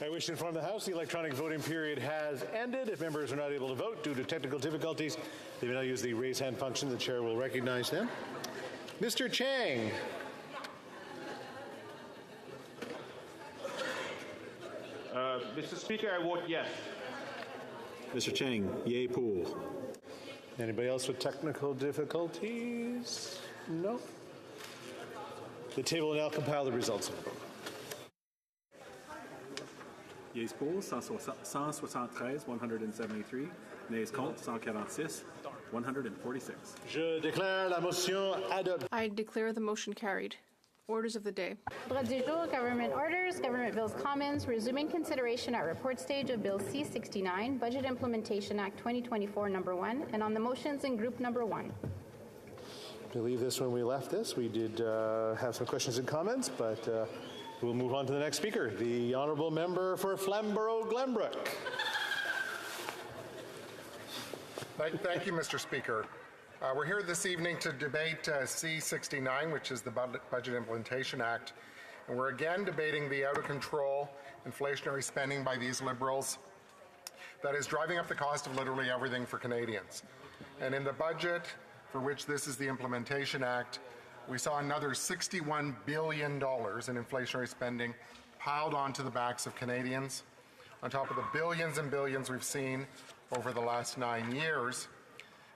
I wish to inform the House the electronic voting period has ended. If members are not able to vote due to technical difficulties, they may now use the raise hand function. The chair will recognize them. Mr. Chang. Mr. Speaker, I vote yes. Mr. Chang, yay pool. Anybody else with technical difficulties? No. The table will now compile the results of the vote. Yeas pool, 173, 173. Nays contre, 146, 146. Je déclare la motion adoptée. I declare the motion carried. Orders of the day. Ordre du jour, government orders, government bills commons, resuming consideration at report stage of Bill C-69, Budget Implementation Act 2024 number 1, and on the motions in group number 1. I believe this when we left this. We did have some questions and comments, but we'll move on to the next speaker, the Honourable Member for Flamborough-Glenbrook. Thank you, Mr. Speaker. We're here this evening to debate C-69, which is the Budget Implementation Act. And we're again debating the out-of-control inflationary spending by these Liberals that is driving up the cost of literally everything for Canadians. And in the budget, for which this is the Implementation Act, we saw another $61 billion in inflationary spending piled onto the backs of Canadians, on top of the billions and billions we've seen over the last 9 years.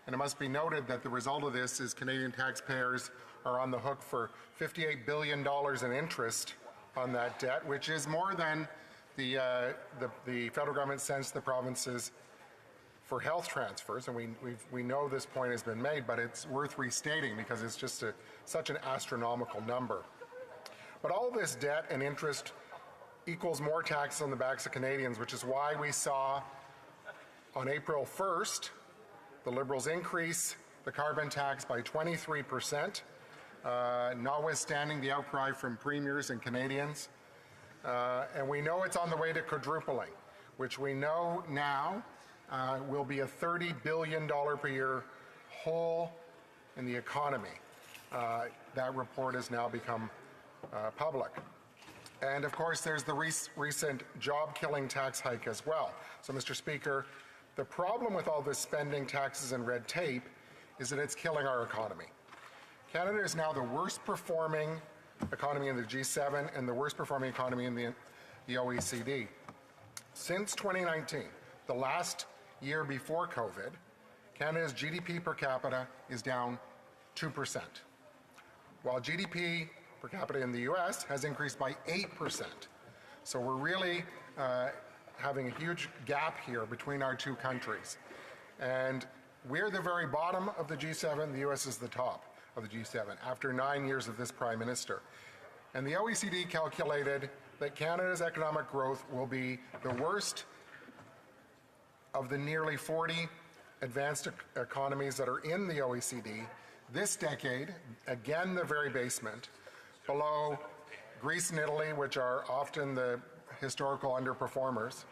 And it must be noted that the result of this is Canadian taxpayers are on the hook for $58 billion in interest on that debt, which is more than the federal government sends to the provinces for health transfers. And we know this point has been made, but it's worth restating because it's just such an astronomical number. But all this debt and interest equals more taxes on the backs of Canadians, which is why we saw on April 1st, the Liberals increase the carbon tax by 23%, notwithstanding the outcry from premiers and Canadians. And we know it's on the way to quadrupling, which we know now will be a $30 billion per year hole in the economy. That report has now become public. And of course, there's the recent job-killing tax hike as well. So, Mr. Speaker, the problem with all this spending, taxes, and red tape is that it's killing our economy. Canada is now the worst performing economy in the G7 and the worst performing economy in the OECD. Since 2019, the last year before COVID, Canada's GDP per capita is down 2%, while GDP per capita in the US has increased by 8%. So we're really having a huge gap here between our two countries. And we're the very bottom of the G7, the US is the top of the G7 after 9 years of this Prime Minister. And the OECD calculated that Canada's economic growth will be the worst of the nearly 40 advanced economies that are in the OECD this decade, again the very basement, below Greece and Italy, which are often the historical underperformers.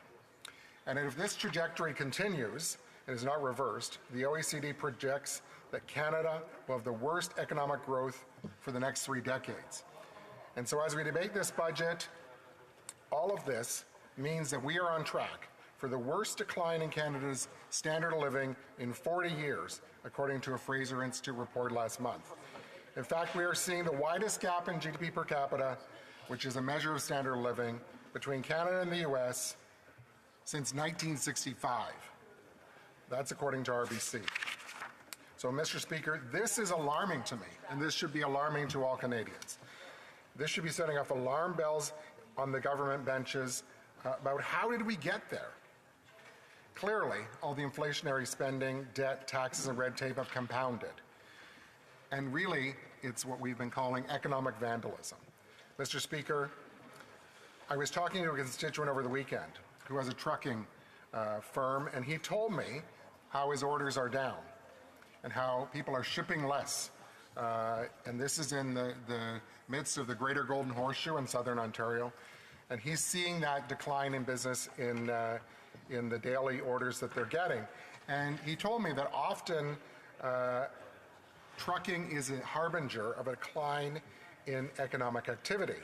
And if this trajectory continues and is not reversed, the OECD projects that Canada will have the worst economic growth for the next 3 decades. And so as we debate this budget, all of this means that we are on track for the worst decline in Canada's standard of living in 40 years, according to a Fraser Institute report last month. In fact, we are seeing the widest gap in GDP per capita, which is a measure of standard of living, between Canada and the US since 1965. That's according to RBC. So, Mr. Speaker, this is alarming to me, and this should be alarming to all Canadians. This should be setting off alarm bells on the government benches about how did we get there? Clearly, all the inflationary spending, debt, taxes, and red tape have compounded. And really, it's what we've been calling economic vandalism. Mr. Speaker, I was talking to a constituent over the weekend who has a trucking firm, and he told me how his orders are down and how people are shipping less. And this is in the midst of the Greater Golden Horseshoe in southern Ontario. And he's seeing that decline in business in the daily orders that they're getting. And he told me that often trucking is a harbinger of a decline in economic activity.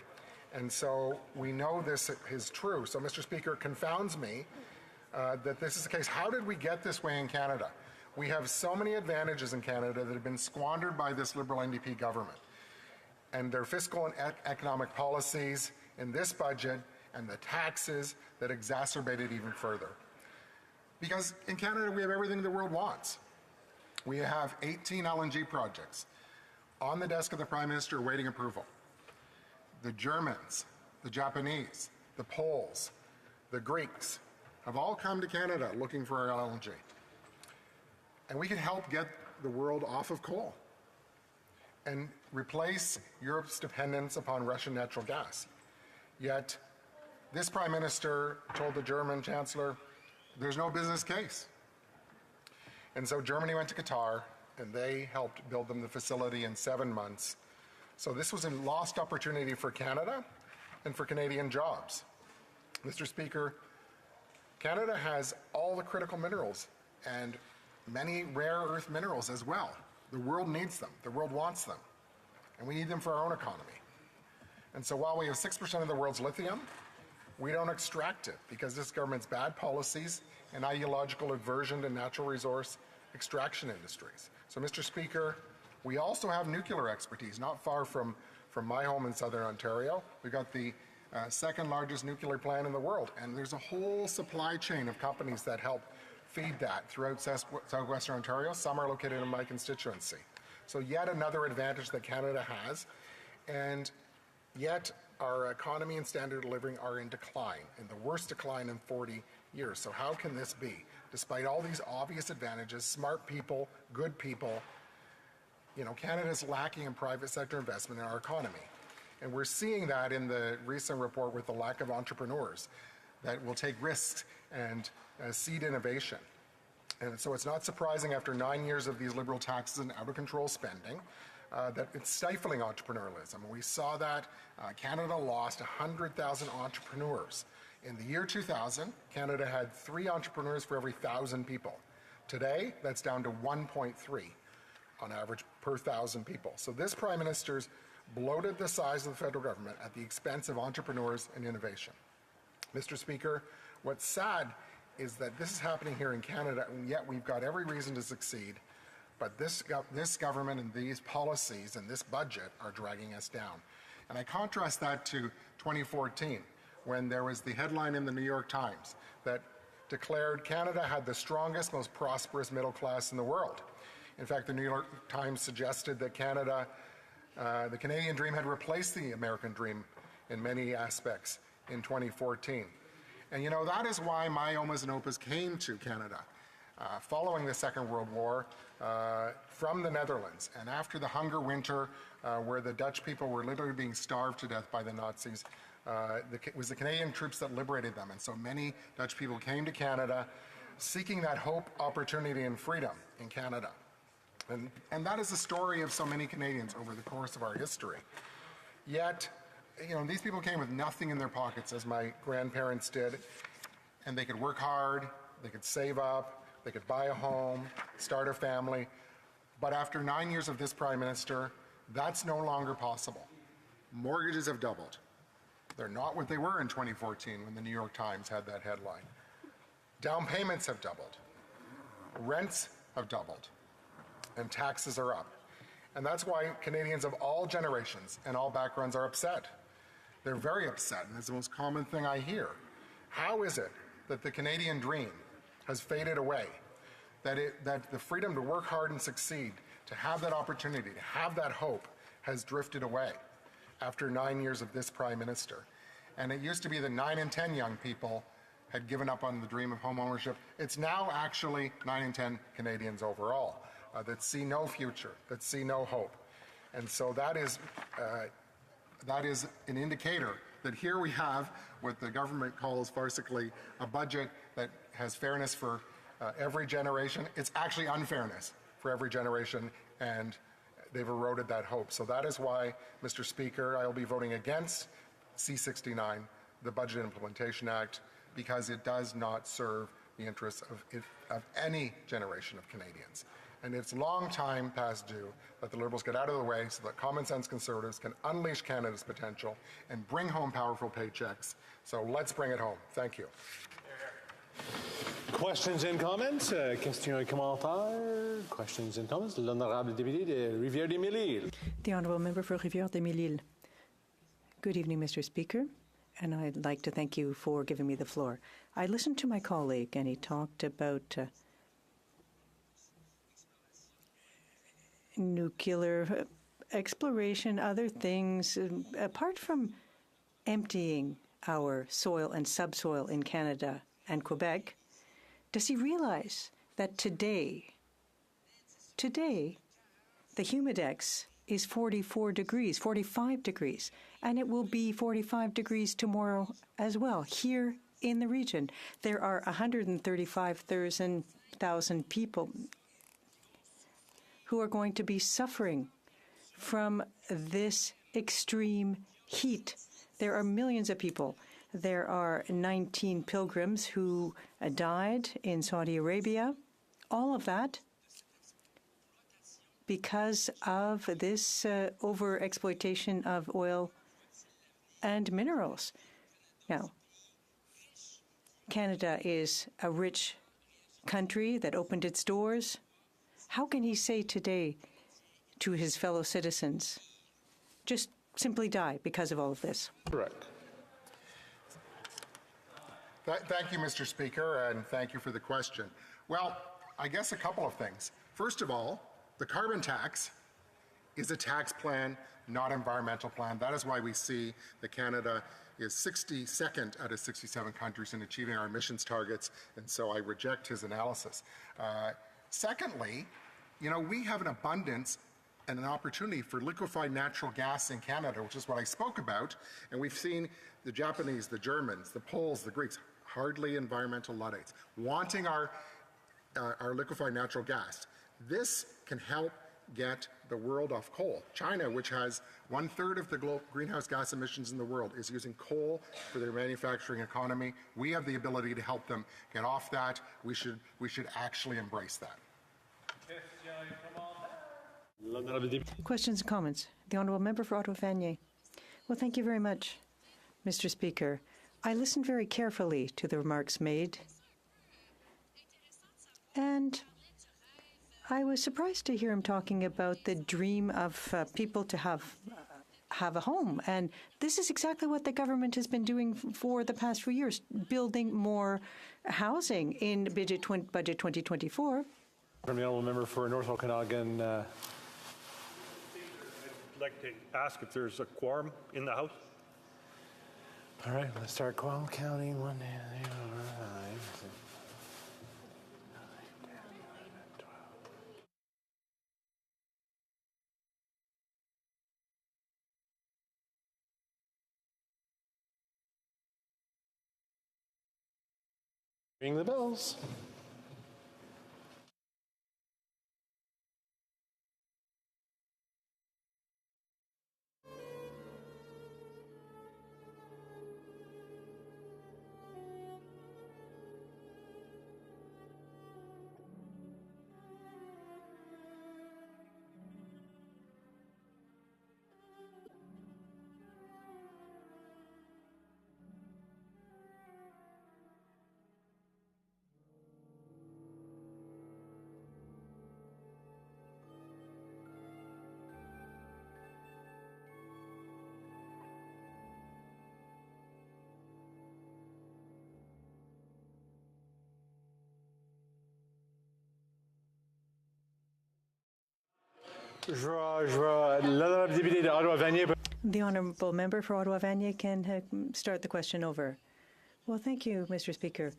And so we know this is true. So, Mr. Speaker, it confounds me that this is the case. How did we get this way in Canada? We have so many advantages in Canada that have been squandered by this Liberal NDP government. And their fiscal and economic policies in this budget and the taxes that exacerbate it even further. Because in Canada, we have everything the world wants. We have 18 LNG projects on the desk of the Prime Minister awaiting approval. The Germans, the Japanese, the Poles, the Greeks have all come to Canada looking for our LNG. And we can help get the world off of coal and replace Europe's dependence upon Russian natural gas. Yet, this Prime Minister told the German Chancellor, there's no business case. And so Germany went to Qatar, and they helped build them the facility in 7 months. So this was a lost opportunity for Canada and for Canadian jobs. Mr. Speaker, Canada has all the critical minerals and many rare earth minerals as well. The world needs them. The world wants them. And we need them for our own economy. And so while we have 6% of the world's lithium, we don't extract it because this government's bad policies and ideological aversion to natural resource extraction industries. So, Mr. Speaker, we also have nuclear expertise, not far from my home in southern Ontario. We've got the second largest nuclear plant in the world, and there's a whole supply chain of companies that help feed that throughout southwestern Ontario. Some are located in my constituency. So yet another advantage that Canada has, and yet our economy and standard of living are in decline, in the worst decline in 40 years. So how can this be? Despite all these obvious advantages, smart people, good people, Canada's lacking in private sector investment in our economy. And we're seeing that in the recent report with the lack of entrepreneurs that will take risks and seed innovation. And so it's not surprising after 9 years of these Liberal taxes and out-of-control spending that it's stifling entrepreneurialism. We saw that Canada lost 100,000 entrepreneurs. In the year 2000, Canada had 3 entrepreneurs for every 1,000 people. Today, that's down to 1.3 on average per 1,000 people. So this Prime Minister's bloated the size of the federal government at the expense of entrepreneurs and innovation. Mr. Speaker, what's sad is that this is happening here in Canada, and yet we've got every reason to succeed, but this government and these policies and this budget are dragging us down. And I contrast that to 2014, when there was the headline in the New York Times that declared Canada had the strongest, most prosperous middle class in the world. In fact, the New York Times suggested that the Canadian dream had replaced the American dream in many aspects in 2014. And that is why my Omas and Opas came to Canada following the Second World War from the Netherlands. And after the Hunger Winter, where the Dutch people were literally being starved to death by the Nazis, it was the Canadian troops that liberated them. And so many Dutch people came to Canada seeking that hope, opportunity, and freedom in Canada. And that is the story of so many Canadians over the course of our history. Yet, these people came with nothing in their pockets, as my grandparents did, and they could work hard, they could save up, they could buy a home, start a family. But after 9 years of this Prime Minister, that's no longer possible. Mortgages have doubled. They're not what they were in 2014 when the New York Times had that headline. Down payments have doubled. Rents have doubled. And taxes are up. And that's why Canadians of all generations and all backgrounds are upset. They're very upset, and it's the most common thing I hear. How is it that the Canadian dream has faded away? That the freedom to work hard and succeed, to have that opportunity, to have that hope, has drifted away after 9 years of this Prime Minister. And it used to be that 9 in 10 young people had given up on the dream of home ownership. It's now actually 9 in 10 Canadians overall that see no future, that see no hope. And so that is an indicator that here we have what the government calls farcically a budget that has fairness for every generation. It's actually unfairness for every generation, and they've eroded that hope. So that is why, Mr. Speaker, I will be voting against C-69, the Budget Implementation Act, because it does not serve the interests of any generation of Canadians. And it's long time past due that the Liberals get out of the way so that common sense Conservatives can unleash Canada's potential and bring home powerful paychecks. So let's bring it home. Thank you. Questions and comments? Questions et commentaires? Questions and comments? L'honorable député de Rivière-des-Mille-Îles. The Honourable Member for Rivière-des-Mille-Îles. Good evening, Mr. Speaker, and I'd like to thank you for giving me the floor. I listened to my colleague, and he talked about nuclear exploration, other things. Apart from emptying our soil and subsoil in Canada and Quebec, does he realize that today, the humidex is 44 degrees, 45 degrees, and it will be 45 degrees tomorrow as well here in the region? There are 135,000 people who are going to be suffering from this extreme heat. There are millions of people. There are 19 pilgrims who died in Saudi Arabia. All of that because of this overexploitation of oil and minerals. Now, Canada is a rich country that opened its doors. How can he say today to his fellow citizens, just simply die because of all of this? Correct. Thank you, Mr. Speaker, and thank you for the question. Well, I guess a couple of things. First of all, the carbon tax is a tax plan, not environmental plan. That is why we see that Canada is 62nd out of 67 countries in achieving our emissions targets, and so I reject his analysis. Secondly, you know, we have an abundance and an opportunity for liquefied natural gas in Canada, which is what I spoke about, and we've seen the Japanese, the Germans, the Poles, the Greeks, hardly environmental Luddites, wanting our liquefied natural gas. This can help get the world off coal. China, which has 1/3 of the greenhouse gas emissions in the world, is using coal for their manufacturing economy. We have the ability to help them get off that. We should actually embrace that. Questions and comments? The Honourable Member for Ottawa-Vanier. Well, thank you very much, Mr. Speaker. I listened very carefully to the remarks made, and I was surprised to hear him talking about the dream of people to have a home. And this is exactly what the government has been doing for the past few years, building more housing in budget 2024. From the Honourable Member for North Okanagan. I'd like to ask if there's a quorum in the House. All right, let's start counting. 1, 2, 3, 4, 5, 6. Ring the bells. The Honourable Member for Ottawa-Vanier can start the question over. Well, thank you, Mr. Speaker.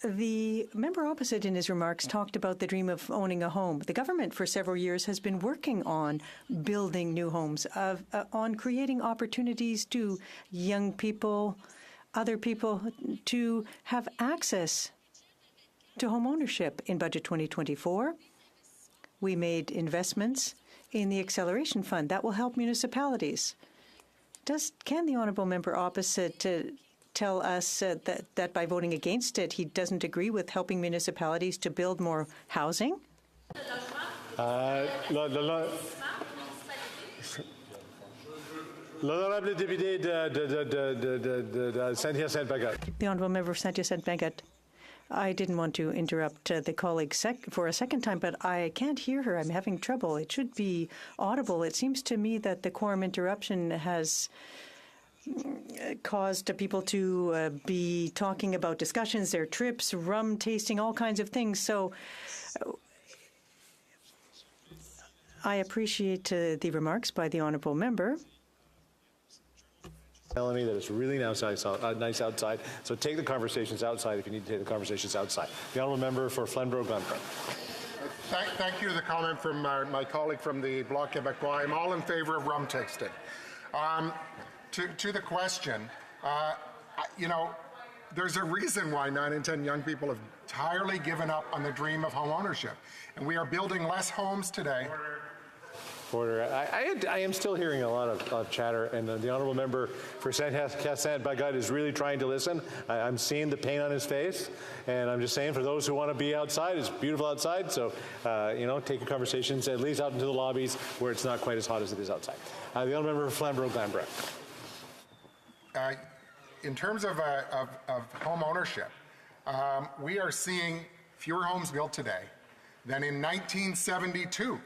The member opposite in his remarks talked about the dream of owning a home. The government for several years has been working on building new homes, on creating opportunities to young people, other people, to have access to home ownership. In Budget 2024, we made investments in the Acceleration Fund. That will help municipalities. Can the Honourable Member opposite tell us that by voting against it, he doesn't agree with helping municipalities to build more housing? L'honorable député de Saint-Hyacinthe-Bagot. The Honourable Member of Saint-Hyacinthe-Bagot. I didn't want to interrupt the colleague for a second time, but I can't hear her. I'm having trouble. It should be audible. It seems to me that the quorum interruption has caused people to be talking about discussions, their trips, rum tasting, all kinds of things. So I appreciate the remarks by the Honourable Member. Telling me that it's really nice outside, so take the conversations outside if you need to take the conversations outside. The Honourable Member for Flamborough-Glenbrook. Thank you to the comment from my colleague from the Bloc Québécois. I'm all in favour of rum tasting. To the question, you know, there's a reason why 9 in 10 young people have entirely given up on the dream of home ownership, and we are building less homes today. Order. I am still hearing a lot of chatter, and the Honourable Member for Saint-Hyacinthe-Bagot is really trying to listen. I'm seeing the pain on his face, and I'm just saying for those who want to be outside, it's beautiful outside, so, you know, take your conversations at least out into the lobbies where it's not quite as hot as it is outside. The Honourable Member for Flamborough-Glenbrook. in terms of home ownership, we are seeing fewer homes built today than in 1972.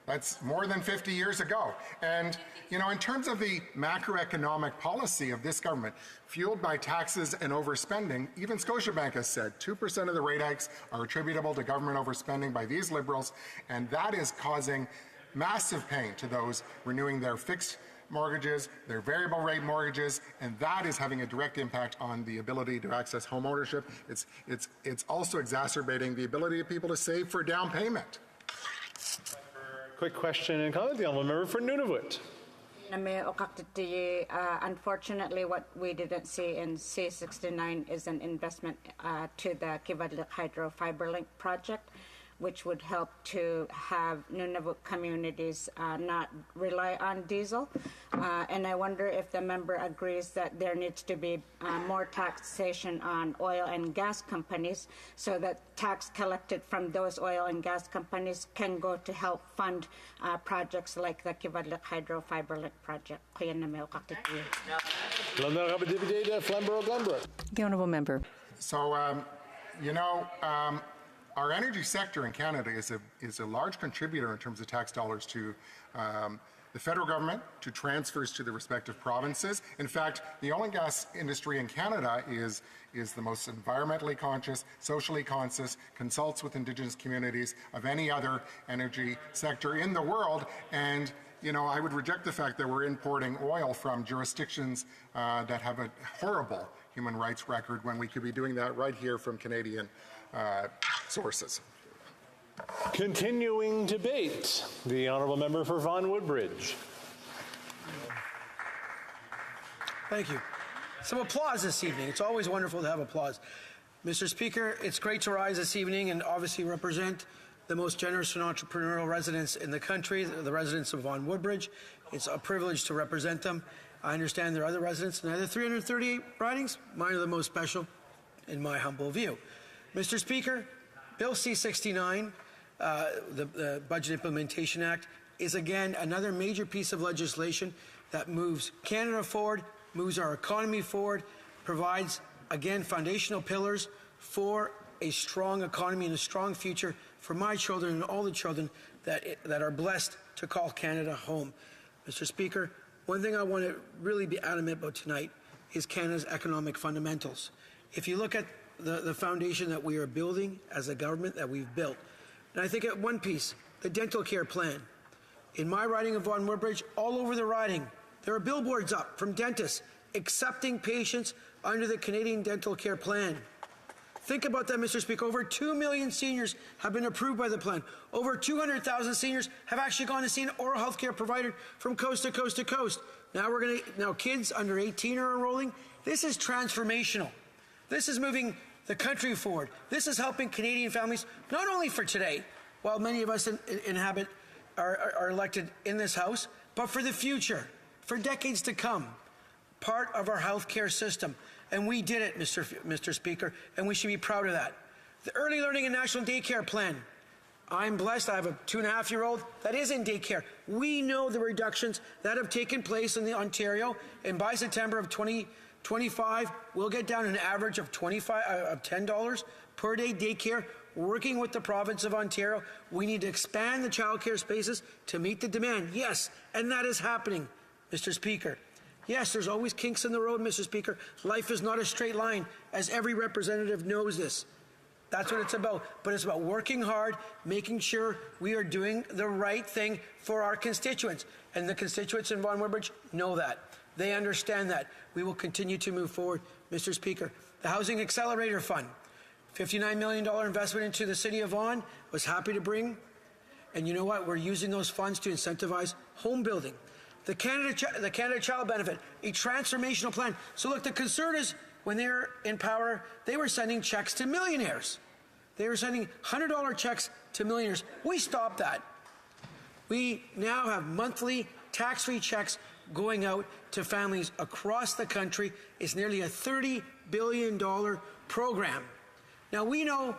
That's more than 50 years ago. And, you know, in terms of the macroeconomic policy of this government, fueled by taxes and overspending, even Scotiabank has said 2% of the rate hikes are attributable to government overspending by these Liberals, and that is causing massive pain to those renewing their fixed mortgages, their variable rate mortgages, and that is having a direct impact on the ability to access home ownership. It's also exacerbating the ability of people to save for a down payment. Quick question and comment. The honourable member for Nunavut. Unfortunately, what we didn't see in C69 is an investment to the Kivalliq Hydro Fiber Link project, which would help to have Nunavut communities not rely on diesel. And I wonder if the member agrees that there needs to be more taxation on oil and gas companies so that tax collected from those oil and gas companies can go to help fund projects like the Kivalliq Hydro Fiber Link project. The honourable member. So, you know, our energy sector in Canada is a large contributor in terms of tax dollars to the federal government, to transfers to the respective provinces. In fact, the oil and gas industry in Canada is the most environmentally conscious, socially conscious, consults with Indigenous communities of any other energy sector in the world. And you know, I would reject the fact that we're importing oil from jurisdictions that have a horrible human rights record when we could be doing that right here from Canadian sources. Continuing debate. The honourable member for Vaughan Woodbridge. Thank you. Some applause this evening. It's always wonderful to have applause. Mr. Speaker, it's great to rise this evening and obviously represent the most generous and entrepreneurial residents in the country, the residents of Vaughan Woodbridge. It's a privilege to represent them. I understand there are other residents in the other 338 ridings. Mine are the most special, in my humble view. Mr. Speaker, Bill C-69, the Budget Implementation Act, is again another major piece of legislation that moves Canada forward, moves our economy forward, provides, again, foundational pillars for a strong economy and a strong future for my children and all the children that are blessed to call Canada home. Mr. Speaker, one thing I want to really be adamant about tonight is Canada's economic fundamentals. If you look at the foundation that we are building as a government that we've built, and I think at one piece, the dental care plan. In my riding of Vaughan Woodbridge, all over the riding, there are billboards up from dentists accepting patients under the Canadian Dental Care Plan. Think about that, Mr. Speaker. Over 2 million seniors have been approved by the plan. Over 200,000 seniors have actually gone to see an oral health care provider from coast to coast to coast. Now kids under 18 are enrolling. This is transformational. This is moving the country forward. This is helping Canadian families, not only for today, while many of us are elected in this House, but for the future, for decades to come. Part of our health care system. And we did it, Mr. Speaker, and we should be proud of that. The Early Learning and National Daycare Plan. I'm blessed. I have a 2.5-year-old that is in daycare. We know the reductions that have taken place in the Ontario, and by September of 2025, we'll get down an average of $10 per day daycare. Working with the province of Ontario, we need to expand the childcare spaces to meet the demand. Yes, and that is happening, Mr. Speaker. Yes, there's always kinks in the road, Mr. Speaker. Life is not a straight line, as every representative knows this. That's what it's about. But it's about working hard, making sure we are doing the right thing for our constituents. And the constituents in Vaughan Woodbridge know that. They understand that. We will continue to move forward, Mr. Speaker. The Housing Accelerator Fund, $59 million investment into the city of Vaughan, was happy to bring. And you know what? We're using those funds to incentivize home building. The Canada Child Benefit, a transformational plan. So look, the Conservatives, when they were in power, they were sending checks to millionaires. They were sending $100 checks to millionaires. We stopped that. We now have monthly tax-free checks going out to families across the country. It's nearly a $30 billion program. Now, we know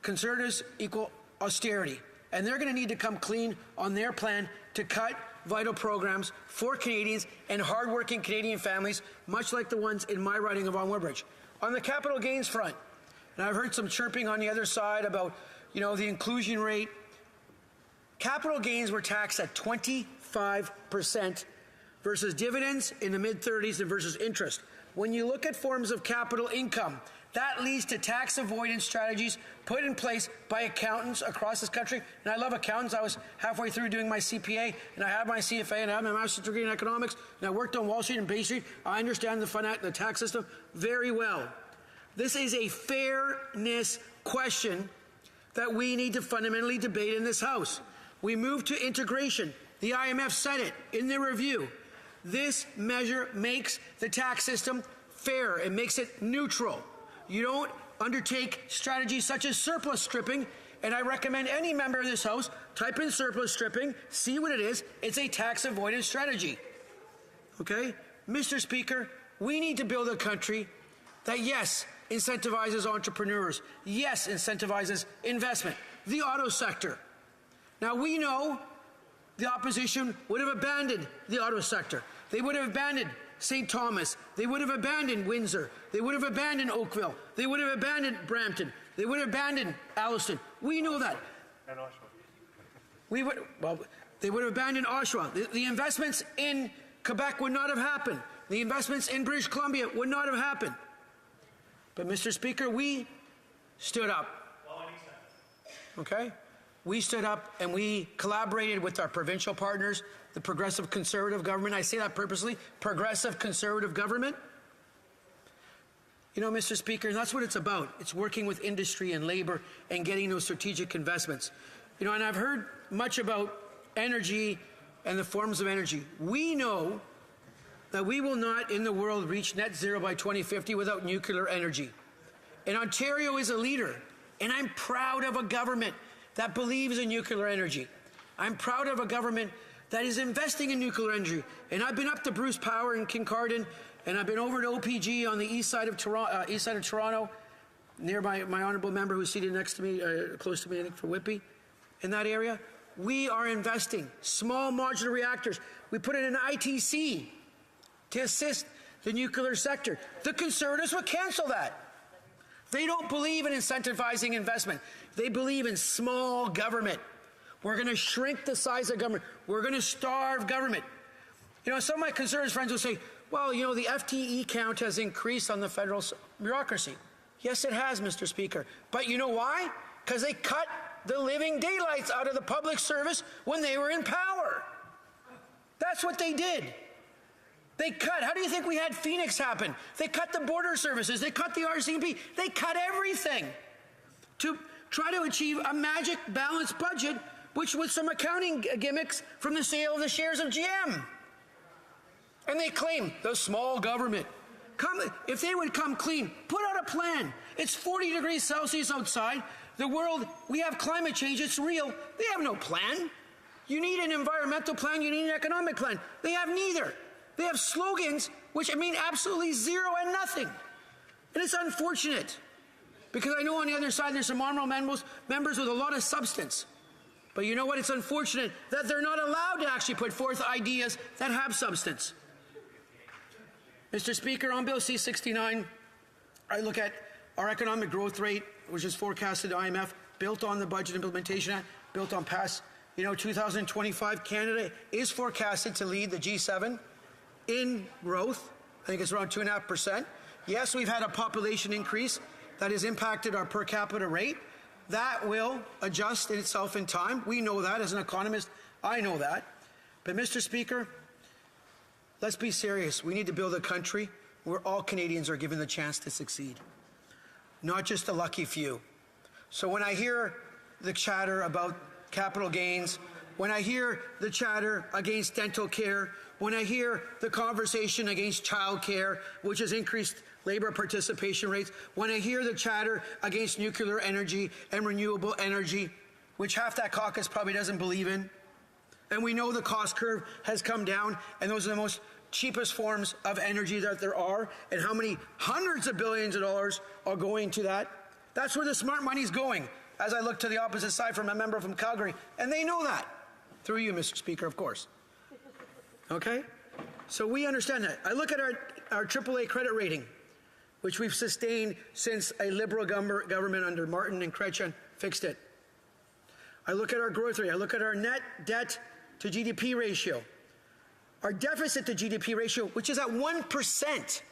Conservatives equal austerity, and they're going to need to come clean on their plan to cut vital programs for Canadians and hardworking Canadian families, much like the ones in my riding of Vaughan Woodbridge. On the capital gains front, and I've heard some chirping on the other side about, the inclusion rate. Capital gains were taxed at 25% versus dividends in the mid-30s and versus interest. When you look at forms of capital income, that leads to tax avoidance strategies put in place by accountants across this country. And I love accountants. I was halfway through doing my CPA, and I have my CFA, and I have my master's degree in economics, and I worked on Wall Street and Bay Street. I understand the tax system very well. This is a fairness question that we need to fundamentally debate in this House. We move to integration. The IMF said it in their review. This measure makes the tax system fair. It makes it neutral. You don't undertake strategies such as surplus stripping, and I recommend any member of this House type in surplus stripping, see what it is. It's a tax avoidance strategy. Okay? Mr. Speaker, we need to build a country that, yes, incentivizes entrepreneurs, yes, incentivizes investment, the auto sector. Now, we know the opposition would have abandoned the auto sector. They would have abandoned St. Thomas. They would have abandoned Windsor. They would have abandoned Oakville. They would have abandoned Brampton. They would have abandoned Alliston. We know that. And Oshawa. They would have abandoned Oshawa. The investments in Quebec would not have happened. The investments in British Columbia would not have happened. But, Mr. Speaker, we stood up. Okay? We stood up and we collaborated with our provincial partners, the Progressive Conservative government. I say that purposely, Progressive Conservative government. Mr. Speaker, that's what it's about. It's working with industry and labor and getting those strategic investments. And I've heard much about energy and the forms of energy. We know that we will not in the world reach net zero by 2050 without nuclear energy. And Ontario is a leader. And I'm proud of a government that believes in nuclear energy. I'm proud of a government that is investing in nuclear energy. And I've been up to Bruce Power in Kincardine, and I've been over to OPG on the east side of Toronto, near my honourable member who's seated next to me, close to me, I think, for Whitby, in that area. We are investing small modular reactors. We put in an ITC to assist the nuclear sector. The Conservatives would cancel that. They don't believe in incentivizing investment. They believe in small government. We're going to shrink the size of government. We're going to starve government. Some of my Conservative friends will say, well, the FTE count has increased on the federal bureaucracy. Yes, it has, Mr. Speaker. But you know why? Because they cut the living daylights out of the public service when they were in power. That's what they did. They cut. How do you think we had Phoenix happen? They cut the border services. They cut the RCMP. They cut everything to try to achieve a magic balanced budget, which was some accounting gimmicks from the sale of the shares of GM. And they claim the small government. If they would come clean, put out a plan. It's 40 degrees Celsius outside. The world, we have climate change. It's real. They have no plan. You need an environmental plan. You need an economic plan. They have neither. They have slogans which mean absolutely zero and nothing. And it's unfortunate because I know on the other side there's some honorable members with a lot of substance. But you know what? It's unfortunate that they're not allowed to actually put forth ideas that have substance. Mr. Speaker, on Bill C-69, I look at our economic growth rate, which is forecasted to IMF, built on the Budget Implementation Act, built on past, 2025. Canada is forecasted to lead the G7 in growth. I think it's around 2.5%. Yes, we've had a population increase that has impacted our per capita rate. That will adjust in itself in time. We know that. As an economist, I know that. But, Mr. Speaker, let's be serious. We need to build a country where all Canadians are given the chance to succeed, not just the lucky few. So when I hear the chatter about capital gains, when I hear the chatter against dental care, when I hear the conversation against child care, which has increased labor participation rates, when I hear the chatter against nuclear energy and renewable energy, which half that caucus probably doesn't believe in, and we know the cost curve has come down, and those are the most cheapest forms of energy that there are, and how many hundreds of billions of dollars are going to that. That's where the smart money's going, as I look to the opposite side from a member from Calgary, and they know that. Through you, Mr. Speaker, of course. Okay? So we understand that. I look at our AAA credit rating, which we've sustained since a Liberal government under Martin and Chrétien fixed it. I look at our growth rate. I look at our net debt to GDP ratio. Our deficit to GDP ratio, which is at 1%,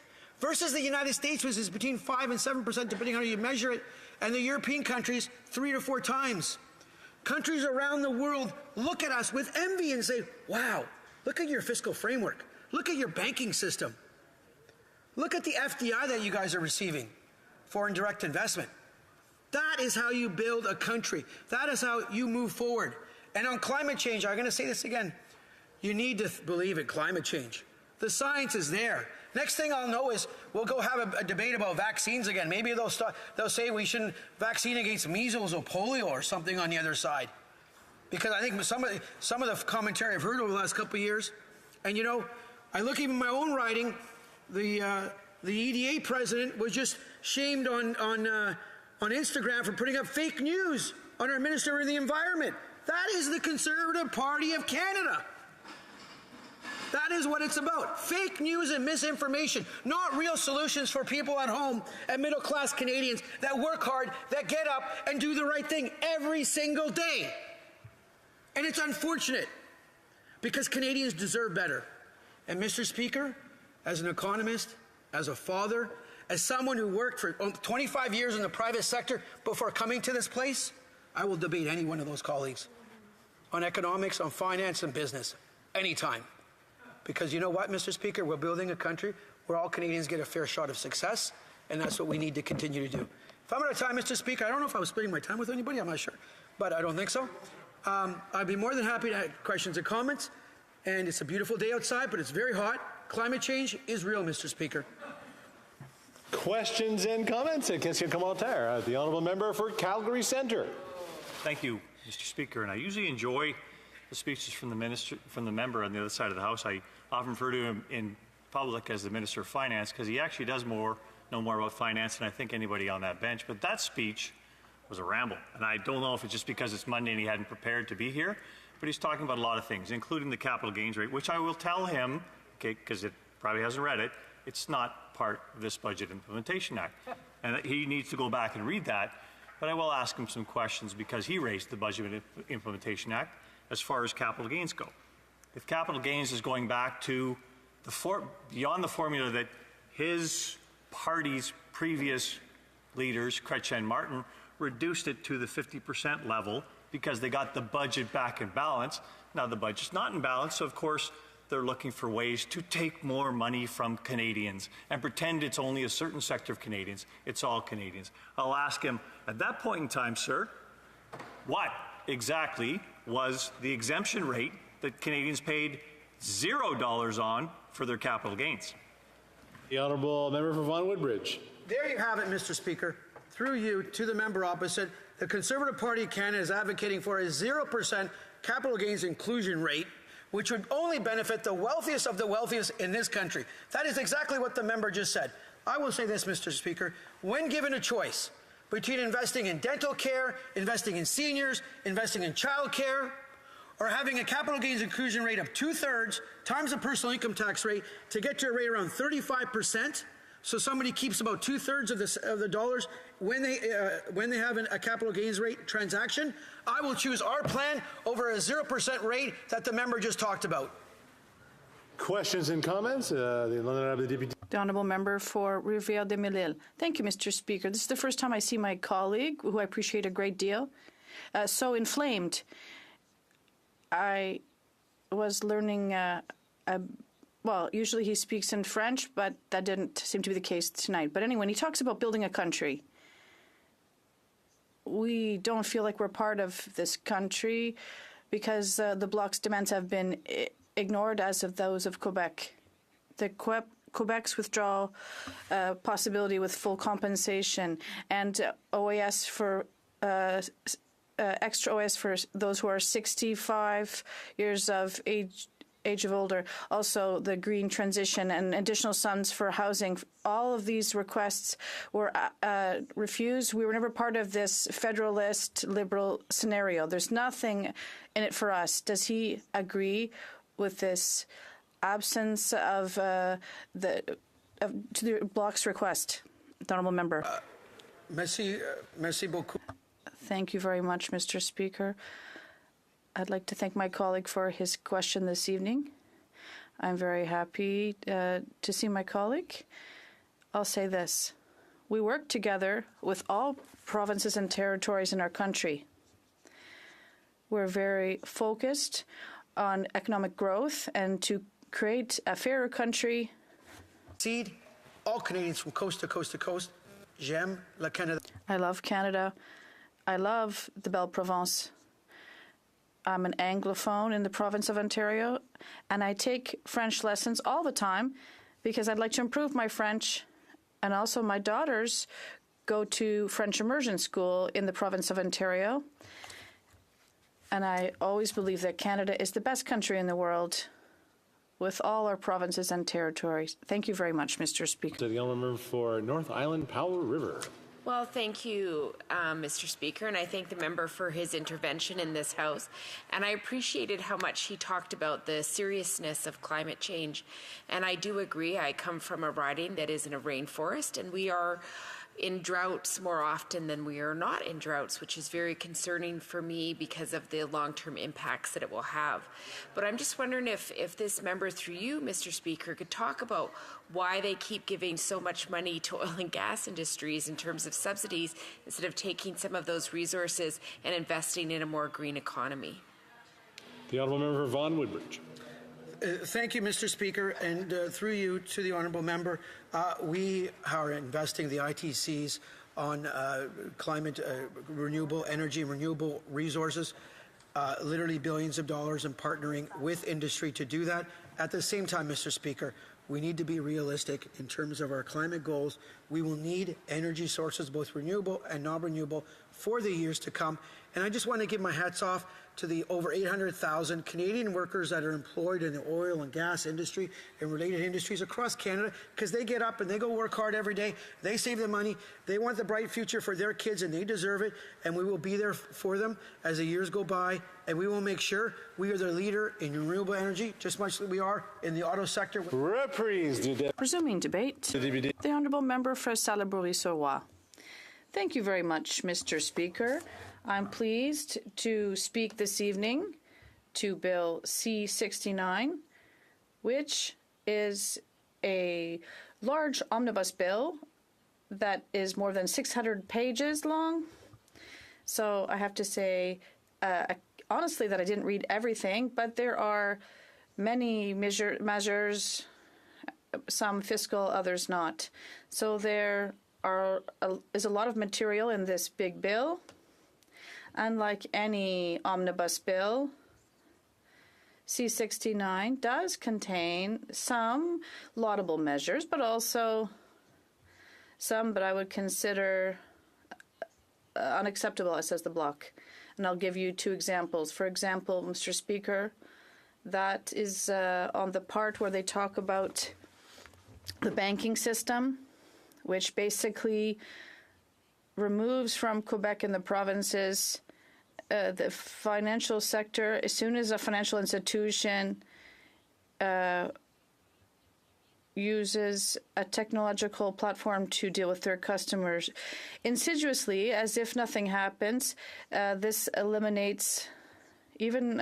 versus the United States, which is between 5 and 7%, depending on how you measure it, and the European countries, 3 to 4 times. Countries around the world look at us with envy and say, wow, look at your fiscal framework. Look at your banking system. Look at the FDI that you guys are receiving, foreign direct investment. That is how you build a country. That is how you move forward. And on climate change, I'm going to say this again. You need to believe in climate change. The science is there. Next thing I'll know is we'll go have a debate about vaccines again. Maybe they'll say we shouldn't vaccine against measles or polio or something on the other side. Because I think some of the commentary I've heard over the last couple of years, and you know, I look even my own writing, the EDA president was just shamed on Instagram for putting up fake news on our Minister of the Environment. That is the Conservative Party of Canada. That is what it's about. Fake news and misinformation, not real solutions for people at home and middle-class Canadians that work hard, that get up and do the right thing every single day. And it's unfortunate because Canadians deserve better. And Mr. Speaker, as an economist, as a father, as someone who worked for 25 years in the private sector before coming to this place, I will debate any one of those colleagues on economics, on finance, and business, anytime. Because you know what, Mr. Speaker, we're building a country where all Canadians get a fair shot of success, and that's what we need to continue to do. If I'm out of time, Mr. Speaker, I don't know if I was splitting my time with anybody, I'm not sure, but I don't think so. I'd be more than happy to have questions and comments, and it's a beautiful day outside, but it's very hot. Climate change is real, Mr. Speaker. Questions and comments? Question commentaire. The honourable member for Calgary Centre. Thank you, Mr. Speaker. And I usually enjoy the speeches from the member on the other side of the House. I often refer to him in public as the Minister of Finance because he actually does know more about finance than I think anybody on that bench. But that speech was a ramble. And I don't know if it's just because it's Monday and he hadn't prepared to be here, but he's talking about a lot of things, including the capital gains rate, which I will tell him, okay, because it probably hasn't read it, it's not part of this Budget Implementation Act. And that he needs to go back and read that. But I will ask him some questions because he raised the Budget Implementation Act as far as capital gains go. If capital gains is going back to beyond the formula that his party's previous leaders, Chrétien and Martin, reduced it to the 50% level because they got the budget back in balance. Now the budget's not in balance, so of course they're looking for ways to take more money from Canadians and pretend it's only a certain sector of Canadians. It's all Canadians. I'll ask him, at that point in time, sir, what exactly was the exemption rate that Canadians paid $0 on for their capital gains? The honourable member for Vaughan Woodbridge. There you have it, Mr. Speaker. Through you to the member opposite, the Conservative Party of Canada is advocating for a 0% capital gains inclusion rate, which would only benefit the wealthiest of the wealthiest in this country. That is exactly what the member just said. I will say this, Mr. Speaker. When given a choice between investing in dental care, investing in seniors, investing in child care, or having a capital gains inclusion rate of 2/3 times the personal income tax rate to get to a rate around 35%, so somebody keeps about 2/3 of the dollars when they have a capital gains rate transaction, I will choose our plan over a 0% rate that the member just talked about. Questions and comments? The honourable member for Rivière-des-Mille. Thank you, Mr. Speaker. This is the first time I see my colleague, who I appreciate a great deal, so inflamed. I was learning, well, usually he speaks in French, but that didn't seem to be the case tonight. But anyway, when he talks about building a country, we don't feel like we're part of this country because the Bloc's demands have been ignored, as of those of Quebec. Quebec's withdrawal possibility with full compensation and OAS for extra OAS for those who are 65 years of age of older. Also, the green transition and additional sums for housing. All of these requests were refused. We were never part of this federalist liberal scenario. There's nothing in it for us. Does he agree with this absence of to the block's request. The honourable member. Merci beaucoup. Thank you very much, Mr. Speaker. I'd like to thank my colleague for his question this evening. I'm very happy to see my colleague. I'll say this. We work together with all provinces and territories in our country. We're very focused on economic growth and to create a fairer country. Seed, all Canadians from coast to coast to coast. J'aime le Canada. I love Canada. I love the Belle Province. I'm an Anglophone in the province of Ontario, and I take French lessons all the time because I'd like to improve my French. And also my daughters go to French immersion school in the province of Ontario. And I always believe that Canada is the best country in the world with all our provinces and territories. Thank you very much, Mr. Speaker. To the honourable member for North Island Powell River. Well, thank you, Mr. Speaker, and I thank the member for his intervention in this House. And I appreciated how much he talked about the seriousness of climate change. And I do agree. I come from a riding that is in a rainforest, and we are in droughts more often than we are not in droughts, which is very concerning for me because of the long-term impacts that it will have. But I'm just wondering if this member, through you, Mr. Speaker, could talk about why they keep giving so much money to oil and gas industries in terms of subsidies instead of taking some of those resources and investing in a more green economy. The honourable member for Vaughan Woodbridge. Thank you, Mr. Speaker, and through you to the honourable member, we are investing the ITCs on climate, renewable energy, and renewable resources, literally billions of dollars, and partnering with industry to do that. At the same time, Mr. Speaker, we need to be realistic in terms of our climate goals. We will need energy sources, both renewable and non-renewable, for the years to come. And I just want to give my hats off to the over 800,000 Canadian workers that are employed in the oil and gas industry and related industries across Canada, because they get up and they go work hard every day. They save the money. They want the bright future for their kids, and they deserve it. And we will be there for them as the years go by. And we will make sure we are the leader in renewable energy, just much as we are in the auto sector. Resuming debate, the honourable member for Salaberry-sur-Roi. Thank you very much, Mr. Speaker. I'm pleased to speak this evening to Bill C-69, which is a large omnibus bill that is more than 600 pages long. So I have to say, honestly, that I didn't read everything, but there are many measures, some fiscal, others not. So there is a lot of material in this big bill. Unlike any omnibus bill, C-69 does contain some laudable measures, but also some that I would consider unacceptable, says the bloc. And I'll give you two examples. For example, Mr. Speaker, that is on the part where they talk about the banking system, which basically removes from Quebec and the provinces the financial sector. As soon as a financial institution uses a technological platform to deal with their customers insidiously, as if nothing happens, this eliminates even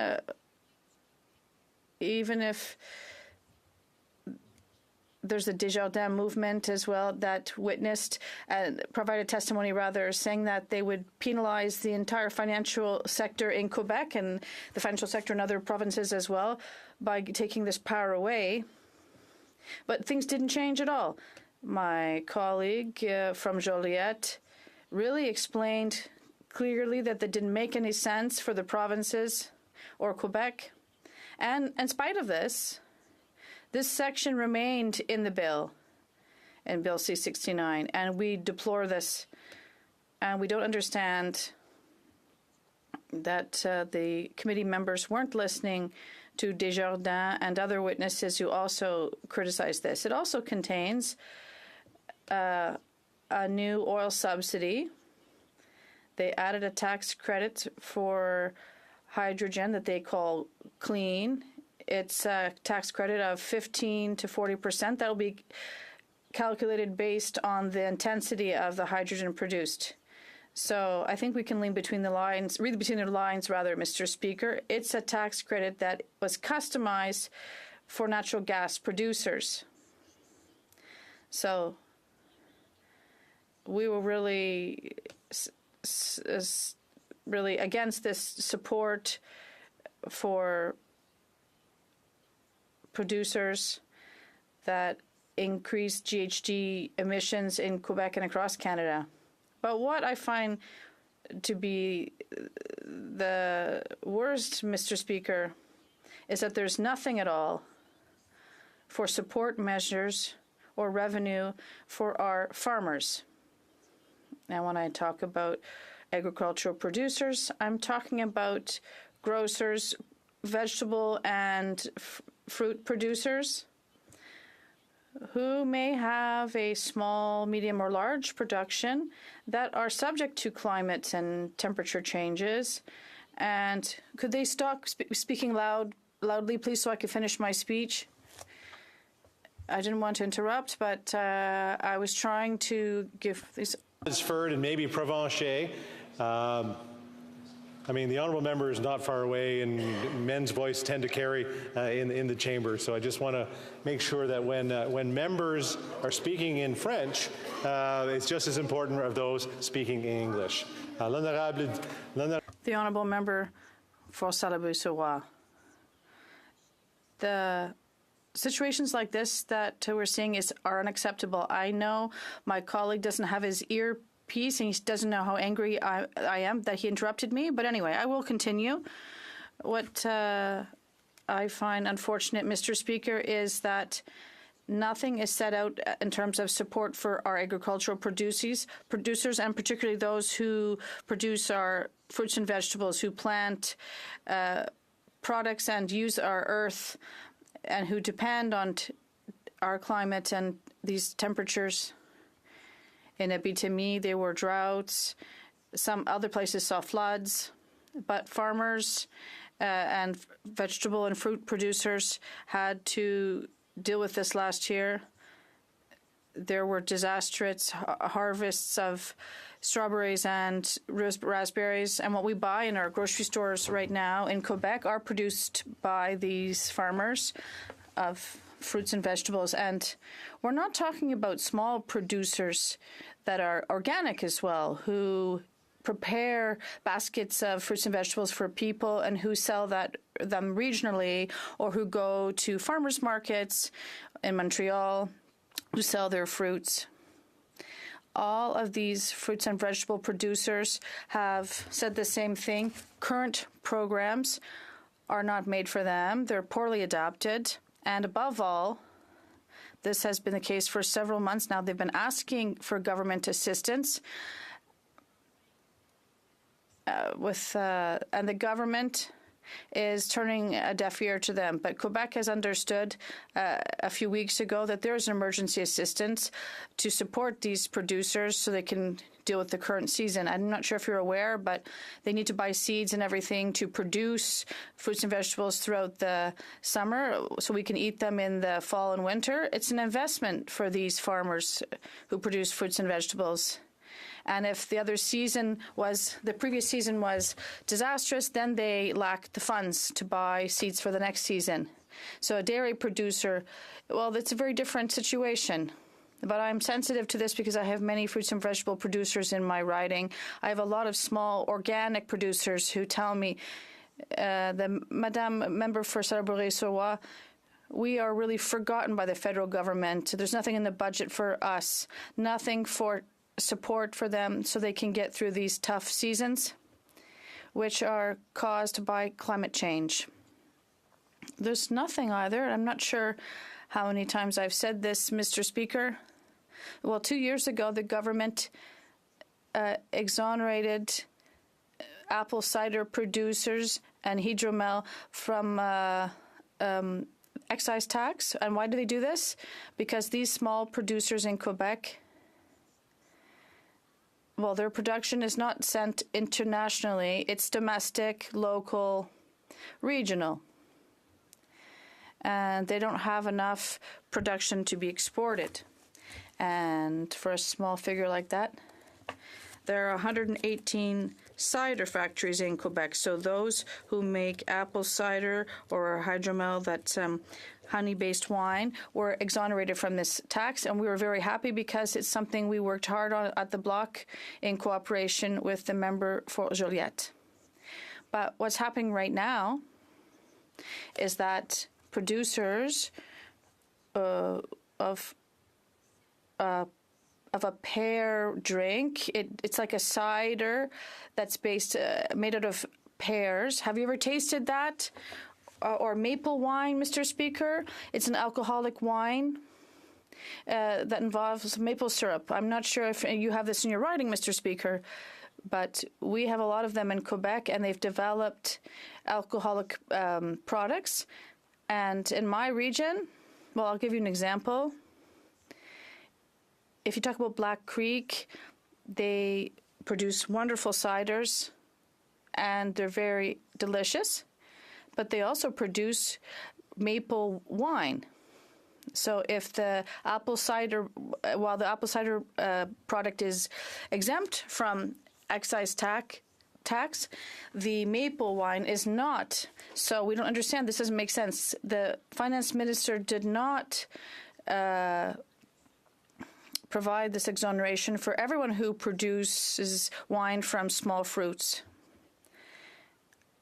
if there's a Desjardins movement as well that witnessed and provided testimony, rather, saying that they would penalize the entire financial sector in Quebec and the financial sector in other provinces as well by taking this power away. But things didn't change at all. My colleague from Joliette really explained clearly that that didn't make any sense for the provinces or Quebec. And in spite of this, this section remained in the bill, in Bill C-69, and we deplore this. And we don't understand that the committee members weren't listening to Desjardins and other witnesses who also criticized this. It also contains a new oil subsidy. They added a tax credit for hydrogen that they call clean It's a tax credit of 15 to 40%. That'll be calculated based on the intensity of the hydrogen produced. So I think we can read between the lines, Mr. Speaker. It's a tax credit that was customized for natural gas producers. So we were really against this support for producers that increase GHG emissions in Quebec and across Canada. But what I find to be the worst, Mr. Speaker, is that there's nothing at all for support measures or revenue for our farmers. Now, when I talk about agricultural producers, I'm talking about grocers, vegetable and fruit producers who may have a small, medium, or large production that are subject to climate and temperature changes. And could they stop speaking loudly, please, so I can finish my speech? I didn't want to interrupt, but I was trying to give this. Ferd and maybe Provencher. I mean, the honourable member is not far away, and men's voice tend to carry in the chamber. So I just want to make sure that when members are speaking in French, it's just as important of those speaking in English. The honourable member for Salabou-Surroy. The situations like this that we're seeing are unacceptable. I know my colleague doesn't have his earpiece and he doesn't know how angry I am that he interrupted me. But anyway, I will continue. What I find unfortunate, Mr. Speaker, is that nothing is set out in terms of support for our agricultural producers, and particularly those who produce our fruits and vegetables, who plant products and use our earth, and who depend on our climate and these temperatures. In Abitibi, there were droughts. Some other places saw floods. But farmers and vegetable and fruit producers had to deal with this last year. There were disastrous harvests of strawberries and raspberries, and what we buy in our grocery stores right now in Quebec are produced by these farmers of fruits and vegetables. And we're not talking about small producers that are organic as well, who prepare baskets of fruits and vegetables for people and who sell them regionally, or who go to farmers markets in Montreal who sell their fruits. All of these fruits and vegetable producers have said the same thing. Current programs are not made for them. They're poorly adapted. And above all, this has been the case for several months now. They've been asking for government assistance and the government is turning a deaf ear to them. But Quebec has understood a few weeks ago that there is an emergency assistance to support these producers so they can deal with the current season. I'm not sure if you're aware, but they need to buy seeds and everything to produce fruits and vegetables throughout the summer so we can eat them in the fall and winter. It's an investment for these farmers who produce fruits and vegetables. And if the previous season was disastrous, then they lack the funds to buy seeds for the next season. So a dairy producer, well, it's a very different situation. But I'm sensitive to this because I have many fruits and vegetable producers in my riding. I have a lot of small organic producers who tell me, the Madame Member for Salabou-Surroy, we are really forgotten by the federal government. There's nothing in the budget for us, nothing for support for them so they can get through these tough seasons, which are caused by climate change. There's nothing either. I'm not sure how many times I've said this, Mr. Speaker. Well, 2 years ago, the government exonerated apple cider producers and Hydromel from excise tax. And why do they do this? Because these small producers in Quebec, well, their production is not sent internationally. It's domestic, local, regional. and they don't have enough production to be exported. And for a small figure like that, there are 118 cider factories in Quebec. So those who make apple cider or hydromel, that's honey-based wine, were exonerated from this tax. And we were very happy because it's something we worked hard on at the Bloc in cooperation with the member for Joliette. But what's happening right now is that producers of a pear drink. It's like a cider that's made out of pears. Have you ever tasted that? Or maple wine, Mr. Speaker? It's an alcoholic wine that involves maple syrup. I'm not sure if you have this in your writing, Mr. Speaker, but we have a lot of them in Quebec, and they've developed alcoholic products. And in my region, well, I'll give you an example. If you talk about Black Creek, they produce wonderful ciders, and they're very delicious. But they also produce maple wine. So if the apple cider, while the apple cider product is exempt from excise tax, the maple wine is not. So we don't understand. This doesn't make sense. The finance minister did not provide this exoneration for everyone who produces wine from small fruits.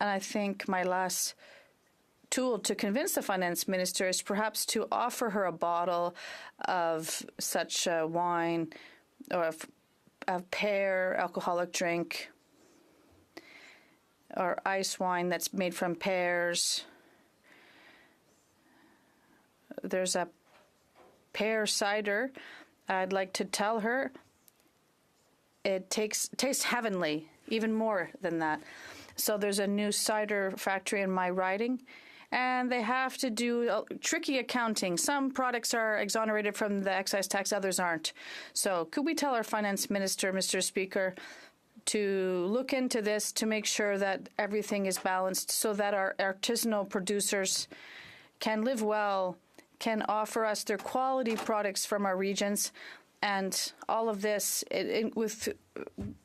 And I think my last tool to convince the finance minister is perhaps to offer her a bottle of such wine or a pear alcoholic drink or ice wine that's made from pears. There's a pear cider. I'd like to tell her it tastes heavenly, even more than that. So there's a new cider factory in my riding, and they have to do tricky accounting. Some products are exonerated from the excise tax, others aren't. So could we tell our finance minister, Mr. Speaker, to look into this to make sure that everything is balanced so that our artisanal producers can live well, can offer us their quality products from our regions, and all of this with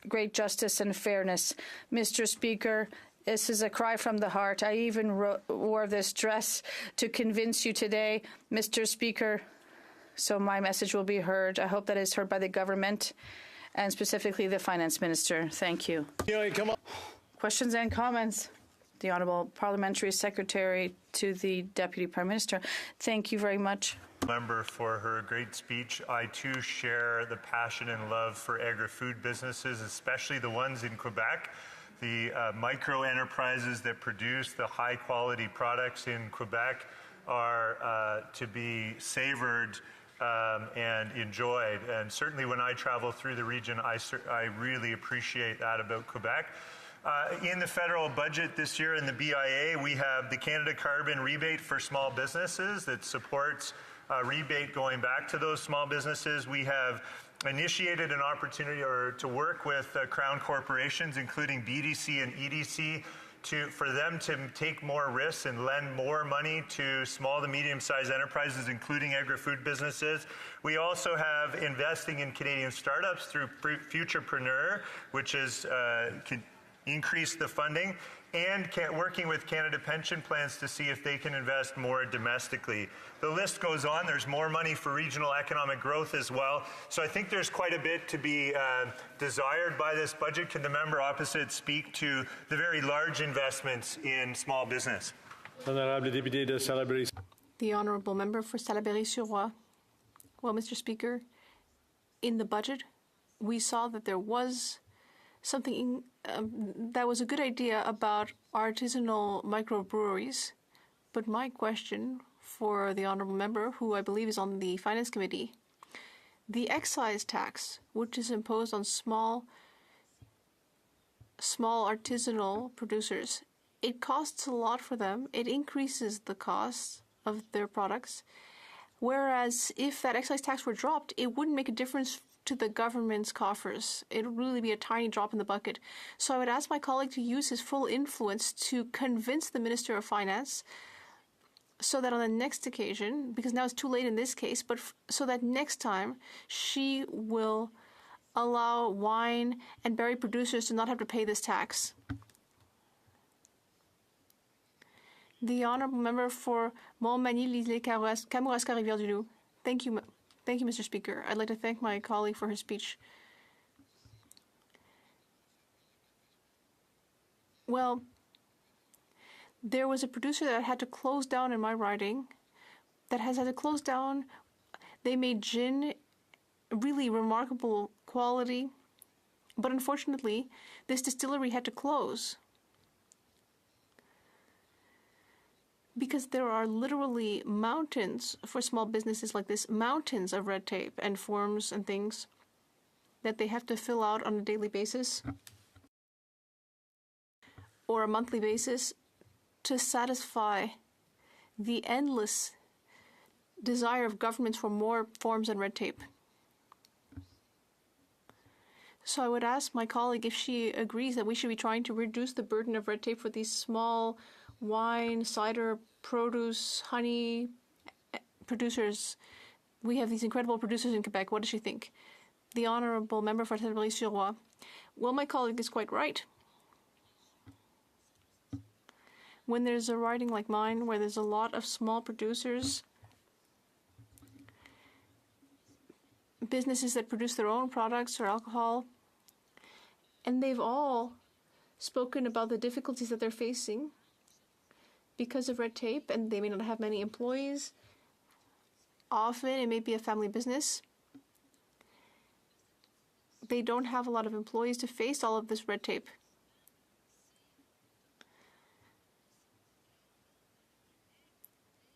great justice and fairness. Mr. Speaker, this is a cry from the heart. I even wore this dress to convince you today, Mr. Speaker, so my message will be heard. I hope that is heard by the government and specifically the finance minister. Thank you. Come on. Questions and comments? The Honourable Parliamentary Secretary to the Deputy Prime Minister. Thank you very much. Member for her great speech. I too share the passion and love for agri-food businesses, especially the ones in Quebec. The micro enterprises that produce the high quality products in Quebec are to be savored and enjoyed. And certainly when I travel through the region, I really appreciate that about Quebec. In the federal budget this year in the BIA, we have the Canada Carbon Rebate for small businesses that supports rebate going back to those small businesses. We have initiated an opportunity to work with Crown corporations, including BDC and EDC, for them to take more risks and lend more money to small to medium-sized enterprises, including agri-food businesses. We also have investing in Canadian startups through Futurepreneur, which is increase the funding, and working with Canada Pension Plans to see if they can invest more domestically. The list goes on. There's more money for regional economic growth as well. So I think there's quite a bit to be desired by this budget. Can the member opposite speak to the very large investments in small business? The Honourable Member for Salaberry-sur-Roi. Well, Mr. Speaker, in the budget, we saw that there was something that was a good idea about artisanal microbreweries. But my question for the Honourable Member, who I believe is on the Finance Committee, the excise tax, which is imposed on small artisanal producers, it costs a lot for them. It increases the cost of their products. Whereas if that excise tax were dropped, it wouldn't make a difference to the government's coffers. It would really be a tiny drop in the bucket. So I would ask my colleague to use his full influence to convince the Minister of Finance so that on the next occasion, because now it's too late in this case, but so that next time she will allow wine and berry producers to not have to pay this tax. The honourable member for Montmagny-Lisle Kamouraska Rivière-du-Loup. Thank you, Mr. Speaker. I'd like to thank my colleague for her speech. Well, there was a producer that had to close down in my riding, that has had to close down. They made gin, really remarkable quality, but unfortunately, this distillery had to close because there are literally mountains for small businesses like this, mountains of red tape and forms and things that they have to fill out on a daily basis or a monthly basis to satisfy the endless desire of governments for more forms and red tape. So I would ask my colleague if she agrees that we should be trying to reduce the burden of red tape for these small wine, cider, produce, honey producers. We have these incredible producers in Quebec. What does she think? The honourable member for Salaberry-sur-Roi. Well, my colleague is quite right. When there's a riding like mine, where there's a lot of small producers, businesses that produce their own products or alcohol, and they've all spoken about the difficulties that they're facing because of red tape, and they may not have many employees. Often it may be a family business. They don't have a lot of employees to face all of this red tape.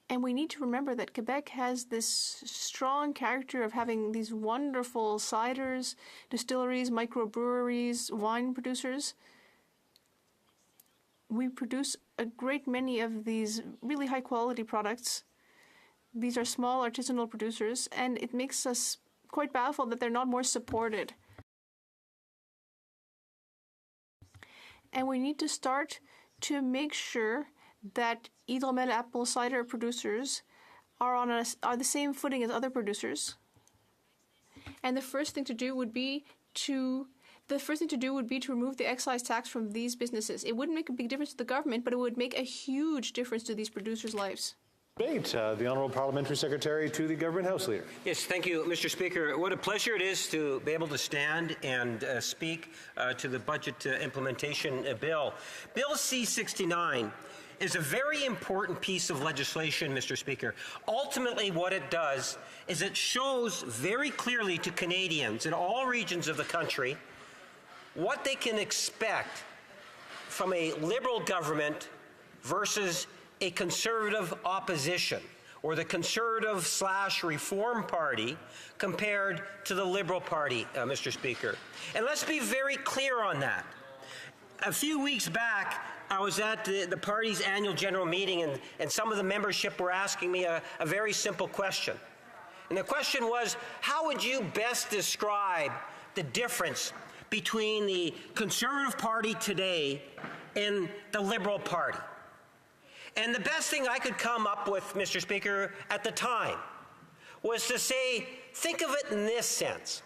And we need to remember that Quebec has this strong character of having these wonderful ciders, distilleries, microbreweries, wine producers. We produce a great many of these really high-quality products. These are small artisanal producers, and it makes us quite baffled that they're not more supported. And we need to start to make sure that Hydromel apple cider producers are the same footing as other producers. And the first thing to do would be to remove the excise tax from these businesses. It wouldn't make a big difference to the government, but it would make a huge difference to these producers' lives. The Honourable Parliamentary Secretary to the Government House Leader. Yes, thank you, Mr. Speaker. What a pleasure it is to be able to stand and speak to the budget implementation bill. Bill C-69 is a very important piece of legislation, Mr. Speaker. Ultimately, what it does is it shows very clearly to Canadians in all regions of the country what they can expect from a Liberal government versus a Conservative opposition, or the Conservative/Reform Party compared to the Liberal Party, Mr. Speaker. And let's be very clear on that. A few weeks back, I was at the party's annual general meeting, and some of the membership were asking me a very simple question. And the question was, how would you best describe the difference between the Conservative Party today and the Liberal Party? And the best thing I could come up with, Mr. Speaker, at the time was to say, think of it in this sense.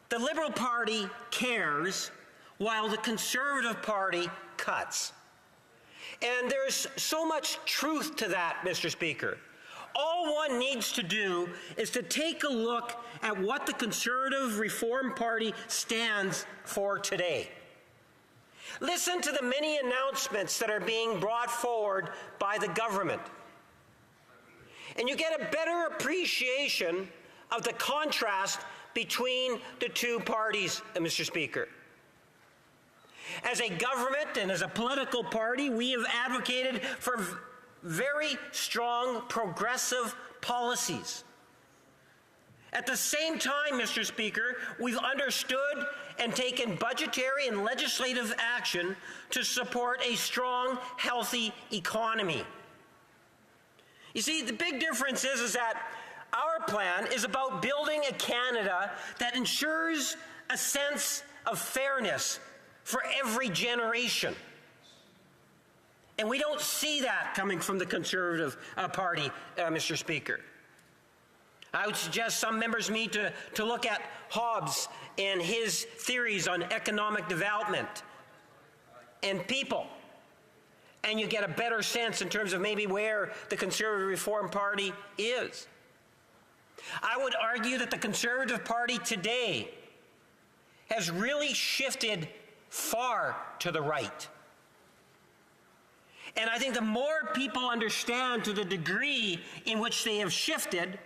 The Liberal Party cares while the Conservative Party cuts. And there's so much truth to that, Mr. Speaker. All one needs to do is to take a look at what the Conservative Reform Party stands for today. Listen to the many announcements that are being brought forward by the government. And you get a better appreciation of the contrast between the two parties, Mr. Speaker. As a government and as a political party, we have advocated for very strong progressive policies. At the same time, Mr. Speaker, we've understood and taken budgetary and legislative action to support a strong, healthy economy. You see, the big difference is that our plan is about building a Canada that ensures a sense of fairness for every generation. And we don't see that coming from the Conservative Party, Mr. Speaker. I would suggest some members need to look at Hobbes and his theories on economic development and people, and you get a better sense in terms of maybe where the Conservative Reform Party is. I would argue that the Conservative Party today has really shifted far to the right. And I think the more people understand to the degree in which they have shifted,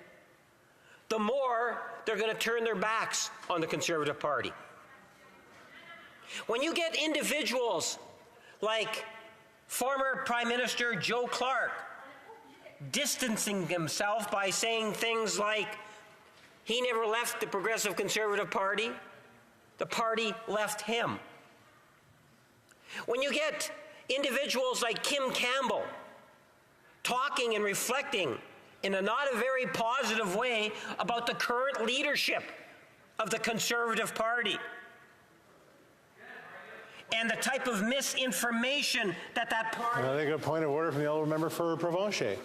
the more they're going to turn their backs on the Conservative Party. When you get individuals like former Prime Minister Joe Clark distancing himself by saying things like, he never left the Progressive Conservative Party, the party left him. When you get individuals like Kim Campbell talking and reflecting in a not a very positive way about the current leadership of the Conservative Party and the type of misinformation that party... I think a point of order from the honourable member for Provencher.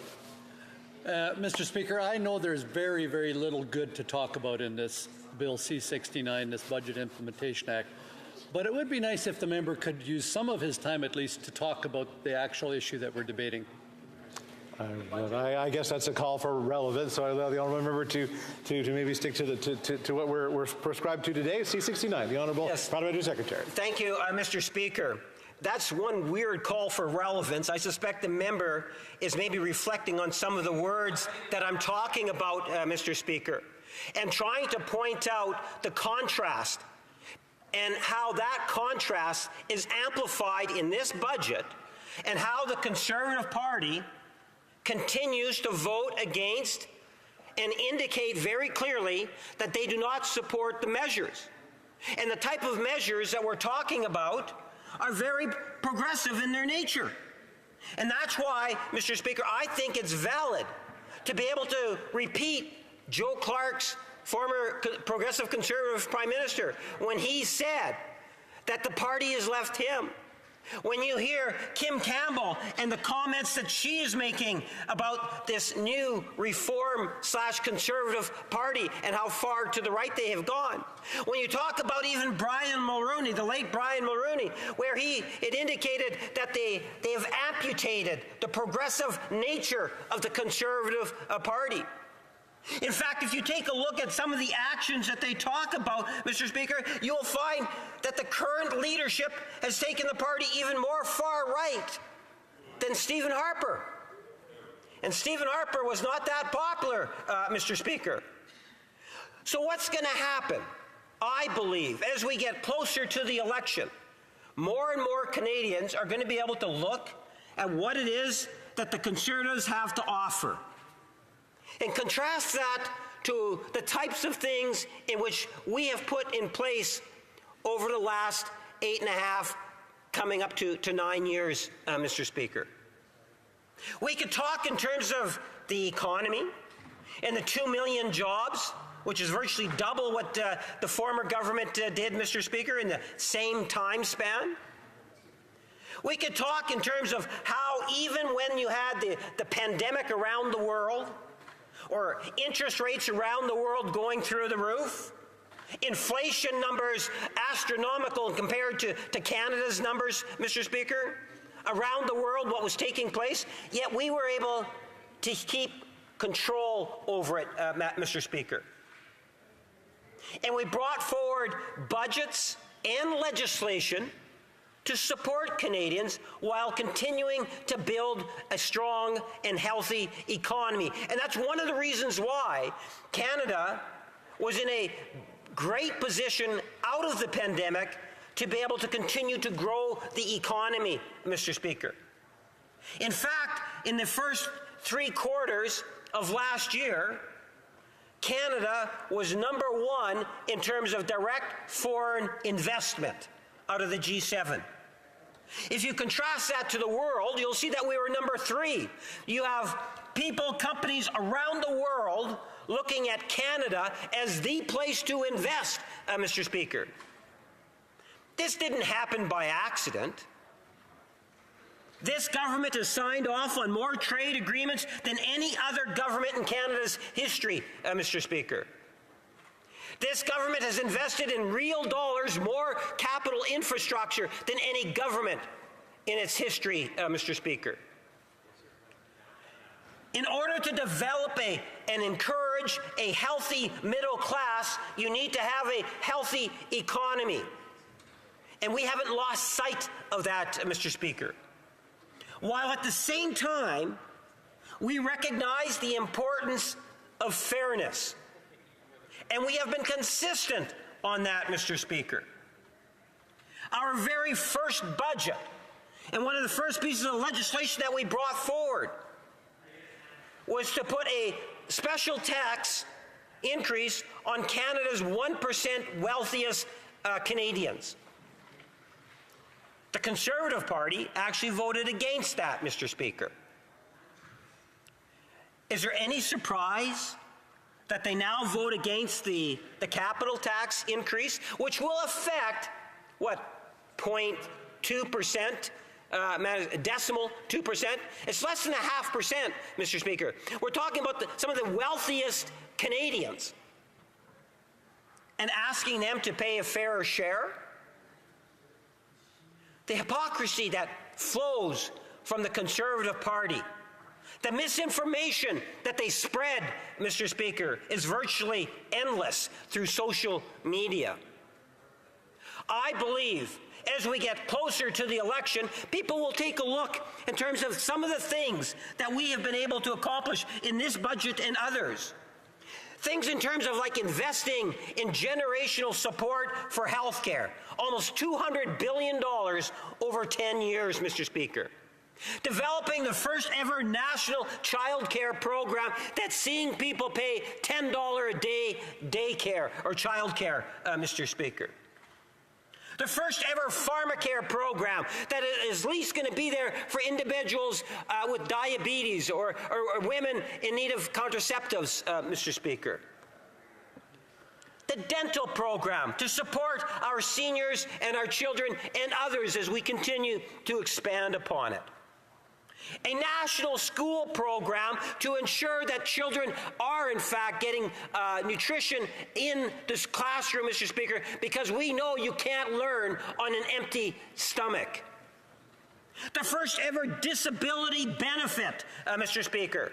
Mr. Speaker, I know there's very, very little good to talk about in this Bill C-69, this Budget Implementation Act, but it would be nice if the member could use some of his time at least to talk about the actual issue that we're debating. I guess that's a call for relevance, so I allow the honourable member to maybe stick to what we're prescribed to today. C-69, the honourable parliamentary secretary. Thank you, Mr. Speaker. That's one weird call for relevance. I suspect the member is maybe reflecting on some of the words that I'm talking about, Mr. Speaker, and trying to point out the contrast and how that contrast is amplified in this budget and how the Conservative Party continues to vote against and indicate very clearly that they do not support the measures. And the type of measures that we're talking about are very progressive in their nature. And that's why, Mr. Speaker, I think it's valid to be able to repeat Joe Clark's former Progressive Conservative Prime Minister when he said that the party has left him. When you hear Kim Campbell and the comments that she is making about this new reform/conservative party and how far to the right they have gone. When you talk about even Brian Mulroney, the late Brian Mulroney, where it indicated that they have amputated the progressive nature of the Conservative Party. In fact, if you take a look at some of the actions that they talk about, Mr. Speaker, you'll find that the current leadership has taken the party even more far right than Stephen Harper. And Stephen Harper was not that popular, Mr. Speaker. So what's going to happen? I believe, as we get closer to the election, more and more Canadians are going to be able to look at what it is that the Conservatives have to offer. And contrast that to the types of things in which we have put in place over the last 8.5, coming up to 9 years, Mr. Speaker. We could talk in terms of the economy and the 2 million jobs, which is virtually double what the former government did, Mr. Speaker, in the same time span. We could talk in terms of how even when you had the pandemic around the world, or interest rates around the world going through the roof, inflation numbers astronomical compared to Canada's numbers, Mr. Speaker, around the world what was taking place, yet we were able to keep control over it, Mr. Speaker. And we brought forward budgets and legislation to support Canadians while continuing to build a strong and healthy economy. And that's one of the reasons why Canada was in a great position out of the pandemic to be able to continue to grow the economy, Mr. Speaker. In fact, in the first 3 quarters of last year, Canada was #1 in terms of direct foreign investment out of the G7. If you contrast that to the world, you'll see that we were #3. You have people, companies around the world looking at Canada as the place to invest, Mr. Speaker. This didn't happen by accident. This government has signed off on more trade agreements than any other government in Canada's history, Mr. Speaker. This government has invested in real dollars more capital infrastructure than any government in its history, Mr. Speaker. In order to develop and encourage a healthy middle class, you need to have a healthy economy. And we haven't lost sight of that, Mr. Speaker. While at the same time, we recognize the importance of fairness. And we have been consistent on that, Mr. Speaker. Our very first budget, and one of the first pieces of legislation that we brought forward, was to put a special tax increase on Canada's 1% wealthiest Canadians. The Conservative Party actually voted against that, Mr. Speaker. Is there any surprise that they now vote against the capital tax increase, which will affect, what, 0.2%? Decimal 2%. It's less than 0.5%, Mr. Speaker. We're talking about some of the wealthiest Canadians and asking them to pay a fairer share. The hypocrisy that flows from the Conservative Party, the misinformation that they spread, Mr. Speaker, is virtually endless through social media. I believe as we get closer to the election, people will take a look in terms of some of the things that we have been able to accomplish in this budget and others. Things in terms of like investing in generational support for health care. Almost $200 billion over 10 years, Mr. Speaker. Developing the first ever national child care program that's seeing people pay $10 a day daycare or child care, Mr. Speaker. The first ever pharmacare program that is at least going to be there for individuals with diabetes or women in need of contraceptives, Mr. Speaker. The dental program to support our seniors and our children and others as we continue to expand upon it. A national school program to ensure that children are, in fact, getting nutrition in this classroom, Mr. Speaker, because we know you can't learn on an empty stomach. The first ever disability benefit, Mr. Speaker.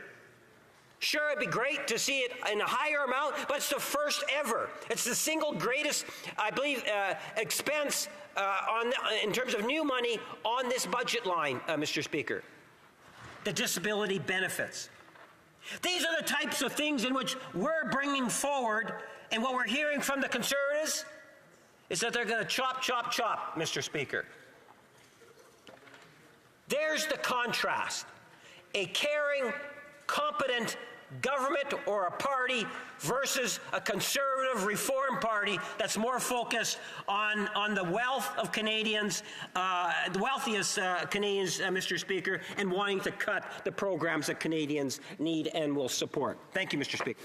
Sure, it'd be great to see it in a higher amount, but it's the first ever. It's the single greatest, I believe, expense in terms of new money on this budget line, Mr. Speaker. The disability benefits. These are the types of things in which we're bringing forward, and what we're hearing from the Conservatives is that they're going to chop, chop, chop, Mr. Speaker. There's the contrast. A caring, competent government or a party versus a conservative reform party that's more focused on the wealth of Canadians, the wealthiest Canadians, Mr. Speaker, and wanting to cut the programs that Canadians need and will support. Thank you, Mr. Speaker.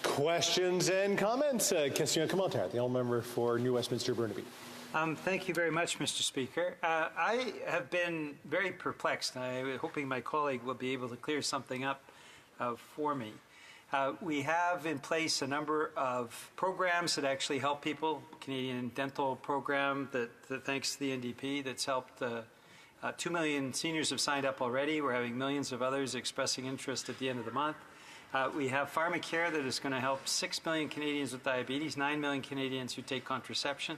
Questions and comments? Question commentaire. The honourable member for New Westminster Burnaby. Thank you very much, Mr. Speaker. I have been very perplexed. I'm hoping my colleague will be able to clear something up for me. We have in place a number of programs that actually help people. Canadian dental program that thanks to the NDP, that's helped 2 million seniors have signed up already. We're having millions of others expressing interest at the end of the month. We have pharmacare that is going to help 6 million Canadians with diabetes, 9 million Canadians who take contraception.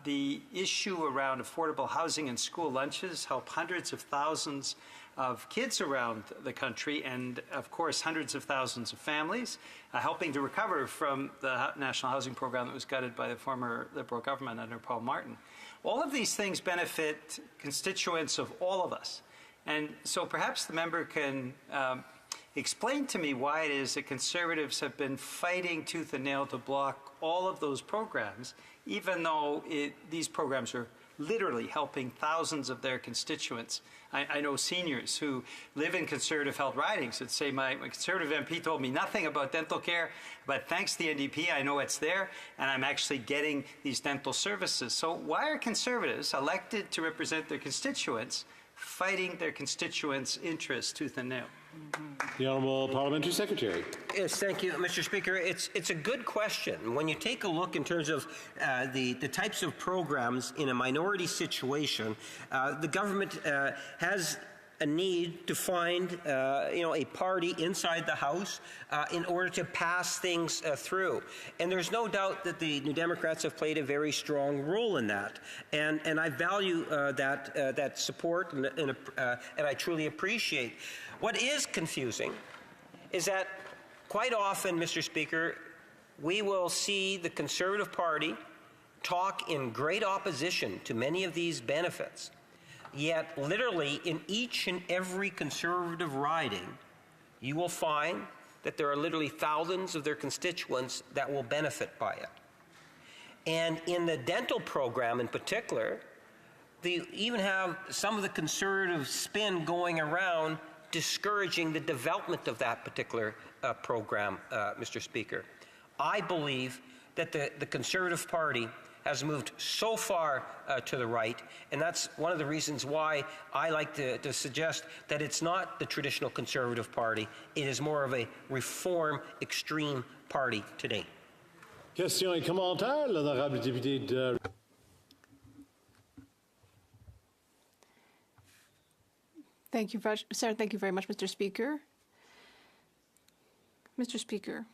The issue around affordable housing and school lunches help hundreds of thousands of kids around the country and, of course, hundreds of thousands of families, helping to recover from the National Housing Program that was gutted by the former Liberal government under Paul Martin. All of these things benefit constituents of all of us. And so perhaps the member can explain to me why it is that Conservatives have been fighting tooth and nail to block all of those programs, even though these programs are literally helping thousands of their constituents. I know seniors who live in Conservative-held ridings that say, my Conservative MP told me nothing about dental care, but thanks to the NDP, I know it's there, and I'm actually getting these dental services. So why are Conservatives elected to represent their constituents fighting their constituents' interests tooth and nail. The Honourable Parliamentary Secretary. Yes, thank you, Mr. Speaker. It's a good question. When you take a look in terms of the types of programs in a minority situation, the government has a need to find, a party inside the House in order to pass things through. And there's no doubt that the New Democrats have played a very strong role in that. And I value that support, and I truly appreciate. What is confusing is that quite often, Mr. Speaker, we will see the Conservative Party talk in great opposition to many of these benefits. Yet, literally, in each and every Conservative riding, you will find that there are literally thousands of their constituents that will benefit by it. And in the dental program in particular, they even have some of the Conservative spin going around discouraging the development of that particular program, Mr. Speaker. I believe that the Conservative Party has moved so far to the right, and that's one of the reasons why I like to suggest that it's not the traditional Conservative Party. It is more of a reform extreme party today. Question et commentaire, l'honorable député de... Thank you, Sarah. Thank you very much, Mr. Speaker. Mr. Speaker,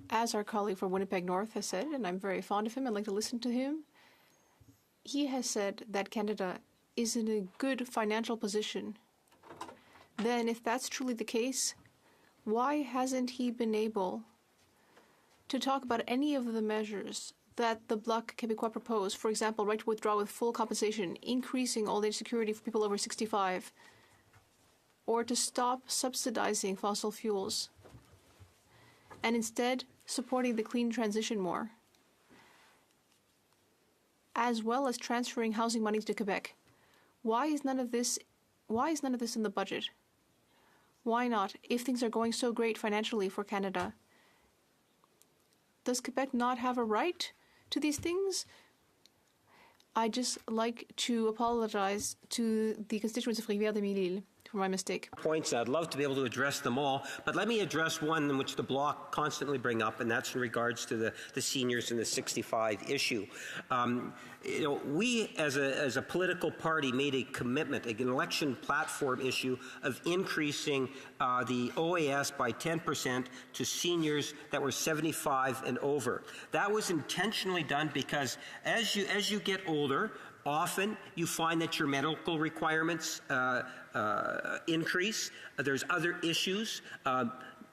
as our colleague from Winnipeg North has said, and I'm very fond of him, I'd like to listen to him, he has said that Canada is in a good financial position. Then, if that's truly the case, why hasn't he been able to talk about any of the measures that the Bloc Québécois proposed, for example, right to withdraw with full compensation, increasing old age security for people over 65, or to stop subsidizing fossil fuels, and instead supporting the clean transition more, as well as transferring housing monies to Quebec? Why is none of this in the budget? Why not? If things are going so great financially for Canada, does Quebec not have a right to these things? I just like to apologize to the constituents of Rivière-des-Mille-Îles for my mistake. Points, I'd love to be able to address them all, but let me address one in which the Bloc constantly bring up, and that's in regards to the seniors and the 65 issue. We, as a political party, made a commitment, an election platform issue, of increasing the OAS by 10% to seniors that were 75 and over. That was intentionally done because as you get older, often you find that your medical requirements increase. There's other issues,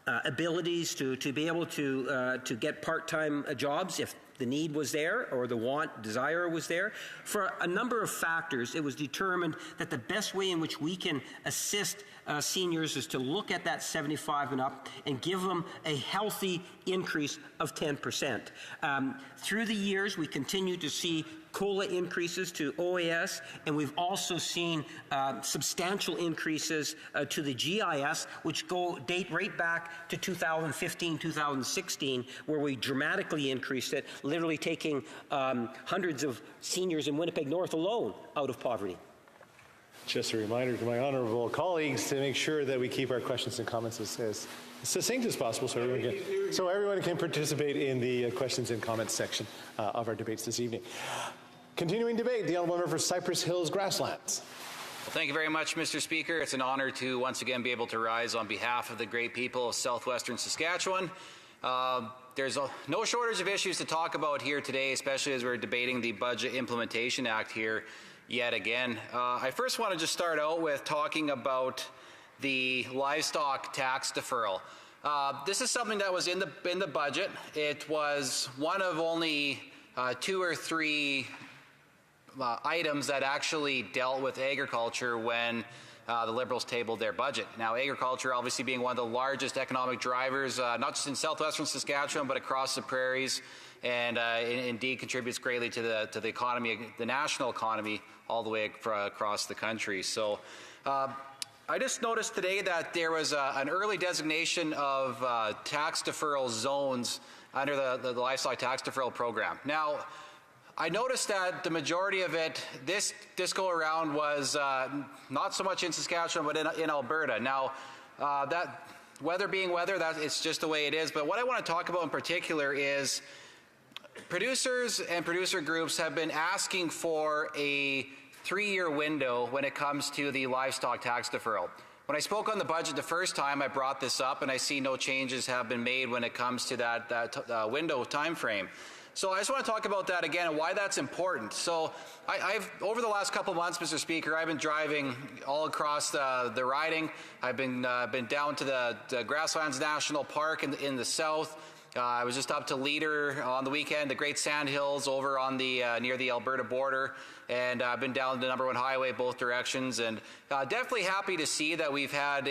abilities to be able to get part-time jobs if the need was there or the desire was there. For a number of factors, it was determined that the best way in which we can assist seniors is to look at that 75 and up and give them a healthy increase of 10%. Through the years, we continue to see COLA increases to OAS, and we've also seen substantial increases to the GIS, which date right back to 2015, 2016, where we dramatically increased it, literally taking hundreds of seniors in Winnipeg North alone out of poverty. Just a reminder to my honourable colleagues to make sure that we keep our questions and comments as succinct as possible so everyone can participate in the questions and comments section of our debates this evening. Continuing debate, the Honourable Member for Cypress Hills Grasslands. Thank you very much, Mr. Speaker. It's an honour to once again be able to rise on behalf of the great people of southwestern Saskatchewan. There's no shortage of issues to talk about here today, especially as we're debating the Budget Implementation Act here yet again. I first want to just start out with talking about the livestock tax deferral. This is something that was in the budget. It was one of only 2 or 3 items that actually dealt with agriculture when the Liberals tabled their budget. Now, agriculture obviously being one of the largest economic drivers, not just in southwestern Saskatchewan, but across the prairies, and indeed contributes greatly to the economy, the national economy, all the way across the country. So I just noticed today that there was an early designation of tax deferral zones under the livestock tax deferral program. Now, I noticed that the majority of it this go around was not so much in Saskatchewan, but in Alberta. Now, that weather being weather, that it's just the way it is. But what I want to talk about in particular is producers and producer groups have been asking for a 3-year window when it comes to the livestock tax deferral. When I spoke on the budget the first time, I brought this up, and I see no changes have been made when it comes to that window time frame. So I just want to talk about that again and why that's important. So I've over the last couple of months, Mr. Speaker, I've been driving all across the riding. I've been down to the Grasslands National Park in the south. I was just up to Leader on the weekend, the Great Sandhills over on the near the Alberta border, and I've been down the number 1 highway both directions, and definitely happy to see that we've had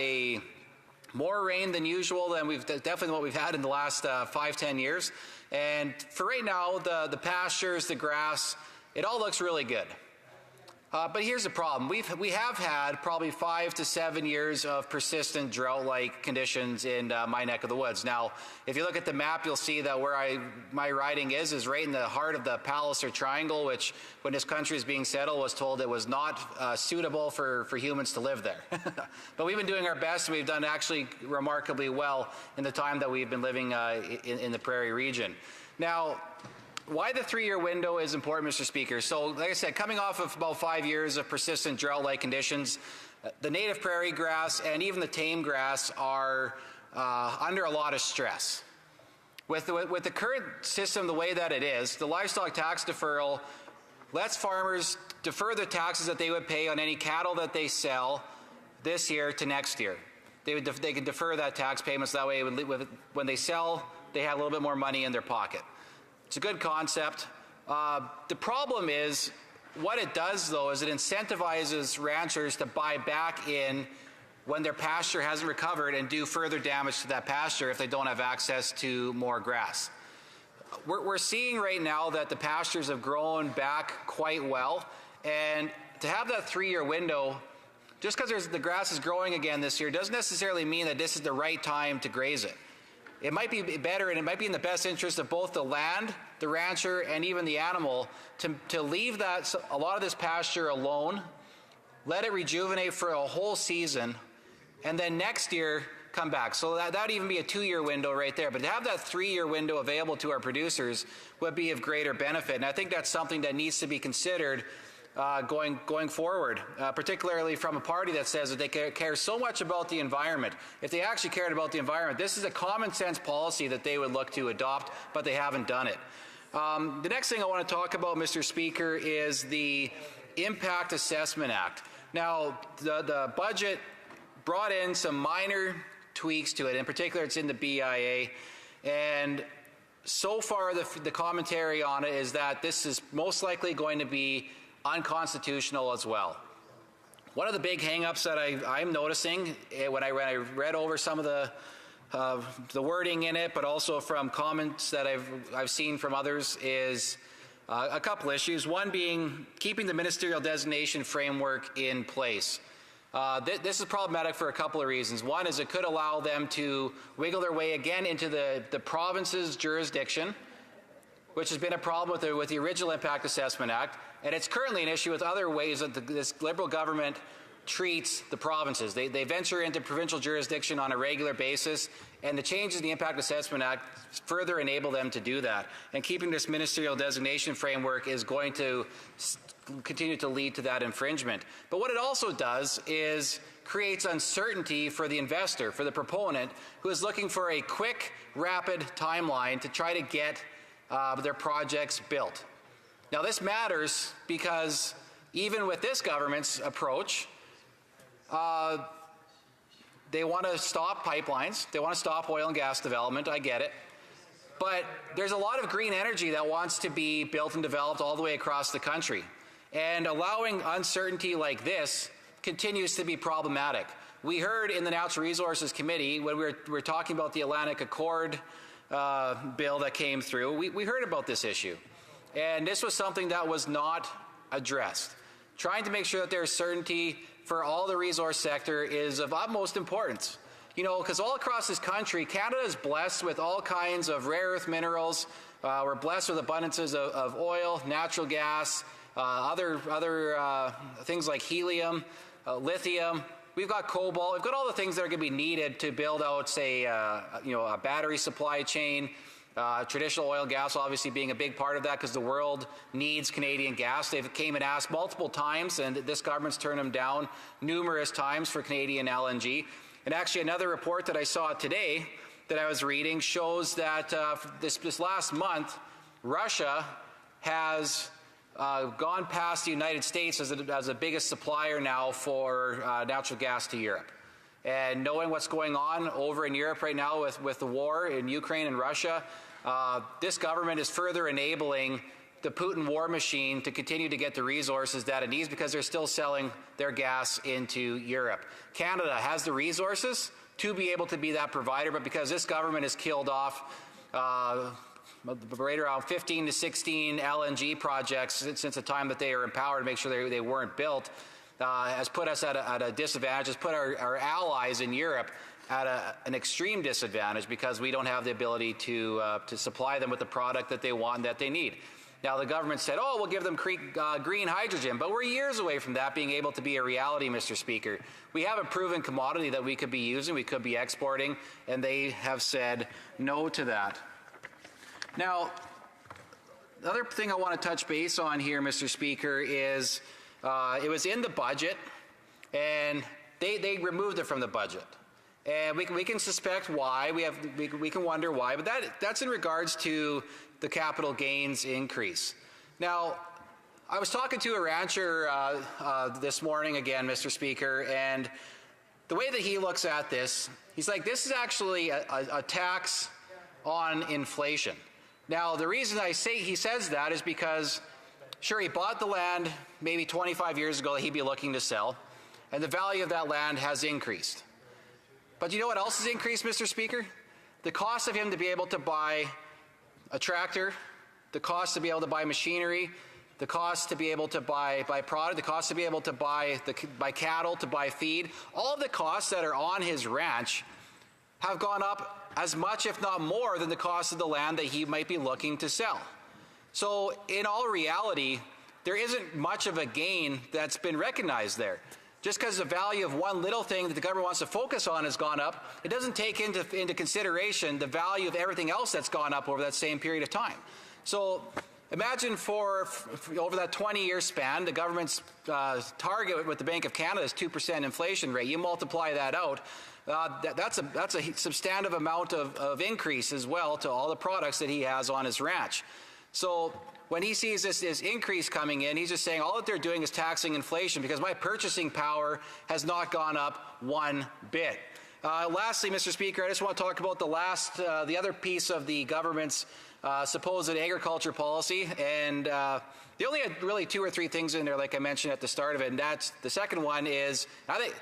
more rain than usual than definitely what we've had in the last 5-10 years. And for right now, the pastures, the grass, it all looks really good. But here's the problem. We have had probably 5 to 7 years of persistent drought-like conditions in my neck of the woods. Now, if you look at the map, you'll see that where my riding is right in the heart of the Palliser Triangle, which, when this country is being settled, was told it was not suitable for humans to live there. But we've been doing our best, and we've done actually remarkably well in the time that we've been living in the prairie region. Now, why the 3-year window is important, Mr. Speaker. So, like I said, coming off of about 5 years of persistent drought-like conditions, the native prairie grass and even the tame grass are under a lot of stress. With the current system the way that it is, the livestock tax deferral lets farmers defer the taxes that they would pay on any cattle that they sell this year to next year. They can defer that tax payment, so that way when they sell, they have a little bit more money in their pocket. It's a good concept. The problem is, what it does, though, is it incentivizes ranchers to buy back in when their pasture hasn't recovered and do further damage to that pasture if they don't have access to more grass. We're seeing right now that the pastures have grown back quite well, and to have that 3-year window, just because the grass is growing again this year, doesn't necessarily mean that this is the right time to graze it. It might be better, and it might be in the best interest of both the land, the rancher, and even the animal to leave a lot of this pasture alone, let it rejuvenate for a whole season, and then next year come back. So that would even be a 2-year window right there. But to have that 3-year window available to our producers would be of greater benefit. And I think that's something that needs to be considered going forward, particularly from a party that says that they care so much about the environment. If they actually cared about the environment, this is a common sense policy that they would look to adopt, but they haven't done it. The next thing I want to talk about, Mr. Speaker, is the Impact Assessment Act. Now, the budget brought in some minor tweaks to it. In particular, it's in the BIA, and so far the commentary on it is that this is most likely going to be unconstitutional as well. One of the big hang-ups that I'm noticing when I read over some of the wording in it, but also from comments that I've seen from others, is a couple issues. One being keeping the ministerial designation framework in place. This is problematic for a couple of reasons. One is it could allow them to wiggle their way again into the province's jurisdiction, which has been a problem with the original Impact Assessment Act, and it's currently an issue with other ways that this Liberal government treats the provinces. They venture into provincial jurisdiction on a regular basis, and the changes in the Impact Assessment Act further enable them to do that. And keeping this ministerial designation framework is going to continue to lead to that infringement. But what it also does is creates uncertainty for the investor, for the proponent, who is looking for a quick, rapid timeline to try to get their projects built. Now, this matters because even with this government's approach, they want to stop pipelines. They want to stop oil and gas development. I get it. But there's a lot of green energy that wants to be built and developed all the way across the country. And allowing uncertainty like this continues to be problematic. We heard in the Natural Resources Committee, when we were talking about the Atlantic Accord bill that came through, we heard about this issue. And this was something that was not addressed. Trying to make sure that there's certainty for all the resource sector is of utmost importance. You know, because all across this country, Canada is blessed with all kinds of rare earth minerals, We're blessed with abundances of oil, natural gas, other things like helium, lithium. We've got cobalt. We've got all the things that are going to be needed to build out, say, a battery supply chain. Traditional oil and gas obviously being a big part of that because the world needs Canadian gas. They've came and asked multiple times, and this government's turned them down numerous times for Canadian LNG. And actually, another report that I saw today that I was reading shows that this last month, Russia has gone past the United States as the biggest supplier now for natural gas to Europe. And knowing what's going on over in Europe right now with the war in Ukraine and Russia, this government is further enabling the Putin war machine to continue to get the resources that it needs because they're still selling their gas into Europe. Canada has the resources to be able to be that provider, but because this government has killed off right around 15 to 16 LNG projects since the time that they are empowered to make sure they weren't built, has put us at a disadvantage, has put our allies in Europe at an extreme disadvantage because we don't have the ability to supply them with the product that they want and that they need. Now, the government said, oh, we'll give them green hydrogen, but we're years away from that being able to be a reality, Mr. Speaker. We have a proven commodity that we could be using, we could be exporting, and they have said no to that. Now, the other thing I want to touch base on here, Mr. Speaker, is it was in the budget, and they removed it from the budget. And we can suspect why. We can wonder why, but that's in regards to the capital gains increase. Now, I was talking to a rancher this morning again, Mr. Speaker, and the way that he looks at this, he's like, this is actually a tax on inflation. Now, the reason I say he says that is because, sure, he bought the land maybe 25 years ago that he'd be looking to sell, and the value of that land has increased. But you know what else has increased, Mr. Speaker? The cost of him to be able to buy a tractor, the cost to be able to buy machinery, the cost to be able to buy product, the cost to be able to buy cattle, to buy feed, all of the costs that are on his ranch have gone up as much, if not more, than the cost of the land that he might be looking to sell. So in all reality, there isn't much of a gain that's been recognized there. Just because the value of one little thing that the government wants to focus on has gone up, it doesn't take into consideration the value of everything else that's gone up over that same period of time. So imagine for over that 20-year span, the government's target with the Bank of Canada is 2% inflation rate. You multiply that out, that's a substantive amount of increase as well to all the products that he has on his ranch. So when he sees this increase coming in, he's just saying all that they're doing is taxing inflation because my purchasing power has not gone up one bit. Lastly, Mr. Speaker, I just want to talk about the other piece of the government's supposed agriculture policy, and they only had really 2 or 3 things in there, like I mentioned at the start of it, and that's the second one is, I think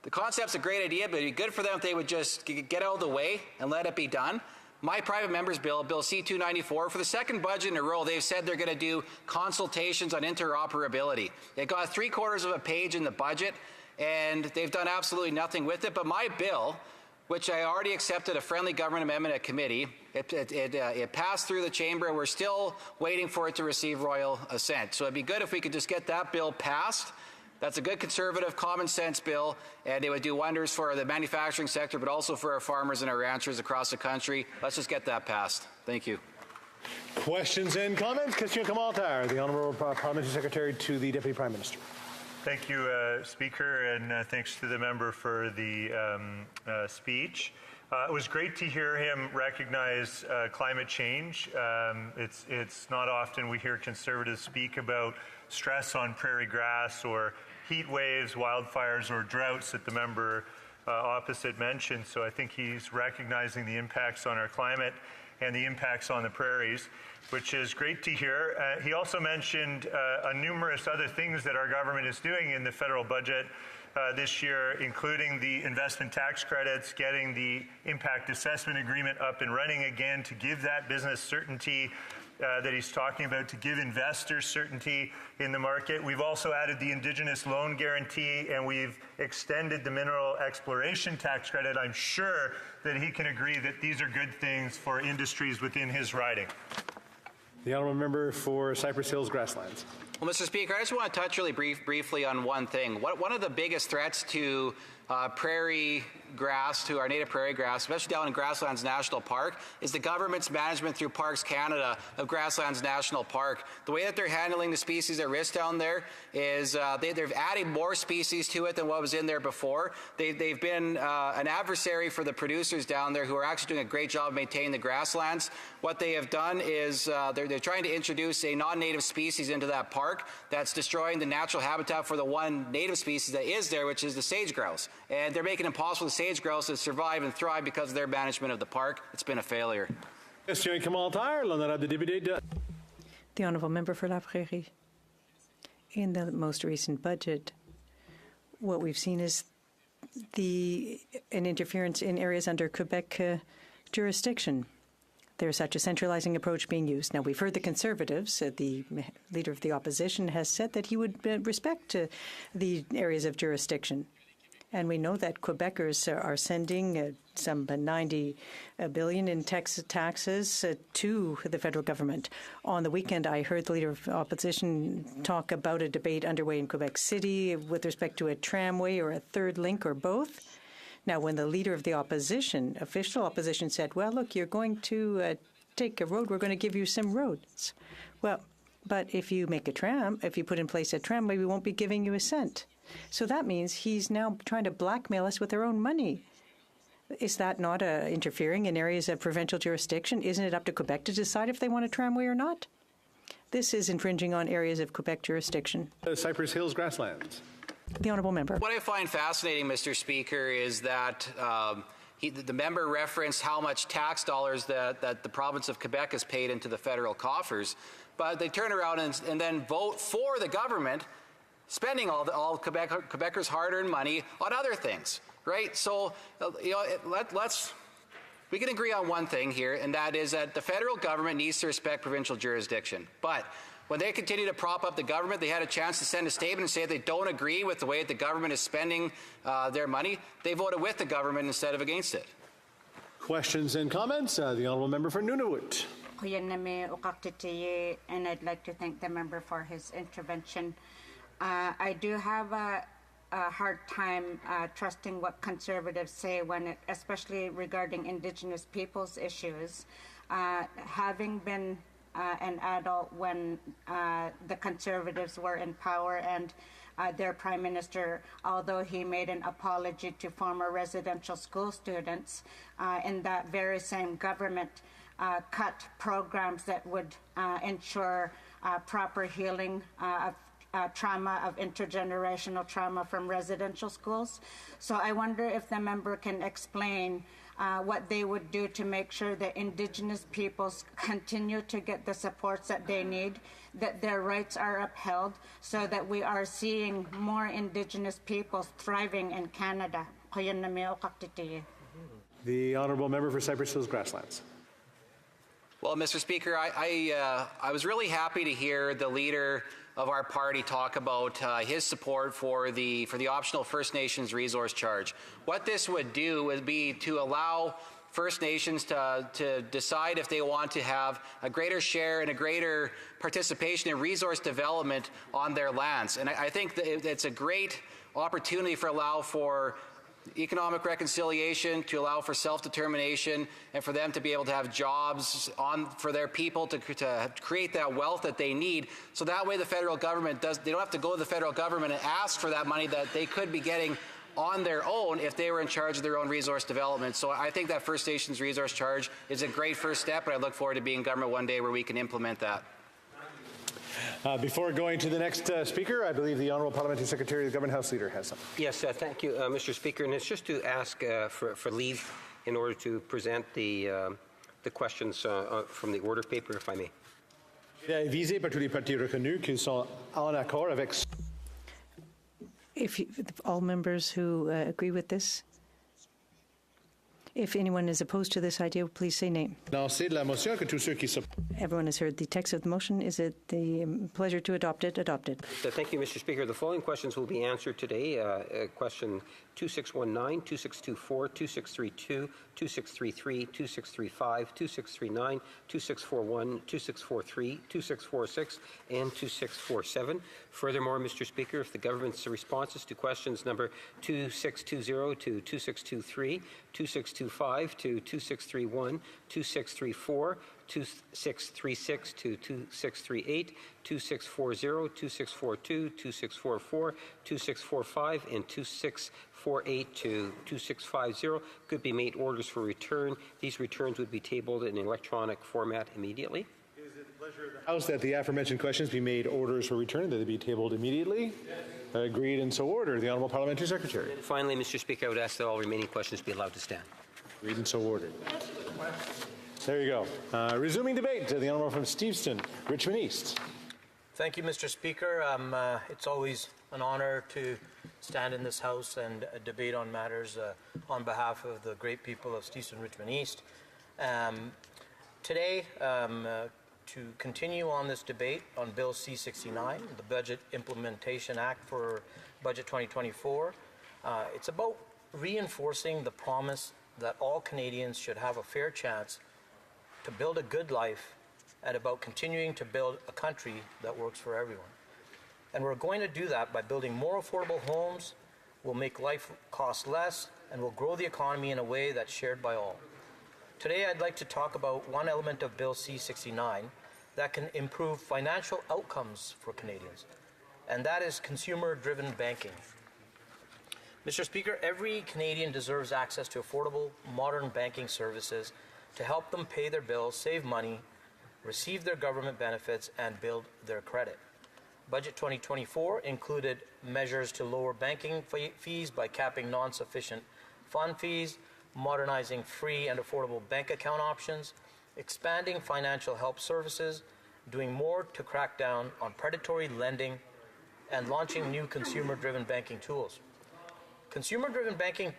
the concept's a great idea, but it'd be good for them if they would just get out of the way and let it be done. My private member's bill, Bill C-294, for the second budget in a row, they've said they're going to do consultations on interoperability. They got 3/4 of a page in the budget, and they've done absolutely nothing with it. But my bill, which I already accepted a friendly government amendment at committee, it passed through the chamber, and we're still waiting for it to receive royal assent. So it'd be good if we could just get that bill passed. That's a good conservative, common sense bill, and it would do wonders for the manufacturing sector, but also for our farmers and our ranchers across the country. Let's just get that passed. Thank you. Questions and comments? Christian Kamaltar, the Honourable Parliamentary Secretary to the Deputy Prime Minister. Thank you, Speaker, and thanks to the member for the speech. It was great to hear him recognize climate change. It's not often we hear Conservatives speak about stress on prairie grass or heat waves, wildfires, or droughts that the member opposite mentioned. So I think he's recognizing the impacts on our climate and the impacts on the prairies, which is great to hear. He also mentioned numerous other things that our government is doing in the federal budget this year, including the investment tax credits, getting the impact assessment agreement up and running again to give that business certainty, that he's talking about to give investors certainty in the market. We've also added the Indigenous loan guarantee, and we've extended the mineral exploration tax credit. I'm sure that he can agree that these are good things for industries within his riding. The honourable member for Cypress Hills Grasslands. Well, Mr. Speaker, I just want to touch really briefly on one thing. One of the biggest threats to prairie grass, to our native prairie grass, especially down in Grasslands National Park, is the government's management through Parks Canada of Grasslands National Park. The way that they're handling the species at risk down there is they've added more species to it than what was in there before. They've been an adversary for the producers down there who are actually doing a great job of maintaining the grasslands. What they have done is they're trying to introduce a non-native species into that park that's destroying the natural habitat for the one native species that is there, which is the sage grouse. And they're making it impossible for the sage grouse to survive and thrive because of their management of the park. It's been a failure. The Honourable Member for La Prairie. In the most recent budget, what we've seen is an interference in areas under Quebec jurisdiction. There's such a centralizing approach being used. Now, we've heard the Conservatives, the leader of the opposition, has said that he would respect the areas of jurisdiction. And we know that Quebecers are sending some 90 billion in taxes to the federal government. On the weekend, I heard the leader of opposition talk about a debate underway in Quebec City with respect to a tramway or a third link or both. Now, when the leader of the opposition, official opposition, said, well, look, you're going to take a road, we're going to give you some roads. Well, but if you make a tram, if you put in place a tramway, we won't be giving you a cent. So that means he's now trying to blackmail us with their own money. Is that not interfering in areas of provincial jurisdiction? Isn't it up to Quebec to decide if they want a tramway or not? This is infringing on areas of Quebec jurisdiction. Cypress Hills Grasslands. The Honourable Member. What I find fascinating, Mr. Speaker, is that the member referenced how much tax dollars that the province of Quebec has paid into the federal coffers, but they turn around and then vote for the government spending all Quebecers' hard-earned money on other things, right? So, we can agree on one thing here, and that is that the federal government needs to respect provincial jurisdiction. But when they continue to prop up the government, they had a chance to send a statement and say if they don't agree with the way that the government is spending their money, they voted with the government instead of against it. Questions and comments? The Honourable Member for Nunavut. And I'd like to thank the member for his intervention. I do have a hard time trusting what Conservatives say especially regarding Indigenous peoples issues. Having been an adult when the Conservatives were in power and their Prime Minister, although he made an apology to former residential school students, in that very same government cut programs that would ensure proper healing of trauma, of intergenerational trauma from residential schools. So I wonder if the member can explain what they would do to make sure that Indigenous peoples continue to get the supports that they need, that their rights are upheld, so that we are seeing more Indigenous peoples thriving in Canada. The Honourable Member for Cypress Hills Grasslands. Well, Mr. Speaker, I was really happy to hear the leader of our party talk about his support for the optional First Nations resource charge. What this would do would be to allow First Nations to decide if they want to have a greater share and a greater participation in resource development on their lands. And I think that it's a great opportunity for economic reconciliation, to allow for self-determination, and for them to be able to have jobs for their people to create that wealth that they need. So that way the federal government they don't have to go to the federal government and ask for that money that they could be getting on their own if they were in charge of their own resource development. So I think that First Nations resource charge is a great first step, and I look forward to being in government one day where we can implement that. Before going to the next speaker, I believe the Honourable Parliamentary Secretary of the Government House Leader has something. Yes, thank you, Mr. Speaker. And it's just to ask for leave in order to present the questions from the order paper, if I may. Visé par tous les partis reconnus qui sont en accord avec. If all members who agree with this, If anyone is opposed to this idea, please say nay. Lancer de la motion que tous ceux qui Everyone has heard the text of the motion. Is it the pleasure to adopt it? Adopted. Thank you, Mr. Speaker. The following questions will be answered today. Question 2619, 2624, 2632, 2633, 2635, 2639, 2641, 2643, 2646, and 2647. Furthermore, Mr. Speaker, if the government's responses to questions number 2620 to 2623, 2625 to 2631, 2634, 2636 to 2638, 2640, 2642, 2644, 2645, and 2648 to 2650 could be made orders for return. These returns would be tabled in electronic format immediately. Is it the pleasure of the House that the aforementioned questions be made orders for return, that they be tabled immediately? Agreed and so ordered. The Honourable Parliamentary Secretary. And finally, Mr. Speaker, I would ask that all remaining questions be allowed to stand. Agreed and so ordered. There you go. Resuming debate, the Honourable from Steveston, Richmond East. Thank you, Mr. Speaker. It's always an honour to stand in this House and debate on matters on behalf of the great people of Steveston, Richmond East. Today, to continue on this debate on Bill C-69, the Budget Implementation Act for Budget 2024, it's about reinforcing the promise that all Canadians should have a fair chance to build a good life and about continuing to build a country that works for everyone. And we're going to do that by building more affordable homes, we'll make life cost less, and we'll grow the economy in a way that's shared by all. Today, I'd like to talk about one element of Bill C-69 that can improve financial outcomes for Canadians, and that is consumer-driven banking. Mr. Speaker, every Canadian deserves access to affordable, modern banking services to help them pay their bills, save money, receive their government benefits, and build their credit. Budget 2024 included measures to lower banking fees by capping non-sufficient fund fees, modernizing free and affordable bank account options, expanding financial help services, doing more to crack down on predatory lending, and launching new consumer-driven banking tools. Consumer-driven banking,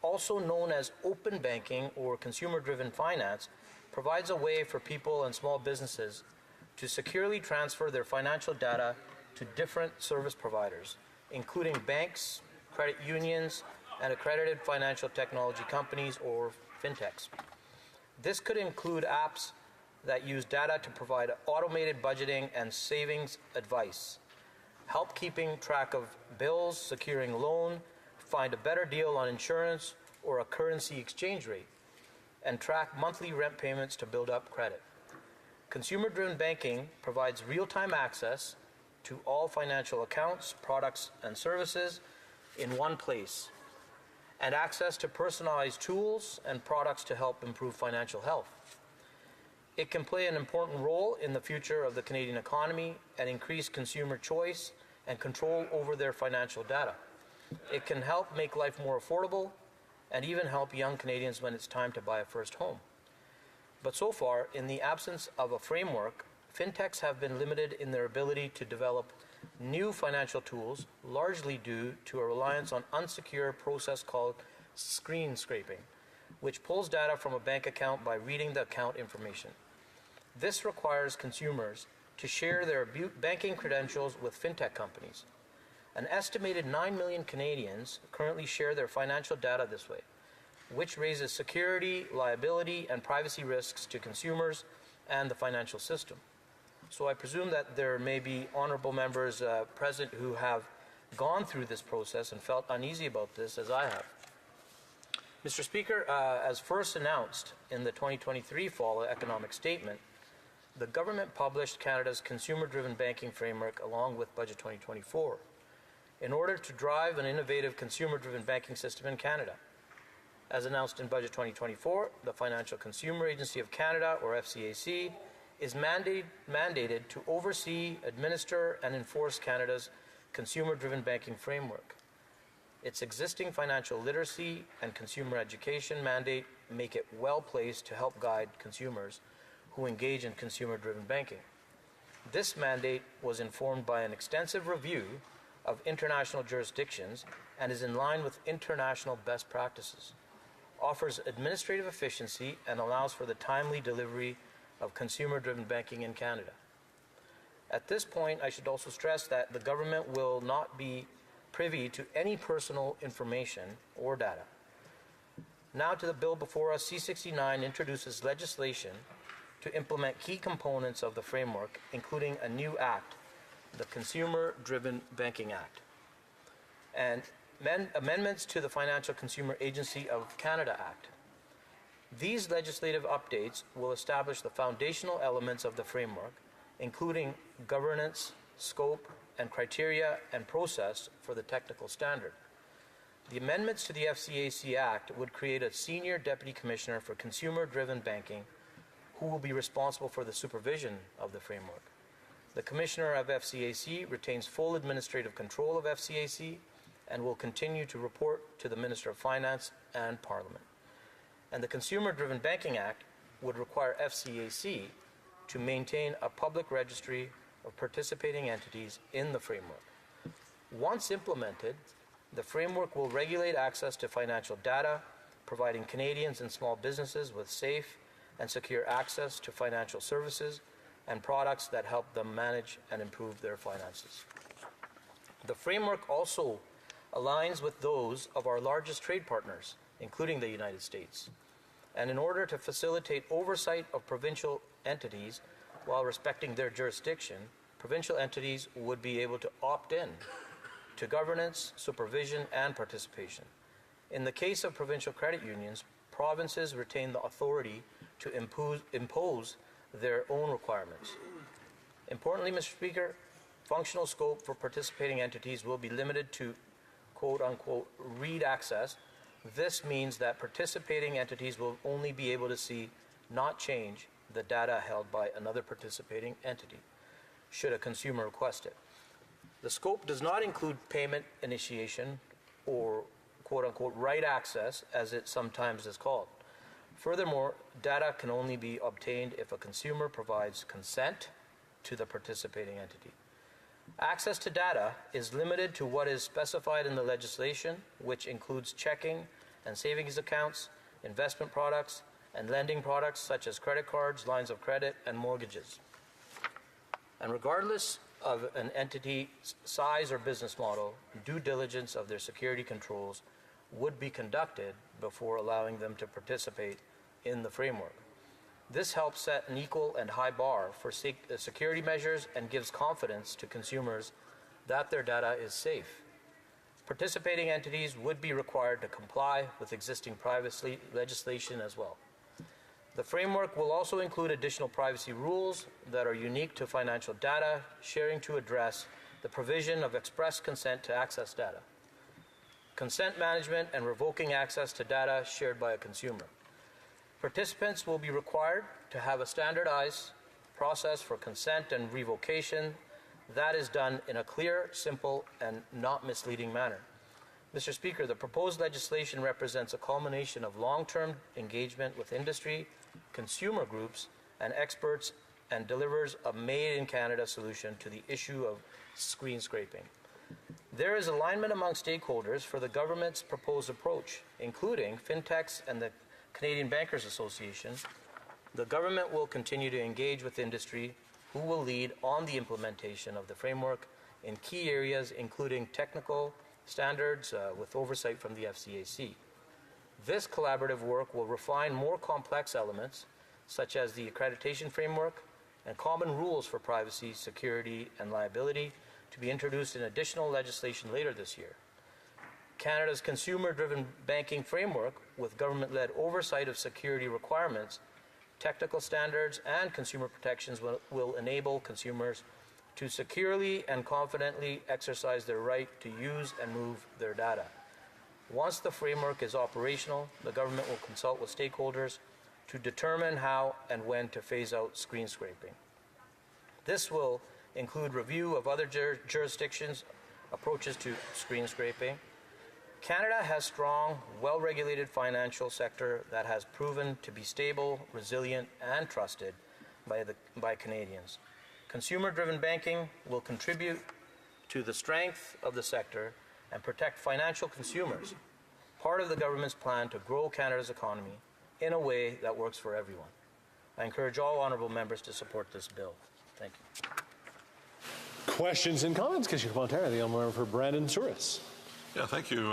also known as open banking or consumer-driven finance, provides a way for people and small businesses to securely transfer their financial data to different service providers, including banks, credit unions, and accredited financial technology companies or fintechs. This could include apps that use data to provide automated budgeting and savings advice, help keeping track of bills, securing loan, find a better deal on insurance or a currency exchange rate, and track monthly rent payments to build up credit. Consumer-driven banking provides real-time access to all financial accounts, products, and services in one place, and access to personalized tools and products to help improve financial health. It can play an important role in the future of the Canadian economy and increase consumer choice and control over their financial data. It can help make life more affordable and even help young Canadians when it's time to buy a first home. But so far, in the absence of a framework, fintechs have been limited in their ability to develop new financial tools, largely due to a reliance on unsecure process called screen scraping, which pulls data from a bank account by reading the account information. This requires consumers to share their banking credentials with fintech companies. An estimated 9 million Canadians currently share their financial data this way, which raises security, liability, and privacy risks to consumers and the financial system. So I presume that there may be honourable members present who have gone through this process and felt uneasy about this, as I have. Mr. Speaker, as first announced in the 2023 Fall Economic Statement, the government published Canada's consumer-driven banking framework along with Budget 2024 in order to drive an innovative consumer-driven banking system in Canada. As announced in Budget 2024, the Financial Consumer Agency of Canada, or FCAC, is mandated to oversee, administer, and enforce Canada's consumer-driven banking framework. Its existing financial literacy and consumer education mandate make it well-placed to help guide consumers who engage in consumer-driven banking. This mandate was informed by an extensive review of international jurisdictions and is in line with international best practices. offers administrative efficiency and allows for the timely delivery of consumer-driven banking in Canada. At this point, I should also stress that the government will not be privy to any personal information or data. Now to the bill before us, C-69 introduces legislation to implement key components of the framework, including a new act, the Consumer-Driven Banking Act, and amendments to the Financial Consumer Agency of Canada Act. These legislative updates will establish the foundational elements of the framework, including governance, scope, and criteria and process for the technical standard. The amendments to the FCAC Act would create a Senior Deputy Commissioner for Consumer-Driven Banking who will be responsible for the supervision of the framework. The Commissioner of FCAC retains full administrative control of FCAC and will continue to report to the Minister of Finance and Parliament. And the Consumer-Driven Banking Act would require FCAC to maintain a public registry of participating entities in the framework. Once implemented, the framework will regulate access to financial data, providing Canadians and small businesses with safe and secure access to financial services and products that help them manage and improve their finances. The framework also aligns with those of our largest trade partners, including the United States. And in order to facilitate oversight of provincial entities while respecting their jurisdiction, provincial entities would be able to opt in to governance, supervision, and participation. In the case of provincial credit unions, provinces retain the authority to impose their own requirements. Importantly, Mr. Speaker, functional scope for participating entities will be limited to quote-unquote read access. This means that participating entities will only be able to see, not change, the data held by another participating entity, should a consumer request it. The scope does not include payment initiation or quote-unquote right access, as it sometimes is called. Furthermore, data can only be obtained if a consumer provides consent to the participating entity. Access to data is limited to what is specified in the legislation, which includes checking and savings accounts, investment products, and lending products such as credit cards, lines of credit, and mortgages. And regardless of an entity's size or business model, due diligence of their security controls would be conducted before allowing them to participate in the framework. This helps set an equal and high bar for security measures and gives confidence to consumers that their data is safe. Participating entities would be required to comply with existing privacy legislation as well. The framework will also include additional privacy rules that are unique to financial data sharing to address the provision of express consent to access data, consent management, and revoking access to data shared by a consumer. Participants will be required to have a standardized process for consent and revocation that is done in a clear, simple, and not misleading manner. Mr. Speaker, the proposed legislation represents a culmination of long-term engagement with industry, consumer groups, and experts, and delivers a made-in-Canada solution to the issue of screen scraping. There is alignment among stakeholders for the government's proposed approach, including fintechs and the Canadian Bankers Association. The government will continue to engage with industry, who will lead on the implementation of the framework in key areas, including technical standards with oversight from the FCAC. This collaborative work will refine more complex elements, such as the accreditation framework and common rules for privacy, security, and liability, to be introduced in additional legislation later this year. Canada's consumer-driven banking framework, with government-led oversight of security requirements, technical standards, and consumer protections, will enable consumers to securely and confidently exercise their right to use and move their data. Once the framework is operational, the government will consult with stakeholders to determine how and when to phase out screen scraping. This will include review of other jurisdictions' approaches to screen scraping. Canada has strong, well-regulated financial sector that has proven to be stable, resilient, and trusted by Canadians. Consumer-driven banking will contribute to the strength of the sector and protect financial consumers. part of the government's plan to grow Canada's economy in a way that works for everyone. I encourage all honourable members to support this bill. Thank you. Questions and comments? Question commentaire. The honourable member for Brandon Souris. Yeah, thank you.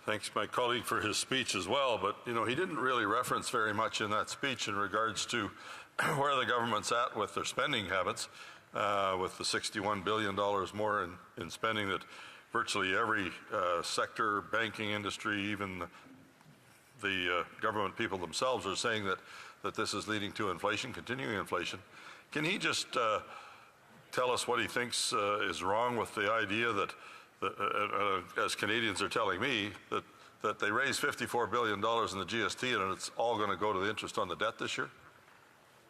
Thanks my colleague for his speech as well, but you know, he didn't really reference very much in that speech in regards to where the government's at with their spending habits, with the $61 billion more in spending that virtually every sector, banking industry, even the government people themselves are saying that this is leading to inflation, continuing inflation. Can he just tell us what he thinks is wrong with the idea that, as Canadians are telling me, that they raised $54 billion in the GST and it's all going to go to the interest on the debt this year?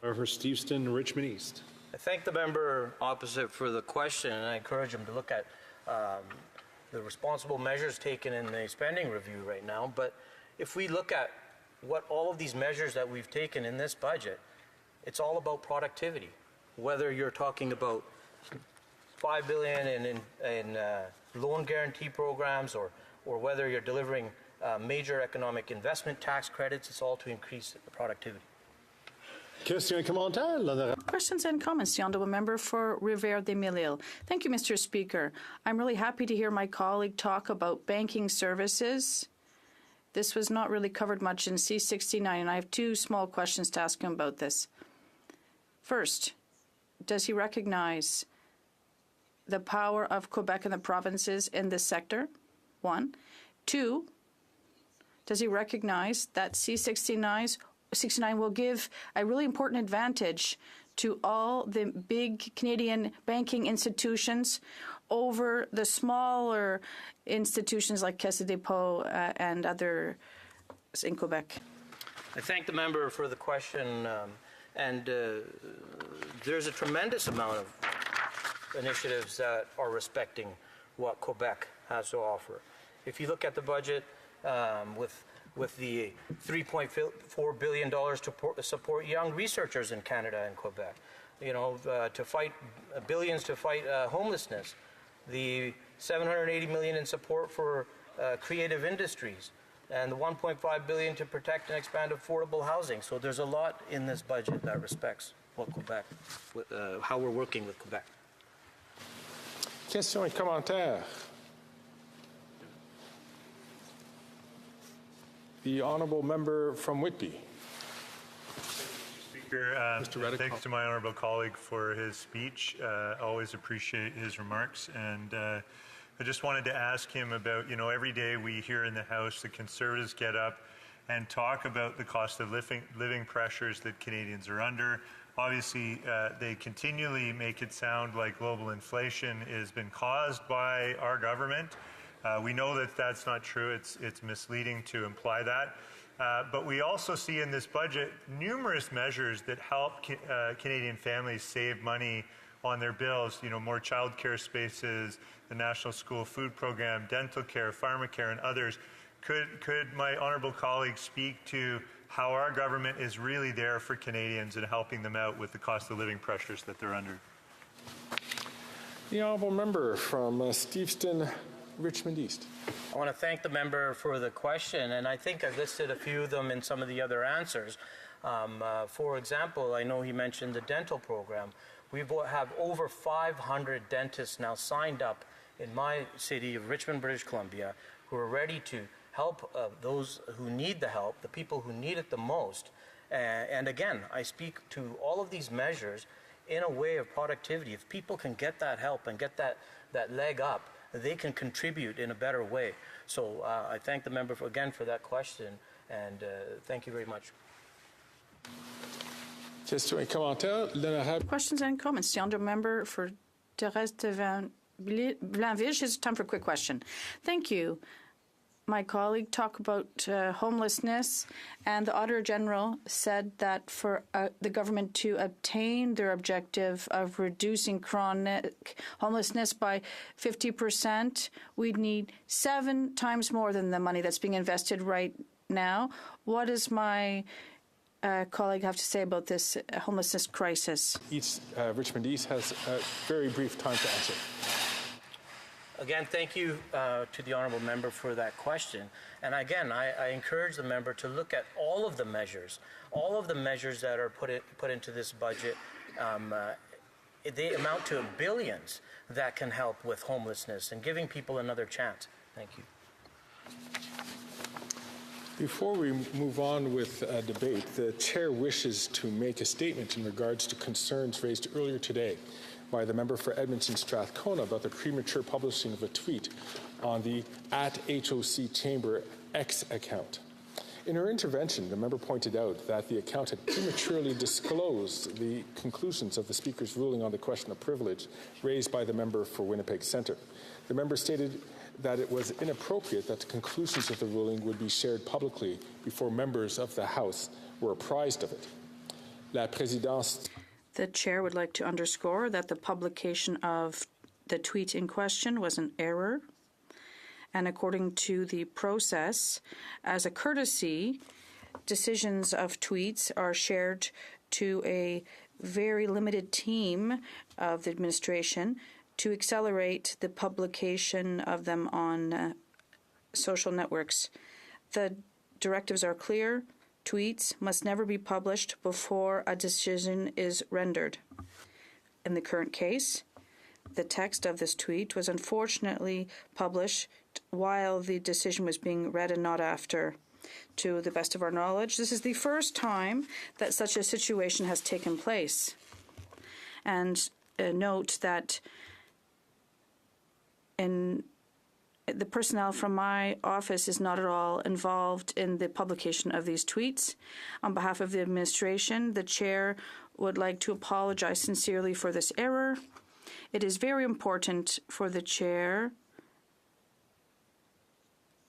For Steveston, Richmond East. I thank the member opposite for the question, and I encourage him to look at the responsible measures taken in the spending review right now. But if we look at what all of these measures that we've taken in this budget, it's all about productivity. Whether you're talking about $5 billion in loan guarantee programs, or whether you're delivering major economic investment tax credits, it's all to increase productivity. Questions and comments. The honourable member for Rivière-des-Mille-Îles. Thank you, Mr. Speaker. I'm really happy to hear my colleague talk about banking services. This was not really covered much in C69, and I have two small questions to ask him about this. First, does he recognize the power of Quebec and the provinces in this sector? One. Two, does he recognize that C69 will give a really important advantage to all the big Canadian banking institutions over the smaller institutions like Caisse de dépôt and others in Quebec? I thank the member for the question, there's a tremendous amount of initiatives that are respecting what Quebec has to offer. If you look at the budget with the $3.4 billion to support young researchers in Canada and Quebec, you know, to fight billions to fight homelessness, the $780 million in support for creative industries, and the $1.5 billion to protect and expand affordable housing. So there's a lot in this budget that respects what Quebec, how we're working with Quebec. Questions et commentaires. The honourable member from Whitby. Speaker, thanks to my honourable colleague for his speech. Always appreciate his remarks, and I just wanted to ask him about, you know, every day we hear in the House the Conservatives get up and talk about the cost of living pressures that Canadians are under. Obviously, they continually make it sound like global inflation has been caused by our government. We know that that's not true. It's misleading to imply that. But we also see in this budget numerous measures that help Canadian families save money on their bills. You know, more childcare spaces, the National School Food Program, dental care, pharmacare, and others. Could my honourable colleague speak to how our government is really there for Canadians and helping them out with the cost of living pressures that they're under? The honourable member from Steveston, Richmond East. I want to thank the member for the question, and I think I've listed a few of them in some of the other answers. For example, I know he mentioned the dental program. We have over 500 dentists now signed up in my city of Richmond, British Columbia, who are ready to help those who need the help, the people who need it the most. And again, I speak to all of these measures in a way of productivity. If people can get that help and get that leg up, they can contribute in a better way. So I thank the member again for that question, and thank you very much. Questions and comments. The honourable member for Terrestre-Blainville. She's time for a quick question. Thank you. My colleague talked about homelessness, and the Auditor General said that for the government to obtain their objective of reducing chronic homelessness by 50%, we'd need 7 times more than the money that's being invested right now. What does my colleague have to say about this homelessness crisis? Richmond East has a very brief time to answer. Again, thank you to the honourable member for that question. And again, I encourage the member to look at all of the measures that are put into this budget. They amount to billions that can help with homelessness and giving people another chance. Thank you. Before we move on with debate, the chair wishes to make a statement in regards to concerns raised earlier today by the member for Edmonton Strathcona about the premature publishing of a tweet on the @HOC Chamber X account. In her intervention, the member pointed out that the account had prematurely disclosed the conclusions of the Speaker's ruling on the question of privilege raised by the member for Winnipeg Centre. The member stated that it was inappropriate that the conclusions of the ruling would be shared publicly before members of the House were apprised of it. La Présidence. The chair would like to underscore that the publication of the tweet in question was an error. And according to the process, as a courtesy, decisions of tweets are shared to a very limited team of the administration to accelerate the publication of them on social networks. The directives are clear. Tweets must never be published before a decision is rendered. In the current case, the text of this tweet was unfortunately published while the decision was being read and not after. To the best of our knowledge, this is the first time that such a situation has taken place. And note that the personnel from my office is not at all involved in the publication of these tweets. On behalf of the administration, the chair would like to apologize sincerely for this error. It is very important for the chair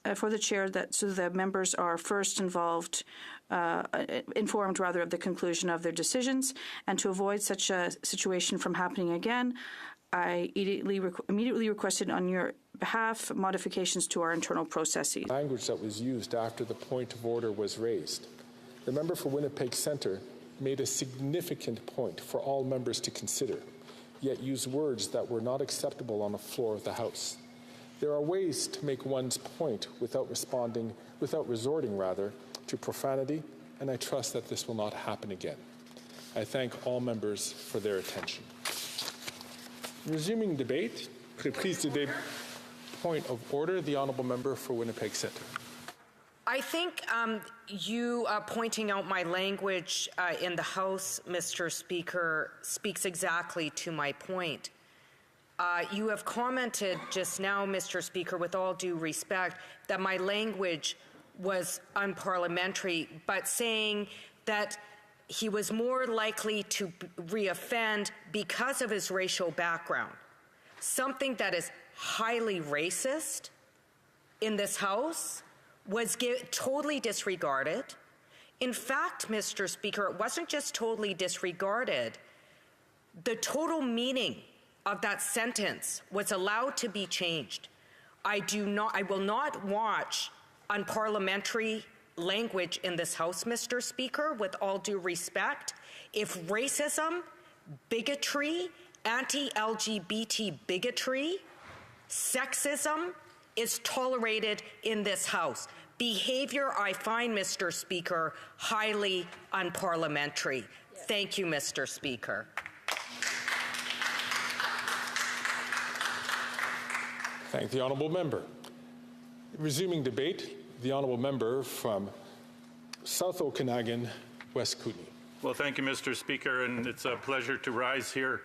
that so the members are first informed of the conclusion of their decisions, and to avoid such a situation from happening again, I immediately requested on your behalf modifications to our internal processes. Language that was used after the point of order was raised. The member for Winnipeg Centre made a significant point for all members to consider, yet used words that were not acceptable on the floor of the House. There are ways to make one's point without resorting to profanity, and I trust that this will not happen again. I thank all members for their attention. Resuming debate, reprise de débat. Point of order, the honourable member for Winnipeg Centre. I think you pointing out my language in the House, Mr. Speaker, speaks exactly to my point. You have commented just now, Mr. Speaker, with all due respect, that my language was unparliamentary, but saying that he was more likely to reoffend because of his racial background. Something that is highly racist in this House was totally disregarded. In fact, Mr. Speaker, it wasn't just totally disregarded. The total meaning of that sentence was allowed to be changed. I will not watch unparliamentary language in this House, Mr. Speaker, with all due respect. If racism, bigotry, anti-LGBT bigotry, sexism is tolerated in this House, behavior I find, Mr. Speaker, highly unparliamentary. Thank you, Mr. Speaker. Thank the honourable member. Resuming debate, the honourable member from South Okanagan, West Kootenay. Well, thank you, Mr. Speaker, and it's a pleasure to rise here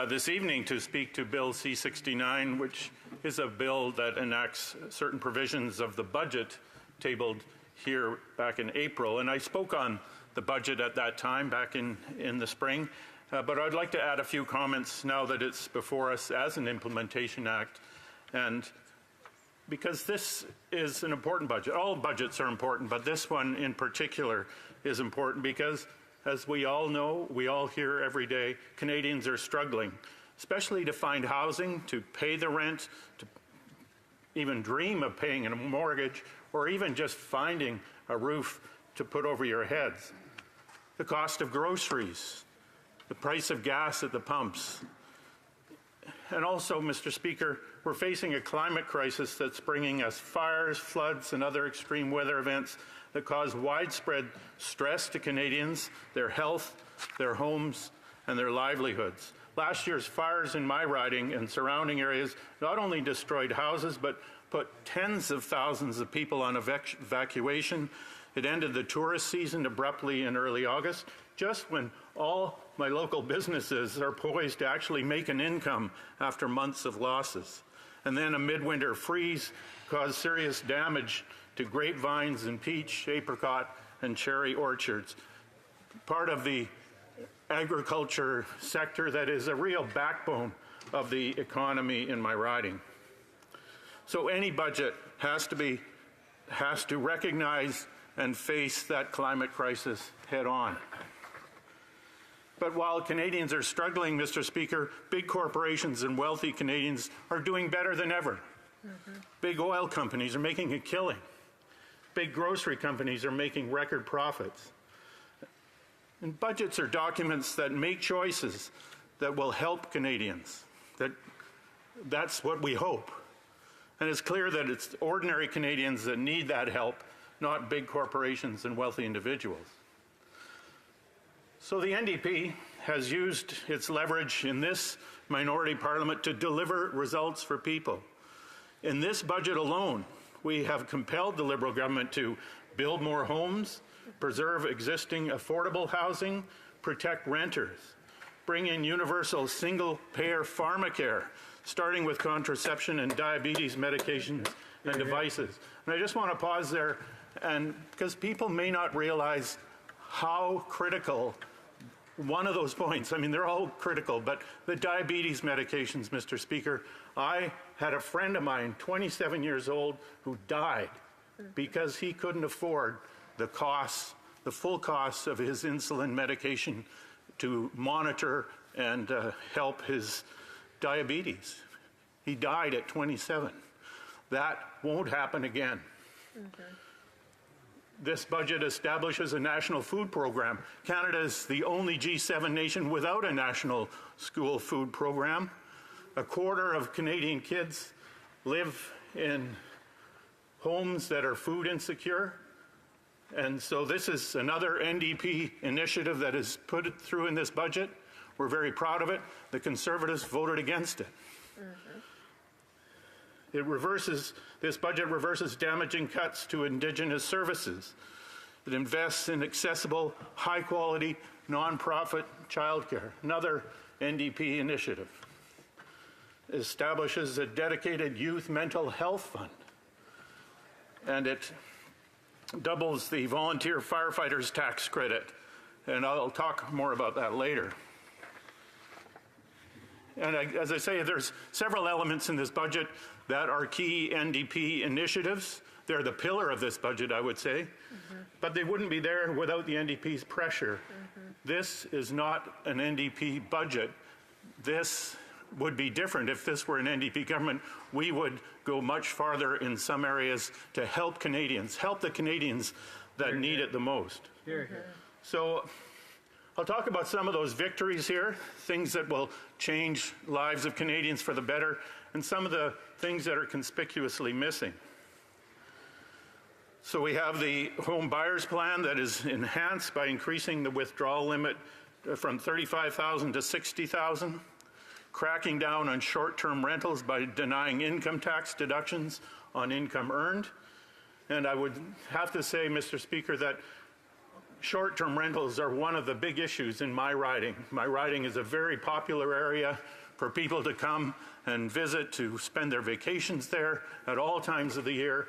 this evening to speak to Bill C-69, which is a bill that enacts certain provisions of the budget tabled here back in April. And I spoke on the budget at that time, back in the spring, but I'd like to add a few comments now that it's before us as an implementation act. And because this is an important budget. All budgets are important, but this one in particular is important because, as we all know, we all hear every day, Canadians are struggling, especially to find housing, to pay the rent, to even dream of paying a mortgage, or even just finding a roof to put over your heads. The cost of groceries, the price of gas at the pumps. And also, Mr. Speaker, we're facing a climate crisis that's bringing us fires, floods, and other extreme weather events that cause widespread stress to Canadians, their health, their homes, and their livelihoods. Last year's fires in my riding and surrounding areas not only destroyed houses, but put tens of thousands of people on evacuation. It ended the tourist season abruptly in early August, just when all my local businesses are poised to actually make an income after months of losses. And then a midwinter freeze caused serious damage to grapevines and peach, apricot, and cherry orchards, part of the agriculture sector that is a real backbone of the economy in my riding. So any budget has to recognize and face that climate crisis head on. But while Canadians are struggling, Mr. Speaker, big corporations and wealthy Canadians are doing better than ever. Big oil companies are making a killing. Big grocery companies are making record profits. And budgets are documents that make choices that will help Canadians. That's what we hope. And it's clear that it's ordinary Canadians that need that help, not big corporations and wealthy individuals. So the NDP has used its leverage in this minority parliament to deliver results for people. In this budget alone, we have compelled the Liberal government to build more homes, preserve existing affordable housing, protect renters, bring in universal single-payer pharmacare, starting with contraception and diabetes medications and devices. And I just want to pause there, and because people may not realize how critical one of those points, I mean, they're all critical, but the diabetes medications, Mr. Speaker, I had a friend of mine, 27 years old, who died because he couldn't afford the costs, the full costs of his insulin medication to monitor and help his diabetes. He died at 27. That won't happen again. This budget establishes a national food program. Canada is the only G7 nation without a national school food program. A quarter of Canadian kids live in homes that are food insecure. And so this is another NDP initiative that is put through in this budget. We're very proud of it. The Conservatives voted against it. This budget reverses damaging cuts to Indigenous services. It invests in accessible, high-quality, non-profit childcare, another NDP initiative. It establishes a dedicated youth mental health fund, and it doubles the volunteer firefighters tax credit, and I'll talk more about that later. And as I say, there's several elements in this budget that are key NDP initiatives. They're the pillar of this budget, I would say, but they wouldn't be there without the NDP's pressure. This is not an NDP budget. This would be different if this were an NDP government. We would go much farther in some areas to help Canadians, help the Canadians that need it the most. So I'll talk about some of those victories here, things that will change lives of Canadians for the better, and some of the things that are conspicuously missing. So we have the home buyers plan that is enhanced by increasing the withdrawal limit from $35,000 to $60,000, cracking down on short-term rentals by denying income tax deductions on income earned. And I would have to say, Mr. Speaker, that short-term rentals are one of the big issues in my riding. My riding is a very popular area for people to come and visit, to spend their vacations there at all times of the year.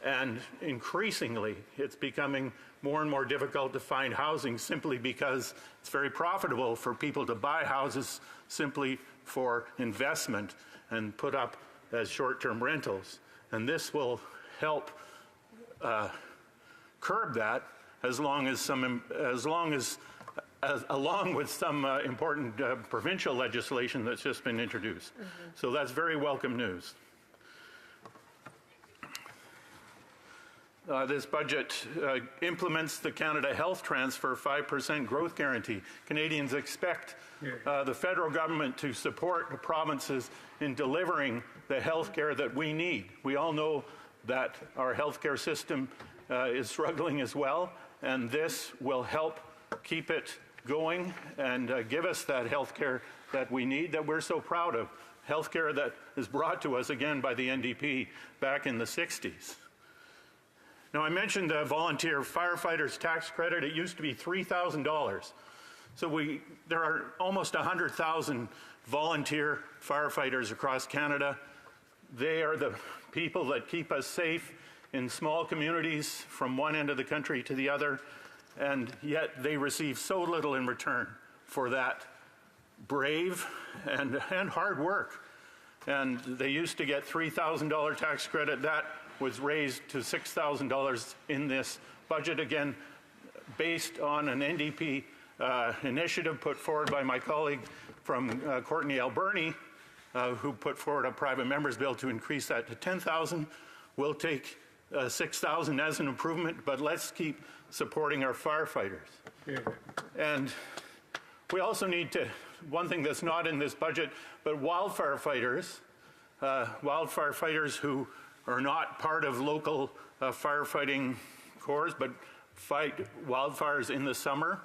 And increasingly, it's becoming more and more difficult to find housing simply because it's very profitable for people to buy houses simply for investment and put up as short-term rentals. And this will help curb that along with some important provincial legislation that's just been introduced. So that's very welcome news. This budget implements the Canada Health Transfer 5% growth guarantee. Canadians expect the federal government to support the provinces in delivering the health care that we need. We all know that our health care system is struggling as well, and this will help keep it going and give us that health care that we need, that we're so proud of. Health care that is brought to us again by the NDP back in the 60s. Now, I mentioned the volunteer firefighters tax credit. It used to be $3,000. So there are almost 100,000 volunteer firefighters across Canada. They are the people that keep us safe in small communities from one end of the country to the other, and yet they receive so little in return for that brave and hard work. And they used to get $3,000 tax credit. That was raised to $6,000 in this budget, again, based on an NDP initiative put forward by my colleague from Courtney Alberni, who put forward a private member's bill to increase that to $10,000. We'll take $6,000 as an improvement, but let's keep supporting our firefighters. And we also need to, one thing that's not in this budget, but wildfire fighters who are not part of local firefighting corps, but fight wildfires in the summer.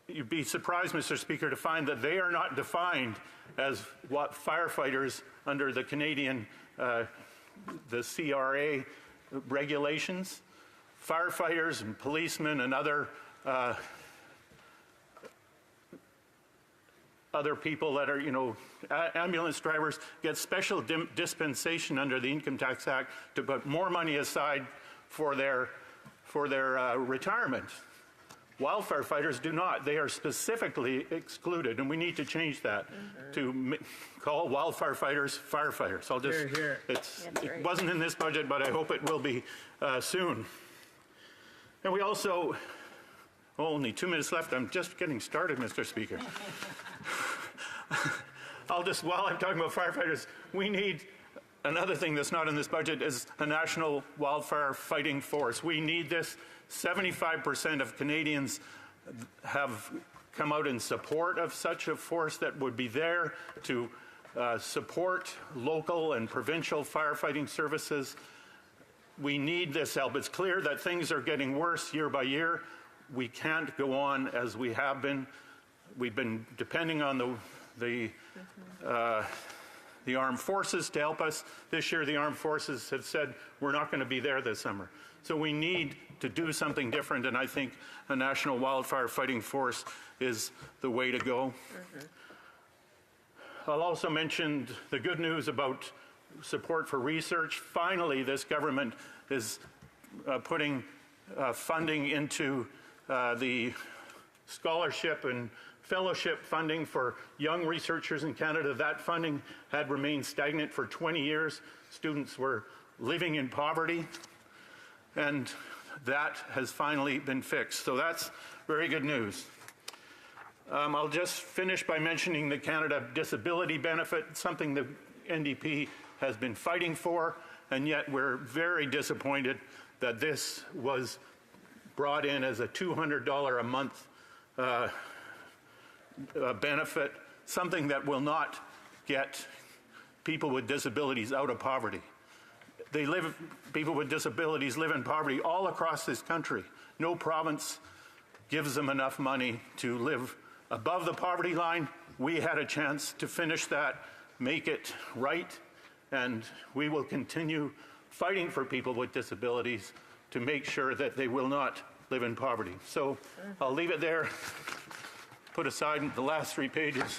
You'd be surprised, Mr. Speaker, to find that they are not defined as what firefighters under the Canadian, the CRA regulations. Firefighters and policemen and other people that are, ambulance drivers get special dispensation under the Income Tax Act to put more money aside for their retirement. Wildfire fighters do not. They are specifically excluded, and we need to change that to call wildfire fighters firefighters. I'll just, it wasn't in this budget, but I hope it will be soon. And we also, only 2 minutes left. I'm just getting started, Mr. Speaker. While I'm talking about firefighters, we need another thing that's not in this budget is a national wildfire fighting force. We need this. 75% of Canadians have come out in support of such a force that would be there to support local and provincial firefighting services. We need this help. It's clear that things are getting worse year by year. We can't go on as we have been. We've been depending on the armed forces to help us. This year, the armed forces have said we're not going to be there this summer. So we need to do something different, and I think a national wildfire fighting force is the way to go. I'll also mention the good news about support for research. Finally, this government is putting funding into the scholarship and fellowship funding for young researchers in Canada. That funding had remained stagnant for 20 years. Students were living in poverty, and that has finally been fixed. So that's very good news. I'll just finish by mentioning the Canada Disability Benefit, something the NDP has been fighting for, and yet we're very disappointed that this was brought in as a $200 a month benefit, something that will not get people with disabilities out of poverty. People with disabilities live in poverty all across this country. No province gives them enough money to live above the poverty line. We had a chance to finish that, make it right, and we will continue fighting for people with disabilities to make sure that they will not live in poverty. So I'll leave it there, put aside the last 3 pages,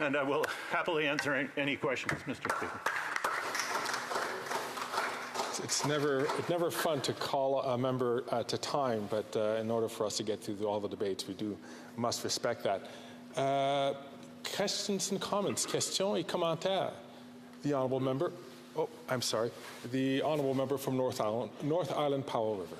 and I will happily answer any questions, Mr. Speaker. It's never fun to call a member to time, but in order for us to get through all the debates, we must respect that. Questions and comments. Questions et commentaires. The honourable member. Oh, I'm sorry. The honourable member from North Island Powell River.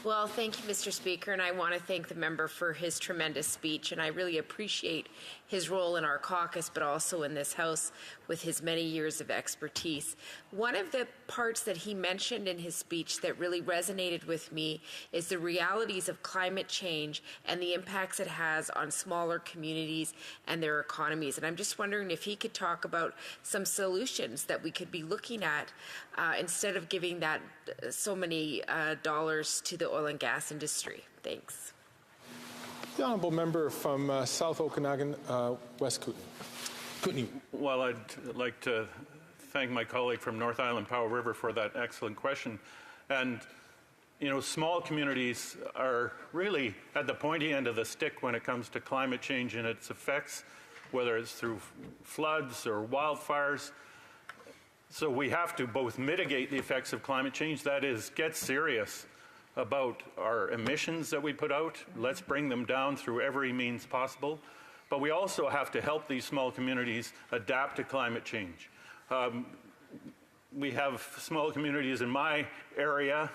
Well, thank you, Mr. Speaker, and I want to thank the member for his tremendous speech, and I really appreciate his role in our caucus, but also in this House with his many years of expertise. One of the parts that he mentioned in his speech that really resonated with me is the realities of climate change and the impacts it has on smaller communities and their economies. And I'm just wondering if he could talk about some solutions that we could be looking at instead of giving that so many dollars to the oil and gas industry. Thanks. The honourable member from South Okanagan, West Kootenay. Well, I'd like to thank my colleague from North Island Powell River for that excellent question. And, you know, small communities are really at the pointy end of the stick when it comes to climate change and its effects, whether it's through floods or wildfires. So we have to both mitigate the effects of climate change, that is, get serious about our emissions that we put out. Let's bring them down through every means possible. But we also have to help these small communities adapt to climate change. We have small communities in my area,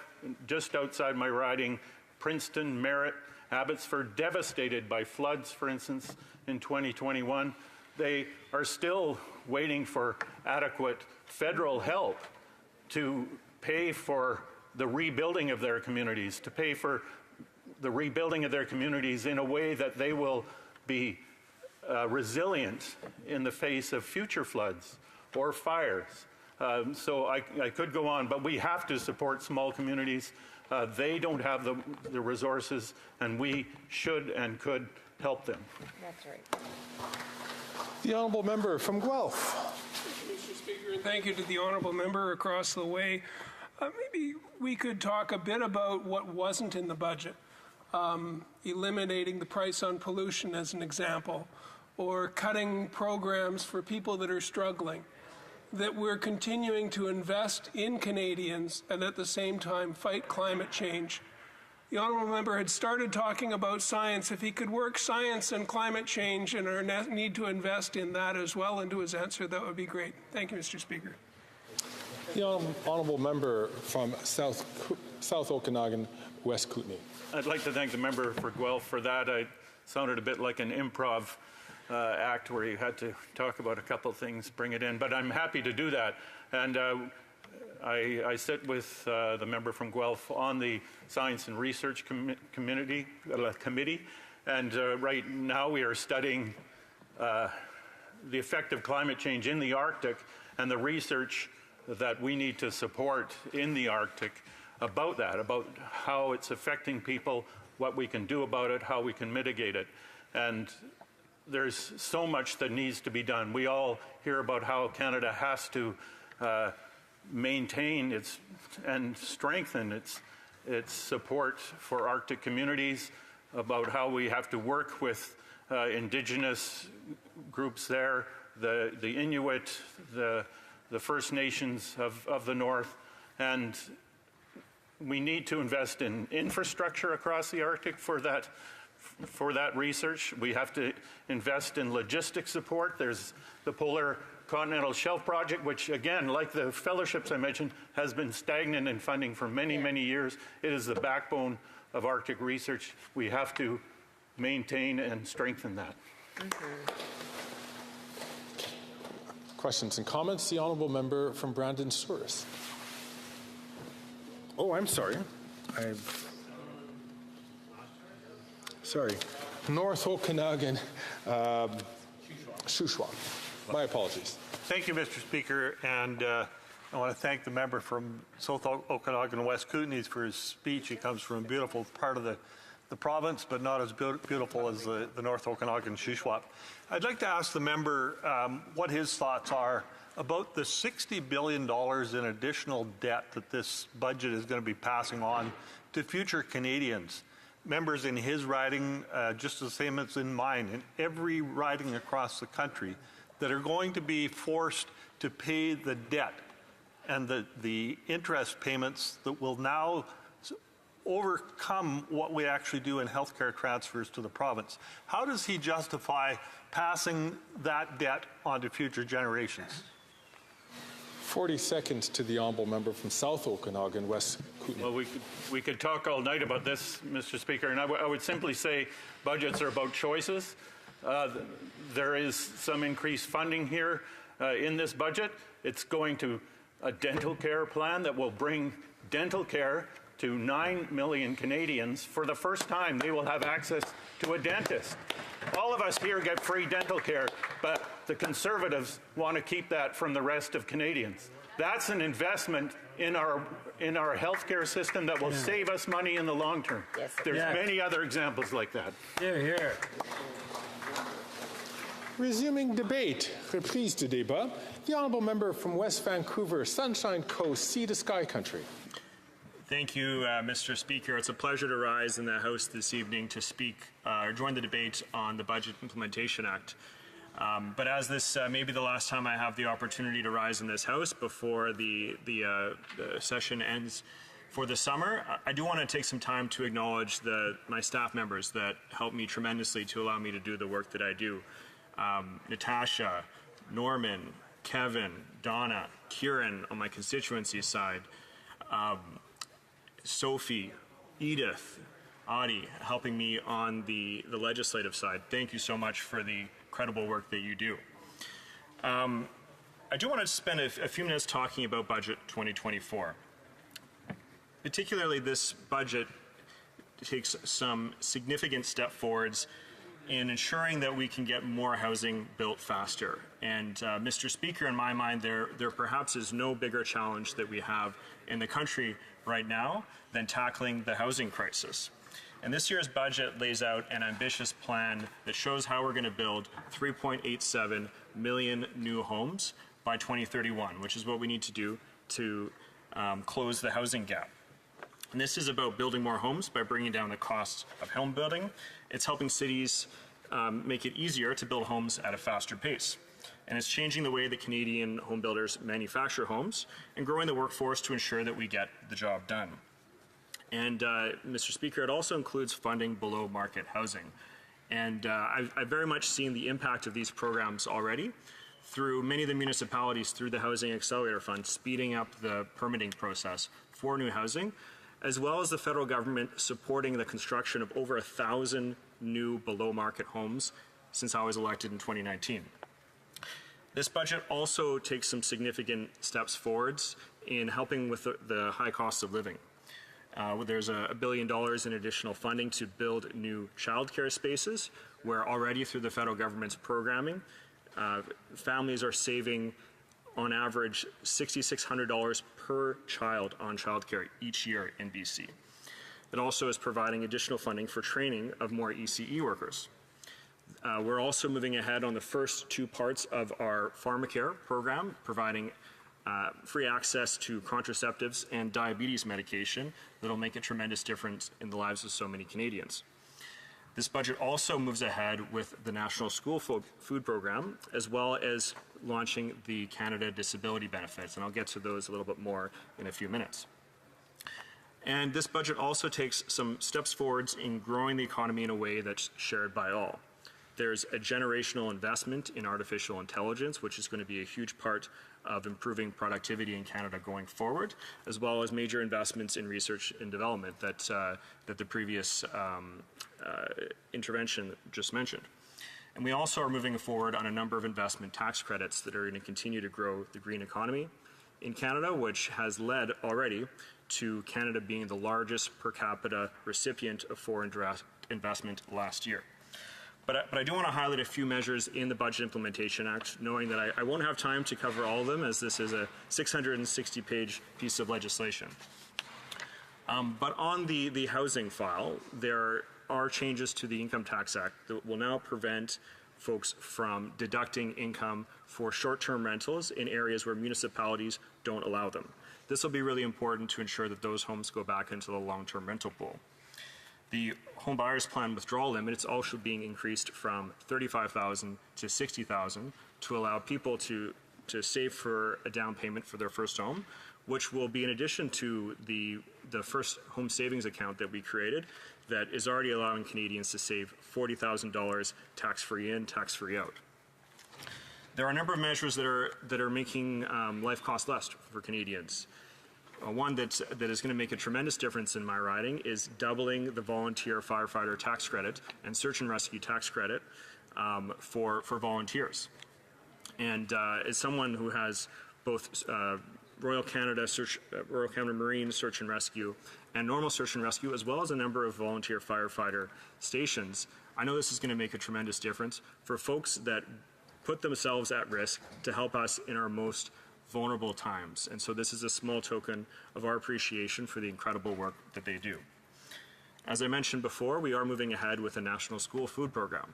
just outside my riding, Princeton, Merritt, Abbotsford, devastated by floods, for instance, in 2021. They are still waiting for adequate federal help to pay for the rebuilding of their communities, to pay for the rebuilding of their communities in a way that they will be resilient in the face of future floods or fires. So I could go on, but we have to support small communities. They don't have the resources, and we should and could help them. That's right. The honourable member from Guelph. Mr. Speaker, and thank you to the honourable member across the way. Maybe we could talk a bit about what wasn't in the budget. Eliminating the price on pollution as an example, or cutting programs for people that are struggling. That we're continuing to invest in Canadians and at the same time fight climate change. The honourable member had started talking about science. If he could work science and climate change and our need to invest in that as well into his answer, that would be great. Thank you, Mr. Speaker. The honourable member from South Okanagan, West Kootenay. I'd like to thank the member for Guelph for that. It sounded a bit like an improv act where you had to talk about a couple of things, bring it in, but I'm happy to do that. And I sit with the member from Guelph on the Science and Research Committee, and right now we are studying the effect of climate change in the Arctic and the research that we need to support in the Arctic about that, about how it's affecting people, what we can do about it, how we can mitigate it. And there's so much that needs to be done. We all hear about how Canada has to maintain its and strengthen its support for Arctic communities, about how we have to work with Indigenous groups there, the Inuit, the First Nations of the North, and we need to invest in infrastructure across the Arctic for that research. We have to invest in logistics support. There's the Polar Continental Shelf Project, which again, like the fellowships I mentioned, has been stagnant in funding for many, many years. It is the backbone of Arctic research. We have to maintain and strengthen that. Questions and comments? The honourable member from Brandon Souris. Oh, I'm sorry. Sorry. North Okanagan, Shuswap. My apologies. Thank you, Mr. Speaker, and I want to thank the member from South Okanagan, West Kootenay for his speech. He comes from a beautiful part of the province, but not as beautiful as the North Okanagan Shuswap. I'd like to ask the member what his thoughts are about the $60 billion in additional debt that this budget is going to be passing on to future Canadians. Members in his riding, just the same as in mine, in every riding across the country, that are going to be forced to pay the debt and the interest payments that will now overcome what we actually do in healthcare transfers to the province. How does he justify passing that debt on to future generations? 40 seconds to the honourable member from South Okanagan, West Kootenay. Well, we could talk all night about this, Mr. Speaker, and I would simply say budgets are about choices. There is some increased funding here in this budget. It's going to a dental care plan that will bring dental care to 9 million Canadians. For the first time, they will have access to a dentist. All of us here get free dental care, but the Conservatives want to keep that from the rest of Canadians. That's an investment in our healthcare system that will save us money in the long term. Yes. There's many other examples like that. Here. Resuming debate, reprise de débat, the honourable member from West Vancouver, Sunshine Coast, Sea to Sky Country. Thank you, Mr. Speaker. It's a pleasure to rise in the House this evening to speak or join the debate on the Budget Implementation Act. But as this may be the last time I have the opportunity to rise in this House before the session ends for the summer, I do want to take some time to acknowledge my staff members that helped me tremendously to allow me to do the work that I do. Natasha, Norman, Kevin, Donna, Kieran on my constituency side, Sophie, Edith, Adi, helping me on the legislative side. Thank you so much for the incredible work that you do. I do want to spend a few minutes talking about Budget 2024. Particularly, this budget takes some significant step forwards in ensuring that we can get more housing built faster. And Mr. Speaker, in my mind, there perhaps is no bigger challenge that we have in the country right now than tackling the housing crisis. And this year's budget lays out an ambitious plan that shows how we're going to build 3.87 million new homes by 2031, which is what we need to do to close the housing gap. And this is about building more homes by bringing down the cost of home building. It's helping cities make it easier to build homes at a faster pace. And it's changing the way that Canadian home builders manufacture homes and growing the workforce to ensure that we get the job done. And Mr. Speaker, it also includes funding below market housing. And I've very much seen the impact of these programs already through many of the municipalities through the Housing Accelerator Fund, speeding up the permitting process for new housing, as well as the federal government supporting the construction of over 1,000 new below-market homes since I was elected in 2019. This budget also takes some significant steps forwards in helping with the high cost of living. There's $1 billion in additional funding to build new childcare spaces, where already through the federal government's programming, families are saving on average $6,600 per child on childcare each year in BC. It also is providing additional funding for training of more ECE workers. We're also moving ahead on the first two parts of our pharmacare program, providing free access to contraceptives and diabetes medication that will make a tremendous difference in the lives of so many Canadians. This budget also moves ahead with the National School Food Program, as well as launching the Canada Disability Benefits, and I'll get to those a little bit more in a few minutes. And this budget also takes some steps forwards in growing the economy in a way that's shared by all. There's a generational investment in artificial intelligence, which is going to be a huge part of improving productivity in Canada going forward, as well as major investments in research and development that the previous intervention just mentioned. And we also are moving forward on a number of investment tax credits that are going to continue to grow the green economy in Canada, which has led already to Canada being the largest per capita recipient of foreign direct investment last year. But I do want to highlight a few measures in the Budget Implementation Act, knowing that I won't have time to cover all of them, as this is a 660-page piece of legislation. But on the housing file, there are changes to the Income Tax Act that will now prevent folks from deducting income for short-term rentals in areas where municipalities don't allow them. This will be really important to ensure that those homes go back into the long-term rental pool. The Home Buyers Plan withdrawal limit is also being increased from $35,000 to $60,000 to allow people to save for a down payment for their first home, which will be in addition to the first home savings account that we created that is already allowing Canadians to save $40,000 tax-free in, tax-free out. There are a number of measures that are making life cost less for Canadians. One that is going to make a tremendous difference in my riding is doubling the volunteer firefighter tax credit and search and rescue tax credit for volunteers. And as someone who has both Royal Canada Marine Search and Rescue and normal search and rescue, as well as a number of volunteer firefighter stations, I know this is going to make a tremendous difference for folks that put themselves at risk to help us in our most vulnerable times. And so this is a small token of our appreciation for the incredible work that they do. As I mentioned before, we are moving ahead with a national school food program.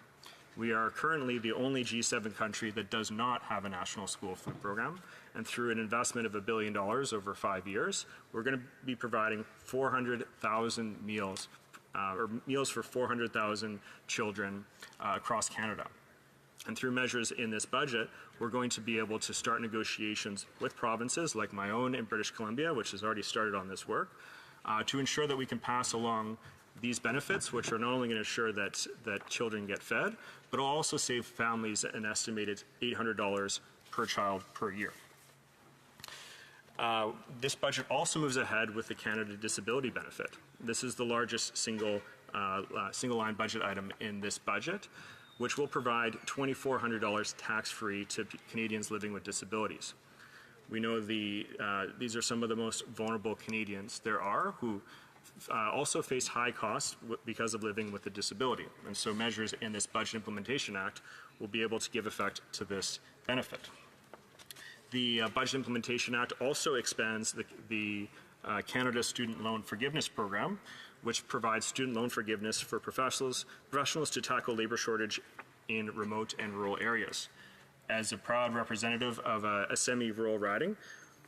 We are currently the only G7 country that does not have a national school food program. And through an investment of $1 billion over 5 years, we're going to be providing 400,000 meals, or meals for 400,000 children across Canada. And through measures in this budget, we're going to be able to start negotiations with provinces like my own in British Columbia, which has already started on this work, to ensure that we can pass along these benefits, which are not only going to ensure that children get fed, but will also save families an estimated $800 per child per year. This budget also moves ahead with the Canada Disability Benefit. This is the largest single line budget item in this budget, which will provide $2,400 tax-free to Canadians living with disabilities. We know these are some of the most vulnerable Canadians there are who also face high costs because of living with a disability. And so measures in this Budget Implementation Act will be able to give effect to this benefit. The Budget Implementation Act also expands the Canada Student Loan Forgiveness Program, which provides student loan forgiveness for professionals to tackle labor shortage in remote and rural areas. As a proud representative of a semi-rural riding,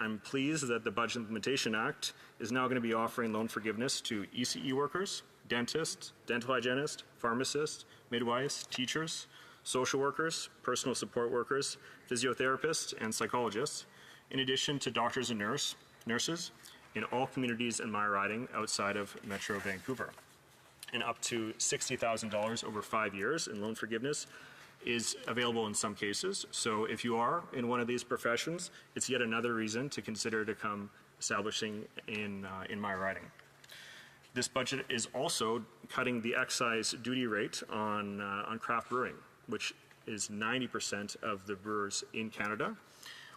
I'm pleased that the Budget Implementation Act is now going to be offering loan forgiveness to ECE workers, dentists, dental hygienists, pharmacists, midwives, teachers, social workers, personal support workers, physiotherapists, and psychologists, in addition to doctors and nurses in all communities in my riding outside of Metro Vancouver. And up to $60,000 over 5 years in loan forgiveness is available in some cases. So if you are in one of these professions, it's yet another reason to consider to come establishing in my riding. This budget is also cutting the excise duty rate on craft brewing, which is 90% of the brewers in Canada,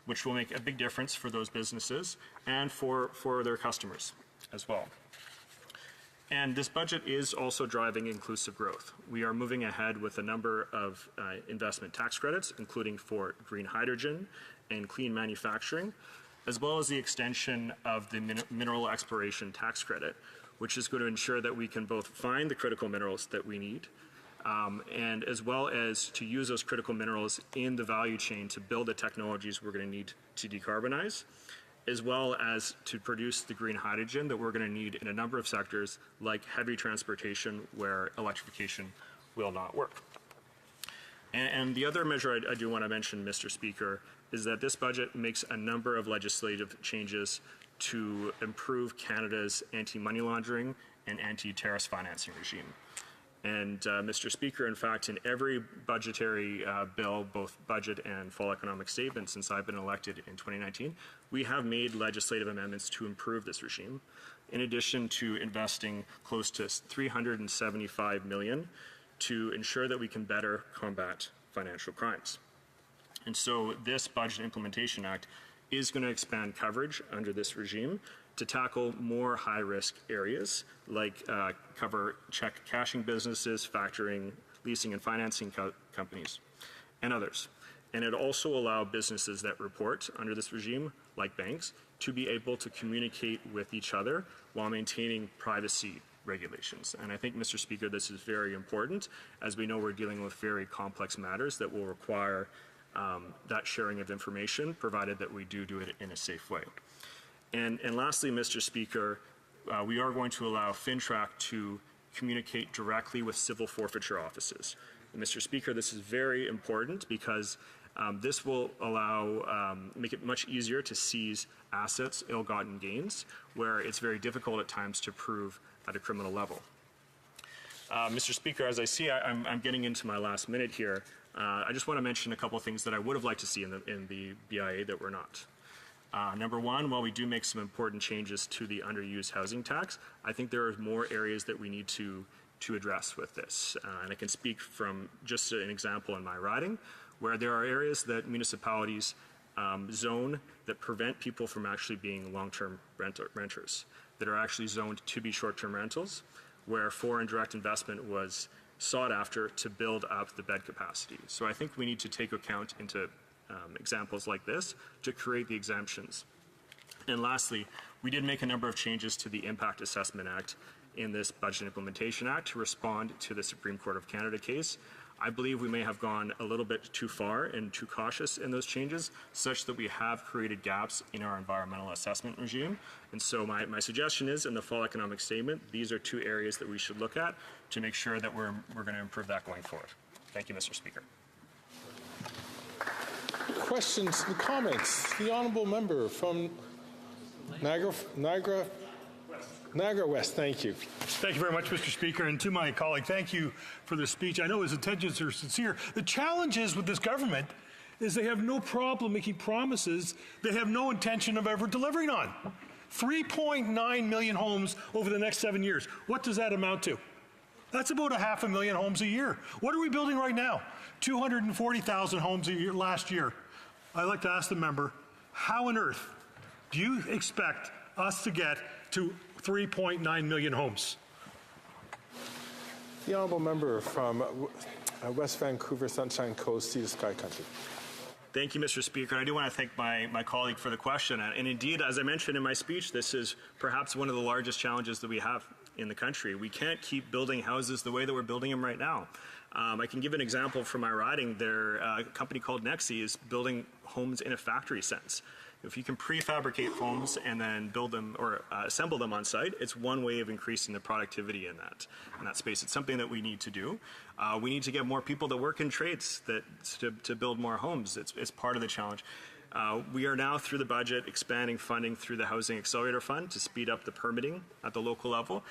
which will make a big difference for those businesses and for their customers as well. And this budget is also driving inclusive growth. We are moving ahead with a number of investment tax credits, including for green hydrogen and clean manufacturing, as well as the extension of the mineral exploration tax credit, which is going to ensure that we can both find the critical minerals that we need, and as well as to use those critical minerals in the value chain to build the technologies we're going to need to decarbonize, as well as to produce the green hydrogen that we're going to need in a number of sectors like heavy transportation where electrification will not work. And the other measure I do want to mention, Mr. Speaker, is that this budget makes a number of legislative changes to improve Canada's anti-money laundering and anti-terrorist financing regime. And Mr. Speaker, in fact, in every budgetary bill, both budget and fall economic statement since I've been elected in 2019, we have made legislative amendments to improve this regime, in addition to investing close to $375 million to ensure that we can better combat financial crimes. And so this Budget Implementation Act is going to expand coverage under this regime to tackle more high-risk areas like cover check cashing businesses, factoring, leasing and financing companies, and others. And it also allow businesses that report under this regime, like banks, to be able to communicate with each other while maintaining privacy regulations. And I think, Mr. Speaker, this is very important, as we know we're dealing with very complex matters that will require that sharing of information, provided that we do it in a safe way. And lastly, Mr. Speaker, we are going to allow FINTRAC to communicate directly with civil forfeiture offices. And Mr. Speaker, this is very important because this will allow, make it much easier to seize assets, ill-gotten gains, where it's very difficult at times to prove at a criminal level. Mr. Speaker, as I see I'm getting into my last minute here, I just want to mention a couple of things that I would have liked to see in the BIA that were not. Number one, while we do make some important changes to the underused housing tax, I think there are more areas that we need to address with this. And I can speak from just an example in my riding, where there are areas that municipalities zone that prevent people from actually being long-term renters, that are actually zoned to be short-term rentals, where foreign direct investment was sought after to build up the bed capacity. So I think we need to take account into examples like this to create the exemptions. And lastly, we did make a number of changes to the Impact Assessment Act in this Budget Implementation Act to respond to the Supreme Court of Canada case. I believe we may have gone a little bit too far and too cautious in those changes, such that we have created gaps in our environmental assessment regime. And so my suggestion is, in the fall economic statement, these are two areas that we should look at to make sure that we're going to improve that going forward. Thank you, Mr. Speaker. Questions and comments? The honourable member from Niagara West, thank you. Thank you very much, Mr. Speaker. And to my colleague, thank you for the speech. I know his intentions are sincere. The challenge is with this government is they have no problem making promises they have no intention of ever delivering on. 3.9 million homes over the next 7 years. What does that amount to? That's about 500,000 homes a year. What are we building right now? 240,000 homes a year last year. I'd like to ask the member, how on earth do you expect us to get to 3.9 million homes? The honourable member from West Vancouver, Sunshine Coast, Sea to Sky Country. Thank you, Mr. Speaker. I do want to thank my colleague for the question. And indeed, as I mentioned in my speech, this is perhaps one of the largest challenges that we have in the country. We can't keep building houses the way that we're building them right now. I can give an example from my riding. A company called Nexi is building homes in a factory sense. If you can prefabricate homes and then build them or assemble them on site, it's one way of increasing the productivity in that space. It's something that we need to do. We need to get more people that work in trades to build more homes. It's part of the challenge. We are now, through the budget, expanding funding through the Housing Accelerator Fund to speed up the permitting at the local level.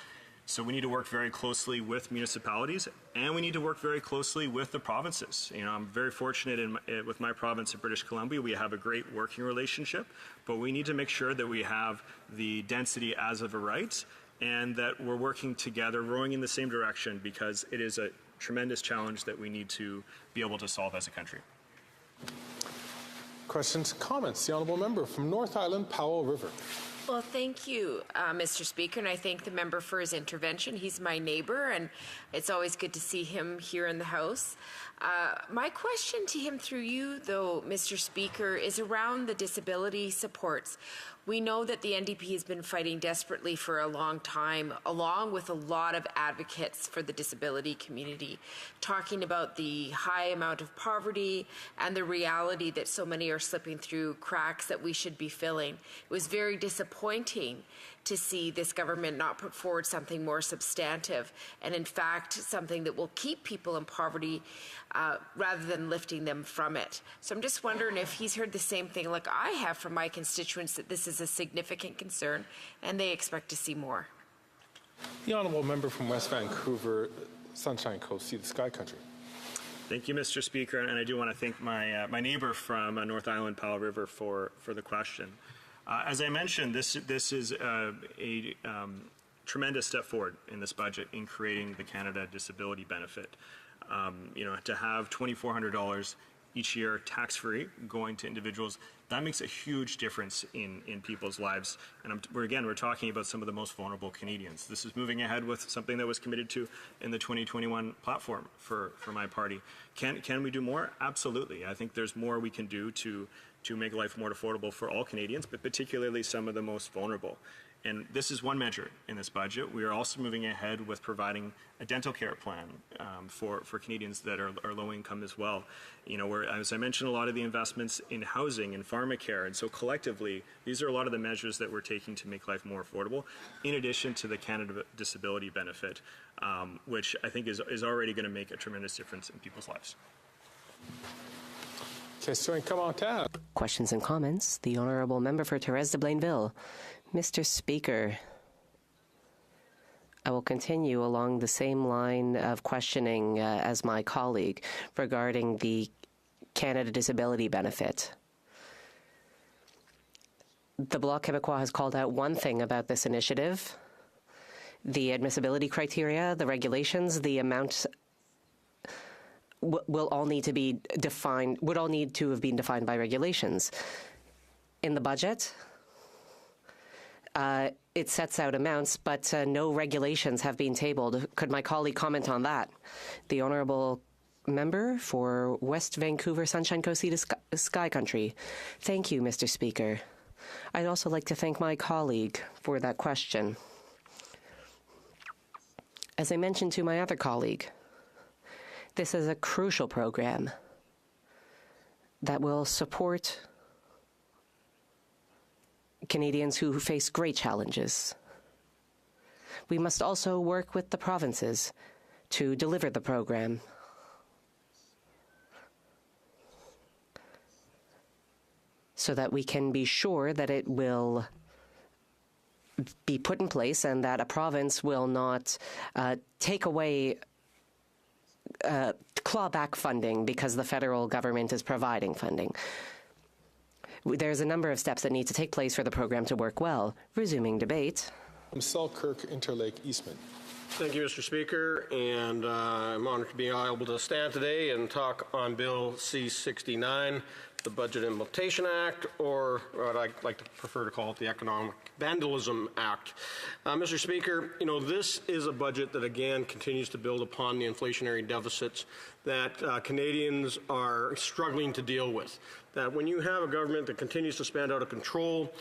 So we need to work very closely with municipalities, and we need to work very closely with the provinces. You know, I'm very fortunate with my province of British Columbia. We have a great working relationship, but we need to make sure that we have the density as of a right, and that we're working together, rowing in the same direction, because it is a tremendous challenge that we need to be able to solve as a country. Questions, comments? The honourable member from North Island, Powell River. Well, thank you, Mr. Speaker, and I thank the member for his intervention. He's my neighbor, and it's always good to see him here in the House. My question to him through you, though, Mr. Speaker, is around the disability supports. We know that the NDP has been fighting desperately for a long time, along with a lot of advocates for the disability community, talking about the high amount of poverty and the reality that so many are slipping through cracks that we should be filling. It was very disappointing to see this government not put forward something more substantive and, in fact, something that will keep people in poverty rather than lifting them from it. So I'm just wondering if he's heard the same thing like I have from my constituents, that this is a significant concern and they expect to see more. The honourable member from West Vancouver, Sunshine Coast, Sea to Sky Country. Thank you, Mr. Speaker, and I do want to thank my neighbor from North Island, Powell River, for the question. As I mentioned, this is a tremendous step forward in this budget in creating the Canada Disability Benefit. You know, to have $2,400 each year tax-free going to individuals, that makes a huge difference in people's lives. And we're talking about some of the most vulnerable Canadians. This is moving ahead with something that was committed to in the 2021 platform for my party. Can we do more? Absolutely. I think there's more we can do to make life more affordable for all Canadians, but particularly some of the most vulnerable. And this is one measure in this budget. We are also moving ahead with providing a dental care plan for Canadians that are low income as well. You know, as I mentioned, a lot of the investments in housing and pharmacare, and so collectively, these are a lot of the measures that we're taking to make life more affordable, in addition to the Canada Disability Benefit, which I think is already going to make a tremendous difference in people's lives. Questions and comments. The Honourable Member for Thérèse de Blainville. Mr. Speaker, I will continue along the same line of questioning as my colleague regarding the Canada Disability Benefit. The Bloc Québécois has called out one thing about this initiative: the admissibility criteria, the regulations, the amount will all need to be defined, would all need to have been defined by regulations. In the budget, it sets out amounts, but no regulations have been tabled. Could my colleague comment on that? The Honourable Member for West Vancouver, Sunshine Coast Sky Country. Thank you, Mr. Speaker. I'd also like to thank my colleague for that question. As I mentioned to my other colleague, this is a crucial program that will support Canadians who face great challenges. We must also work with the provinces to deliver the program. So that we can be sure that it will be put in place and that a province will not take away clawback funding because the federal government is providing funding. There's a number of steps that need to take place for the program to work well. Resuming debate. Selkirk, Interlake, Eastman. Thank you, Mr. Speaker, and I'm honored to be able to stand today and talk on Bill C-69, the Budget Implementation Act, or what I like to prefer to call it the Economic Vandalism Act. Mr. Speaker, you know, this is a budget that again continues to build upon the inflationary deficits that Canadians are struggling to deal with. That when you have a government that continues to spend out of control,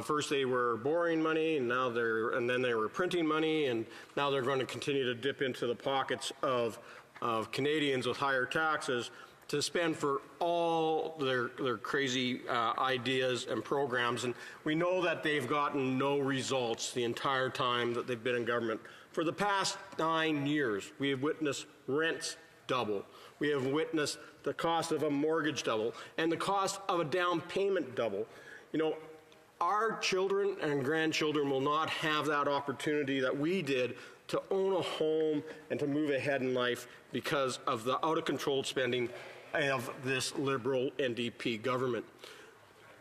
first they were borrowing money, and then they were printing money, and now they're going to continue to dip into the pockets of Canadians with higher taxes to spend for all their crazy ideas and programs. And we know that they've gotten no results the entire time that they've been in government. For the past 9 years, we have witnessed rents double. We have witnessed the cost of a mortgage double and the cost of a down payment double. You know, our children and grandchildren will not have that opportunity that we did to own a home and to move ahead in life because of the out-of-control spending of this Liberal NDP government.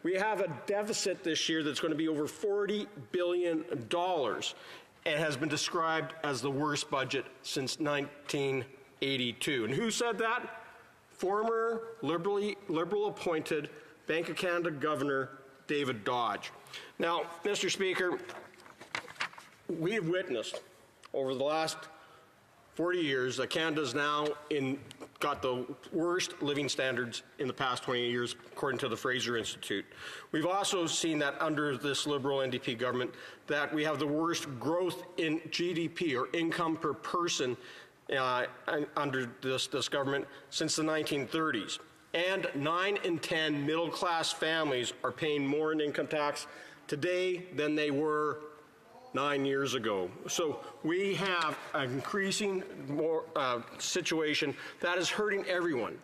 We have a deficit this year that's going to be over $40 billion and has been described as the worst budget since 1982. And who said that? Former Liberal-appointed Bank of Canada Governor David Dodge. Now, Mr. Speaker, we have witnessed over the last 40 years that Canada's now got the worst living standards in the past 20 years, according to the Fraser Institute. We've also seen that under this Liberal NDP government that we have the worst growth in GDP, or income per person, under this government since the 1930s. And 9 in 10 middle-class families are paying more in income tax today than they were 9 years ago. So we have an increasing situation that is hurting everyone.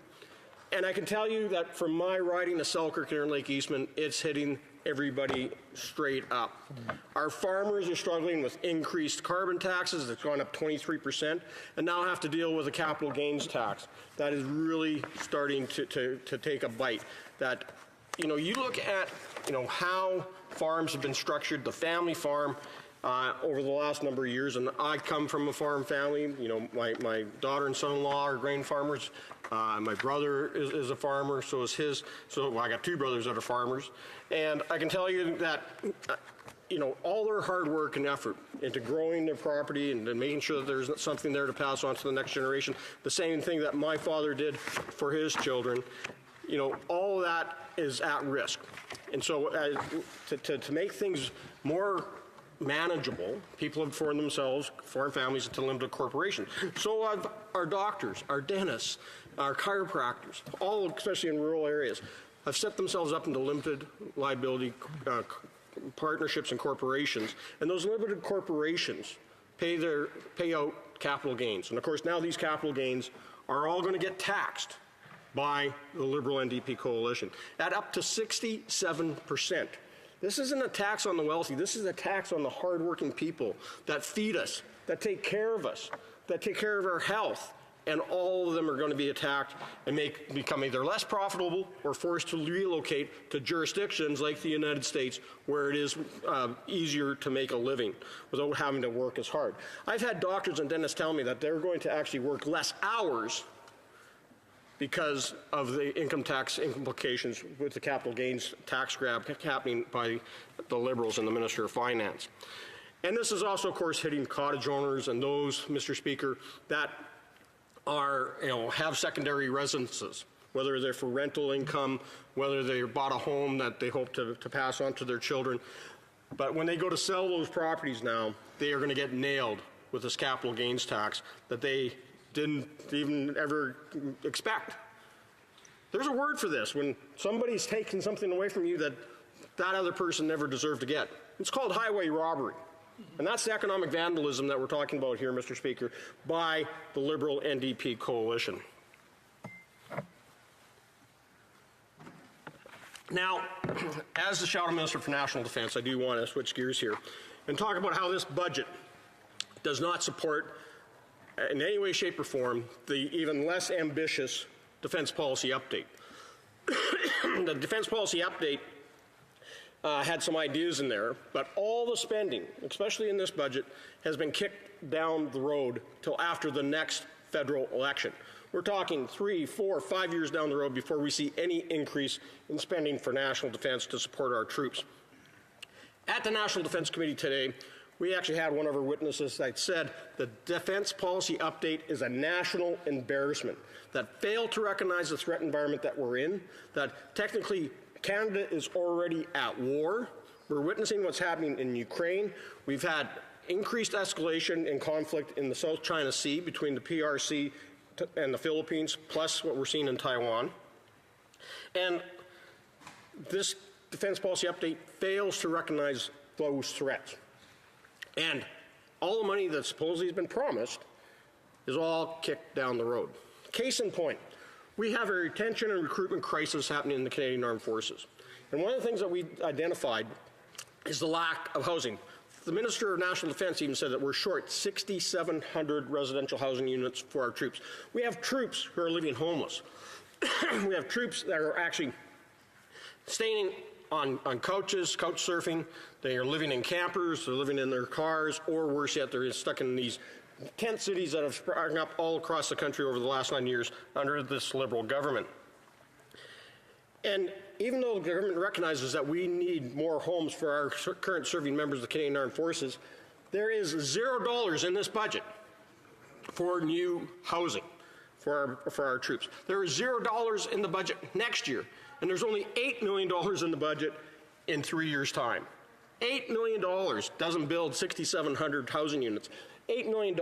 And I can tell you that from my riding to Selkirk and Lake Eastman, it's hitting everybody straight up. Our farmers are struggling with increased carbon taxes that's gone up 23%, and now have to deal with a capital gains tax that is really starting to take a bite. That, you know, you look at, you know, how farms have been structured, the family farm, over the last number of years, and I come from a farm family. You know, my daughter and son-in-law are grain farmers. My brother is a farmer, so is his. So I got two brothers that are farmers, and I can tell you that, you know, all their hard work and effort into growing their property and making sure that there's something there to pass on to the next generation, the same thing that my father did for his children, you know, all of that is at risk. And so to make things more manageable, people have formed themselves, foreign families, into limited corporations. So have our doctors, our dentists, our chiropractors, all, especially in rural areas, have set themselves up into limited liability partnerships and corporations. And those limited corporations pay out capital gains. And of course, now these capital gains are all going to get taxed by the Liberal NDP coalition at up to 67%. This isn't a tax on the wealthy. This is a tax on the hardworking people that feed us, that take care of us, that take care of our health. And all of them are going to be attacked and become either less profitable or forced to relocate to jurisdictions like the United States, where it is easier to make a living without having to work as hard. I've had doctors and dentists tell me that they're going to actually work less hours because of the income tax implications with the capital gains tax grab happening by the Liberals and the Minister of Finance. And this is also, of course, hitting cottage owners and those, Mr. Speaker, that are, have secondary residences, whether they're for rental income, whether they bought a home that they hope to pass on to their children. But when they go to sell those properties now, they are going to get nailed with this capital gains tax that they didn't even ever expect. There's a word for this when somebody's taking something away from you that that other person never deserved to get. It's called highway robbery. And that's the economic vandalism that we're talking about here, Mr. Speaker, by the Liberal NDP coalition. Now, as the Shadow Minister for National Defence, I do want to switch gears here and talk about how this budget does not support in any way, shape, or form the even less ambitious defence policy update. The defence policy update had some ideas in there, but all the spending, especially in this budget, has been kicked down the road till after the next federal election. We're talking 3, 4, 5 years down the road before we see any increase in spending for national defense to support our troops. At the National Defense Committee today, we actually had one of our witnesses that said the defense policy update is a national embarrassment, that failed to recognize the threat environment that we're in, that technically Canada is already at war. We're witnessing what's happening in Ukraine. We've had increased escalation in conflict in the South China Sea between the PRC and the Philippines, plus what we're seeing in Taiwan. And this defense policy update fails to recognize those threats. And all the money that supposedly has been promised is all kicked down the road. Case in point, we have a retention and recruitment crisis happening in the Canadian Armed Forces. And one of the things that we identified is the lack of housing. The Minister of National Defence even said that we're short 6,700 residential housing units for our troops. We have troops who are living homeless. We have troops that are actually staying on couches, couch surfing. They are living in campers, they're living in their cars, or worse yet, they're stuck in these tent cities that have sprung up all across the country over the last 9 years under this Liberal government. And even though the government recognizes that we need more homes for our current serving members of the Canadian Armed Forces, there is $0 in this budget for new housing for our troops. There is $0 in the budget next year, and there's only $8 million in the budget in 3 years' time. $8 million doesn't build 6,700 housing units. $8 million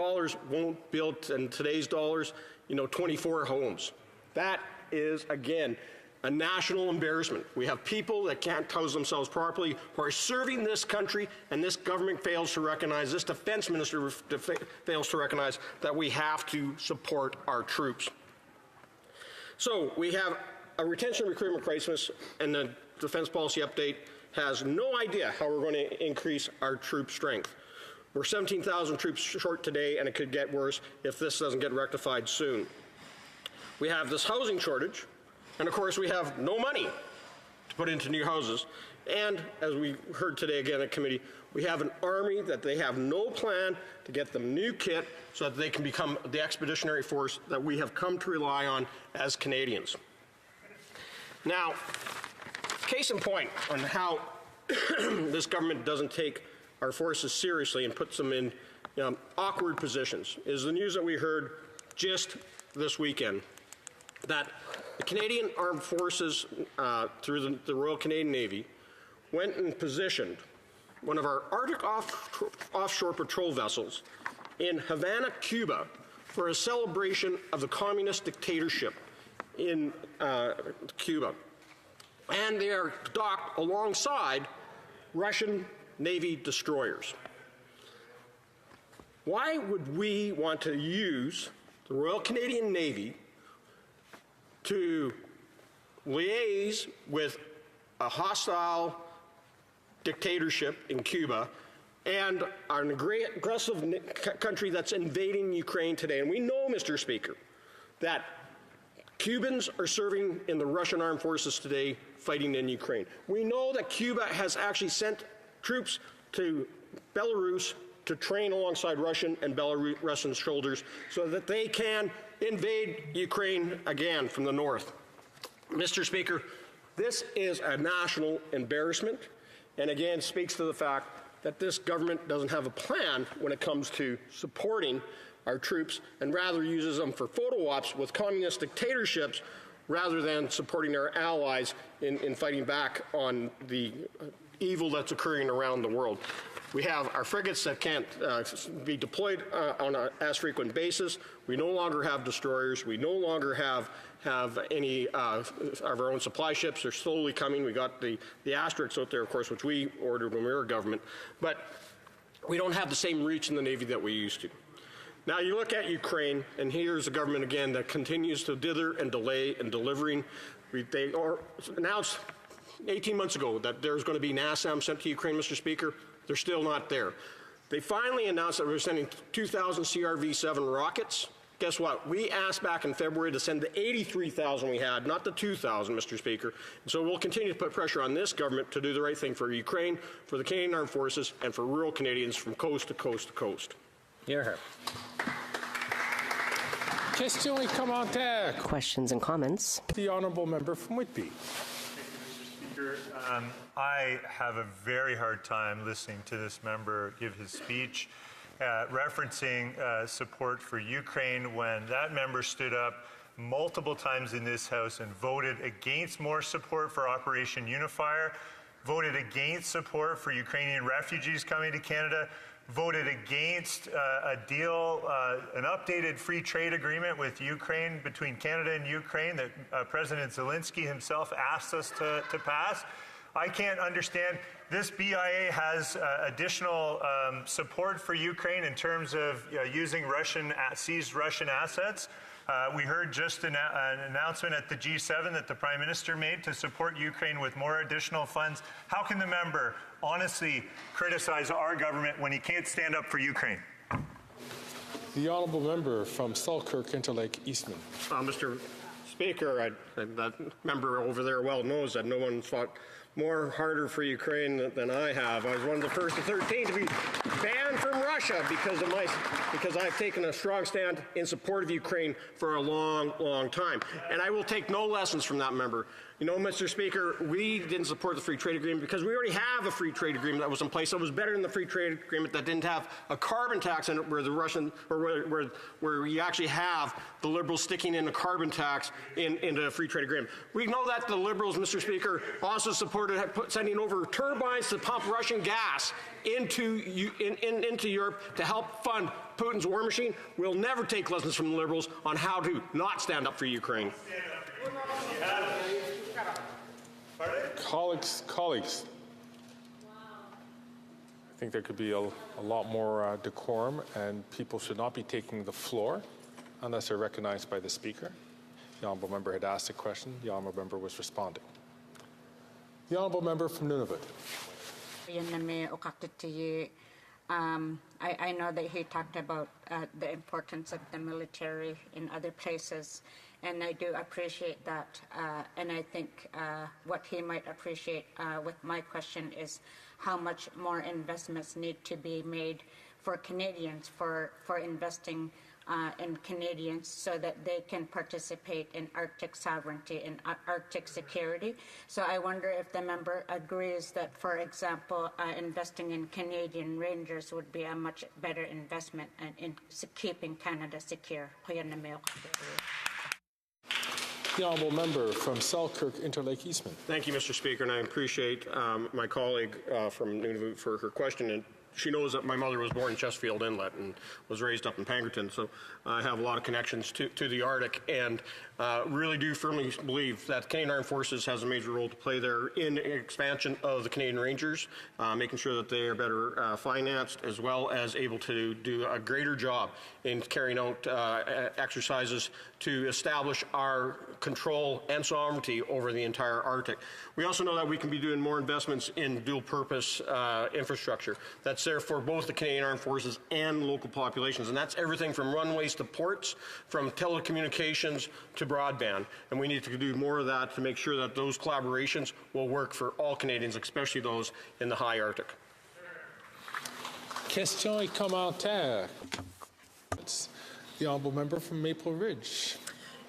won't build, in today's dollars, 24 homes. That is, again, a national embarrassment. We have people that can't house themselves properly, who are serving this country, and this government fails to recognize, this defense minister fails to recognize that we have to support our troops. So we have a retention and recruitment crisis, and the defense policy update has no idea how we're going to increase our troop strength. We're 17,000 troops short today, and it could get worse if this doesn't get rectified soon. We have this housing shortage, and of course we have no money to put into new houses. And as we heard today again at committee, we have an army that they have no plan to get them new kit so that they can become the expeditionary force that we have come to rely on as Canadians. Now, case in point on how this government doesn't take our forces seriously and puts them in awkward positions is the news that we heard just this weekend that the Canadian Armed Forces, through the Royal Canadian Navy, went and positioned one of our Arctic offshore patrol vessels in Havana, Cuba, for a celebration of the communist dictatorship in Cuba. And they are docked alongside Russian Navy destroyers. Why would we want to use the Royal Canadian Navy to liaise with a hostile dictatorship in Cuba and are an aggressive country that's invading Ukraine today. And we know, Mr. Speaker, that Cubans are serving in the Russian armed forces today fighting in Ukraine. We know that Cuba has actually sent troops to Belarus to train alongside Russian and Belarusian soldiers so that they can invade Ukraine again from the north. Mr. Speaker, this is a national embarrassment and again speaks to the fact that this government doesn't have a plan when it comes to supporting our troops and rather uses them for photo ops with communist dictatorships rather than supporting our allies in fighting back on the evil that's occurring around the world. We have our frigates that can't be deployed on an as frequent basis. We no longer have destroyers. We no longer have any of our own supply ships. They're slowly coming. We got the Asterix out there, of course, which we ordered when we were government. But we don't have the same reach in the Navy that we used to. Now you look at Ukraine, and here's a government again that continues to dither and delay in delivering. They announced 18 months ago that there's going to be NASAM sent to Ukraine, Mr. Speaker. They're still not there. They finally announced that we're sending 2,000 CRV-7 rockets. Guess what? We asked back in February to send the 83,000 we had, not the 2,000, Mr. Speaker. And so we'll continue to put pressure on this government to do the right thing for Ukraine, for the Canadian Armed Forces, and for rural Canadians from coast to coast to coast. Hear her. Questions and comments. The honourable member from Whitby. Speaker, I have a very hard time listening to this member give his speech referencing support for Ukraine when that member stood up multiple times in this House and voted against more support for Operation Unifier, voted against support for Ukrainian refugees coming to Canada, voted against a deal, an updated free trade agreement with Ukraine, between Canada and Ukraine, that President Zelensky himself asked us to pass. I can't understand. This BIA has additional support for Ukraine in terms of using seized Russian assets. We heard just an announcement at the G7 that the Prime Minister made to support Ukraine with more additional funds. How can the member honestly criticize our government when he can't stand up for Ukraine? The honourable member from Selkirk, Interlake, Eastman. Mr. Speaker, that member over there well knows that no one fought more harder for Ukraine than I have. I was one of the first of 13 to be banned from Russia because I've taken a strong stand in support of Ukraine for a long, long time. And I will take no lessons from that member. You know, Mr. Speaker, we didn't support the free trade agreement because we already have a free trade agreement that was in place that was better than the free trade agreement that didn't have a carbon tax in it, where the Russian, or where you actually have the Liberals sticking in a carbon tax into a free trade agreement. We know that the Liberals, Mr. Speaker, also supported sending over turbines to pump Russian gas into Europe to help fund Putin's war machine. We'll never take lessons from the Liberals on how to not stand up for Ukraine. Colleagues. I think there could be a lot more decorum, and people should not be taking the floor unless they're recognized by the Speaker. The honourable member had asked a question. The honourable member was responding. The honourable member from Nunavut. I know that he talked about the importance of the military in other places, and I do appreciate that. And I think what he might appreciate with my question is how much more investments need to be made for Canadians, for investing in Canadians so that they can participate in Arctic sovereignty and Arctic security. So I wonder if the member agrees that, for example, investing in Canadian Rangers would be a much better investment in keeping Canada secure. The honourable member from Selkirk, Interlake, Eastman. Thank you, Mr. Speaker, and I appreciate my colleague from Nunavut for her question. And she knows that my mother was born in Chesterfield Inlet and was raised up in Pangerton, so I have a lot of connections to the Arctic, and really do firmly believe that Canadian Armed Forces has a major role to play there in expansion of the Canadian Rangers, making sure that they are better financed, as well as able to do a greater job in carrying out exercises to establish our control and sovereignty over the entire Arctic. We also know that we can be doing more investments in dual-purpose infrastructure that's there for both the Canadian Armed Forces and local populations, and that's everything from runways to ports, from telecommunications to broadband, and we need to do more of that to make sure that those collaborations will work for all Canadians, especially those in the high Arctic. Questions et commentaires. The honourable member from Maple Ridge.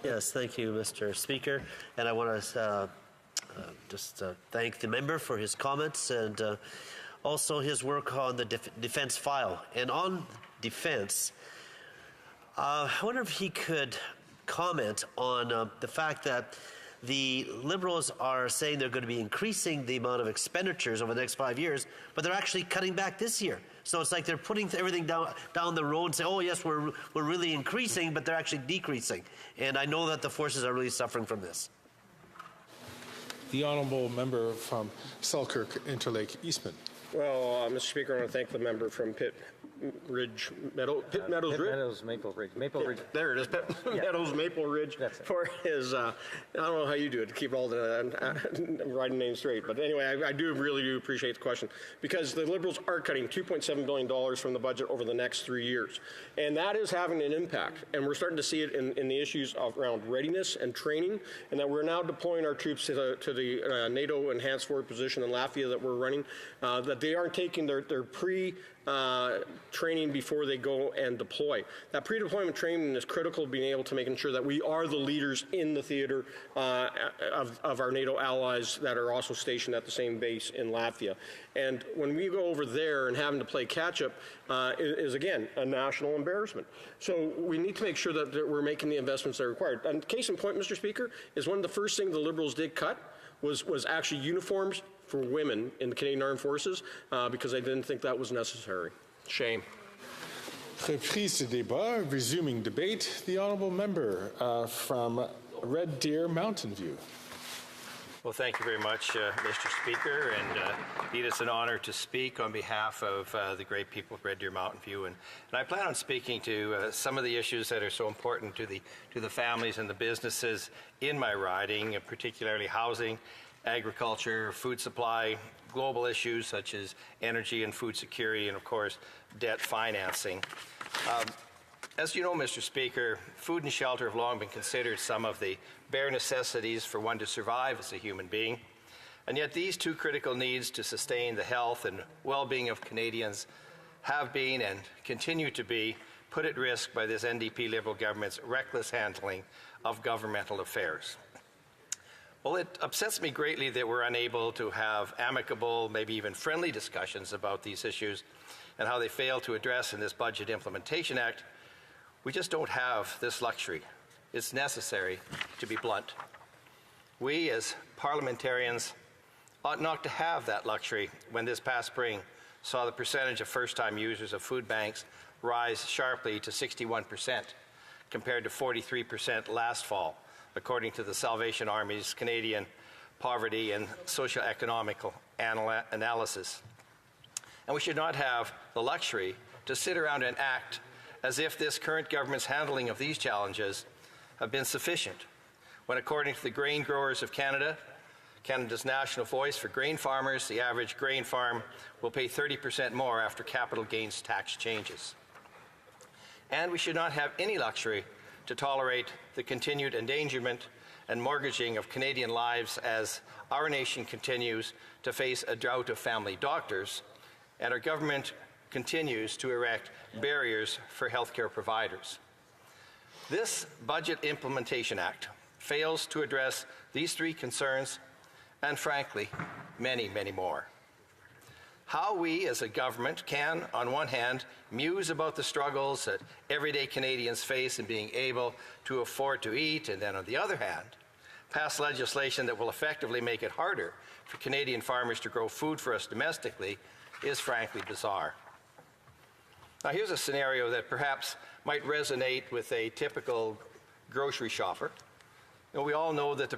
Yes, thank you, Mr. Speaker. And I want to thank the member for his comments and also his work on the defense file. And on defense, I wonder if he could comment on the fact that the Liberals are saying they're going to be increasing the amount of expenditures over the next 5 years, but they're actually cutting back this year. So it's like they're putting everything down the road and say, oh, yes, we're really increasing, but they're actually decreasing. And I know that the forces are really suffering from this. The honourable member from Selkirk, Interlake, Eastman. Well, Mr. Speaker, I want to thank the member from Pitt Meadows Ridge. Maple Ridge. There it is, Pitt Meadows, Maple Ridge, for his, I don't know how you do it to keep all the writing names straight, but anyway, I really do appreciate the question, because the Liberals are cutting $2.7 billion from the budget over the next 3 years, and that is having an impact, and we're starting to see it in the issues around readiness and training, and that we're now deploying our troops to the NATO enhanced forward position in Latvia that we're running, that they aren't taking their training before they go and deploy. That pre-deployment training is critical to being able to making sure that we are the leaders in the theater of our NATO allies that are also stationed at the same base in Latvia. And when we go over there and having to play catch-up is, again, a national embarrassment. So we need to make sure that we're making the investments that are required. And case in point, Mr. Speaker, is one of the first things the Liberals did cut was actually uniforms for women in the Canadian Armed Forces because they didn't think that was necessary. Shame. Reprise de débat, resuming debate. The honourable member from Red Deer, Mountain View. Well, thank you very much, Mr. Speaker, and indeed it's an honor to speak on behalf of the great people of Red Deer Mountain View, and I plan on speaking to some of the issues that are so important to the families and the businesses in my riding, particularly housing, agriculture, food supply, global issues such as energy and food security, and of course, debt financing. As you know, Mr. Speaker, food and shelter have long been considered some of the bare necessities for one to survive as a human being. And yet these two critical needs to sustain the health and well-being of Canadians have been and continue to be put at risk by this NDP Liberal government's reckless handling of governmental affairs. Well, it upsets me greatly that we're unable to have amicable, maybe even friendly discussions about these issues and how they fail to address in this Budget Implementation Act. We just don't have this luxury. It's necessary, to be blunt. We, as parliamentarians, ought not to have that luxury when this past spring saw the percentage of first-time users of food banks rise sharply to 61%, compared to 43% last fall, according to the Salvation Army's Canadian Poverty and Socioeconomic Analysis. And we should not have the luxury to sit around and act as if this current government's handling of these challenges have been sufficient, when according to the Grain Growers of Canada, Canada's national voice for grain farmers, the average grain farm will pay 30% more after capital gains tax changes. And we should not have any luxury to tolerate the continued endangerment and mortgaging of Canadian lives as our nation continues to face a drought of family doctors and our government continues to erect barriers for healthcare providers. This Budget Implementation Act fails to address these three concerns and, frankly, many, many more. How we as a government can, on one hand, muse about the struggles that everyday Canadians face in being able to afford to eat, and then on the other hand, pass legislation that will effectively make it harder for Canadian farmers to grow food for us domestically is frankly bizarre. Now, here's a scenario that perhaps might resonate with a typical grocery shopper. We all know that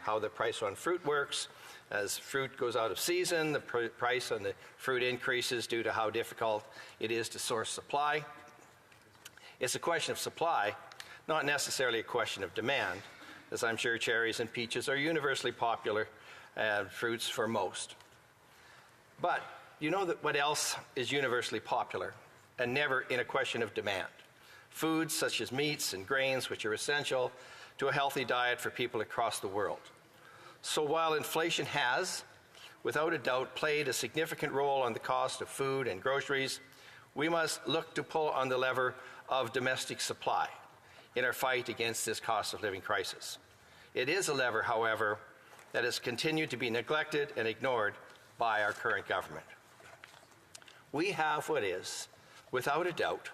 how the price on fruit works. As fruit goes out of season, the price on the fruit increases due to how difficult it is to source supply. It's a question of supply, not necessarily a question of demand, as I'm sure cherries and peaches are universally popular fruits for most. But you know that what else is universally popular and never in a question of demand? Foods such as meats and grains, which are essential to a healthy diet for people across the world. So while inflation has, without a doubt, played a significant role on the cost of food and groceries, we must look to pull on the lever of domestic supply in our fight against this cost of living crisis. It is a lever, however, that has continued to be neglected and ignored by our current government. We have what is, without a doubt,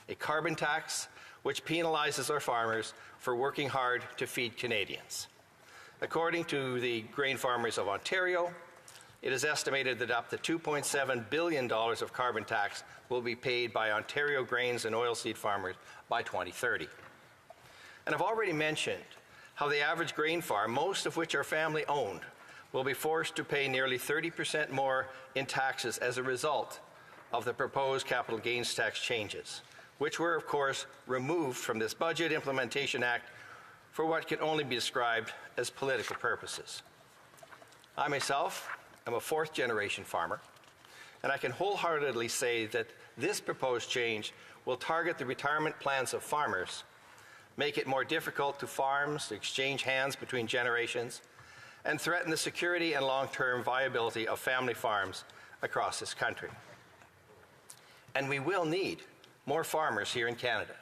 a carbon tax which penalizes our farmers for working hard to feed Canadians. According to the Grain Farmers of Ontario, it is estimated that up to $2.7 billion of carbon tax will be paid by Ontario grains and oilseed farmers by 2030. And I've already mentioned how the average grain farm, most of which are family owned, will be forced to pay nearly 30% more in taxes as a result of the proposed capital gains tax changes, which were, of course, removed from this Budget Implementation Act for what can only be described as political purposes. I myself am a fourth-generation farmer, and I can wholeheartedly say that this proposed change will target the retirement plans of farmers, make it more difficult to farms to exchange hands between generations, and threaten the security and long-term viability of family farms across this country. And we will need more farmers here in Canada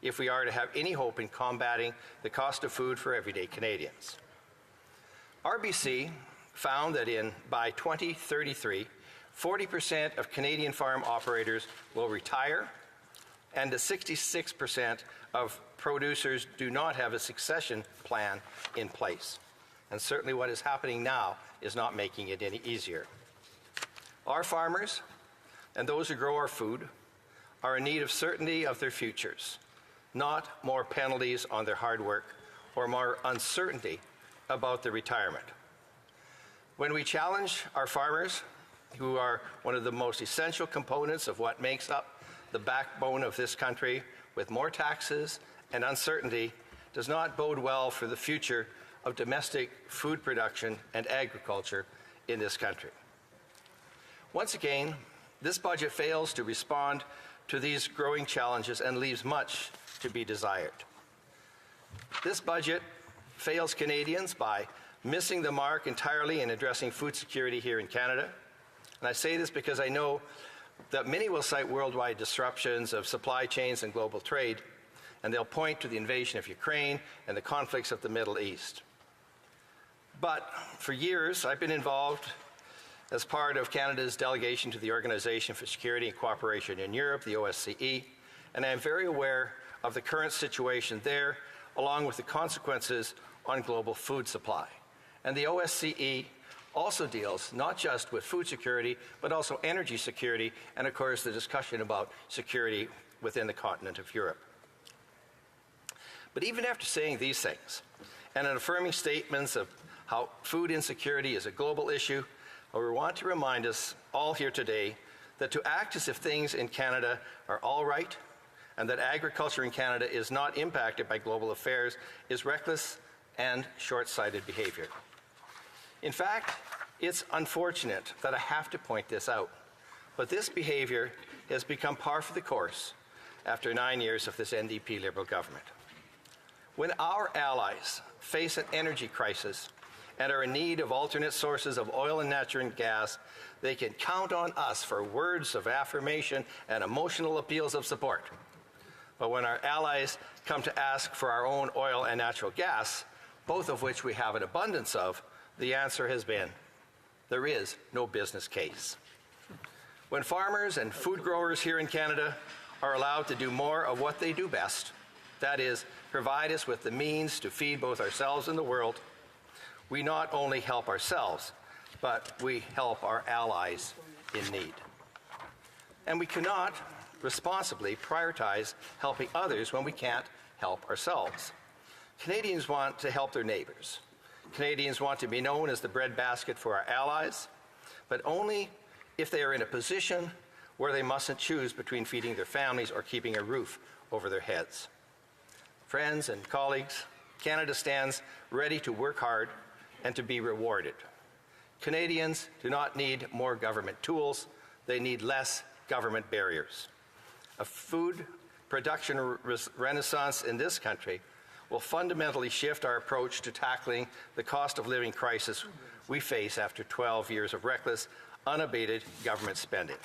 if we are to have any hope in combating the cost of food for everyday Canadians. RBC found that by 2033, 40% of Canadian farm operators will retire, and that 66% of producers do not have a succession plan in place. And certainly what is happening now is not making it any easier. Our farmers and those who grow our food are in need of certainty of their futures, not more penalties on their hard work or more uncertainty about their retirement. When we challenge our farmers, who are one of the most essential components of what makes up the backbone of this country, with more taxes and uncertainty, does not bode well for the future of domestic food production and agriculture in this country. Once again, this budget fails to respond to these growing challenges and leaves much to be desired. This budget fails Canadians by missing the mark entirely in addressing food security here in Canada. And I say this because I know that many will cite worldwide disruptions of supply chains and global trade, and they'll point to the invasion of Ukraine and the conflicts of the Middle East. But for years, I've been involved as part of Canada's delegation to the Organization for Security and Cooperation in Europe, the OSCE, and I am very aware of the current situation there, along with the consequences on global food supply. And the OSCE also deals not just with food security, but also energy security, and of course the discussion about security within the continent of Europe. But even after saying these things, and in affirming statements of how food insecurity is a global issue, we want to remind us all here today that to act as if things in Canada are all right and that agriculture in Canada is not impacted by global affairs is reckless and short-sighted behavior. In fact, it's unfortunate that I have to point this out, but this behavior has become par for the course after 9 years of this NDP Liberal government. When our allies face an energy crisis and are in need of alternate sources of oil and natural gas, they can count on us for words of affirmation and emotional appeals of support. But when our allies come to ask for our own oil and natural gas, both of which we have an abundance of, the answer has been, there is no business case. When farmers and food growers here in Canada are allowed to do more of what they do best, that is, provide us with the means to feed both ourselves and the world, we not only help ourselves, but we help our allies in need. And we cannot responsibly prioritize helping others when we can't help ourselves. Canadians want to help their neighbours. Canadians want to be known as the breadbasket for our allies, but only if they are in a position where they mustn't choose between feeding their families or keeping a roof over their heads. Friends and colleagues, Canada stands ready to work hard and to be rewarded. Canadians do not need more government tools, they need less government barriers. A food production renaissance in this country will fundamentally shift our approach to tackling the cost of living crisis we face after 12 years of reckless, unabated government spending.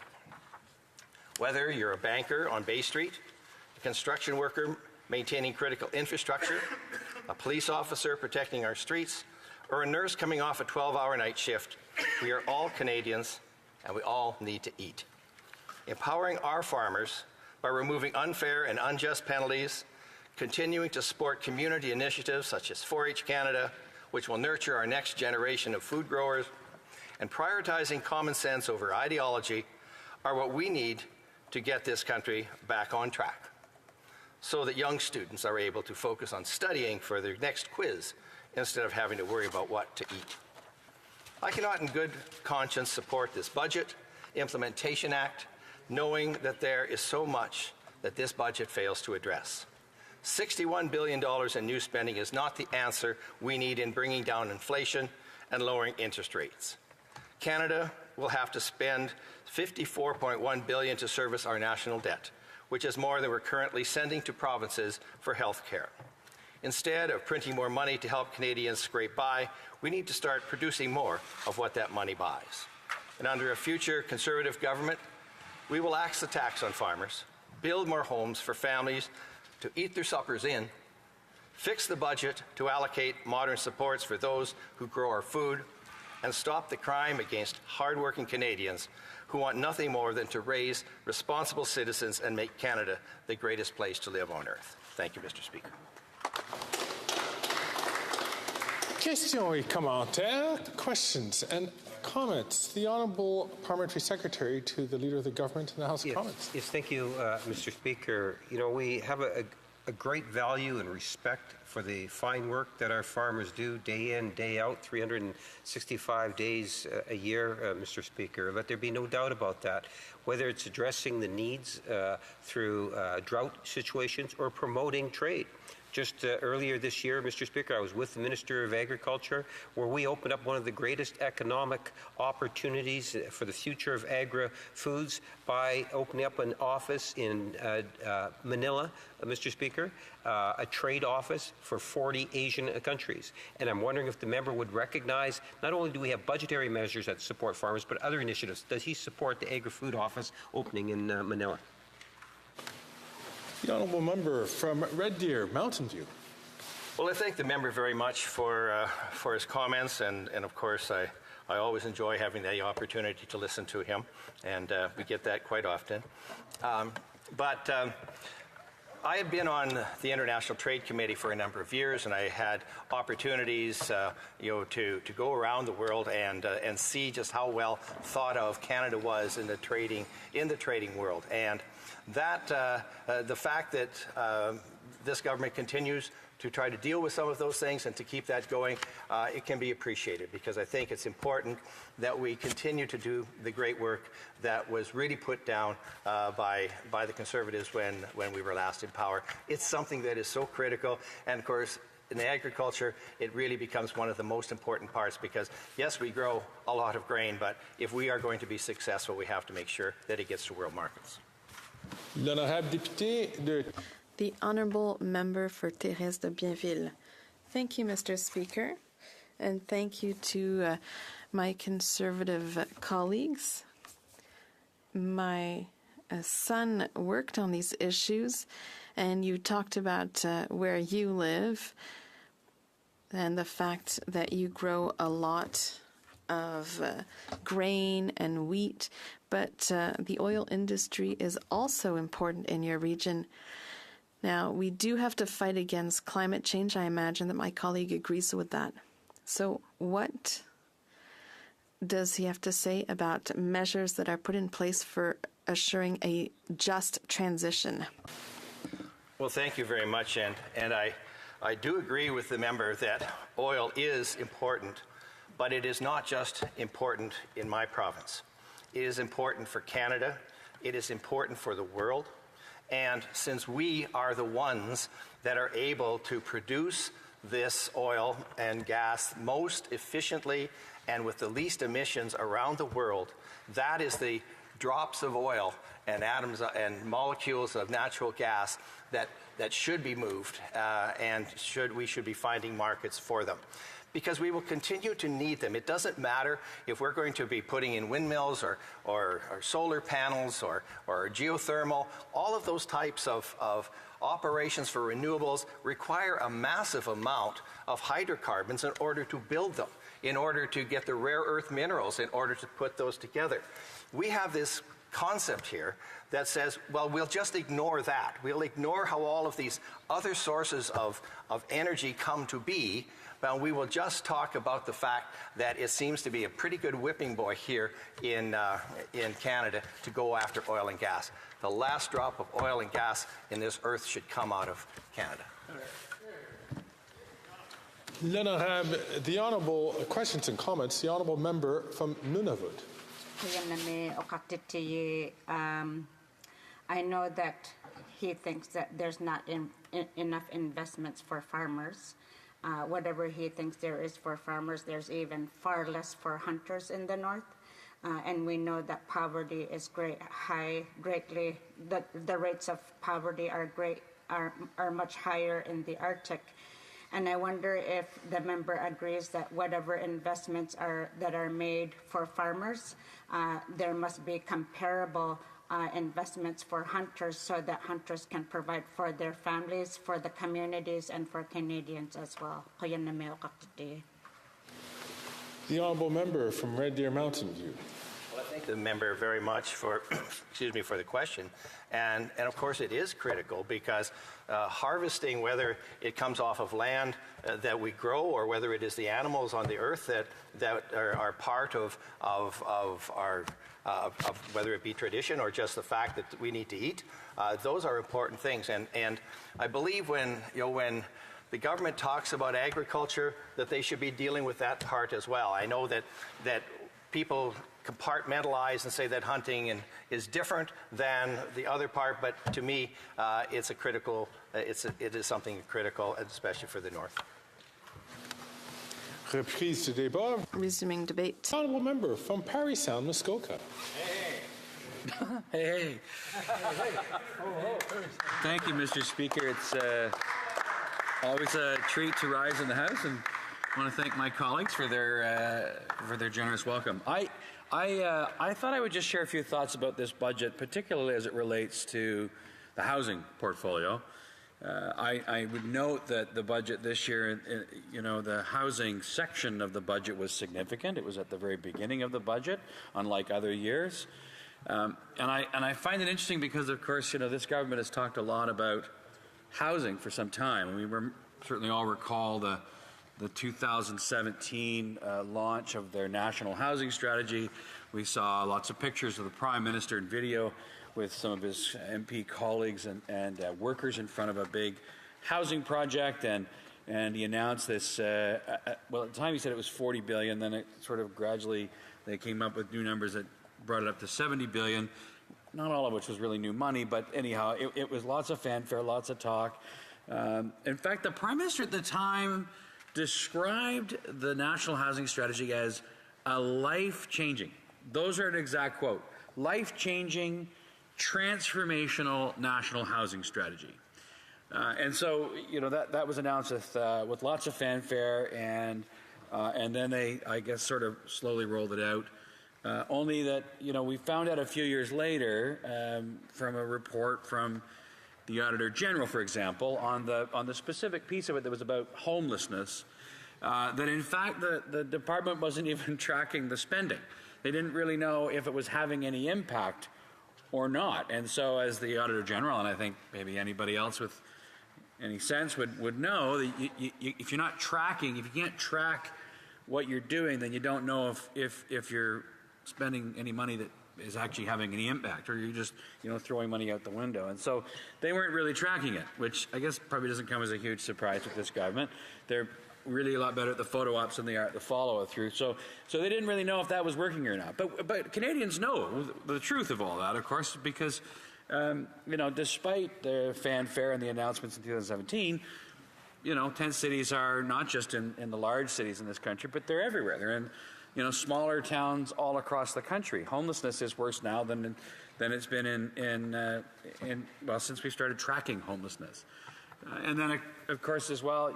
Whether you're a banker on Bay Street, a construction worker maintaining critical infrastructure, a police officer protecting our streets, or a nurse coming off a 12-hour night shift, we are all Canadians and we all need to eat. Empowering our farmers by removing unfair and unjust penalties, continuing to support community initiatives such as 4-H Canada, which will nurture our next generation of food growers, and prioritizing common sense over ideology are what we need to get this country back on track, so that young students are able to focus on studying for their next quiz instead of having to worry about what to eat. I cannot in good conscience support this Budget Implementation Act, knowing that there is so much that this budget fails to address. $61 billion in new spending is not the answer we need in bringing down inflation and lowering interest rates. Canada will have to spend $54.1 billion to service our national debt, which is more than we're currently sending to provinces for health care. Instead of printing more money to help Canadians scrape by, we need to start producing more of what that money buys. And under a future Conservative government, we will axe the tax on farmers, build more homes for families to eat their suppers in, fix the budget to allocate modern supports for those who grow our food, and stop the crime against hardworking Canadians who want nothing more than to raise responsible citizens and make Canada the greatest place to live on earth. Thank you, Mr. Speaker. Questions et commentaires, questions and comments. The Honourable Parliamentary Secretary to the Leader of the Government in the House of Commons. Yes, thank you, Mr. Speaker. You know, we have a great value and respect for the fine work that our farmers do day in, day out, 365 days a year, Mr. Speaker. Let there be no doubt about that. Whether it's addressing the needs through drought situations or promoting trade. Just earlier this year, Mr. Speaker, I was with the Minister of Agriculture, where we opened up one of the greatest economic opportunities for the future of agri-foods by opening up an office in Manila, Mr. Speaker, a trade office for 40 Asian countries. And I'm wondering if the member would recognize, not only do we have budgetary measures that support farmers, but other initiatives. Does he support the agri-food office opening in Manila? The Honourable Member from Red Deer, Mountain View. Well, I thank the member very much for his comments, and of course I always enjoy having the opportunity to listen to him, and we get that quite often. But I have been on the International Trade Committee for a number of years, and I had opportunities, to go around the world and see just how well thought of Canada was in the trading world, and that the fact that this government continues to try to deal with some of those things and to keep that going, it can be appreciated, because I think it's important that we continue to do the great work that was really put down by the Conservatives when we were last in power. It's something that is so critical, and of course, in agriculture, it really becomes one of the most important parts, because yes, we grow a lot of grain, but if we are going to be successful, we have to make sure that it gets to world markets. The Honourable Member for Thérèse de Bienville. Thank you, Mr. Speaker, and thank you to my Conservative colleagues. My son worked on these issues, and you talked about where you live and the fact that you grow a lot of grain and wheat, but the oil industry is also important in your region. Now, we do have to fight against climate change. I imagine that my colleague agrees with that. So what does he have to say about measures that are put in place for assuring a just transition. Well, thank you very much, and I do agree with the member that oil is important, but it is not just important in my province. It is important for Canada, it is important for the world, and since we are the ones that are able to produce this oil and gas most efficiently and with the least emissions around the world, that is the drops of oil and atoms and molecules of natural gas that should be moved and we should be finding markets for them. Because we will continue to need them. It doesn't matter if we're going to be putting in windmills or solar panels or geothermal. All of those types of operations for renewables require a massive amount of hydrocarbons in order to build them, in order to get the rare earth minerals, in order to put those together. We have this concept here that says, well, we'll just ignore that. We'll ignore how all of these other sources of energy come to be, but we will just talk about the fact that it seems to be a pretty good whipping boy here in Canada to go after oil and gas. The last drop of oil and gas in this earth should come out of Canada. The Honourable, questions and comments, the Honourable Member from Nunavut. I know that he thinks that there's not enough investments for farmers. Whatever he thinks there is for farmers, there's even far less for hunters in the north. And we know that poverty is greatly, the rates of poverty are much higher in the Arctic. And I wonder if the member agrees that whatever investments that are made for farmers, there must be comparable investments for hunters so that hunters can provide for their families, for the communities, and for Canadians as well. The Honourable Member from Red Deer Mountain View. Well, I thank the member very much for, for the question. And of course it is critical because harvesting, whether it comes off of land that we grow or whether it is the animals on the earth that are part of our whether it be tradition or just the fact that we need to eat, those are important things. And I believe when the government talks about agriculture, that they should be dealing with that part as well. I know that people compartmentalize and say that hunting is different than the other part, but to me, it's a critical. It is something critical, especially for the north. Reprise du débat. Resuming debate. Honourable Member from Parry Sound, Muskoka. Hey. Thank you, Mr. Speaker. It's always a treat to rise in the House, and I want to thank my colleagues for their generous welcome. I thought I would just share a few thoughts about this budget, particularly as it relates to the housing portfolio. I would note that the budget this year, the housing section of the budget was significant. It was at the very beginning of the budget, unlike other years. And I find it interesting because, of course, this government has talked a lot about housing for some time. We certainly all recall the 2017 launch of their national housing strategy. We saw lots of pictures of the Prime Minister and video with some of his MP colleagues and workers in front of a big housing project, and he announced this. Well, at the time he said it was $40 billion. Then it sort of gradually they came up with new numbers that brought it up to $70 billion. Not all of which was really new money, but anyhow, it was lots of fanfare, lots of talk. In fact, the Prime Minister at the time described the national housing strategy as a life-changing. Those are an exact quote. Life-changing, transformational national housing strategy. And so, that was announced with lots of fanfare, and then they, I guess, sort of slowly rolled it out. Only that, we found out a few years later from a report from the Auditor General, for example, on the specific piece of it that was about homelessness, that in fact the department wasn't even tracking the spending. They didn't really know if it was having any impact or not. And so as the Auditor General, and I think maybe anybody else with any sense would know, that if you're not tracking, if you can't track what you're doing, then you don't know if you're spending any money that is actually having any impact, or you're just, throwing money out the window. And so they weren't really tracking it, which I guess probably doesn't come as a huge surprise with this government. They're really a lot better at the photo ops than they are at the follow-through. So they didn't really know if that was working or not. But Canadians know the truth of all that, of course, because, despite the fanfare and the announcements in 2017, tent cities are not just in the large cities in this country, but they're everywhere. They're in, smaller towns all across the country. Homelessness is worse now than it's been since we started tracking homelessness. And then, of course, as well,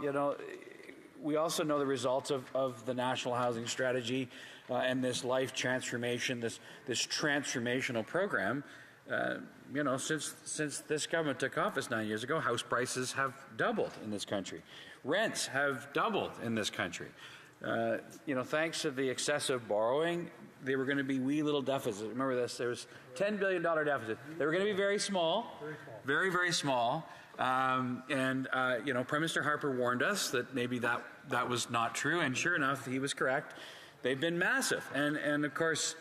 we also know the results of the National Housing Strategy and this life transformation, this transformational program. Since this government took office 9 years ago, house prices have doubled in this country. Rents have doubled in this country. Thanks to the excessive borrowing, they were going to be wee little deficits. Remember this, there was $10 billion deficit. They were going to be very small, very, very small. Prime Minister Harper warned us that maybe that was not true, and sure enough, he was correct. They've been massive, and of course,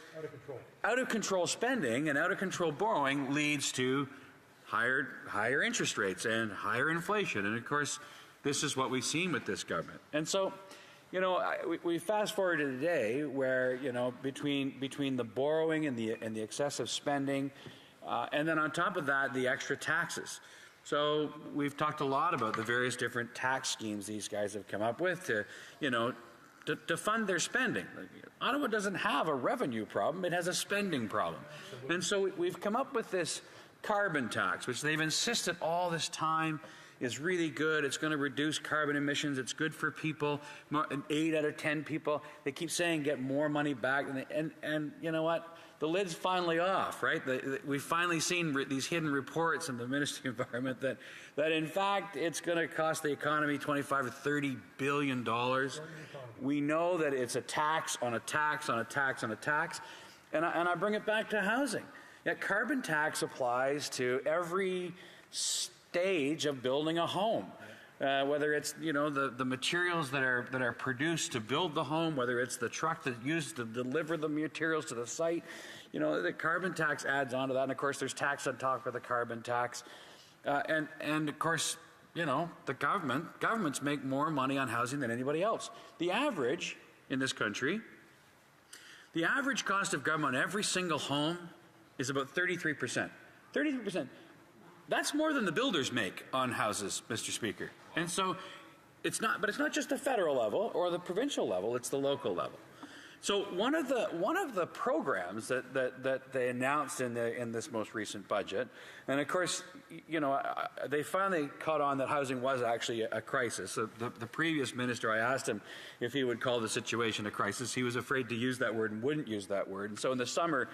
out of control spending and out of control borrowing leads to higher interest rates and higher inflation, and of course, this is what we've seen with this government. And so, we fast forward to today, where between the borrowing and the excessive spending, and then on top of that, the extra taxes. So we've talked a lot about the various different tax schemes these guys have come up with to fund their spending. Ottawa doesn't have a revenue problem, it has a spending problem. And so we've come up with this carbon tax, which they've insisted all this time is really good. It's going to reduce carbon emissions. It's good for people. 8 out of 10 people, they keep saying get more money back. And you know what? The lid's finally off, right? We've finally seen these hidden reports in the Ministry of Environment that in fact it's going to cost the economy $25 or $30 billion. We know that it's a tax on a tax on a tax on a tax. And I bring it back to housing. Yet carbon tax applies to every stage of building a home. Whether it's the materials that are produced to build the home, whether it's the truck that's used to deliver the materials to the site, the carbon tax adds on to that. And of course, there's tax on top of the carbon tax, and of course, the governments make more money on housing than anybody else. The average in this country, the average cost of government on every single home is about 33%. 33%. That's more than the builders make on houses, Mr. Speaker. And so it's not just the federal level or the provincial level, it's the local level. So one of the programs that they announced in this most recent budget, and of course, they finally caught on that housing was actually a crisis. The previous minister, I asked him if he would call the situation a crisis. He was afraid to use that word and wouldn't use that word. And so in the summer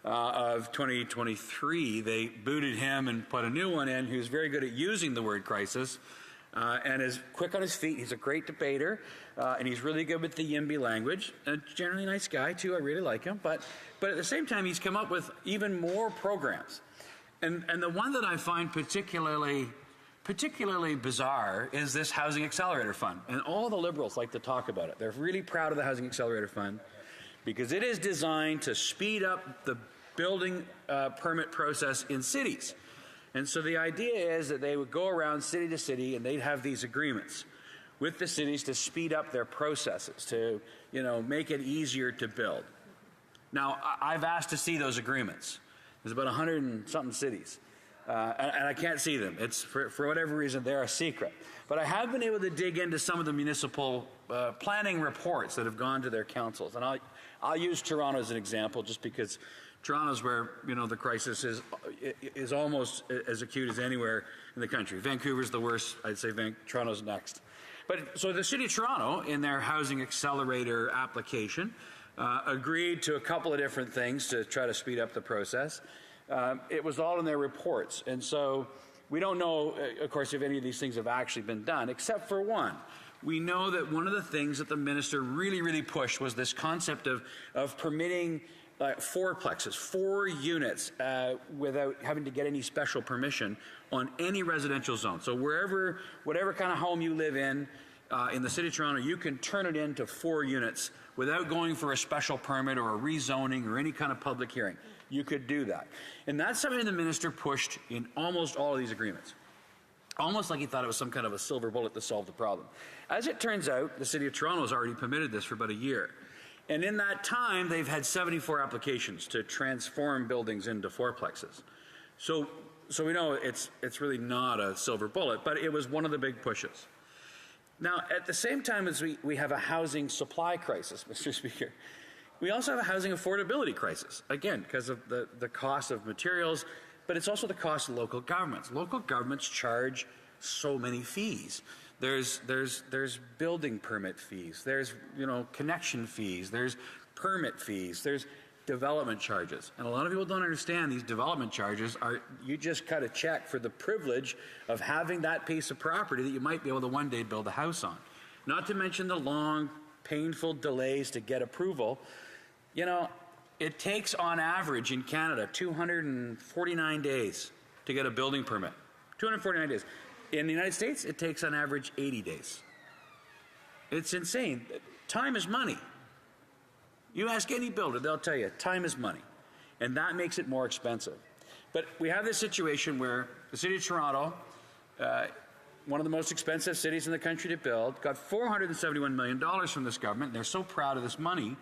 of 2023, they booted him and put a new one in who's very good at using the word crisis and is quick on his feet. He's a great debater, and he's really good with the Yimby language. A generally nice guy, too. I really like him. But at the same time, he's come up with even more programs. And the one that I find particularly bizarre is this Housing Accelerator Fund. And all the Liberals like to talk about it. They're really proud of the Housing Accelerator Fund because it is designed to speed up the building permit process in cities. And so the idea is that they would go around city to city and they'd have these agreements with the cities to speed up their processes, to make it easier to build. Now, I've asked to see those agreements. There's about 100 and something cities, and I can't see them. It's for whatever reason they're a secret. But I have been able to dig into some of the municipal planning reports that have gone to their councils, and I'll use Toronto as an example, just because Toronto's where the crisis is almost as acute as anywhere in the country. Vancouver's the worst. I'd say Toronto's next. But so the City of Toronto, in their Housing Accelerator application, agreed to a couple of different things to try to speed up the process. It was all in their reports, and so we don't know, of course, if any of these things have actually been done, except for one. We know that one of the things that the minister really pushed was this concept of permitting fourplexes, 4 units, without having to get any special permission on any residential zone. So whatever kind of home you live in the City of Toronto, you can turn it into 4 units without going for a special permit or a rezoning or any kind of public hearing. you could do that. And that's something the minister pushed in almost all of these agreements. Almost like he thought it was some kind of a silver bullet to solve the problem. As it turns out, the City of Toronto has already permitted this for about a year. And in that time, they've had 74 applications to transform buildings into fourplexes. So we know it's really not a silver bullet, but it was one of the big pushes. Now, at the same time as we have a housing supply crisis, Mr. Speaker, we also have a housing affordability crisis, again, because of the cost of materials, but it's also the cost of local governments. Local governments charge so many fees. There's building permit fees, there's connection fees, there's permit fees, there's development charges. And a lot of people don't understand these development charges are, you just cut a check for the privilege of having that piece of property that you might be able to one day build a house on. Not to mention the long, painful delays to get approval. It takes on average in Canada 249 days to get a building permit. 249 days. In the United States, it takes on average 80 days. It's insane. Time is money. You ask any builder, they'll tell you, time is money. And that makes it more expensive. But we have this situation where the City of Toronto, one of the most expensive cities in the country to build, got $471 million from this government. They're so proud of this money.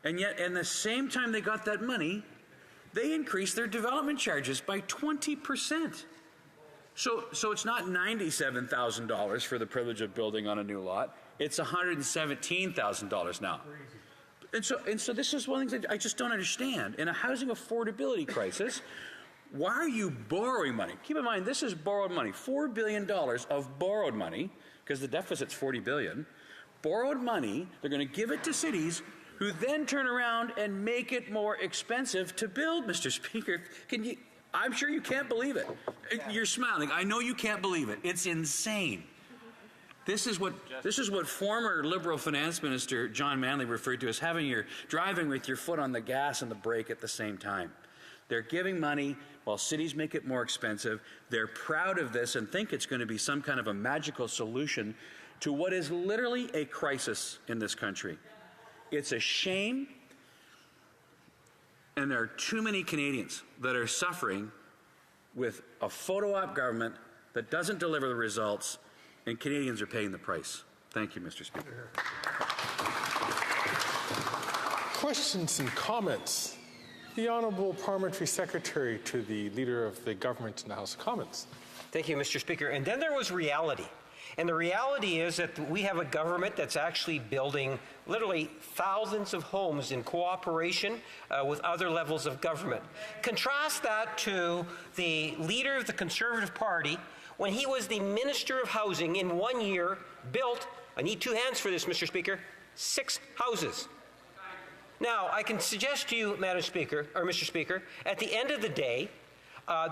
And yet, in the same time they got that money, they increased their development charges by 20%. So it's not $97,000 for the privilege of building on a new lot. It's $117,000 now. And so this is one of the things I just don't understand. In a housing affordability crisis, why are you borrowing money? Keep in mind, this is borrowed money. $4 billion of borrowed money, because the deficit's $40 billion. Borrowed money, they're going to give it to cities who then turn around and make it more expensive to build, Mr. Speaker. I'm sure you can't believe it. You're smiling. I know you can't believe it. It's insane. This is what former Liberal Finance Minister John Manley referred to as driving with your foot on the gas and the brake at the same time. They're giving money while cities make it more expensive. They're proud of this and think it's going to be some kind of a magical solution to what is literally a crisis in this country. It's a shame, and there are too many Canadians that are suffering with a photo op government that doesn't deliver the results, and Canadians are paying the price. Thank you, Mr. Speaker. Questions and comments? The Honourable Parliamentary Secretary to the Leader of the Government in the House of Commons. Thank you, Mr. Speaker. And then there was reality. And the reality is that we have a government that's actually building literally thousands of homes in cooperation with other levels of government. Contrast that to the leader of the Conservative Party when he was the Minister of Housing in 1 year built, I need two hands for this, Mr. Speaker, 6 houses. Now, I can suggest to you, Madam Speaker, or Mr. Speaker, at the end of the day,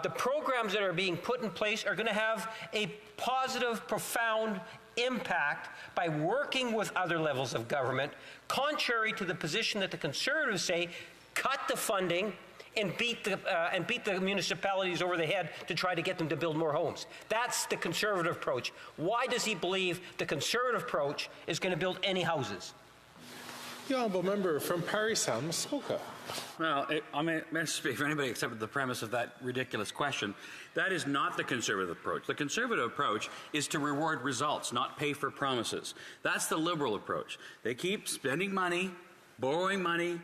the programs that are being put in place are going to have a positive, profound impact by working with other levels of government, contrary to the position that the Conservatives say, cut the funding and beat the municipalities over the head to try to get them to build more homes. That's the Conservative approach. Why does he believe the Conservative approach is going to build any houses? The Honourable Member from Parry Sound, Muskoka. Well, Mr. Speaker, for anybody accepted the premise of that ridiculous question, that is not the Conservative approach. The Conservative approach is to reward results, not pay for promises. That's the Liberal approach. They keep spending money, borrowing money,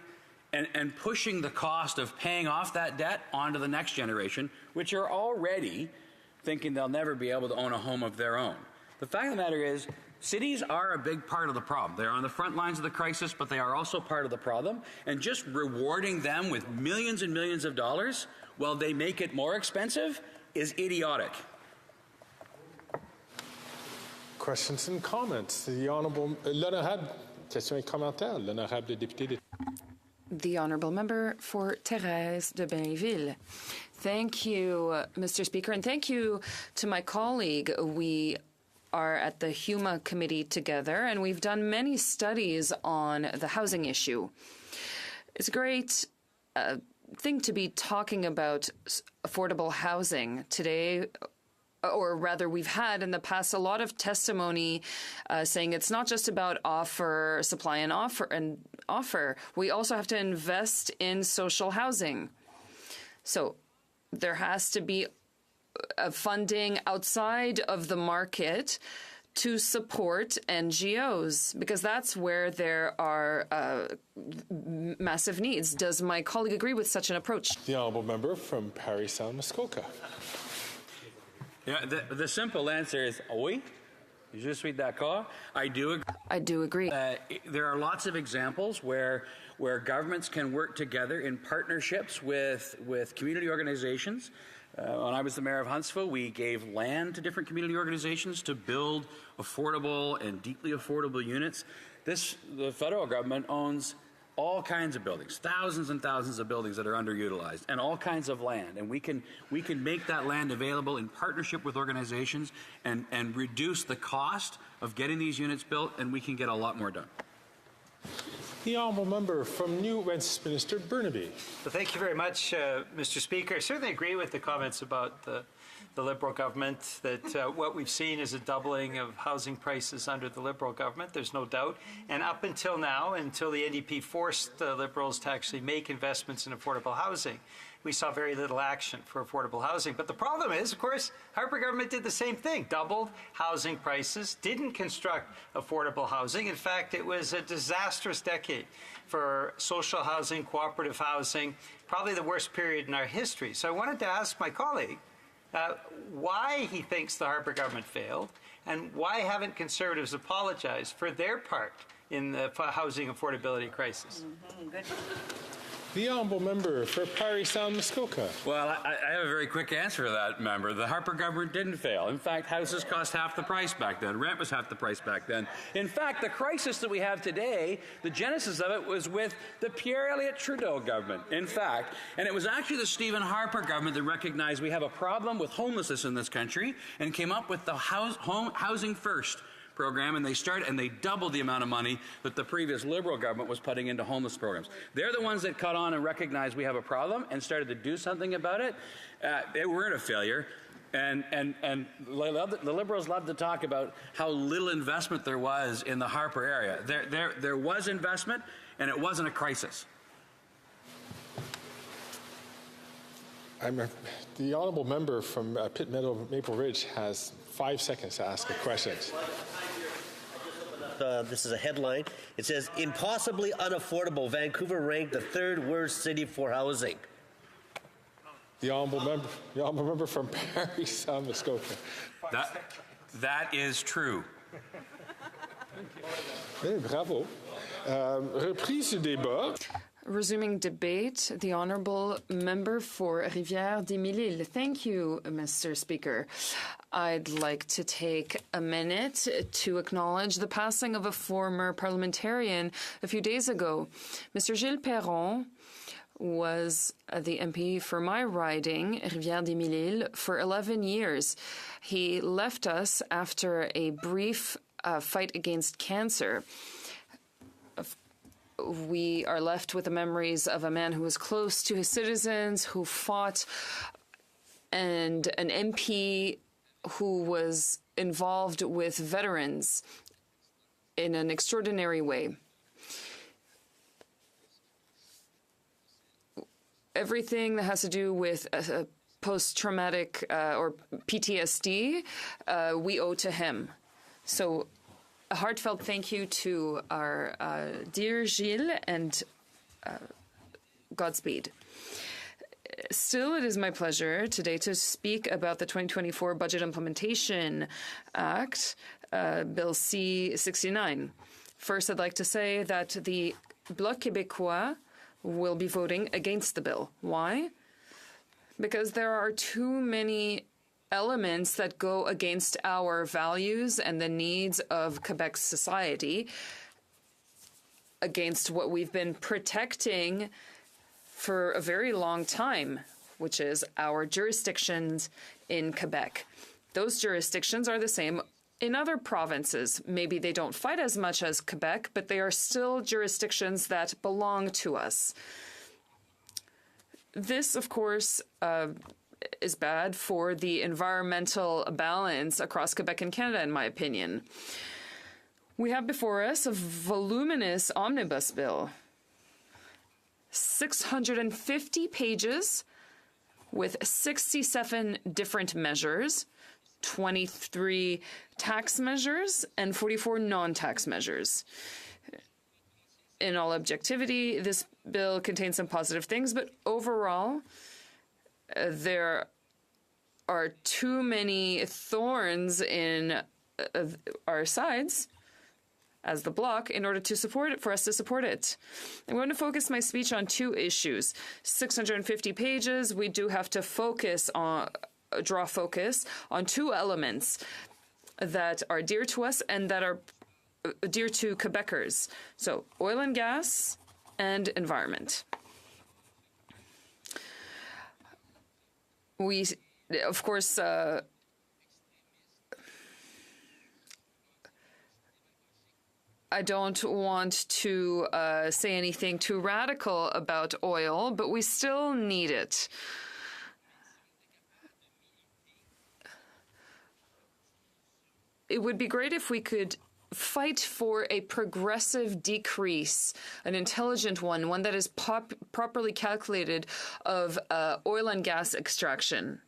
and pushing the cost of paying off that debt onto the next generation, which are already thinking they'll never be able to own a home of their own. The fact of the matter is, cities are a big part of the problem. They're on the front lines of the crisis, but they are also part of the problem. And just rewarding them with millions and millions of dollars while they make it more expensive is idiotic. Questions and comments? The Honourable L'Honorable, question et commentaire. L'Honorable député de... The Honourable Member for Thérèse de Bienville. Thank you, Mr. Speaker, and thank you to my colleague. We are at the HUMA committee together, and we've done many studies on the housing issue. It's a great thing to be talking about affordable housing today, or rather we've had in the past a lot of testimony saying it's not just about supply and offer. We also have to invest in social housing. So there has to be funding outside of the market to support NGOs, because that's where there are massive needs. Does my colleague agree with such an approach? The honourable member from Parry Sound Muskoka. Yeah, the simple answer is oui. Je suis d'accord. I do agree. I do agree. There are lots of examples where governments can work together in partnerships with community organizations. When I was the mayor of Huntsville, we gave land to different community organizations to build affordable and deeply affordable units. The federal government owns all kinds of buildings, thousands and thousands of buildings that are underutilized, and all kinds of land. And we can make that land available in partnership with organizations and reduce the cost of getting these units built, and we can get a lot more done. The honourable member from New Westminster Burnaby. Well, thank you very much, Mr. Speaker. I certainly agree with the comments about the Liberal government, that what we've seen is a doubling of housing prices under the Liberal government, there's no doubt. And up until now, until the NDP forced the Liberals to actually make investments in affordable housing, we saw very little action for affordable housing. But the problem is, of course, Harper government did the same thing, doubled housing prices, didn't construct affordable housing. In fact, it was a disastrous decade for social housing, cooperative housing, probably the worst period in our history. So I wanted to ask my colleague why he thinks the Harper government failed, and why haven't Conservatives apologized for their part in the housing affordability crisis? Good. The honourable member for Parry Sound Muskoka. Well, I have a very quick answer to that, member. The Harper government didn't fail. In fact, houses cost half the price back then. Rent was half the price back then. In fact, the crisis that we have today, the genesis of it was with the Pierre Elliott Trudeau government. In fact, and it was actually the Stephen Harper government that recognized we have a problem with homelessness in this country and came up with the Housing First program, and they doubled the amount of money that the previous Liberal government was putting into homeless programs. They're the ones that caught on and recognized we have a problem and started to do something about it. They weren't a failure. And the Liberals love to talk about how little investment there was in the Harper area. There was investment, and it wasn't a crisis. The honourable member from Pitt Meadow Maple Ridge has 5 seconds to ask a question. This is a headline. It says, impossibly unaffordable. Vancouver ranked the 3rd worst city for housing. The honourable member from Parry Sound Muskoka. That is true. Bravo. Reprise du débat. Resuming debate, the honourable member for Rivière-des-Mille-Îles. Thank you, Mr. Speaker. I'd like to take a minute to acknowledge the passing of a former parliamentarian a few days ago. Mr. Gilles Perron was the MP for my riding, Rivière-des-Mille-Îles, for 11 years. He left us after a brief fight against cancer. We are left with the memories of a man who was close to his citizens, who fought, and an MP who was involved with veterans in an extraordinary way. Everything that has to do with post-traumatic or PTSD, we owe to him. So a heartfelt thank you to our dear Gilles, and Godspeed. Still, it is my pleasure today to speak about the 2024 Budget Implementation Act, Bill C-69. First, I'd like to say that the Bloc Québécois will be voting against the bill. Why? Because there are too many elements that go against our values and the needs of Quebec society, against what we've been protecting for a very long time, which is our jurisdictions in Quebec. Those jurisdictions are the same in other provinces. Maybe they don't fight as much as Quebec, but they are still jurisdictions that belong to us. This, of course, is bad for the environmental balance across Quebec and Canada, in my opinion. We have before us a voluminous omnibus bill, 650 pages, with 67 different measures, 23 tax measures, and 44 non-tax measures. In all objectivity, this bill contains some positive things, but overall, there are too many thorns in our sides as the bloc in order to support it, for us to support it. I'm going to focus my speech on two issues. 650 pages, we do have to draw focus on two elements that are dear to us and that are dear to Quebecers. So oil and gas and environment. We, of course, I don't want to say anything too radical about oil, but we still need it. It would be great if we could fight for a progressive decrease, an intelligent one that is properly calculated of oil and gas extraction.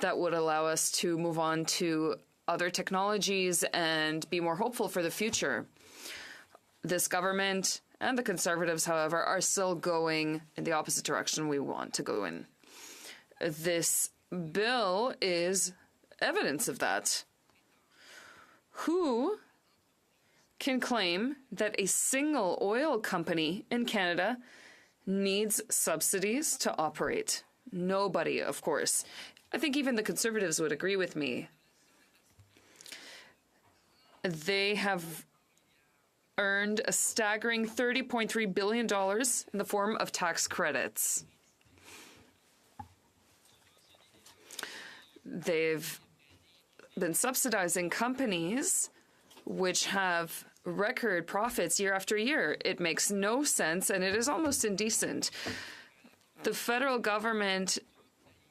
That would allow us to move on to other technologies and be more hopeful for the future. This government and the Conservatives, however, are still going in the opposite direction we want to go in. This bill is evidence of that. Who can claim that a single oil company in Canada needs subsidies to operate? Nobody, of course. I think even the Conservatives would agree with me. They have earned a staggering $30.3 billion in the form of tax credits. They've been subsidizing companies which have record profits year after year. It makes no sense, and it is almost indecent. The federal government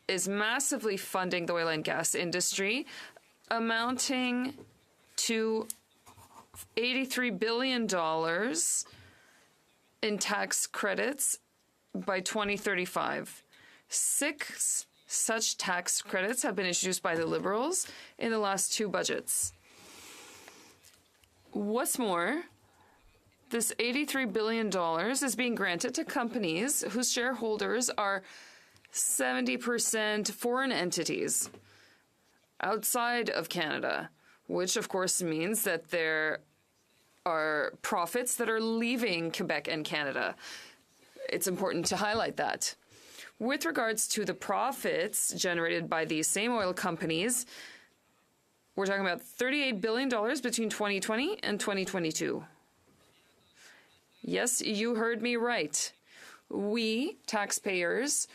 is massively funding the oil and gas industry, amounting to $83 billion in tax credits by 2035. 6 such tax credits have been introduced by the Liberals in the last 2 budgets. What's more, this $83 billion is being granted to companies whose shareholders are 70% foreign entities outside of Canada, which of course means that there are profits that are leaving Quebec and Canada. It's important to highlight that. With regards to the profits generated by these same oil companies, we're talking about $38 billion between 2020 and 2022. Yes, you heard me right. We, taxpayers,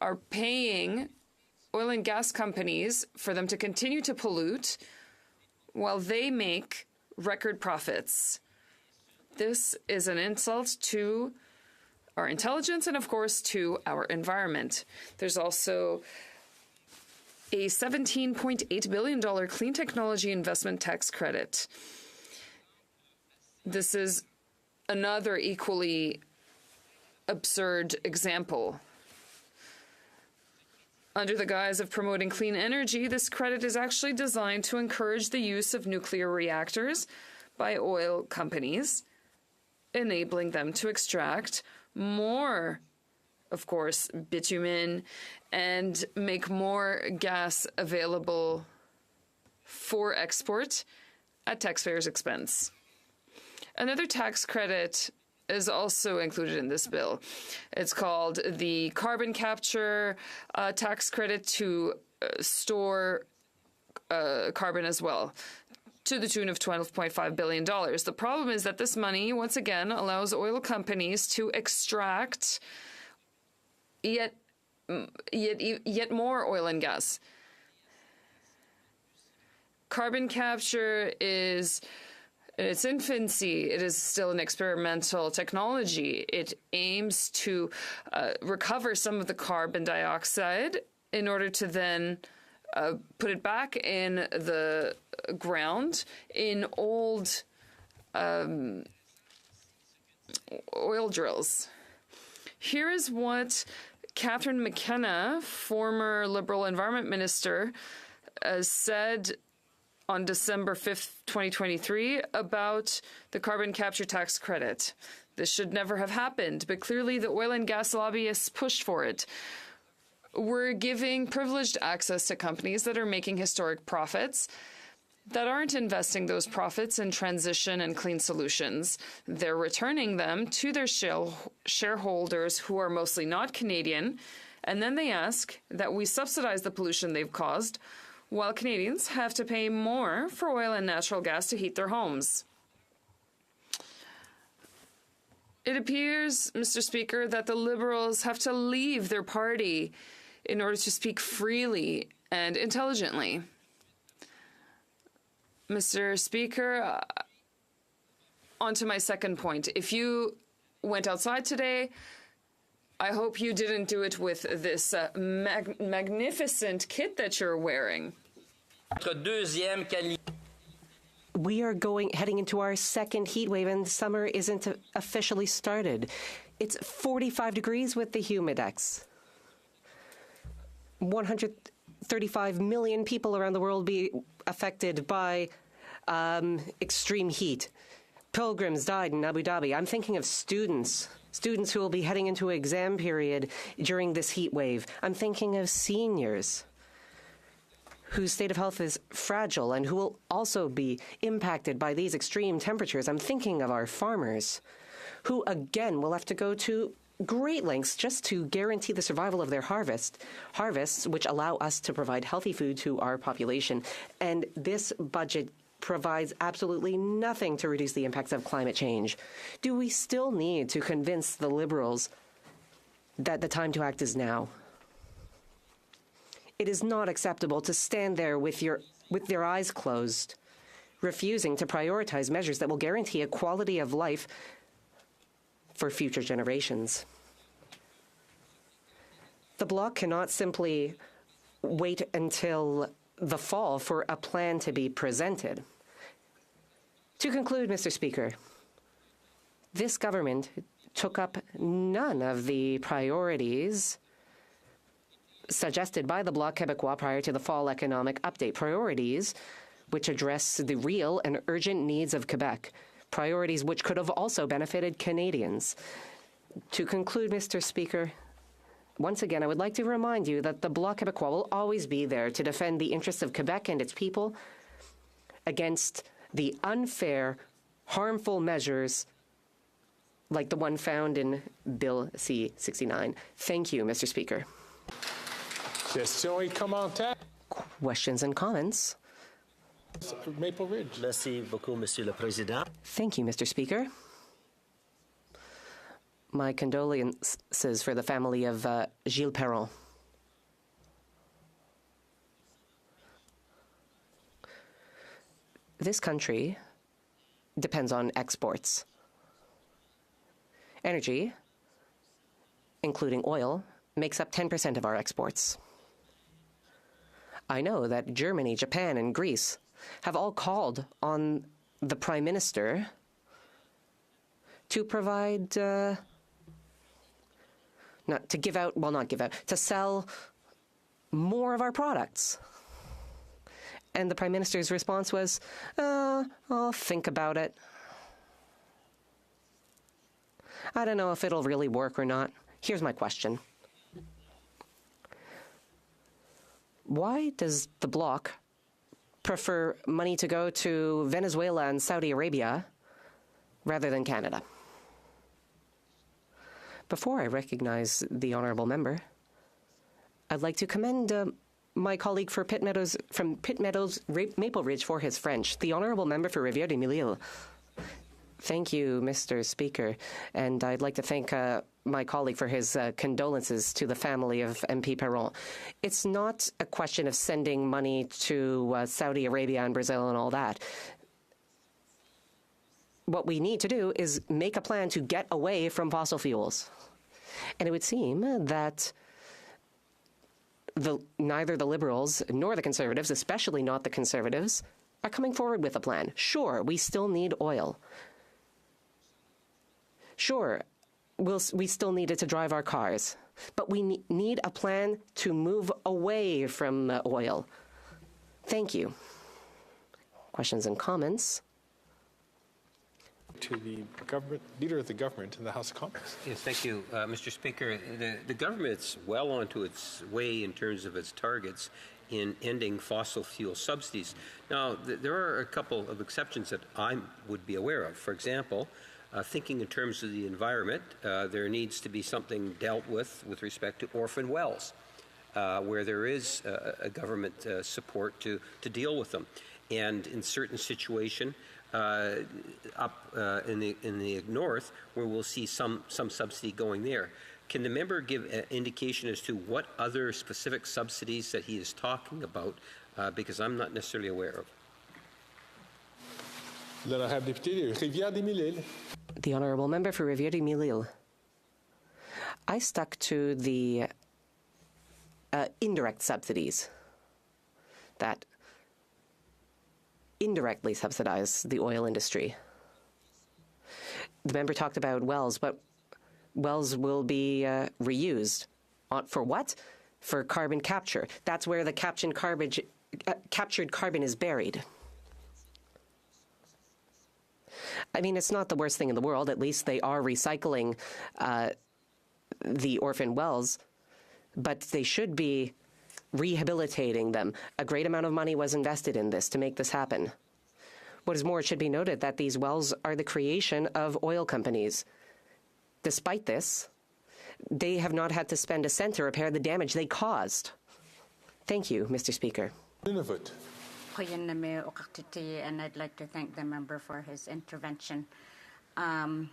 are paying oil and gas companies for them to continue to pollute while they make record profits. This is an insult to our intelligence and, of course, to our environment. There's also a $17.8 billion clean technology investment tax credit. This is another equally absurd example. Under the guise of promoting clean energy, this credit is actually designed to encourage the use of nuclear reactors by oil companies, enabling them to extract more, of course, bitumen and make more gas available for export at taxpayers' expense. Another tax credit is also included in this bill. It's called the carbon capture tax credit to store carbon as well, to the tune of $12.5 billion. The problem is that this money, once again, allows oil companies to extract yet more oil and gas. Carbon capture is in its infancy. It is still an experimental technology. It aims to recover some of the carbon dioxide in order to then put it back in the ground in old oil drills. Here is what Catherine McKenna, former Liberal Environment Minister, said on December 5th, 2023, about the carbon capture tax credit. This should never have happened, but clearly the oil and gas lobbyists pushed for it. We're giving privileged access to companies that are making historic profits, that aren't investing those profits in transition and clean solutions. They're returning them to their shareholders who are mostly not Canadian, and then they ask that we subsidize the pollution they've caused, while Canadians have to pay more for oil and natural gas to heat their homes. It appears, Mr. Speaker, that the Liberals have to leave their party in order to speak freely and intelligently. Mr. Speaker, on to my second point. If you went outside today, I hope you didn't do it with this magnificent kit that you're wearing. We are heading into our second heat wave, and summer isn't officially started. It's 45 degrees with the humidex. 135 million people around the world be affected by extreme heat. Pilgrims died in Abu Dhabi. I'm thinking of students who will be heading into an exam period during this heat wave. I'm thinking of seniors whose state of health is fragile and who will also be impacted by these extreme temperatures. I'm thinking of our farmers who, again, will have to go to great lengths just to guarantee the survival of their harvests, which allow us to provide healthy food to our population. And this budget provides absolutely nothing to reduce the impacts of climate change. Do we still need to convince the Liberals that the time to act is now? It is not acceptable to stand there with their eyes closed, refusing to prioritize measures that will guarantee a quality of life for future generations. The Bloc cannot simply wait until the fall for a plan to be presented. To conclude, Mr. Speaker, this government took up none of the priorities suggested by the Bloc Québécois prior to the fall economic update, priorities which address the real and urgent needs of Quebec, priorities which could have also benefited Canadians. To conclude, Mr. Speaker, once again, I would like to remind you that the Bloc Québécois will always be there to defend the interests of Quebec and its people against the unfair, harmful measures like the one found in Bill C-69. Thank you, Mr. Speaker. Questions and comments? Maple Ridge. Merci beaucoup, Monsieur le Président. Thank you, Mr. Speaker. My condolences for the family of Gilles Perron. This country depends on exports. Energy, including oil, makes up 10% of our exports. I know that Germany, Japan, and Greece have all called on the Prime Minister to provide, to sell more of our products. And the Prime Minister's response was, I'll think about it. I don't know if it'll really work or not. Here's my question. Why does the Bloc prefer money to go to Venezuela and Saudi Arabia rather than Canada? Before I recognize the honourable member, I'd like to commend my colleague from Pitt Meadows, Maple Ridge, for his French, the honourable member for Rivière-des-Mille. Thank you, Mr. Speaker, and I'd like to thank my colleague for his condolences to the family of MP Perron. It's not a question of sending money to Saudi Arabia and Brazil and all that. What we need to do is make a plan to get away from fossil fuels. And it would seem that neither the Liberals nor the Conservatives, especially not the Conservatives, are coming forward with a plan. Sure, we still need oil. Sure, we still needed to drive our cars. But we need a plan to move away from oil. Thank you. Questions and comments? To the government, leader of the government in the House of Commons. Yes, thank you, Mr. Speaker. The government's well onto its way in terms of its targets in ending fossil fuel subsidies. Now, there are a couple of exceptions that I would be aware of. For example, thinking in terms of the environment, there needs to be something dealt with respect to orphan wells, where there is a government support to deal with them. And in certain situations, up in the north, where we'll see some subsidy going there. Can the member give an indication as to what other specific subsidies that he is talking about? Because I'm not necessarily aware of. L'honorable député de Rivière-des-Mille-Îles. The honourable member for Rivière-des-Mille-Îles. I stuck to the indirect subsidies that indirectly subsidize the oil industry. The member talked about wells, but wells will be reused. For what? For carbon capture. That's where the captured carbon is buried. I mean, it's not the worst thing in the world. At least they are recycling the orphan wells, but they should be rehabilitating them. A great amount of money was invested in this to make this happen. What is more, it should be noted that these wells are the creation of oil companies. Despite this, they have not had to spend a cent to repair the damage they caused. Thank you, Mr. Speaker. Nunavut. And I'd like to thank the member for his intervention. I'm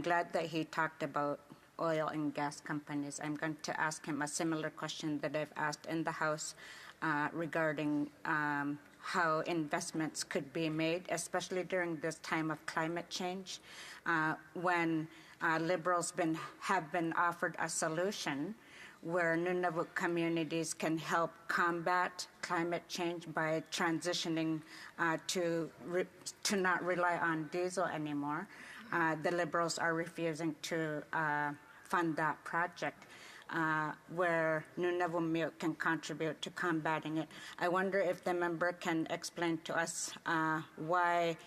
glad that he talked about oil and gas companies. I'm going to ask him a similar question that I've asked in the House regarding how investments could be made, especially during this time of climate change, when Liberals have been offered a solution where Nunavut communities can help combat climate change by transitioning to not rely on diesel anymore. The Liberals are refusing to fund that project, where Nunavut Milk can contribute to combating it. I wonder if the member can explain to us why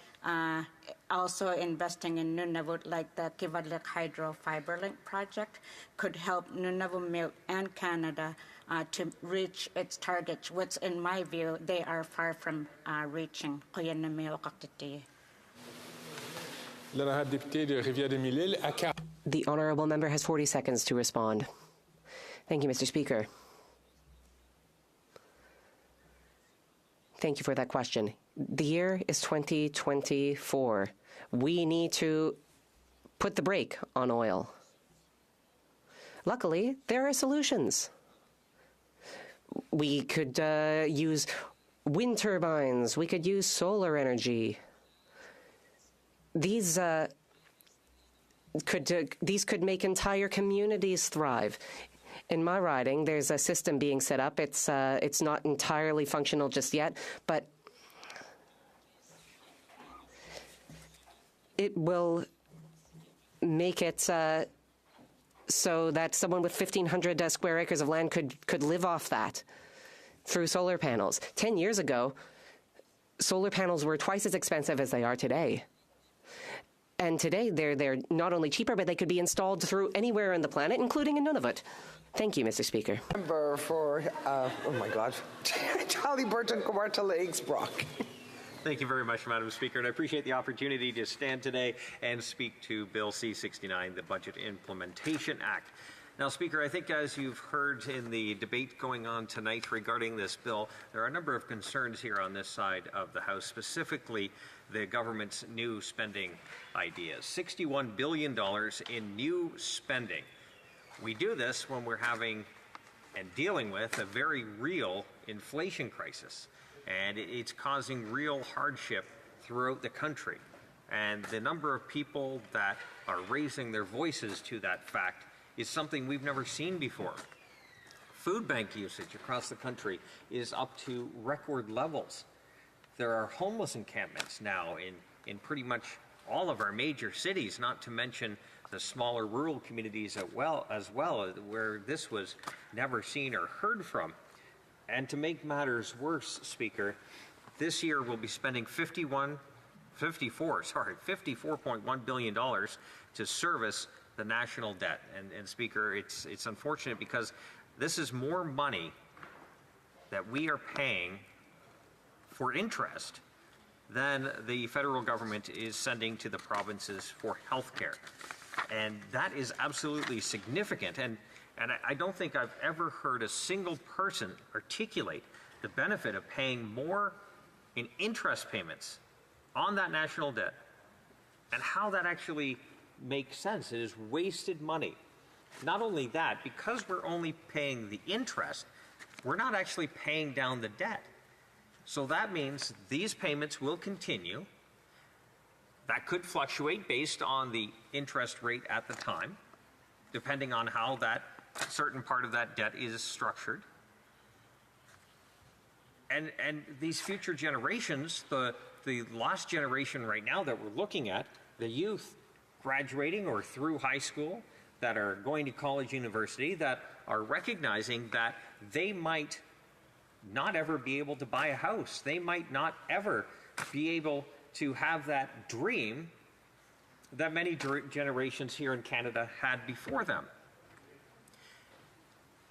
also investing in Nunavut, like the Kivalliq Hydro Fiber Link project, could help Nunavut Milk and Canada to reach its targets, which, in my view, they are far from reaching. The honourable member has 40 seconds to respond. Thank you, Mr. Speaker. Thank you for that question. The year is 2024. We need to put the brake on oil. Luckily, there are solutions. We could use wind turbines. We could use solar energy. These could make entire communities thrive. In my riding, there's a system being set up. It's not entirely functional just yet, but it will make it so that someone with 1,500 square acres of land could live off that through solar panels. 10 years ago, solar panels were twice as expensive as they are today. And today, they're not only cheaper, but they could be installed through anywhere on the planet, including in Nunavut. Thank you, Mr. Speaker. Member for, oh my God, Halliburton, Kawarta Lakes, Brock. Thank you very much, Madam Speaker, and I appreciate the opportunity to stand today and speak to Bill C-69, the Budget Implementation Act. Now, Speaker, I think as you've heard in the debate going on tonight regarding this bill, there are a number of concerns here on this side of the House, specifically the government's new spending ideas. $61 billion in new spending. We do this when we're having and dealing with a very real inflation crisis, and it's causing real hardship throughout the country. And the number of people that are raising their voices to that fact is something we've never seen before. Food bank usage across the country is up to record levels. There are homeless encampments now in pretty much all of our major cities, not to mention the smaller rural communities as well, where this was never seen or heard from. And to make matters worse, Speaker, this year we'll be spending $54.1 billion to service the national debt. And Speaker, it's unfortunate because this is more money that we are paying for interest than the federal government is sending to the provinces for health care. And that is absolutely significant. And I don't think I've ever heard a single person articulate the benefit of paying more in interest payments on that national debt and how that actually makes sense. It is wasted money. Not only that, because we're only paying the interest, we're not actually paying down the debt. So that means these payments will continue. That could fluctuate based on the interest rate at the time, depending on how that certain part of that debt is structured. And these future generations, the last generation right now that we're looking at, the youth graduating or through high school, that are going to college, university, that are recognizing that they might not ever be able to buy a house. They might not ever be able to have that dream that many generations here in Canada had before them.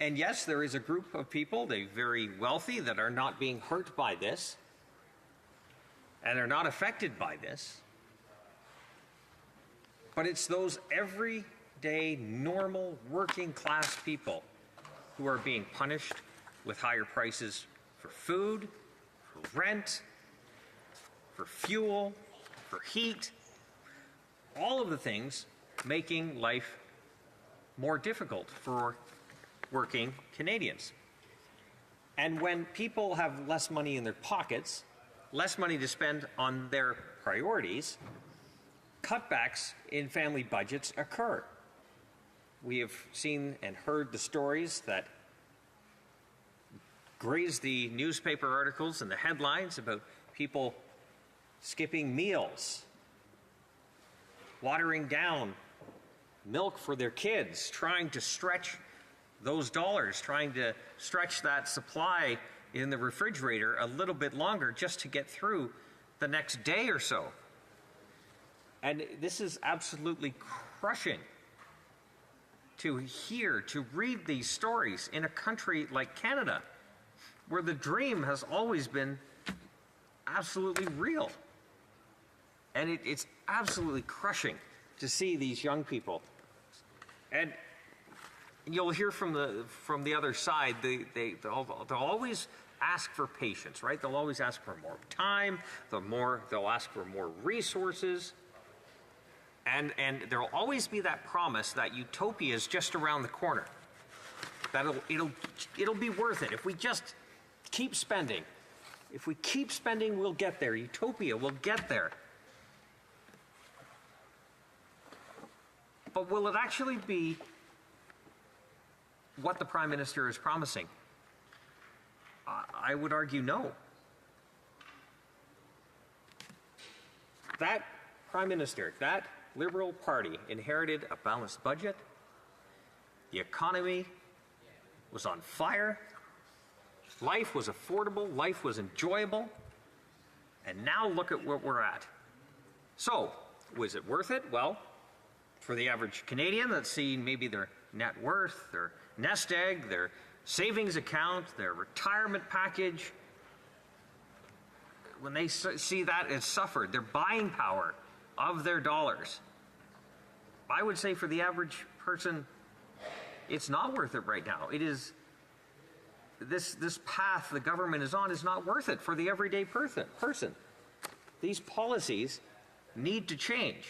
And yes, there is a group of people, they're very wealthy, that are not being hurt by this and are not affected by this. But it's those everyday, normal, working class people who are being punished with higher prices for food, for rent, for fuel, for heat, all of the things making life more difficult for working Canadians. And when people have less money in their pockets, less money to spend on their priorities, cutbacks in family budgets occur. We have seen and heard the stories that graze the newspaper articles and the headlines about people skipping meals, watering down milk for their kids, trying to stretch those dollars, trying to stretch that supply in the refrigerator a little bit longer just to get through the next day or so. And this is absolutely crushing to hear, to read these stories in a country like Canada, where the dream has always been absolutely real. And it's absolutely crushing to see these young people. And you'll hear from the other side, they'll always ask for patience, right? They'll always ask for more time, they'll ask for more resources. And there'll always be that promise that utopia is just around the corner. That it'll be worth it if we just keep spending. If we keep spending, we'll get there. Utopia will get there. But will it actually be what the Prime Minister is promising? I would argue no. That Prime Minister, that Liberal Party inherited a balanced budget. The economy was on fire. Life was affordable. Life was enjoyable. And now look at what we're at. So, was it worth it? Well, for the average Canadian that's seeing maybe their net worth, their nest egg, their savings account, their retirement package, when they see that it's suffered, their buying power of their dollars, I would say for the average person, it's not worth it right now. It is, this path the government is on is not worth it for the everyday person. These policies need to change.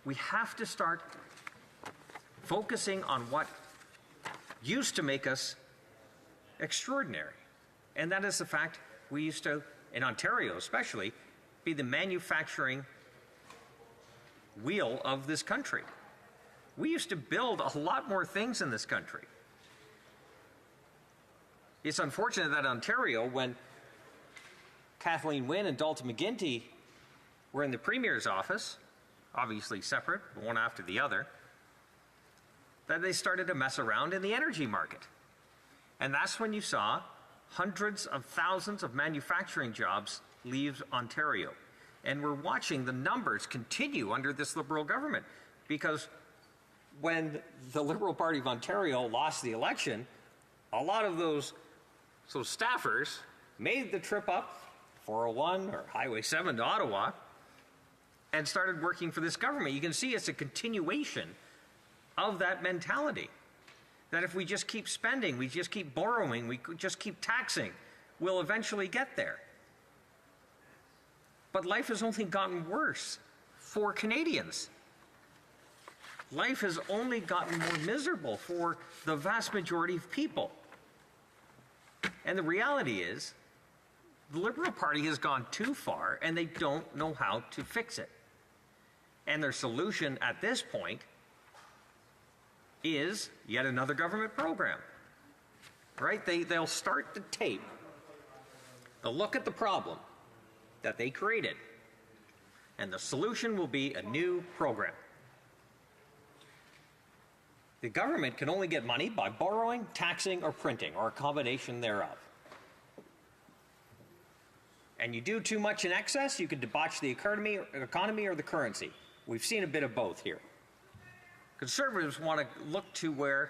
We have to start focusing on what used to make us extraordinary. And that is the fact we used to, in Ontario especially, be the manufacturing wheel of this country. We used to build a lot more things in this country. It's unfortunate that Ontario, when Kathleen Wynne and Dalton McGuinty were in the Premier's office, obviously separate, one after the other, that they started to mess around in the energy market. And that's when you saw hundreds of thousands of manufacturing jobs leave Ontario. And we're watching the numbers continue under this Liberal government, because when the Liberal Party of Ontario lost the election, a lot of those staffers made the trip up 401 or Highway 7 to Ottawa and started working for this government. You can see it's a continuation of that mentality, that if we just keep spending, we just keep borrowing, we just keep taxing, we'll eventually get there. But life has only gotten worse for Canadians. Life has only gotten more miserable for the vast majority of people. And the reality is, the Liberal Party has gone too far and they don't know how to fix it. And their solution at this point is yet another government program. Right? They'll start the tape. They'll look at the problem that they created, and the solution will be a new program. The government can only get money by borrowing, taxing, or printing, or a combination thereof. And you do too much in excess, you could debauch the economy or the currency. We've seen a bit of both here. Conservatives want to look to where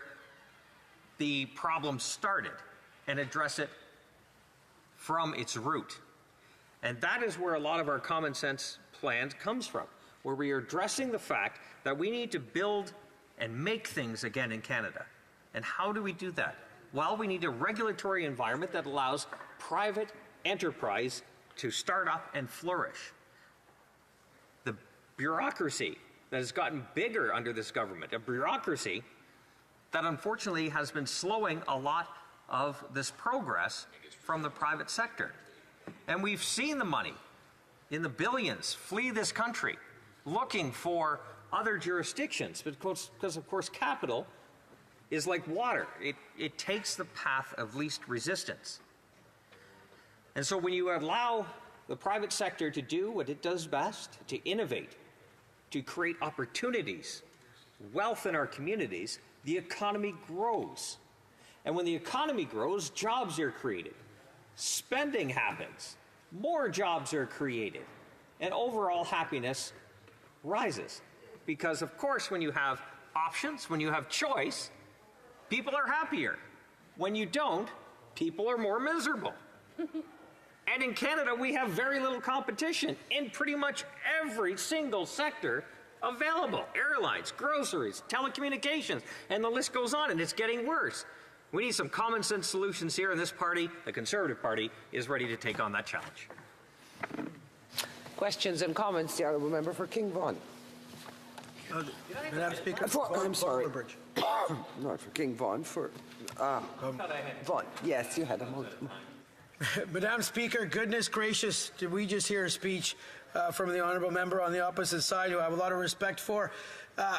the problem started and address it from its root. And that is where a lot of our common sense plans comes from, where we are addressing the fact that we need to build and make things again in Canada. And how do we do that? Well, we need a regulatory environment that allows private enterprise to start up and flourish. The bureaucracy that has gotten bigger under this government, a bureaucracy that unfortunately has been slowing a lot of this progress from the private sector. And we've seen the money in the billions flee this country looking for other jurisdictions, because of course capital is like water. It takes the path of least resistance. And so when you allow the private sector to do what it does best, to innovate, to create opportunities, wealth in our communities, the economy grows. And when the economy grows, jobs are created. Spending happens. More jobs are created. And overall happiness rises. Because, of course, when you have options, when you have choice, people are happier. When you don't, people are more miserable. And in Canada, we have very little competition in pretty much every single sector available. Airlines, groceries, telecommunications, and the list goes on, and it's getting worse. We need some common sense solutions here, and this party, the Conservative Party, is ready to take on that challenge. Questions and comments, the Honourable Member for King Vaughan. Madam Speaker, I'm sorry. Not for King Vaughan, for Vaughan. Yes, you had a moment. Madam Speaker, goodness gracious, did we just hear a speech from the Honourable Member on the opposite side, who I have a lot of respect for.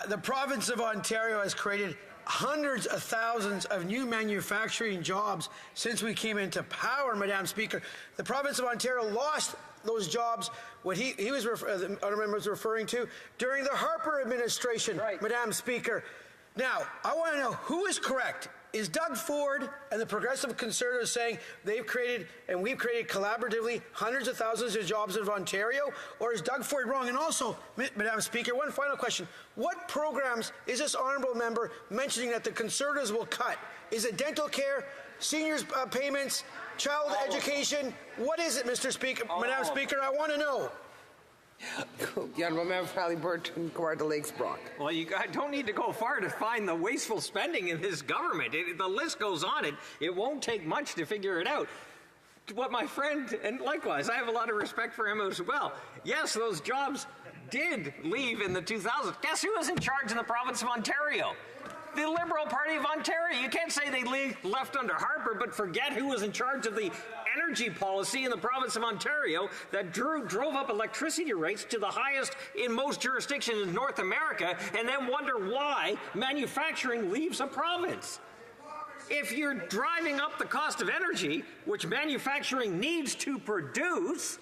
The province of Ontario has created hundreds of thousands of new manufacturing jobs since we came into power, Madam Speaker. The province of Ontario lost those jobs, what the Honourable Member was referring to, during the Harper administration, right. Madam Speaker. Now, I want to know who is correct. Is Doug Ford and the Progressive Conservatives saying they've created and we've created collaboratively hundreds of thousands of jobs in Ontario? Or is Doug Ford wrong? And also, Madam Speaker, one final question. What programs is this Honourable Member mentioning that the Conservatives will cut? Is it dental care, seniors payments, child education? What is it, Mr. Speaker? Madam Speaker, I want to know. The Honourable Member for Haliburton, Kawartha Lakes, Brock. Well, you don't need to go far to find the wasteful spending in this government. The list goes on. It won't take much to figure it out. What my friend, and likewise, I have a lot of respect for him as well. Yes, those jobs did leave in the 2000s. Guess who was in charge in the province of Ontario? The Liberal Party of Ontario. You can't say they left under Harper, but forget who was in charge of the energy policy in the province of Ontario that drove up electricity rates to the highest in most jurisdictions in North America, and then wonder why manufacturing leaves a province. If you're driving up the cost of energy, which manufacturing needs to produce,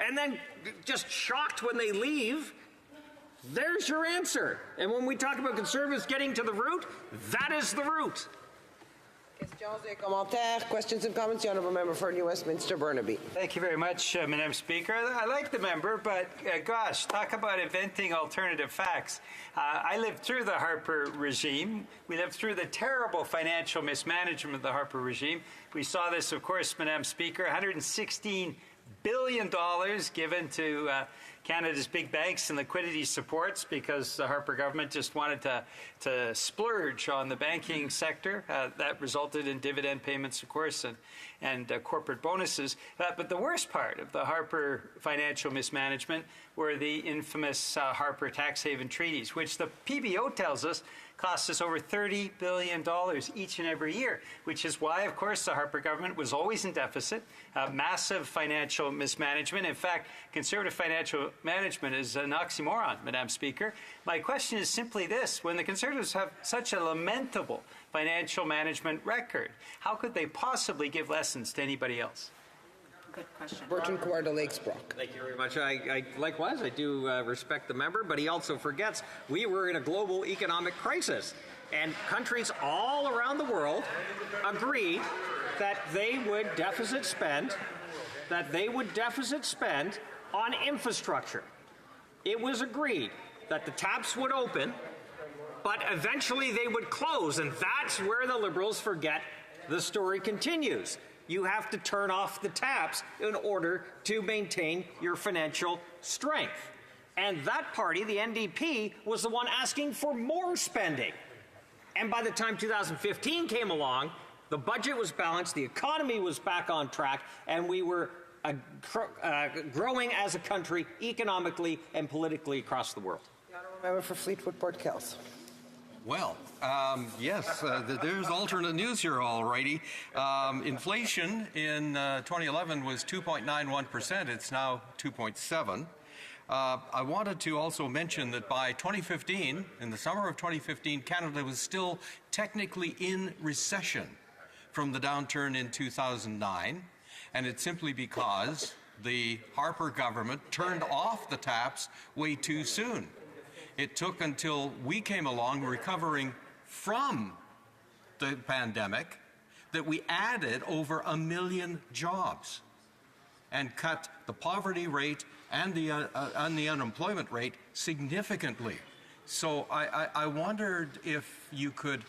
and then just shocked when they leave, There's your answer. And when we talk about Conservatives getting to the root, that is the root. Questions and comments? The Honourable Member for New Westminster Burnaby. Thank you very much, Madam Speaker. I like the member, but gosh, talk about inventing alternative facts. I lived through the Harper regime. We lived through the terrible financial mismanagement of the Harper regime. We saw this, of course, Madam Speaker, $116 billion given to Canada's big banks and liquidity supports because the Harper government just wanted to splurge on the banking sector. That resulted in dividend payments, of course, and corporate bonuses. But the worst part of the Harper financial mismanagement were the infamous Harper tax haven treaties, which the PBO tells us cost us over $30 billion each and every year, which is why, of course, the Harper government was always in deficit, massive financial mismanagement. In fact, Conservative financial management is an oxymoron, Madam Speaker. My question is simply this. When the Conservatives have such a lamentable financial management record, how could they possibly give lessons to anybody else? Good question. Burton Kawartha Lakes Brock. Thank you very much. Likewise, I do respect the member, but he also forgets we were in a global economic crisis, and countries all around the world agreed that they would deficit spend on infrastructure. It was agreed that the taps would open, but eventually they would close, and that's where the Liberals forget the story continues. You have to turn off the taps in order to maintain your financial strength. And that party, the NDP, was the one asking for more spending. And by the time 2015 came along, the budget was balanced, the economy was back on track, and we were growing as a country economically and politically across the world. The Honourable Member for Fleetwood Port Kells. Well, yes, there's alternate news here, all righty. Inflation in 2011 was 2.91%. It's now 2.7%. I wanted to also mention that by 2015, in the summer of 2015, Canada was still technically in recession from the downturn in 2009, and it's simply because the Harper government turned off the taps way too soon. It took until we came along recovering from the pandemic that we added over 1 million jobs and cut the poverty rate and the unemployment rate significantly. So I wondered if you could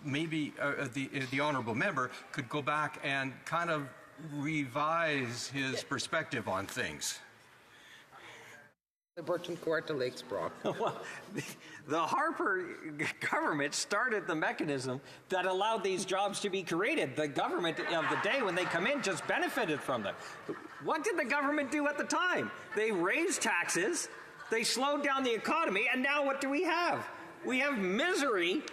maybe, the honourable member could go back and kind of revise his perspective on things. The Burton Kawartha Lakes Brock. Well, the Harper government started the mechanism that allowed these jobs to be created. The government of the day, when they come in, just benefited from them. What did the government do at the time? They raised taxes, they slowed down the economy, and now what do we have? We have misery.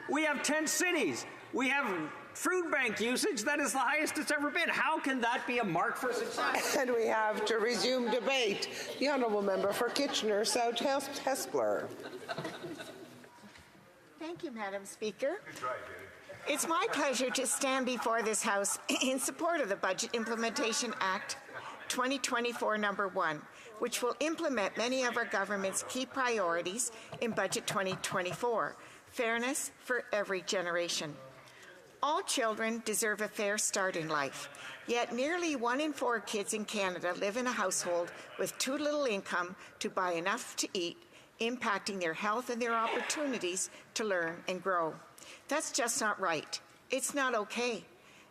We have tent cities. We have food bank usage that is the highest it's ever been. How can that be a mark for success? And we have to resume debate. The Honourable Member for Kitchener South Hespeler. Thank you, Madam Speaker. It's my pleasure to stand before this House in support of the Budget Implementation Act 2024 number 1, which will implement many of our government's key priorities in Budget 2024. Fairness for every generation. All children deserve a fair start in life, yet nearly 1 in 4 kids in Canada live in a household with too little income to buy enough to eat, impacting their health and their opportunities to learn and grow. That's just not right. It's not okay.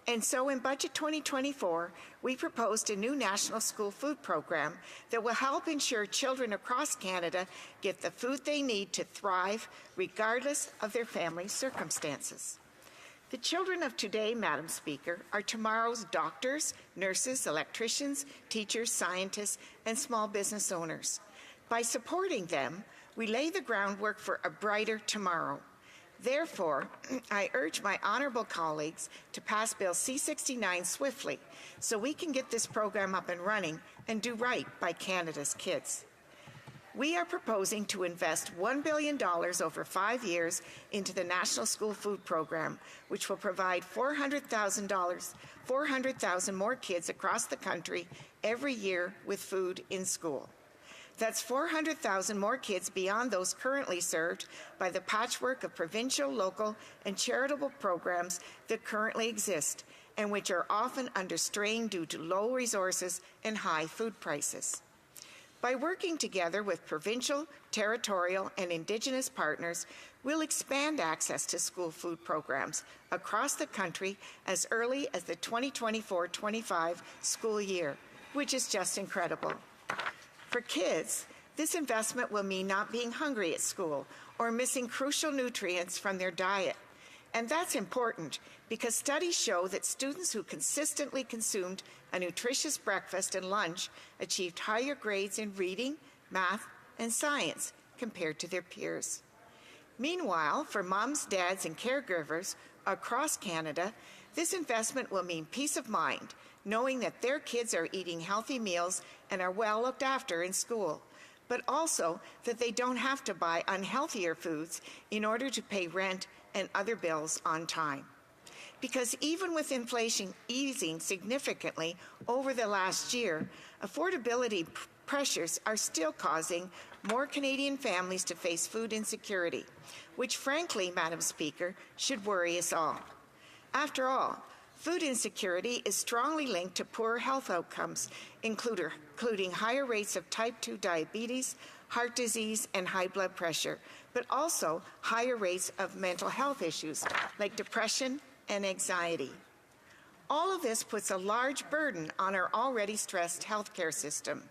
And so in Budget 2024, we proposed a new national school food program that will help ensure children across Canada get the food they need to thrive, regardless of their family's circumstances. The children of today, Madam Speaker, are tomorrow's doctors, nurses, electricians, teachers, scientists, and small business owners. By supporting them, we lay the groundwork for a brighter tomorrow. Therefore, I urge my honourable colleagues to pass Bill C-69 swiftly so we can get this program up and running and do right by Canada's kids. We are proposing to invest $1 billion over 5 years into the National School Food Program, which will provide $400,000 more kids across the country every year with food in school. That's 400,000 more kids beyond those currently served by the patchwork of provincial, local, and charitable programs that currently exist and which are often under strain due to low resources and high food prices. By working together with provincial, territorial, and Indigenous partners, we'll expand access to school food programs across the country as early as the 2024-25 school year, which is just incredible. For kids, this investment will mean not being hungry at school or missing crucial nutrients from their diet. And that's important because studies show that students who consistently consumed a nutritious breakfast and lunch achieved higher grades in reading, math, and science compared to their peers. Meanwhile, for moms, dads, and caregivers across Canada, this investment will mean peace of mind, knowing that their kids are eating healthy meals and are well looked after in school, but also that they don't have to buy unhealthier foods in order to pay rent and other bills on time. Because even with inflation easing significantly over the last year, affordability pressures are still causing more Canadian families to face food insecurity, which frankly, Madam Speaker, should worry us all. After all, food insecurity is strongly linked to poor health outcomes, including higher rates of type 2 diabetes, heart disease, and high blood pressure, but also higher rates of mental health issues like depression and anxiety. All of this puts a large burden on our already stressed healthcare system.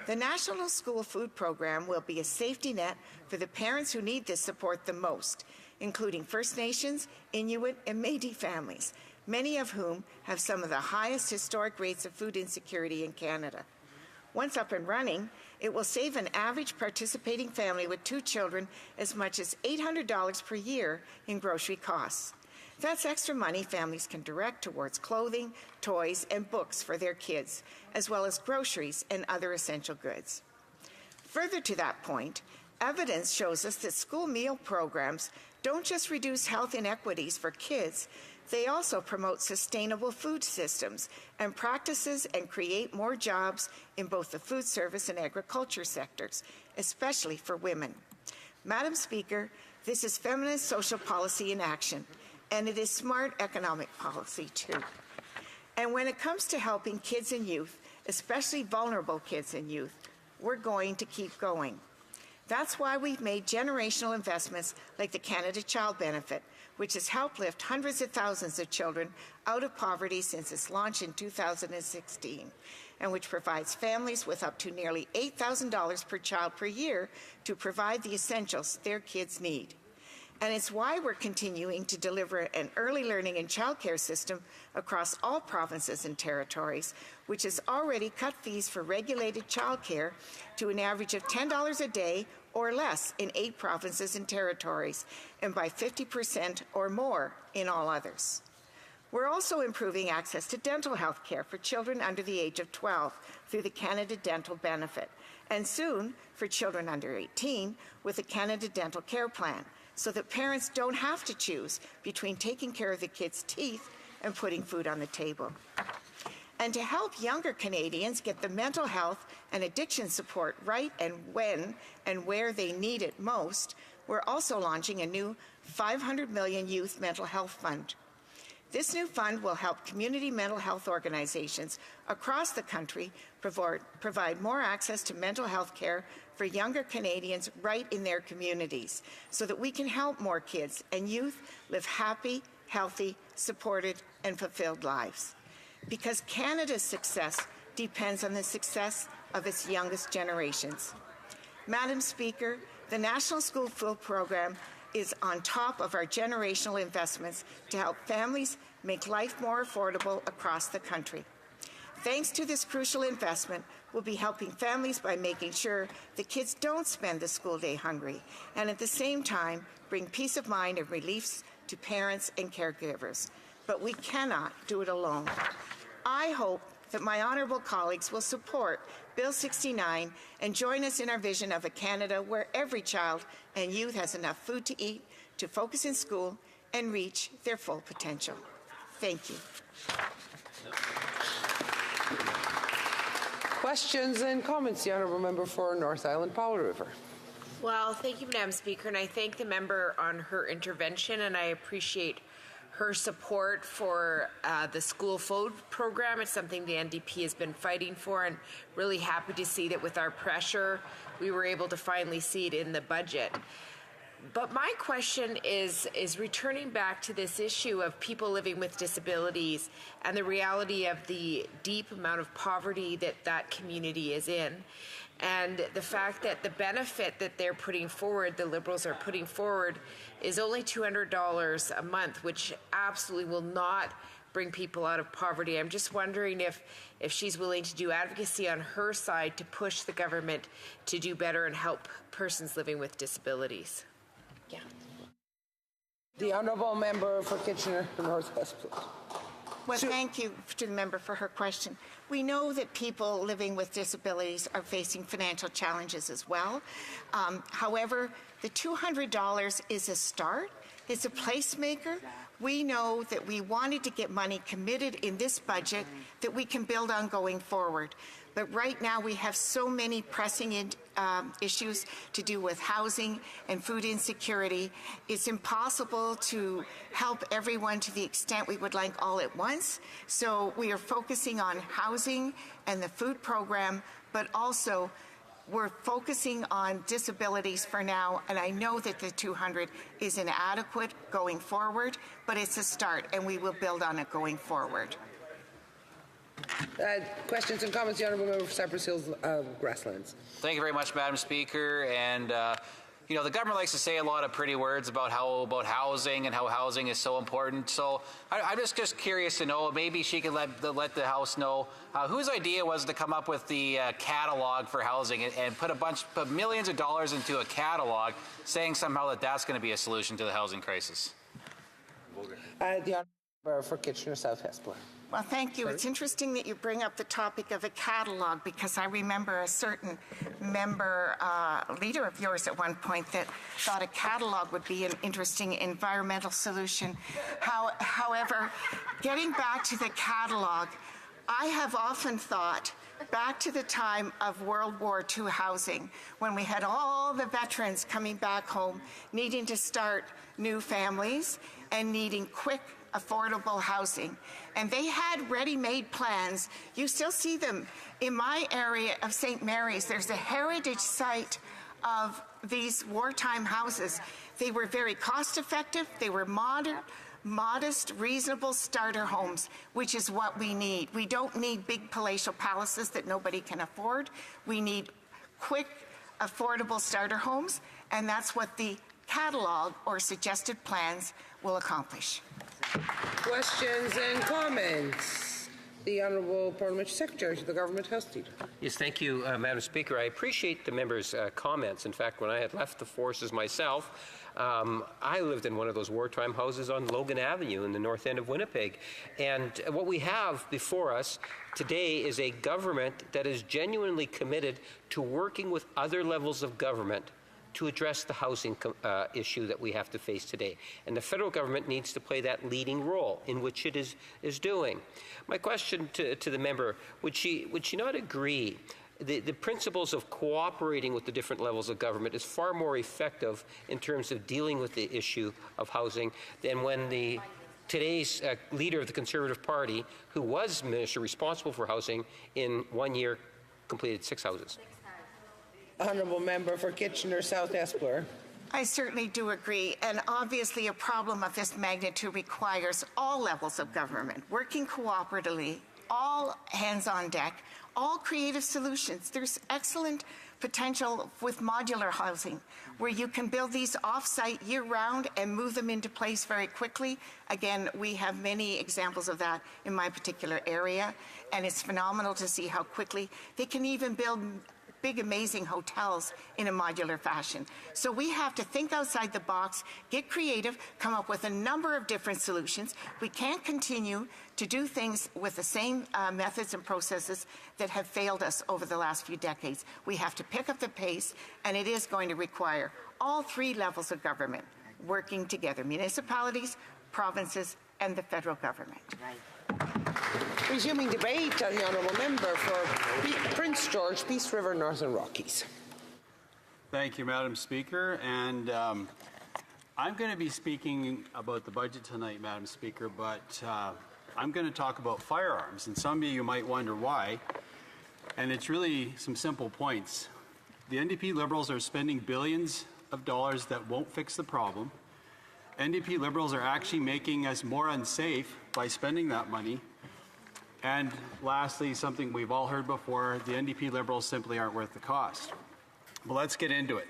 The National School Food Program will be a safety net for the parents who need this support the most, including First Nations, Inuit, and Métis families, many of whom have some of the highest historic rates of food insecurity in Canada. Once up and running, it will save an average participating family with 2 children as much as $800 per year in grocery costs. That's extra money families can direct towards clothing, toys, and books for their kids, as well as groceries and other essential goods. Further to that point, evidence shows us that school meal programs don't just reduce health inequities for kids, they also promote sustainable food systems and practices and create more jobs in both the food service and agriculture sectors, especially for women. Madam Speaker, this is feminist social policy in action, and it is smart economic policy too. And when it comes to helping kids and youth, especially vulnerable kids and youth, we're going to keep going. That's why we've made generational investments like the Canada Child Benefit, which has helped lift hundreds of thousands of children out of poverty since its launch in 2016, and which provides families with up to nearly $8,000 per child per year to provide the essentials their kids need. And it's why we're continuing to deliver an early learning and childcare system across all provinces and territories, which has already cut fees for regulated childcare to an average of $10 a day or less in 8 provinces and territories, and by 50% or more in all others. We're also improving access to dental health care for children under the age of 12 through the Canada Dental Benefit, and soon for children under 18 with the Canada Dental Care Plan, so that parents don't have to choose between taking care of the kids' teeth and putting food on the table. And to help younger Canadians get the mental health and addiction support right and when and where they need it most, we're also launching a new $500 million Youth Mental Health Fund. This new fund will help community mental health organizations across the country provide more access to mental health care for younger Canadians right in their communities, so that we can help more kids and youth live happy, healthy, supported, and fulfilled lives. Because Canada's success depends on the success of its youngest generations. Madam Speaker, the National School Food Program is on top of our generational investments to help families make life more affordable across the country. Thanks to this crucial investment, we'll be helping families by making sure the kids don't spend the school day hungry, and at the same time bring peace of mind and relief to parents and caregivers. But we cannot do it alone. I hope that my honourable colleagues will support Bill 69 and join us in our vision of a Canada where every child and youth has enough food to eat, to focus in school, and reach their full potential. Thank you. Questions and comments? The Honourable Member for North Island Powell River. Well, thank you, Madam Speaker, and I thank the member on her intervention, and I appreciate her support for the school food program. It's something the NDP has been fighting for, and really happy to see that with our pressure, we were able to finally see it in the budget. But my question is returning back to this issue of people living with disabilities and the reality of the deep amount of poverty that community is in. And the fact that the benefit that they're putting forward, the Liberals are putting forward, is only $200 a month, which absolutely will not bring people out of poverty. I'm just wondering if she's willing to do advocacy on her side to push the government to do better and help persons living with disabilities. Yeah. The Honourable Member for Kitchener Northwest, please. Well, thank you to the member for her question. We know that people living with disabilities are facing financial challenges as well. However, the $200 is a start. It's a placemaker. We know that we wanted to get money committed in this budget that we can build on going forward. But right now we have so many pressing issues to do with housing and food insecurity. It's impossible to help everyone to the extent we would like all at once. So we are focusing on housing and the food program, but also we're focusing on disabilities for now, and I know that the 200 is inadequate going forward, but it's a start, and we will build on it going forward. Questions and comments? The Honourable Member for Cypress Hills Grasslands. Thank you very much, Madam Speaker. And you know, the government likes to say a lot of pretty words about housing and how housing is so important. So I'm just curious to know, maybe she could let the House know whose idea was to come up with the catalog for housing and put millions of dollars into a catalog, saying somehow that's going to be a solution to the housing crisis. The Honourable Member for Kitchener South Hespeler. Well, thank you. It's interesting that you bring up the topic of a catalog, because I remember a certain member, leader of yours at one point, that thought a catalog would be an interesting environmental solution. However, getting back to the catalog, I have often thought back to the time of World War II housing, when we had all the veterans coming back home, needing to start new families and needing quick, affordable housing. And they had ready-made plans. You still see them in my area of St. Mary's. There's a heritage site of these wartime houses. They were very cost-effective. They were modern, modest, reasonable starter homes, which is what we need. We don't need big palatial palaces that nobody can afford. We need quick, affordable starter homes, and that's what the catalog or suggested plans will accomplish. Questions and comments? The Honourable Parliamentary Secretary to the Government House Leader. Yes, thank you, Madam Speaker. I appreciate the member's comments. In fact, when I had left the forces myself, I lived in one of those wartime houses on Logan Avenue in the north end of Winnipeg. And what we have before us today is a government that is genuinely committed to working with other levels of government to address the housing issue that we have to face today. And the federal government needs to play that leading role, in which it is doing. My question to the member, would she not agree the principles of cooperating with the different levels of government is far more effective in terms of dealing with the issue of housing than when today's leader of the Conservative Party, who was minister responsible for housing, in 1 year completed 6 houses? Honourable Member for Kitchener South Hespeler. I certainly do agree, and obviously a problem of this magnitude requires all levels of government working cooperatively, all hands on deck, all creative solutions. There's excellent potential with modular housing, where you can build these off-site year-round and move them into place very quickly. Again, we have many examples of that in my particular area, and it's phenomenal to see how quickly they can even build big, amazing hotels in a modular fashion. So we have to think outside the box, get creative, come up with a number of different solutions. We can't continue to do things with the same methods and processes that have failed us over the last few decades. We have to pick up the pace, and it is going to require all 3 levels of government working together: municipalities, provinces, and the federal government. Right. Resuming debate, the honourable member for Prince George, Peace River, Northern Rockies. Thank you, Madam Speaker. And I'm going to be speaking about the budget tonight, Madam Speaker, but I'm going to talk about firearms. And some of you might wonder why. And it's really some simple points. The NDP Liberals are spending billions of dollars that won't fix the problem. NDP Liberals are actually making us more unsafe by spending that money. And lastly, something we've all heard before, the NDP Liberals simply aren't worth the cost. Well, let's get into it.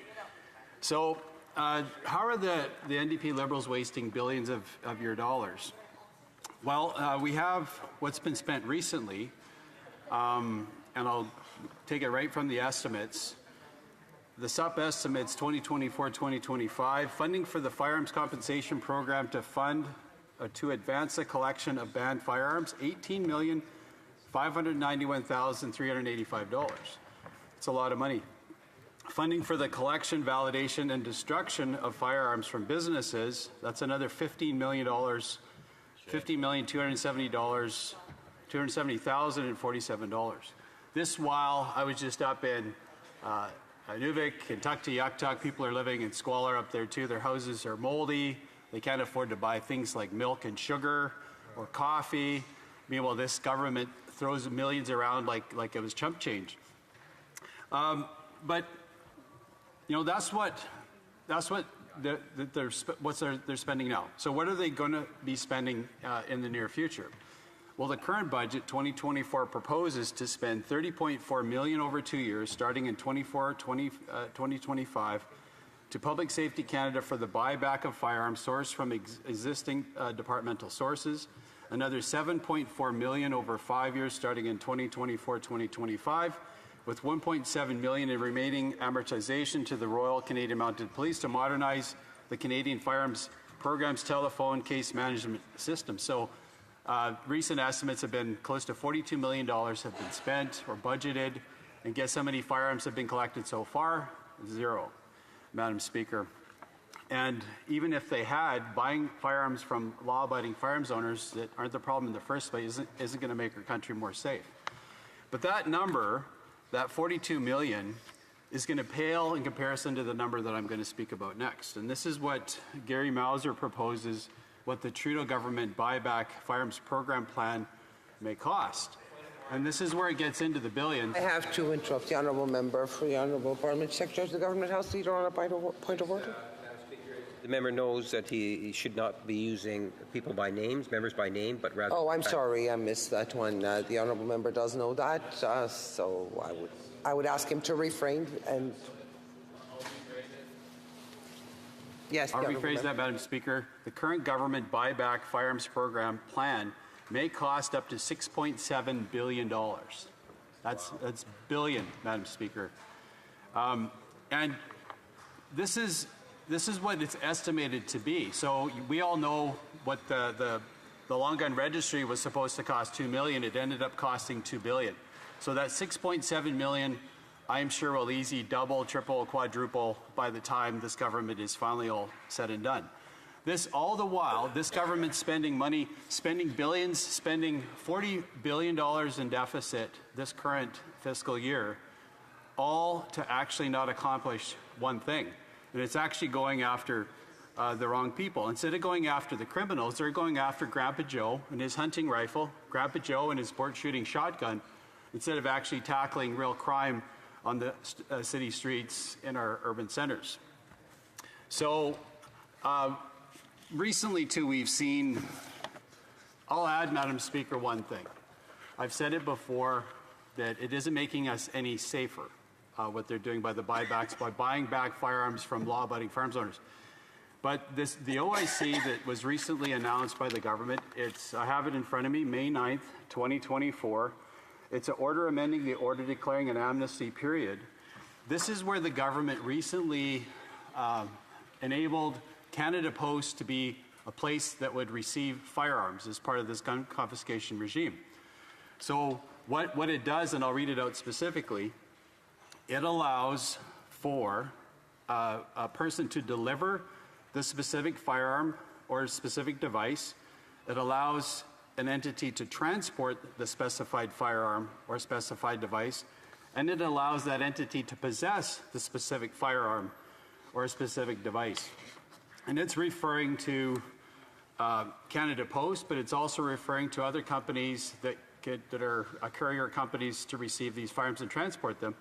So, how are the NDP Liberals wasting billions of your dollars? Well, we have what's been spent recently, and I'll take it right from the estimates. The SUP estimates 2024-2025, funding for the Firearms Compensation Program to advance the collection of banned firearms, $18,591,385. It's a lot of money. Funding for the collection, validation, and destruction of firearms from businesses, that's another $15 million, $270,047. This while I was just up in Nuvik, Kentucky, Yuktuk. People are living in squalor up there too. Their houses are moldy. They can't afford to buy things like milk and sugar or coffee. Meanwhile, this government throws millions around like it was chump change. But you know, that's what they're spending now. So what are they going to be spending in the near future? Well, the current budget, 2024, proposes to spend $30.4 million over 2 years, starting in 2025, to Public Safety Canada for the buyback of firearms sourced from existing departmental sources. Another $7.4 million over 5 years, starting in 2024-2025, with $1.7 million in remaining amortization to the Royal Canadian Mounted Police to modernize the Canadian Firearms Program's telephone case management system. So. Recent estimates have been close to $42 million have been spent or budgeted. And guess how many firearms have been collected so far? 0, Madam Speaker. And even if they had, buying firearms from law-abiding firearms owners that aren't the problem in the first place isn't going to make our country more safe. But that number, that $42 million, is going to pale in comparison to the number that I'm going to speak about next. And this is what Gary Mauser proposes what the Trudeau government buyback firearms program plan may cost. And this is where it gets into the billions. I have to interrupt the honourable member for the honourable Parliament Secretary of the Government House Leader on a point of order. The member knows that he should not be using people by names, members by name, but rather... Oh, I'm sorry, I missed that one. The honourable member does know that, so I would ask him to refrain and... Yes, I'll rephrase that, Madam Speaker. The current government buyback firearms program plan may cost up to $6.7 billion. That's billion, Madam Speaker. And this is what it's estimated to be. So we all know what the long gun registry was supposed to cost $2 million. It ended up costing $2 billion. So that $6.7 million, I'm sure will easy double, triple, quadruple by the time this government is finally all said and done. This, all the while, this government spending money, spending billions, spending $40 billion in deficit this current fiscal year, all to actually not accomplish one thing. And it's actually going after the wrong people. Instead of going after the criminals, they're going after Grandpa Joe and his hunting rifle, Grandpa Joe and his sport shooting shotgun, instead of actually tackling real crime on the city streets in our urban centers. So recently, too, we've seen, I'll add, Madam Speaker, one thing. I've said it before that it isn't making us any safer, what they're doing by the buybacks, by buying back firearms from law-abiding firearms owners. But the OIC that was recently announced by the government, I have it in front of me, May 9th, 2024. It's an order amending the order declaring an amnesty period. This is where the government recently enabled Canada Post to be a place that would receive firearms as part of this gun confiscation regime. So what it does, and I'll read it out specifically, it allows for a person to deliver the specific firearm or specific device. It allows an entity to transport the specified firearm or specified device, and it allows that entity to possess the specific firearm or a specific device. And it's referring to Canada Post, but it's also referring to other companies that are courier companies to receive these firearms and transport them.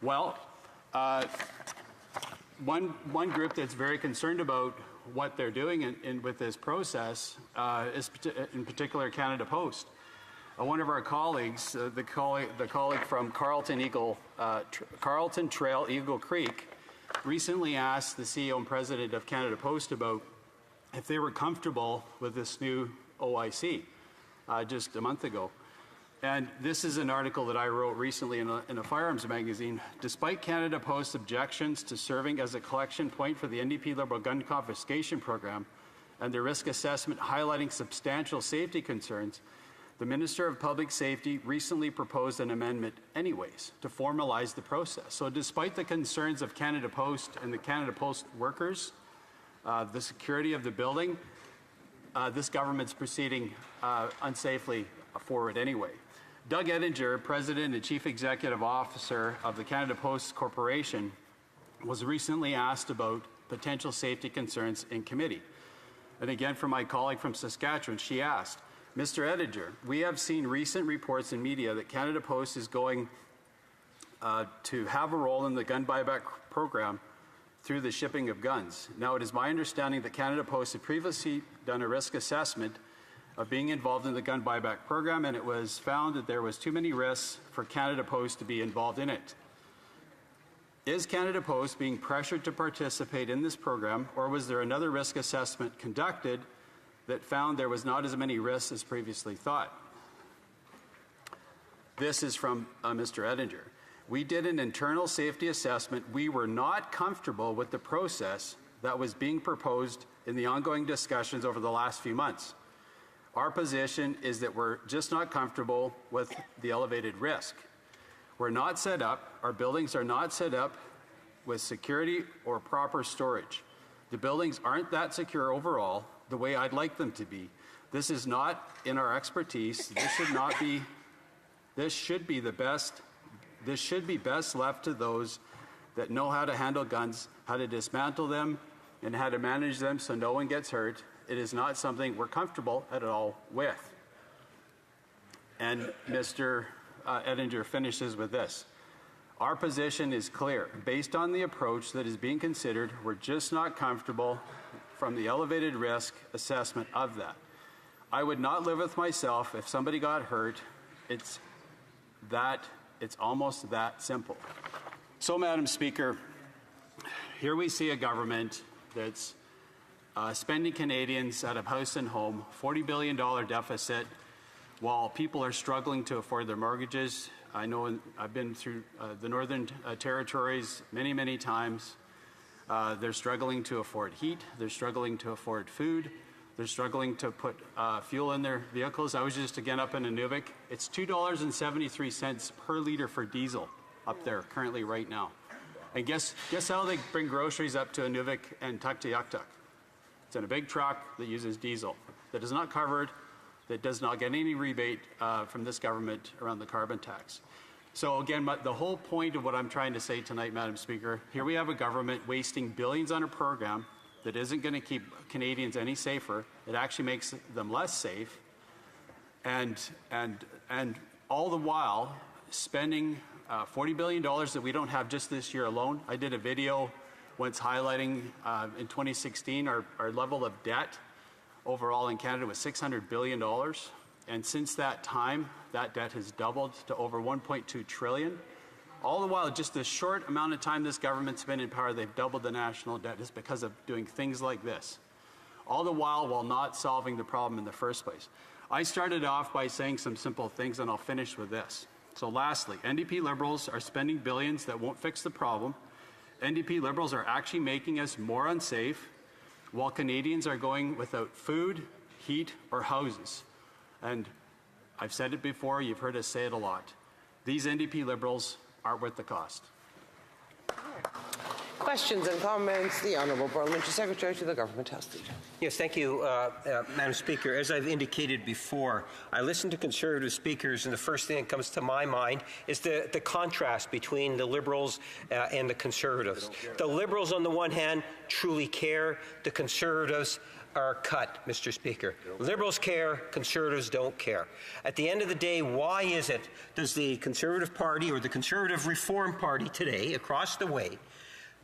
Well, one group that's very concerned about what they're doing with this process is in particular Canada Post. One of our colleagues, the colleague from Carlton Trail Eagle Creek, recently asked the CEO and president of Canada Post about if they were comfortable with this new OIC just a month ago. And this is an article that I wrote recently in a firearms magazine. Despite Canada Post's objections to serving as a collection point for the NDP Liberal gun confiscation program and their risk assessment highlighting substantial safety concerns, the Minister of Public Safety recently proposed an amendment anyways to formalize the process. So despite the concerns of Canada Post and the Canada Post workers, the security of the building, this government's proceeding unsafely forward anyway. Doug Ettinger, President and Chief Executive Officer of the Canada Post Corporation, was recently asked about potential safety concerns in committee. And again, from my colleague from Saskatchewan, she asked, Mr. Ettinger, we have seen recent reports in media that Canada Post is going to have a role in the gun buyback program through the shipping of guns. Now, it is my understanding that Canada Post had previously done a risk assessment of being involved in the gun buyback program, and it was found that there was too many risks for Canada Post to be involved in it. Is Canada Post being pressured to participate in this program, or was there another risk assessment conducted that found there was not as many risks as previously thought? This is from Mr. Ettinger. We did an internal safety assessment. We were not comfortable with the process that was being proposed in the ongoing discussions over the last few months. Our position is that we're just not comfortable with the elevated risk. We're not set up, our buildings are not set up with security or proper storage. The buildings aren't that secure overall the way I'd like them to be. This is not in our expertise. This should be best left to those that know how to handle guns, how to dismantle them, and how to manage them so no one gets hurt. It is not something we're comfortable at all with. And Mr. Ettinger finishes with this. Our position is clear. Based on the approach that is being considered, we're just not comfortable from the elevated risk assessment of that. I would not live with myself if somebody got hurt. It's almost that simple. So, Madam Speaker, here we see a government that's spending Canadians out of house and home, $40 billion deficit, while people are struggling to afford their mortgages. I know I've been through the Northern Territories many, many times. They're struggling to afford heat. They're struggling to afford food. They're struggling to put fuel in their vehicles. I was just again up in Inuvik. It's $2.73 per liter for diesel up there currently right now. And guess how they bring groceries up to Inuvik and Tuktoyaktuk? It's in a big truck that uses diesel, that is not covered, that does not get any rebate from this government around the carbon tax. So again, the whole point of what I'm trying to say tonight, Madam Speaker, here we have a government wasting billions on a program that isn't going to keep Canadians any safer. It actually makes them less safe. And all the while spending $40 billion that we don't have just this year alone. I did a video once highlighting in 2016 our level of debt overall in Canada was $600 billion. And since that time, that debt has doubled to over $1.2 trillion. All the while, just the short amount of time this government's been in power, they've doubled the national debt just because of doing things like this. All the while not solving the problem in the first place. I started off by saying some simple things, and I'll finish with this. So lastly, NDP Liberals are spending billions that won't fix the problem. NDP Liberals are actually making us more unsafe, while Canadians are going without food, heat, or houses. And I've said it before, you've heard us say it a lot. These NDP Liberals aren't worth the cost. Questions and comments? The Honourable Parliamentary Secretary to the Government House Leader. Yes, thank you, Madam Speaker. As I've indicated before, I listen to Conservative speakers, and the first thing that comes to my mind is the contrast between the Liberals and the Conservatives. The Liberals, on the one hand, truly care. The Conservatives are cut, Mr. Speaker. Liberals care, Conservatives don't care. At the end of the day, why is it does the Conservative Party or the Conservative Reform Party today, across the way,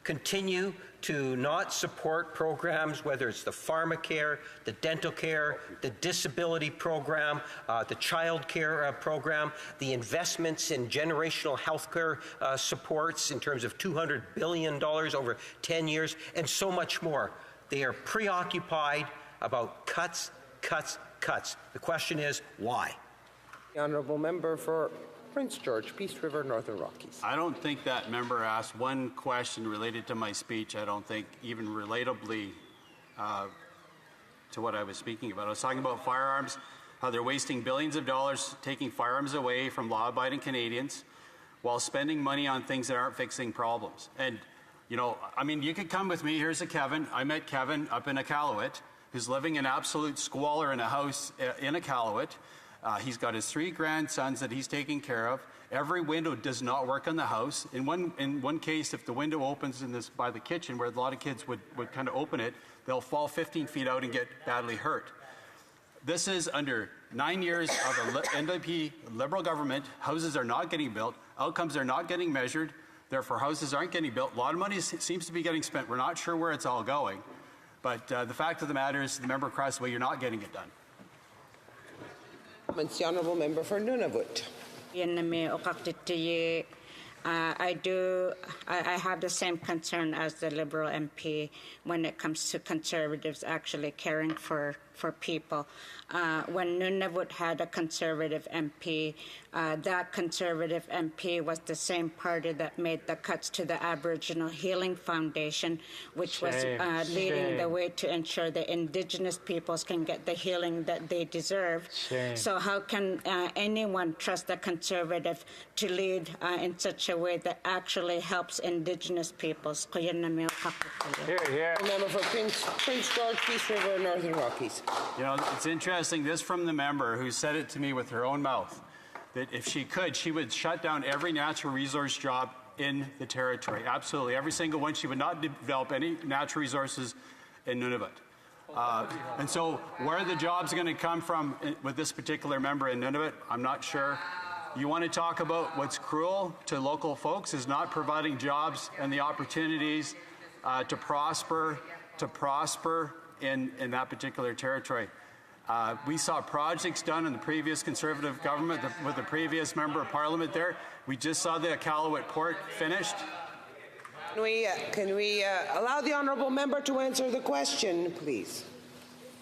continue to not support programs, whether it's the pharmacare, the dental care, the disability program, the child care program, the investments in generational health care supports in terms of $200 billion over 10 years, and so much more. They are preoccupied about cuts, cuts, cuts. The question is, why? The Honourable Member for Prince George, Peace River, Northern Rockies. I don't think that member asked one question related to my speech. I don't think even relatably to what I was speaking about. I was talking about firearms, how they're wasting billions of dollars taking firearms away from law-abiding Canadians while spending money on things that aren't fixing problems. And, you know, I mean, you could come with me. Here's a Kevin. I met Kevin up in Iqaluit, who's living in absolute squalor in a house in Iqaluit. He's got his 3 grandsons that he's taking care of. Every window does not work in the house. In one case, if the window opens by the kitchen, where a lot of kids would kind of open it, they'll fall 15 feet out and get badly hurt. This is under 9 years of a NDP Liberal government. Houses are not getting built. Outcomes are not getting measured. Therefore, houses aren't getting built. A lot of money seems to be getting spent. We're not sure where it's all going. But the fact of the matter is, the member across the way, you're not getting it done. The Honourable Member for Nunavut. I have the same concern as the Liberal MP when it comes to Conservatives actually caring for people. When Nunavut had a Conservative MP, that Conservative MP was the same party that made the cuts to the Aboriginal Healing Foundation, which was leading the way to ensure the Indigenous peoples can get the healing that they deserve. So how can anyone trust a Conservative to lead in such a way that actually helps Indigenous peoples? Member for Prince George, Peace River, Northern Rockies. You know, it's interesting, this from the member who said it to me with her own mouth, that if she could, she would shut down every natural resource job in the territory. Absolutely, every single one. She would not develop any natural resources in Nunavut. And so where are the jobs going to come from with this particular member in Nunavut? I'm not sure. You want to talk about what's cruel to local folks is not providing jobs and the opportunities to prosper in that particular territory. We saw projects done in the previous Conservative government with the previous member of Parliament there. We just saw the Iqaluit port finished. Can we allow the Honourable Member to answer the question, please?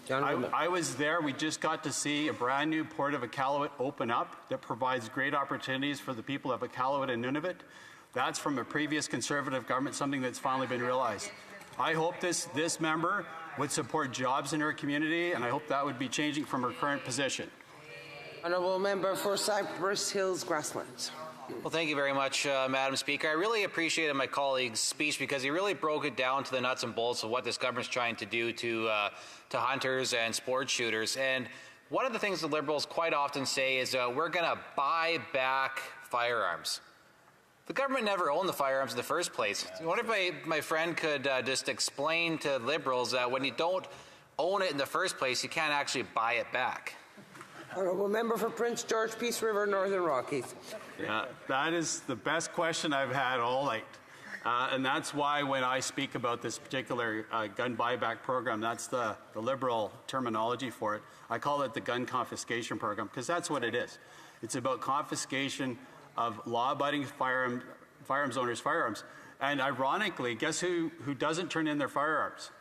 I was there. We just got to see a brand new port of Iqaluit open up that provides great opportunities for the people of Iqaluit and Nunavut. That's from a previous Conservative government, something that's finally been realized. I hope this member would support jobs in her community, and I hope that would be changing from her current position. Honourable Member for Cypress Hills Grasslands. Well, thank you very much, Madam Speaker. I really appreciated my colleague's speech because he really broke it down to the nuts and bolts of what this government's trying to do to hunters and sport shooters. And one of the things the Liberals quite often say is we're going to buy back firearms. The government never owned the firearms in the first place. I wonder if my friend could just explain to Liberals that when you don't own it in the first place, you can't actually buy it back. Honourable Member for Prince George, Peace River, Northern Rockies. Yeah, that is the best question I've had all night. And that's why when I speak about this particular gun buyback program, that's the Liberal terminology for it. I call it the gun confiscation program because that's what it is. It's about confiscation of law-abiding firearms owners' firearms. And ironically, guess who doesn't turn in their firearms?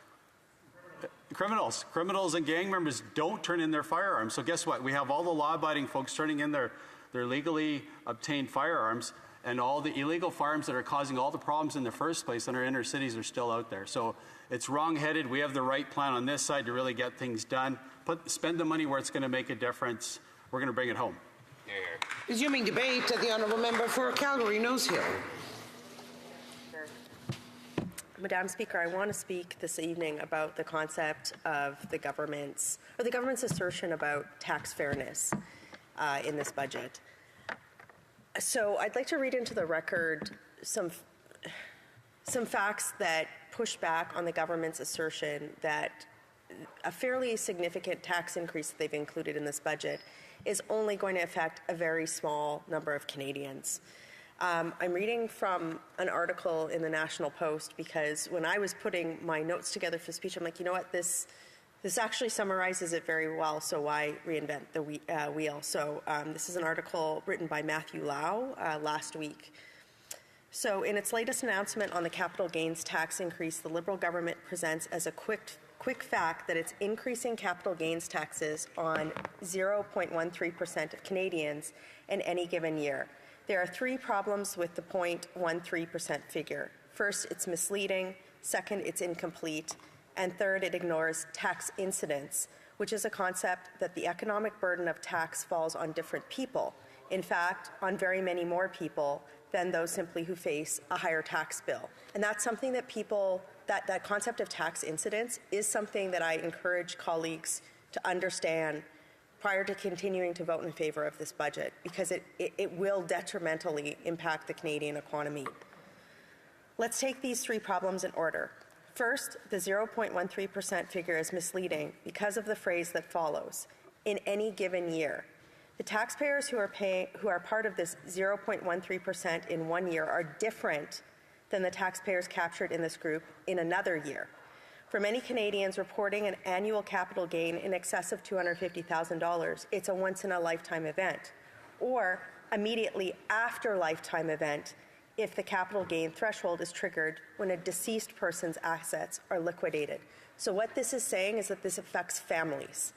Criminals. Criminals and gang members don't turn in their firearms. So guess what? We have all the law-abiding folks turning in their legally obtained firearms, and all the illegal firearms that are causing all the problems in the first place in our inner cities are still out there. So it's wrong-headed. We have the right plan on this side to really get things done. Spend the money where it's going to make a difference. We're going to bring it home. Resuming debate, the Honourable Member for Calgary Nose Hill. Madam Speaker, I want to speak this evening about the concept of the government's assertion about tax fairness in this budget. So I'd like to read into the record some facts that push back on the government's assertion that a fairly significant tax increase that they've included in this budget is only going to affect a very small number of Canadians. I'm reading from an article in the National Post because when I was putting my notes together for the speech, I'm like, you know what, this actually summarizes it very well, so why reinvent the wheel? So this is an article written by Matthew Lau last week. So in its latest announcement on the capital gains tax increase, the Liberal government presents as a quick fact that it's increasing capital gains taxes on 0.13% of Canadians in any given year. There are three problems with the 0.13% figure. First, it's misleading. Second, it's incomplete. And third, it ignores tax incidence, which is a concept that the economic burden of tax falls on different people. In fact, on very many more people than those simply who face a higher tax bill. And that's something that that concept of tax incidence is something that I encourage colleagues to understand prior to continuing to vote in favor of this budget, because it will detrimentally impact the Canadian economy. Let's take these three problems in order. First, the 0.13% figure is misleading because of the phrase that follows, in any given year. The taxpayers who are part of this 0.13% in 1 year are different than the taxpayers captured in this group in another year. For many Canadians reporting an annual capital gain in excess of $250,000, it's a once-in-a-lifetime event, or immediately after lifetime event if the capital gain threshold is triggered when a deceased person's assets are liquidated. So what this is saying is that this affects families.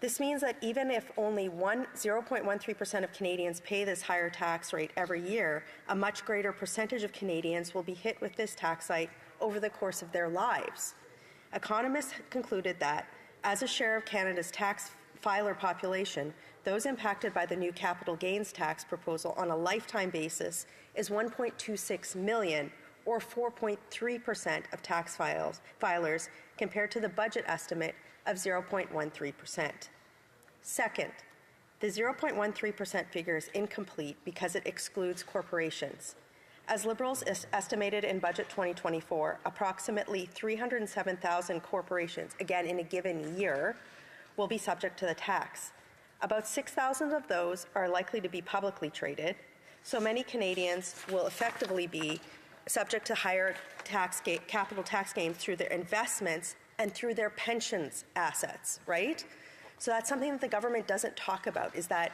This means that even if only 0.13% of Canadians pay this higher tax rate every year, a much greater percentage of Canadians will be hit with this tax hike over the course of their lives. Economists concluded that, as a share of Canada's tax filer population, those impacted by the new capital gains tax proposal on a lifetime basis is 1.26 million, or 4.3% of tax filers, compared to the budget estimate of 0.13%. Second, the 0.13% figure is incomplete because it excludes corporations. As Liberals estimated in Budget 2024, approximately 307,000 corporations, again in a given year, will be subject to the tax. About 6,000 of those are likely to be publicly traded, so many Canadians will effectively be subject to higher capital tax gains through their investments and through their pensions assets, right? So that's something that the government doesn't talk about, is that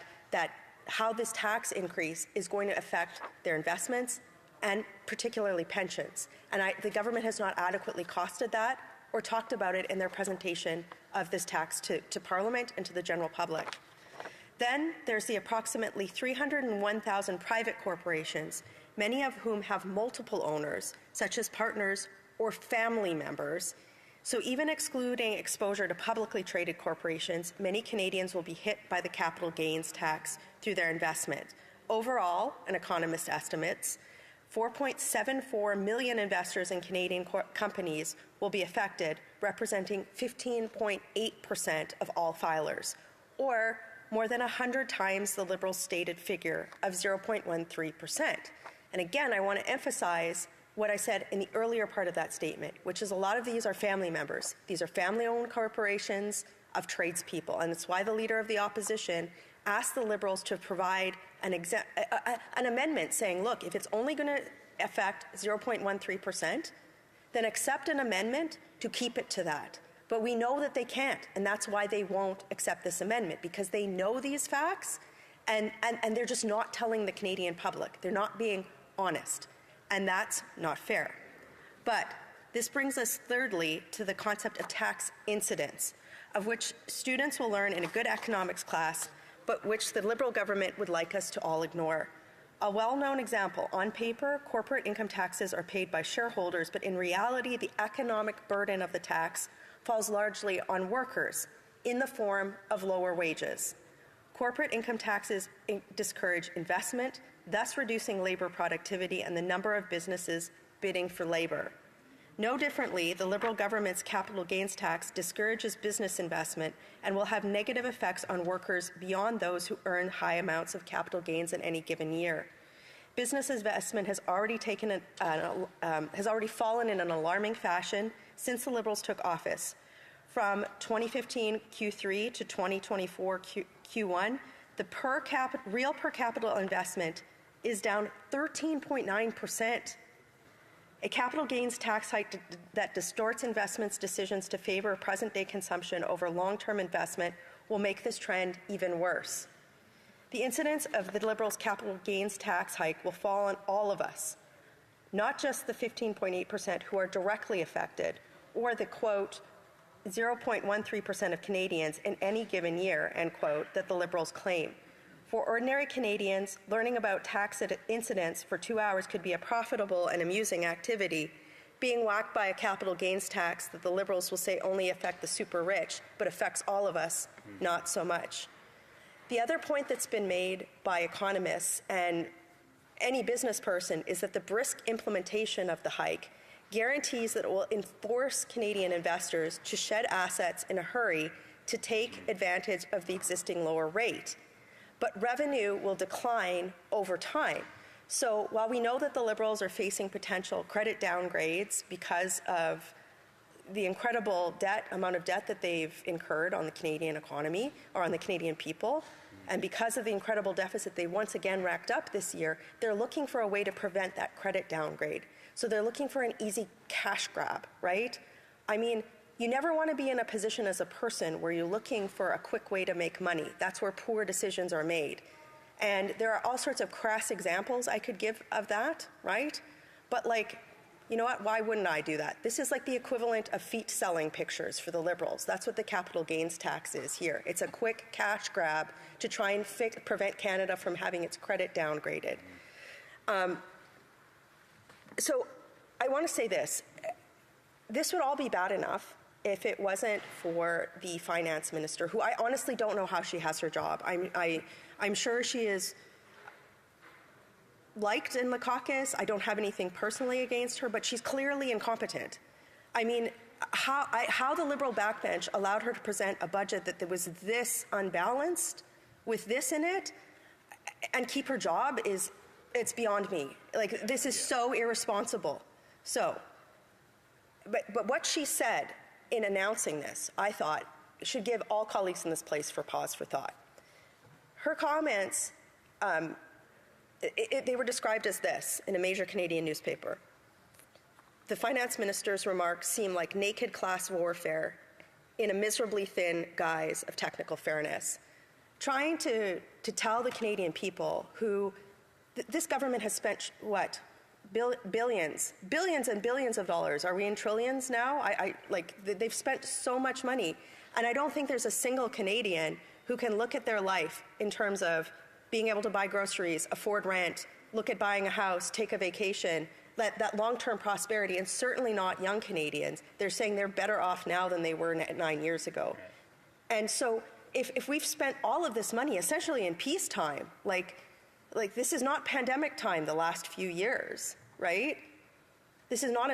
how this tax increase is going to affect their investments and particularly pensions. And the government has not adequately costed that or talked about it in their presentation of this tax to Parliament and to the general public. Then there's the approximately 301,000 private corporations, many of whom have multiple owners, such as partners or family members. So even excluding exposure to publicly traded corporations, many Canadians will be hit by the capital gains tax through their investment. Overall, an economist estimates, 4.74 million investors in Canadian companies will be affected, representing 15.8% of all filers, or more than 100 times the Liberals' stated figure of 0.13%. And again, I want to emphasize what I said in the earlier part of that statement, which is a lot of these are family members. These are family-owned corporations of tradespeople, and it's why the Leader of the Opposition asked the Liberals to provide an amendment saying, look, if it's only going to affect 0.13%, then accept an amendment to keep it to that. But we know that they can't, and that's why they won't accept this amendment, because they know these facts, and they're just not telling the Canadian public. They're not being honest, and that's not fair. But this brings us thirdly to the concept of tax incidence, of which students will learn in a good economics class, but which the Liberal government would like us to all ignore. A well-known example, on paper, corporate income taxes are paid by shareholders, but in reality, the economic burden of the tax falls largely on workers in the form of lower wages. Corporate income taxes discourage investment, thus reducing labor productivity and the number of businesses bidding for labor. No differently, the Liberal government's capital gains tax discourages business investment and will have negative effects on workers beyond those who earn high amounts of capital gains in any given year. Business investment has already fallen in an alarming fashion since the Liberals took office. From 2015 Q3 to 2024 Q1, the real per capita investment is down 13.9%. A capital gains tax hike that distorts investments decisions to favor present-day consumption over long-term investment will make this trend even worse. The incidence of the Liberals' capital gains tax hike will fall on all of us, not just the 15.8% who are directly affected, or the, quote, 0.13% of Canadians in any given year, end quote, that the Liberals claim. For ordinary Canadians, learning about tax incidents for 2 hours could be a profitable and amusing activity. Being whacked by a capital gains tax that the Liberals will say only affect the super rich, but affects all of us, not so much. The other point that's been made by economists and any business person is that the brisk implementation of the hike guarantees that it will force Canadian investors to shed assets in a hurry to take advantage of the existing lower rate. But revenue will decline over time. So while we know that the Liberals are facing potential credit downgrades because of the incredible amount of debt that they've incurred on the Canadian economy or on the Canadian people, and because of the incredible deficit they once again racked up this year, they're looking for a way to prevent that credit downgrade. So they're looking for an easy cash grab, right? I mean, you never want to be in a position as a person where you're looking for a quick way to make money. That's where poor decisions are made. And there are all sorts of crass examples I could give of that, right? But like, you know what, why wouldn't I do that? This is like the equivalent of feet selling pictures for the Liberals. That's what the capital gains tax is here. It's a quick cash grab to try and prevent Canada from having its credit downgraded. So I want to say this. This would all be bad enough if it wasn't for the finance minister, who I honestly don't know how she has her job. I'm sure she is liked in the caucus. I don't have anything personally against her, but she's clearly incompetent. I mean, how the Liberal backbench allowed her to present a budget that was this unbalanced with this in it and keep her job it's beyond me. Like, this is so irresponsible. So, but what she said in announcing this, I thought, should give all colleagues in this place pause for thought. Her comments, they were described as this in a major Canadian newspaper. The finance minister's remarks seem like naked class warfare in a miserably thin guise of technical fairness, trying to tell the Canadian people who this government has spent, what, billions and billions of dollars. Are we in trillions now? They've spent so much money. And I don't think there's a single Canadian who can look at their life in terms of being able to buy groceries, afford rent, look at buying a house, take a vacation, that long-term prosperity, and certainly not young Canadians. They're saying they're better off now than they were 9 years ago. And so if we've spent all of this money essentially in peacetime, like this is not pandemic time the last few years, right? This is not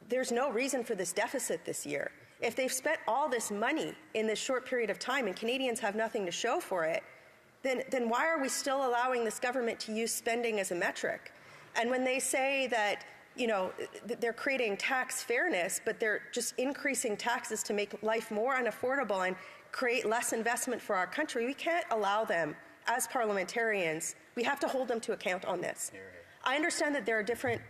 there's no reason for this deficit this year. If they've spent all this money in this short period of time and Canadians have nothing to show for it, then why are we still allowing this government to use spending as a metric? And when they say that, you know, they're creating tax fairness, but they're just increasing taxes to make life more unaffordable and create less investment for our country, we can't allow them. As parliamentarians, we have to hold them to account on this. I understand that there are different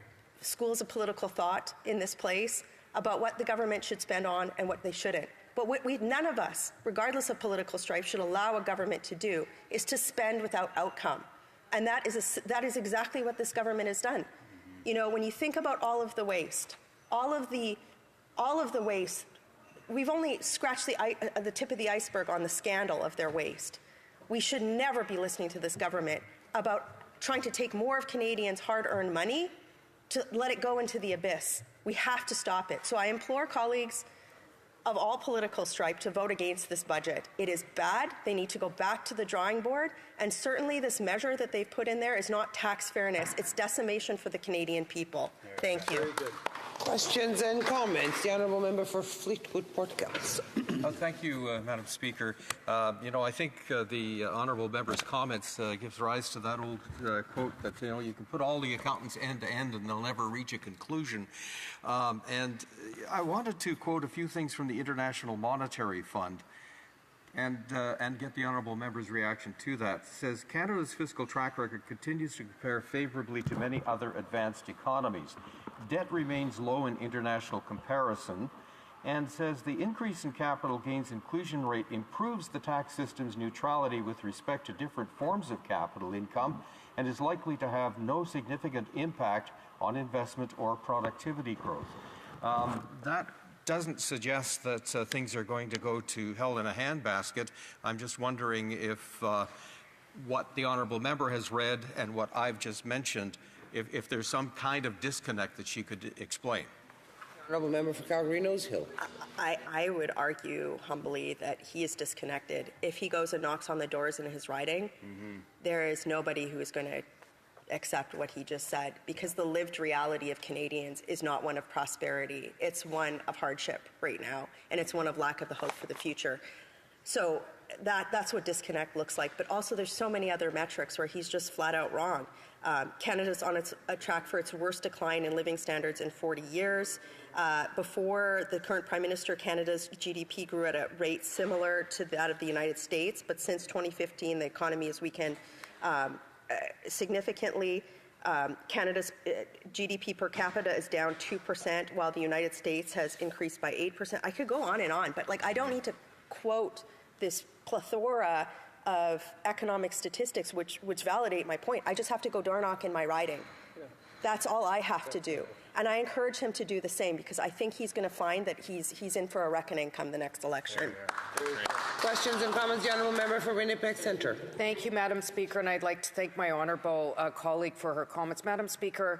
schools of political thought in this place about what the government should spend on and what they shouldn't. But what none of us, regardless of political stripe, should allow a government to do is to spend without outcome. And that is exactly what this government has done. You know, when you think about all of the waste, all of the waste, we've only scratched the tip of the iceberg on the scandal of their waste. We should never be listening to this government about trying to take more of Canadians' hard-earned money to let it go into the abyss. We have to stop it. So I implore colleagues, of all political stripe to vote against this budget. It is bad. They need to go back to the drawing board. And certainly this measure that they've put in there is not tax fairness. It's decimation for the Canadian people. Thank you. Questions and comments. The honourable member for Fleetwood Port Kelso. Thank you, Madam Speaker. I think the honourable member's comments gives rise to that old quote that, you can put all the accountants end to end and they'll never reach a conclusion. And I wanted to quote a few things from the International Monetary Fund and get the honourable member's reaction to that. It says, Canada's fiscal track record continues to compare favourably to many other advanced economies. Debt remains low in international comparison, and says the increase in capital gains inclusion rate improves the tax system's neutrality with respect to different forms of capital income and is likely to have no significant impact on investment or productivity growth. That doesn't suggest that things are going to go to hell in a handbasket. I'm just wondering if what the honourable member has read and what I've just mentioned, if there's some kind of disconnect that she could explain. Honourable member for Calgary-Nose Hill. I would argue humbly that he is disconnected. If he goes and knocks on the doors in his riding, there is nobody who is going to accept what he just said, because the lived reality of Canadians is not one of prosperity. It's one of hardship right now, and it's one of lack of the hope for the future. So that's what disconnect looks like. But also there's so many other metrics where he's just flat out wrong. Canada's on a track for its worst decline in living standards in 40 years. Before the current Prime Minister, Canada's GDP grew at a rate similar to that of the United States, but since 2015, the economy has weakened significantly. Canada's GDP per capita is down 2%, while the United States has increased by 8%. I could go on and on, but I don't need to quote this plethora of economic statistics which validate my point. I just have to go door knock in my riding. That's all I have to do. And I encourage him to do the same, because I think he's going to find that he's in for a reckoning come the next election. Questions and comments, the honourable member for Winnipeg Centre. Thank you, Madam Speaker, and I'd like to thank my honourable colleague for her comments. Madam Speaker,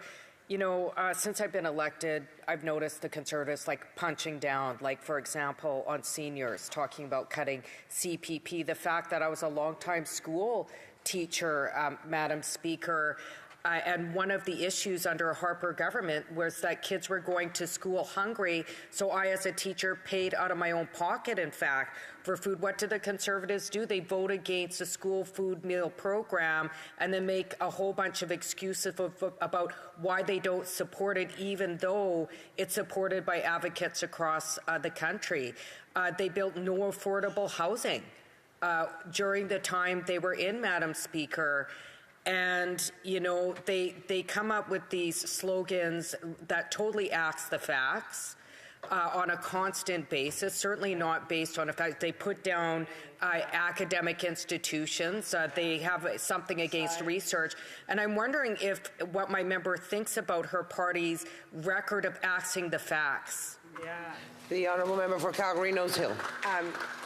since I've been elected, I've noticed the Conservatives punching down, for example, on seniors, talking about cutting CPP. The fact that I was a long-time school teacher, Madam Speaker, and one of the issues under a Harper government was that kids were going to school hungry, so I, as a teacher, paid out of my own pocket, in fact, for food. What did the Conservatives do? They vote against the school food meal program and then make a whole bunch of excuses about why they don't support it, even though it's supported by advocates across the country. They built no affordable housing during the time they were in, Madam Speaker. And, they come up with these slogans that totally axe the facts on a constant basis, certainly not based on a fact. They put down academic institutions. They have something against research. And I'm wondering what my member thinks about her party's record of axing the facts. Yeah. The honourable member for Calgary-Nose Hill.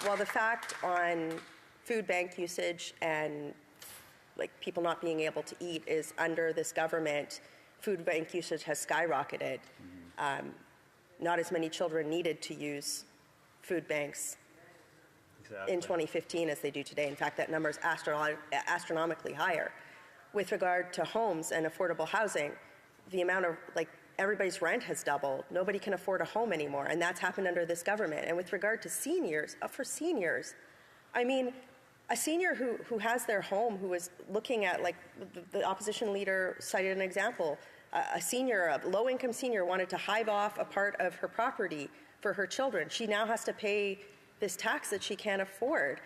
Well, the fact on food bank usage and people not being able to eat is under this government, food bank usage has skyrocketed. Not as many children needed to use food banks in 2015 as they do today. In fact, that number is astronomically higher. With regard to homes and affordable housing, the amount of, everybody's rent has doubled. Nobody can afford a home anymore, and that's happened under this government. And with regard to seniors, for seniors, a senior who has their home, who is looking at, the opposition leader cited an example, a low-income senior wanted to hive off a part of her property for her children. She now has to pay this tax that she can't afford.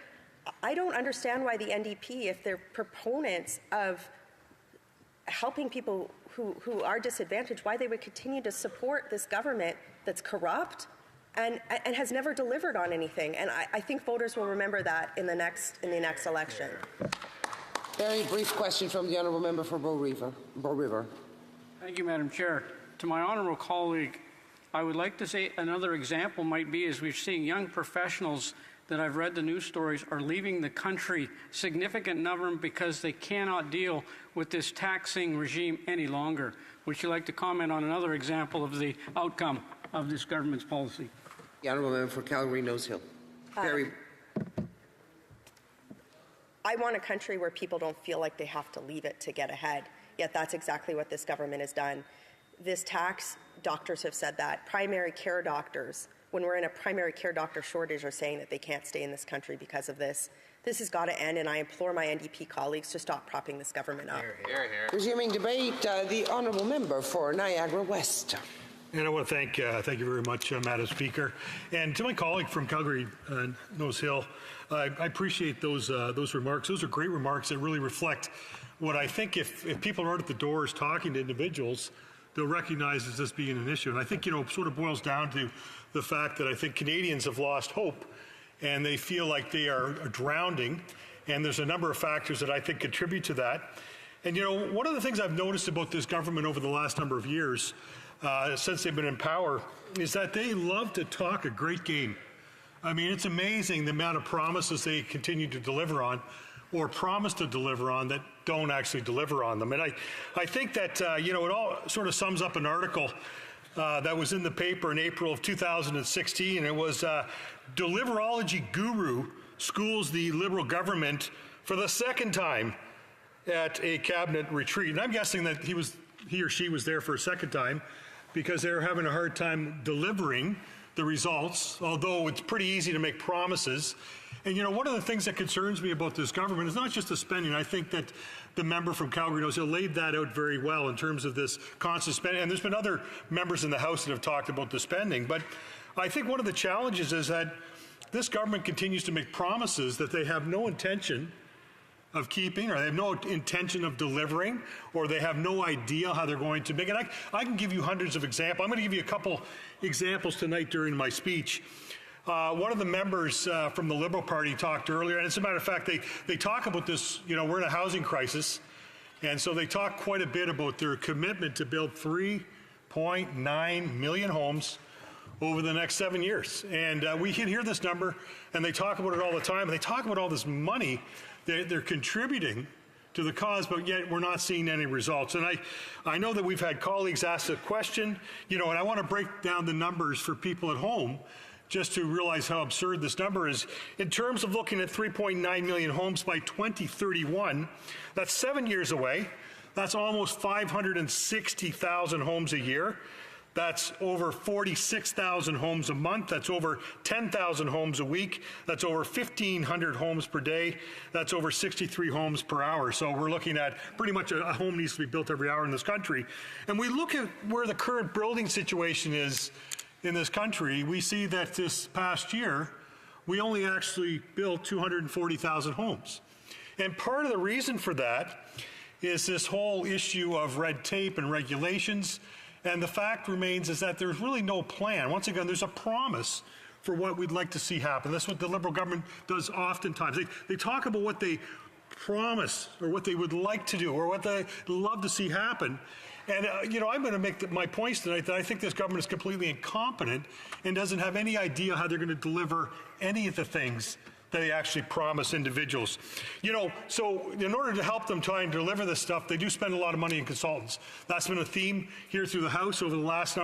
I don't understand why the NDP, if they're proponents of helping people who are disadvantaged, why they would continue to support this government that's corrupt and has never delivered on anything. And I think voters will remember that in the next election. Very brief question from the honourable member for Bow River. Thank you, Madam Chair. To my honourable colleague, I would like to say another example might be, as we're seeing young professionals that I've read the news stories are leaving the country, significant number, because they cannot deal with this taxing regime any longer. Would you like to comment on another example of the outcome of this government's policy? The honourable member for Calgary Nose Hill. Very. I want a country where people don't feel like they have to leave it to get ahead. Yet that's exactly what this government has done. This tax, doctors have said that. Primary care doctors, when we're in a primary care doctor shortage, are saying that they can't stay in this country because of this. This has got to end, and I implore my NDP colleagues to stop propping this government up. Hear, hear. Resuming debate, the honourable member for Niagara West. And I want to thank you very much, Madam Speaker. And to my colleague from Calgary, Nose Hill, I appreciate those remarks. Those are great remarks that really reflect what I think if people are out at the doors talking to individuals, they'll recognize as this being an issue. And I think, it sort of boils down to the fact that I think Canadians have lost hope and they feel like they are drowning. And there's a number of factors that I think contribute to that. And, one of the things I've noticed about this government over the last number of years, since they've been in power, is that they love to talk a great game. I mean, it's amazing the amount of promises they continue to deliver on or promise to deliver on that don't actually deliver on them. And I think that, it all sort of sums up an article that was in the paper in April of 2016. It was Deliverology Guru schools the Liberal government for the second time at a cabinet retreat. And I'm guessing that he or she was there for a second time because they were having a hard time delivering the results, although it's pretty easy to make promises. And, one of the things that concerns me about this government is not just the spending. I think that the member from Calgary Nose Hill laid that out very well in terms of this constant spending. And there's been other members in the House that have talked about the spending. But I think one of the challenges is that this government continues to make promises that they have no intention of keeping, or they have no intention of delivering, or they have no idea how they're going to make it. I can give you hundreds of examples. I'm going to give you a couple examples tonight during my speech. One of the members from the Liberal Party talked earlier, and as a matter of fact, they talk about this, we're in a housing crisis, and so they talk quite a bit about their commitment to build 3.9 million homes over the next 7 years. And we can hear this number, and they talk about it all the time, and they talk about all this money they're contributing to the cause, but yet we're not seeing any results. And I know that we've had colleagues ask the question, and I want to break down the numbers for people at home just to realize how absurd this number is. In terms of looking at 3.9 million homes by 2031, that's 7 years away. That's almost 560,000 homes a year. That's over 46,000 homes a month. That's over 10,000 homes a week. That's over 1,500 homes per day. That's over 63 homes per hour. So we're looking at pretty much a home needs to be built every hour in this country. And we look at where the current building situation is in this country. We see that this past year, we only actually built 240,000 homes. And part of the reason for that is this whole issue of red tape and regulations. And the fact remains is that there's really no plan. Once again, there's a promise for what we'd like to see happen. That's what the Liberal government does oftentimes. They talk about what they promise or what they would like to do or what they love to see happen. And, I'm going to make my points tonight that I think this government is completely incompetent and doesn't have any idea how they're going to deliver any of the things that they actually promise individuals. So in order to help them try and deliver this stuff, they do spend a lot of money in consultants. That's been a theme here through the House over the last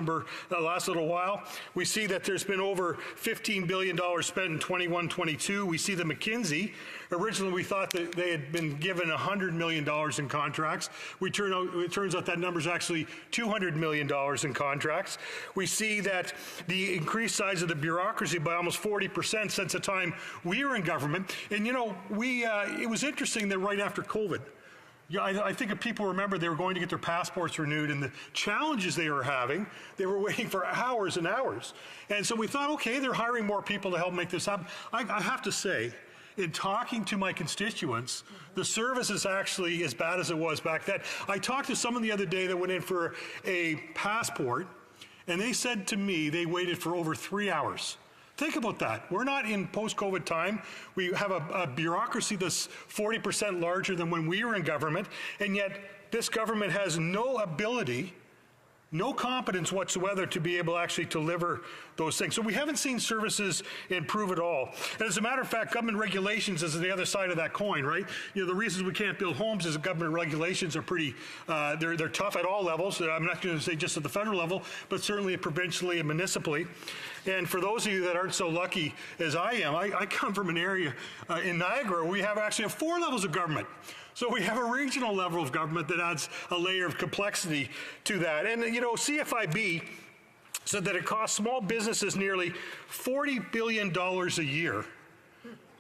little while. We see that there's been over $15 billion spent in 21-22. We see that McKinsey, originally we thought that they had been given $100 million in contracts. It turns out that number is actually $200 million in contracts. We see that the increased size of the bureaucracy by almost 40% since the time we were in government. And it was interesting that right after COVID, I think if people remember, they were going to get their passports renewed, and the challenges they were having, they were waiting for hours and hours. And so we thought, okay, they're hiring more people to help make this happen. I have to say, in talking to my constituents, the service is actually as bad as it was back then. I talked to someone the other day that went in for a passport, and they said to me they waited for over 3 hours. Think about that. We're not in post-COVID time. We have a bureaucracy that's 40% larger than when we were in government, and yet this government has no ability, no competence whatsoever to be able to actually deliver those things. So we haven't seen services improve at all. And as a matter of fact, government regulations is the other side of that coin, right? The reasons we can't build homes is that government regulations are pretty, they're tough at all levels. I'm not going to say just at the federal level, but certainly provincially and municipally. And for those of you that aren't so lucky as I am, I come from an area in Niagara where we actually have 4 levels of government. So we have a regional level of government that adds a layer of complexity to that. And, CFIB said that it costs small businesses nearly $40 billion a year.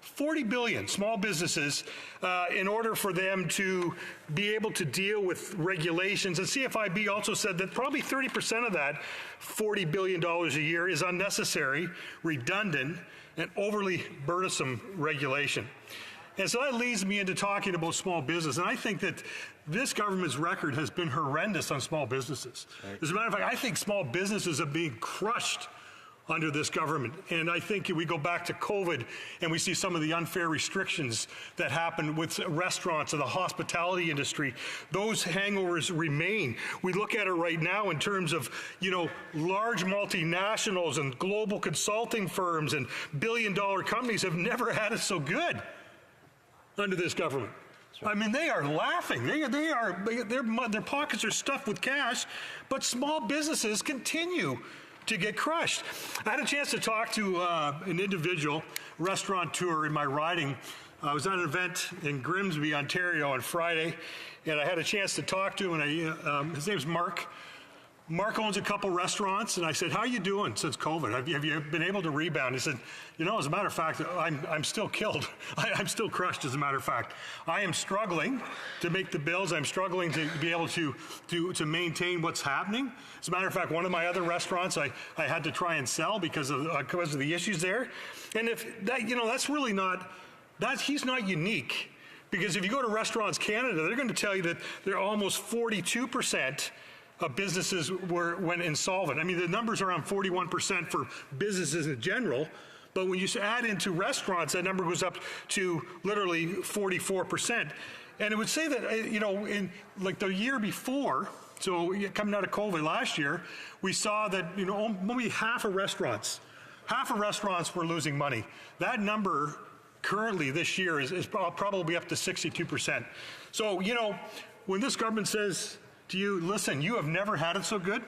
40 billion small businesses in order for them to be able to deal with regulations. And CFIB also said that probably 30% of that $40 billion a year is unnecessary, redundant, and overly burdensome regulation. And so that leads me into talking about small business. And I think that this government's record has been horrendous on small businesses. Right. As a matter of fact, I think small businesses are being crushed under this government. And I think we go back to COVID and we see some of the unfair restrictions that happen with restaurants and the hospitality industry. Those hangovers remain. We look at it right now in terms of, large multinationals and global consulting firms and billion-dollar companies have never had it so good under this government. I mean, they are laughing. Their pockets are stuffed with cash, but small businesses continue to get crushed. I had a chance to talk to an individual restaurateur in my riding. I was at an event in Grimsby, Ontario on Friday, and I had a chance to talk to him, and his name's Mark. Mark owns a couple restaurants, and I said, how are you doing since COVID? Have you been able to rebound? He said, as a matter of fact, I'm still killed. I'm still crushed, as a matter of fact. I am struggling to make the bills. I'm struggling to be able to maintain what's happening. As a matter of fact, one of my other restaurants I had to try and sell because of the issues there. And if that, that's really not, he's not unique. Because if you go to Restaurants Canada, they're going to tell you that they're almost 42% of businesses went insolvent. I mean, the numbers are around 41% for businesses in general, but when you add into restaurants, that number goes up to literally 44%. And it would say that, in like the year before, so coming out of COVID last year, we saw that, only half of restaurants were losing money. That number currently this year is probably up to 62%. So, when this government says to you, listen, you have never had it so good,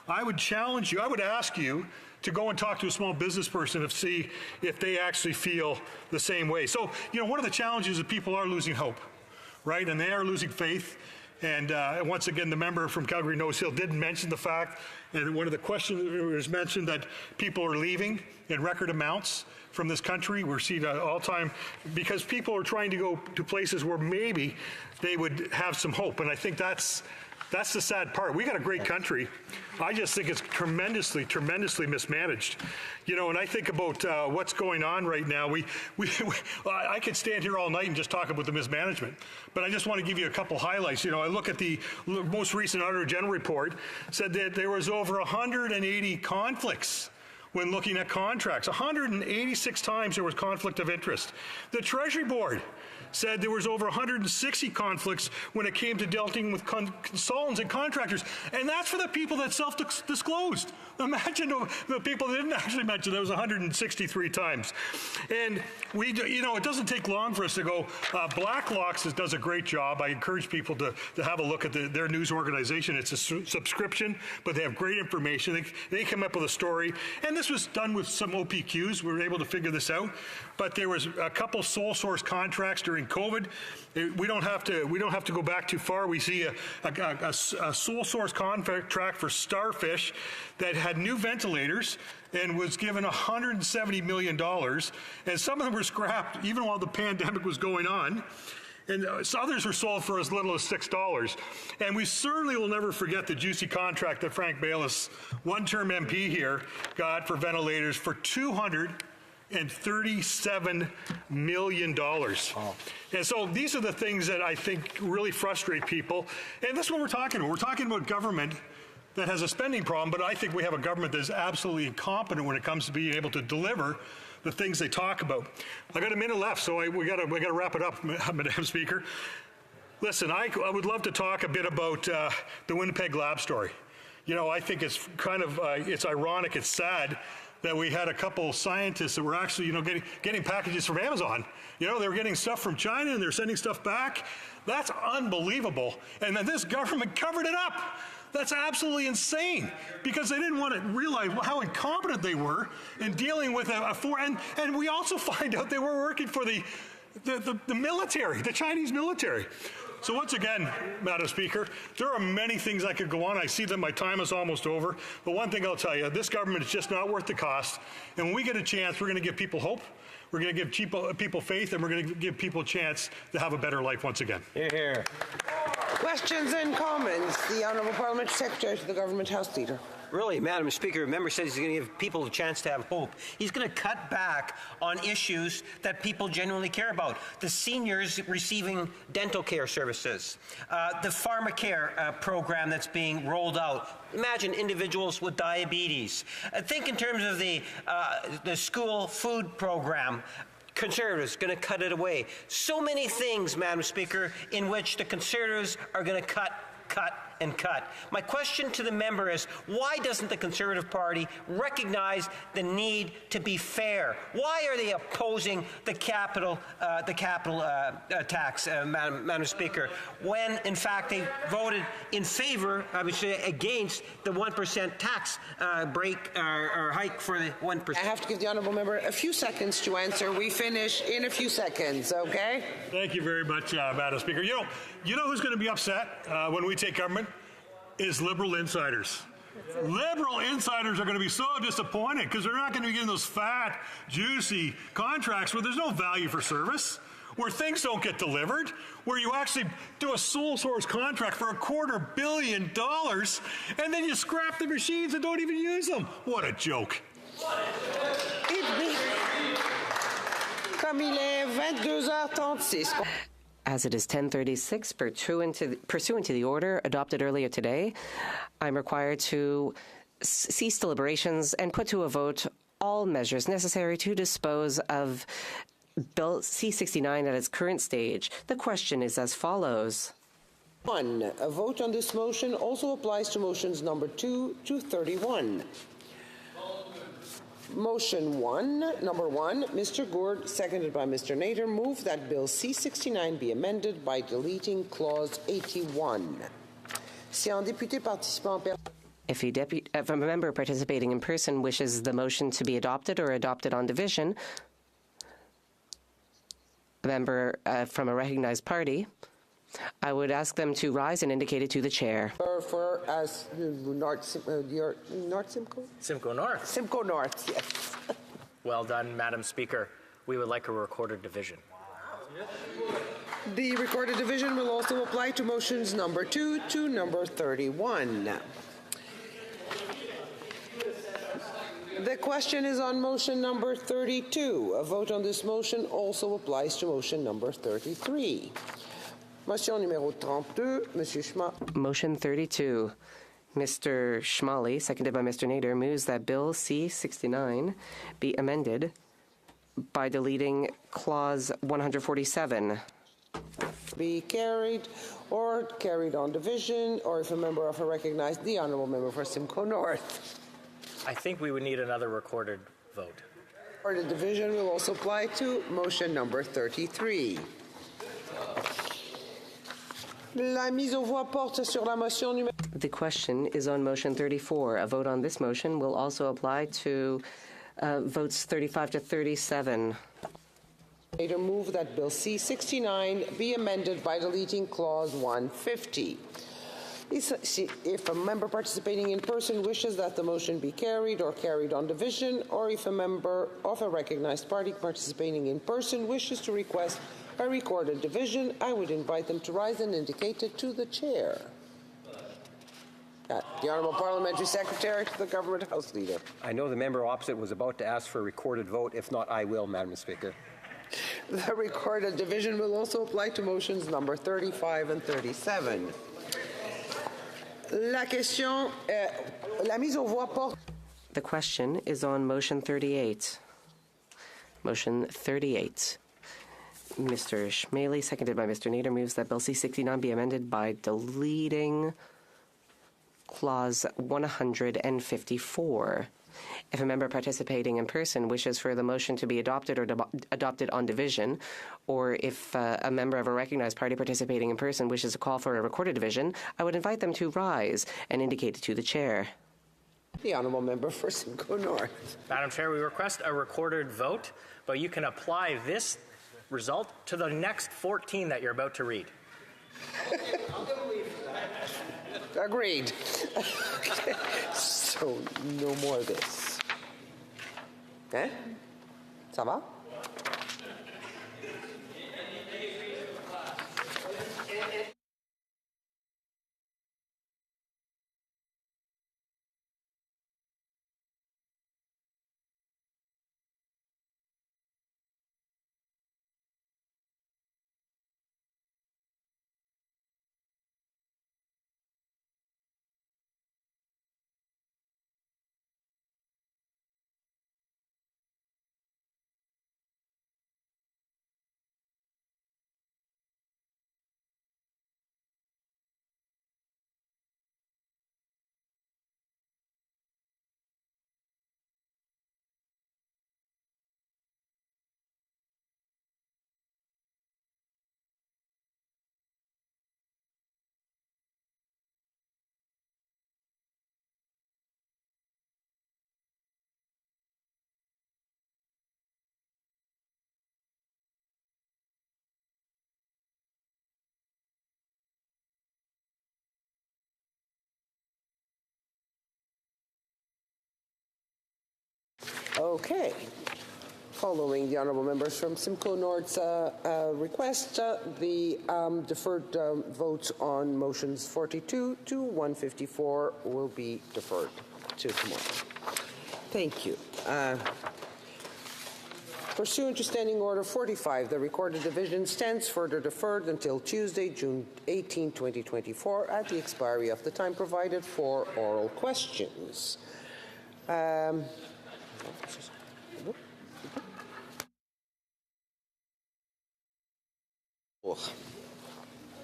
I would challenge you, I would ask you to go and talk to a small business person to see if they actually feel the same way. So, one of the challenges is people are losing hope, right? And they are losing faith. And once again, the member from Calgary Nose Hill did mention the fact, and one of the questioners mentioned that people are leaving in record amounts from this country. We're seeing an all-time, because people are trying to go to places where maybe they would have some hope. And I think that's the sad part. We got a great country. I just think it's tremendously, tremendously mismanaged. And I think about what's going on right now. I could stand here all night and just talk about the mismanagement, but I just want to give you a couple highlights. I look at the most recent Auditor General report, said that there was over 180 conflicts when looking at contracts. 186 times there was conflict of interest. The Treasury Board said there was over 160 conflicts when it came to dealing with consultants and contractors. And that's for the people that self-disclosed. Imagine the people that didn't actually mention that was 163 times. And it doesn't take long for us to go, Blacklocks does a great job. I encourage people to have a look at their news organization. It's a subscription, but they have great information. They come up with a story. And this was done with some OPQs. We were able to figure this out. But there was a couple sole source contracts during COVID. We don't have to go back too far. We see a sole source contract for Starfish that had new ventilators and was given $170 million. And some of them were scrapped even while the pandemic was going on. And others were sold for as little as $6. And we certainly will never forget the juicy contract that Frank Baylis, one-term MP here, got for ventilators for $237 million. Oh. And so these are the things that I think really frustrate people. And this is what we're talking about. We're talking about government that has a spending problem, but I think we have a government that is absolutely incompetent when it comes to being able to deliver the things they talk about. I got a minute left, so we got to wrap it up, Madam Speaker. Listen, I would love to talk a bit about the Winnipeg lab story. I think it's kind of it's ironic, it's sad that we had a couple scientists that were actually, getting packages from Amazon. They were getting stuff from China and they're sending stuff back. That's unbelievable. And then this government covered it up. That's absolutely insane because they didn't want to realize how incompetent they were in dealing with and we also find out they were working for the military, the Chinese military. So once again, Madam Speaker, there are many things I could go on. I see that my time is almost over. But one thing I'll tell you, this government is just not worth the cost. And when we get a chance, we're going to give people hope. We're going to give people faith, and we're going to give people a chance to have a better life once again. Here. Questions and comments? The Honourable Parliamentary Secretary to the Government House Leader. Really, Madam Speaker, the member says he's going to give people a chance to have hope. He's going to cut back on issues that people genuinely care about. The seniors receiving dental care services, the pharmacare program that's being rolled out. Imagine individuals with diabetes. Think in terms of the school food program. Conservatives going to cut it away. So many things, Madam Speaker, in which the Conservatives are going to cut. My question to the member is, why doesn't the Conservative Party recognize the need to be fair? Why are they opposing the capital tax, Madam Speaker, when in fact they voted in favor, I would say, against the 1% tax break or hike for the 1%? I have to give the honourable member a few seconds to answer. We finish in a few seconds, okay? Thank you very much, Madam Speaker. You know who's going to be upset when we take government? Is Liberal insiders. Liberal insiders are going to be so disappointed because they're not going to be getting those fat, juicy contracts where there's no value for service, where things don't get delivered, where you actually do a sole source contract for $250 million and then you scrap the machines and don't even use them. What a joke. Comme il est 22h36. As it is 10:36, pursuant to the order adopted earlier today, I'm required to cease deliberations and put to a vote all measures necessary to dispose of Bill C-69 at its current stage. The question is as follows. 1. A vote on this motion also applies to motions number 2 to 31. Motion 1, number 1, Mr. Gourde, seconded by Mr. Nader, move that Bill C-69 be amended by deleting Clause 81. Si un député participant If a member participating in person wishes the motion to be adopted or adopted on division, a member from a recognized party, I would ask them to rise and indicate it to the chair. For as North Simcoe? Simcoe North. Simcoe North, yes. Well done, Madam Speaker. We would like a recorded division. The recorded division will also apply to motions number 2 to number 31. The question is on motion number 32. A vote on this motion also applies to motion number 33. Motion numéro 32, Monsieur Schmale. Motion 32. Mr. Schmale, seconded by Mr. Nader, moves that Bill C-69 be amended by deleting Clause 147. Be carried or carried on division, or if a member of a recognized, the honourable member for Simcoe North. I think we would need another recorded vote. Recorded division will also apply to motion number 33. La mise aux voix porte sur la motion numéro... The question is on motion 34. A vote on this motion will also apply to votes 35 to 37. Later move that Bill C-69 be amended by deleting Clause 150. If a member participating in person wishes that the motion be carried or carried on division, or if a member of a recognized party participating in person wishes to request a recorded division, I would invite them to rise and indicate it to the chair. The Honourable Parliamentary Secretary to the Government House Leader. I know the member opposite was about to ask for a recorded vote. If not, I will, Madam Speaker. The recorded division will also apply to motions number 35 and 37. La question, la mise aux voix porte. The question is on motion 38. Motion 38. Mr. Schmale, seconded by Mr. Nader, moves that Bill C-69 be amended by deleting Clause 154. If a member participating in person wishes for the motion to be adopted or adopted on division, or if a member of a recognized party participating in person wishes to call for a recorded division, I would invite them to rise and indicate it to the chair. The honourable member for Simcoe North. Madam Chair, we request a recorded vote, but you can apply this result to the next 14 that you're about to read. Agreed. Okay. So, no more of this. Okay? Ça va? Okay. Following the honourable members from Simcoe North's request, the deferred votes on motions 42 to 154 will be deferred to tomorrow. Thank you. Pursuant to Standing Order 45, the recorded division stands further deferred until Tuesday, June 18, 2024, at the expiry of the time provided for oral questions.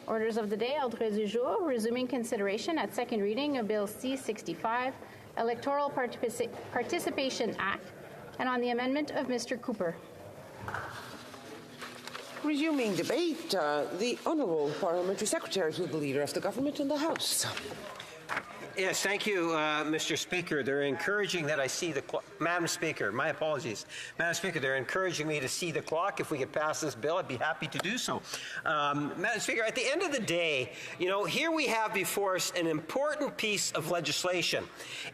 Orders of the day, ordre du jour, resuming consideration at second reading of Bill C-65, Electoral Participation Act, and on the amendment of Mr. Cooper. Resuming debate, the Honourable Parliamentary Secretary to the Leader of the Government in the House. Yes, thank you, Mr. Speaker. They're encouraging that I see the clock. Madam Speaker, my apologies. Madam Speaker, they're encouraging me to see the clock. If we could pass this bill, I'd be happy to do so. Madam Speaker, at the end of the day, you know, here we have before us an important piece of legislation.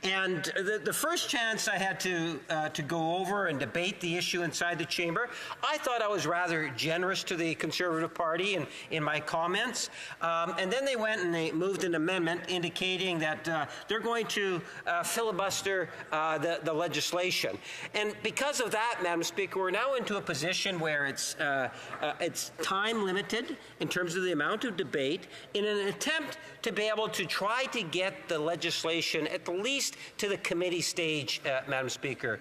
And the first chance I had to go over and debate the issue inside the chamber, I thought I was rather generous to the Conservative Party in my comments. And then they went and they moved an amendment indicating that they're going to filibuster the legislation. And because of that, Madam Speaker, we're now into a position where it's time limited in terms of the amount of debate in an attempt to be able to try to get the legislation at least to the committee stage, Madam Speaker.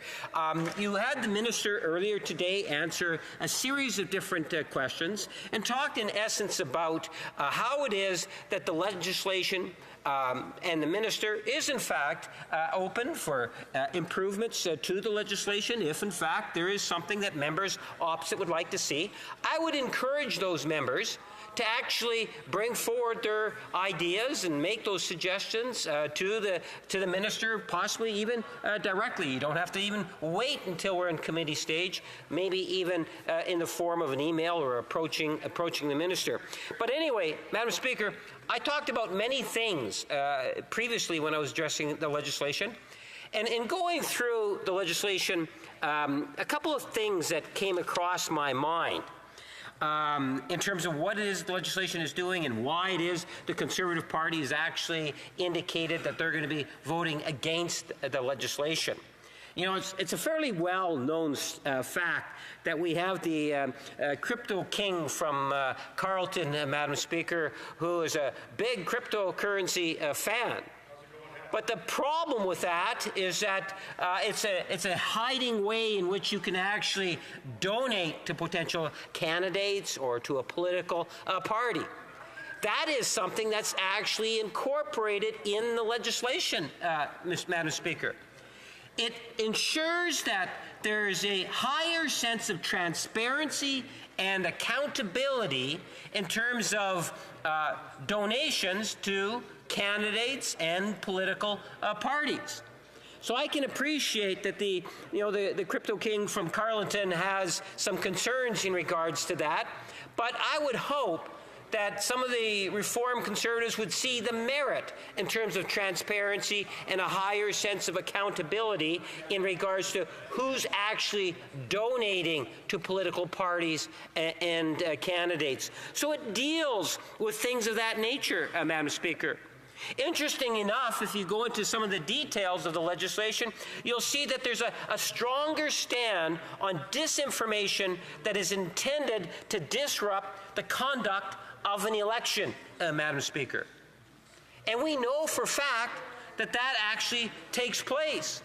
You had the minister earlier today answer a series of different questions and talked in essence about how it is that the legislation and the minister is in fact open for improvements to the legislation if in fact there is something that members opposite would like to see. I would encourage those members to actually bring forward their ideas and make those suggestions to the minister, possibly even directly. You don't have to even wait until we're in committee stage, maybe even in the form of an email or approaching the minister. But anyway, Madam Speaker, I talked about many things previously when I was addressing the legislation. And in going through the legislation, a couple of things that came across my mind in terms of what it is the legislation is doing and why it is the Conservative Party has actually indicated that they're going to be voting against the legislation. You know, it's a fairly well-known fact that we have the crypto king from Carleton, Madam Speaker, who is a big cryptocurrency fan. But the problem with that is that it's a hiding way in which you can actually donate to potential candidates or to a political party. That is something that's actually incorporated in the legislation, Madam Speaker. It ensures that there is a higher sense of transparency and accountability in terms of donations to candidates and political parties. So I can appreciate that the Crypto King from Carleton has some concerns in regards to that, but I would hope that some of the Reform Conservatives would see the merit in terms of transparency and a higher sense of accountability in regards to who's actually donating to political parties and candidates. So it deals with things of that nature, Madam Speaker. Interesting enough, if you go into some of the details of the legislation, you'll see that there's a stronger stand on disinformation that is intended to disrupt the conduct of an election, Madam Speaker. And we know for a fact that that actually takes place.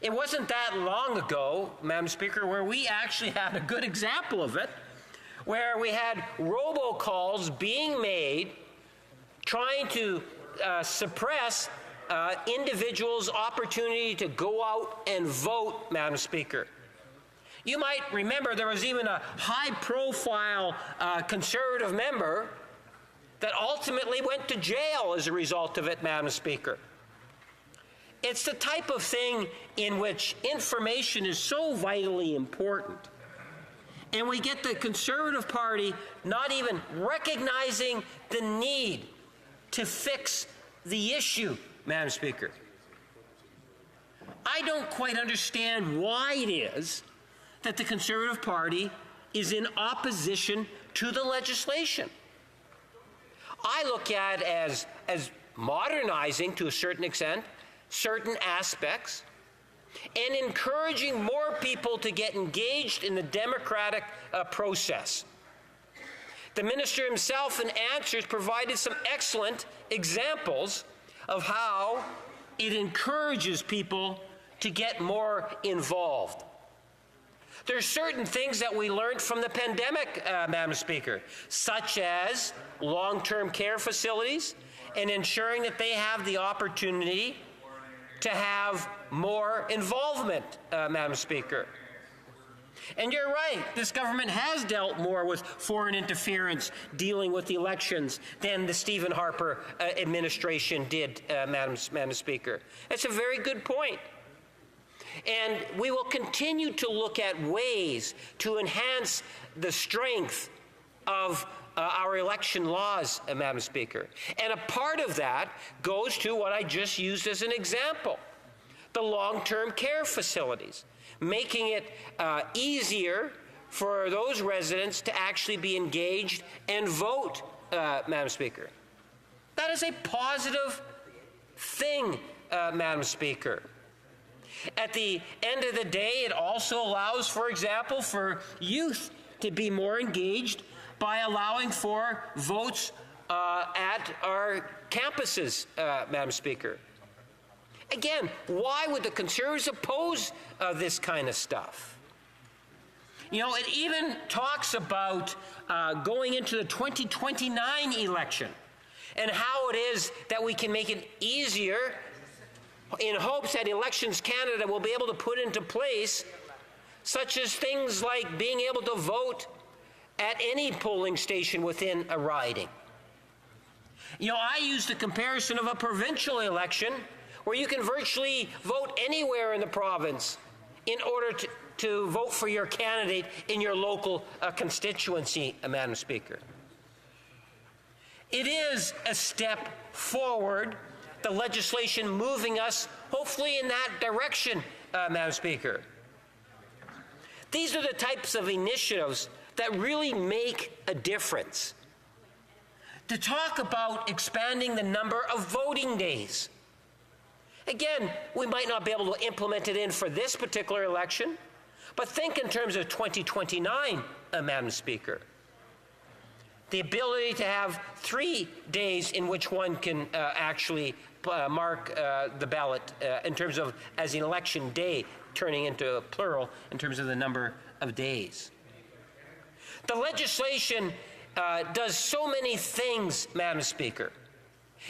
It wasn't that long ago, Madam Speaker, where we actually had a good example of it, where we had robocalls being made trying to suppress individuals' opportunity to go out and vote, Madam Speaker. You might remember there was even a high-profile Conservative member that ultimately went to jail as a result of it, Madam Speaker. It's the type of thing in which information is so vitally important. And we get the Conservative Party not even recognizing the need to fix the issue, Madam Speaker. I don't quite understand why it is that the Conservative Party is in opposition to the legislation. I look at it as modernizing, to a certain extent, certain aspects, and encouraging more people to get engaged in the democratic process. The minister himself in answers provided some excellent examples of how it encourages people to get more involved. There are certain things that we learned from the pandemic, Madam Speaker, such as long-term care facilities and ensuring that they have the opportunity to have more involvement, Madam Speaker. And you're right, this government has dealt more with foreign interference dealing with the elections than the Stephen Harper administration did, Madam Speaker. That's a very good point. And we will continue to look at ways to enhance the strength of our election laws, Madam Speaker. And a part of that goes to what I just used as an example, the long-term care facilities, making it easier for those residents to actually be engaged and vote, Madam Speaker. That is a positive thing, Madam Speaker. At the end of the day, it also allows, for example, for youth to be more engaged by allowing for votes at our campuses, Madam Speaker. Again, why would the Conservatives oppose this kind of stuff? You know, it even talks about going into the 2029 election and how it is that we can make it easier in hopes that Elections Canada will be able to put into place such as things like being able to vote at any polling station within a riding. You know, I used the comparison of a provincial election where you can virtually vote anywhere in the province in order to vote for your candidate in your local constituency, Madam Speaker. It is a step forward, the legislation moving us hopefully in that direction, Madam Speaker. These are the types of initiatives that really make a difference. To talk about expanding the number of voting days. Again, we might not be able to implement it in for this particular election, but think in terms of 2029, Madam Speaker. The ability to have 3 days in which one can actually mark the ballot in terms of as an election day, turning into a plural in terms of the number of days. The legislation does so many things, Madam Speaker.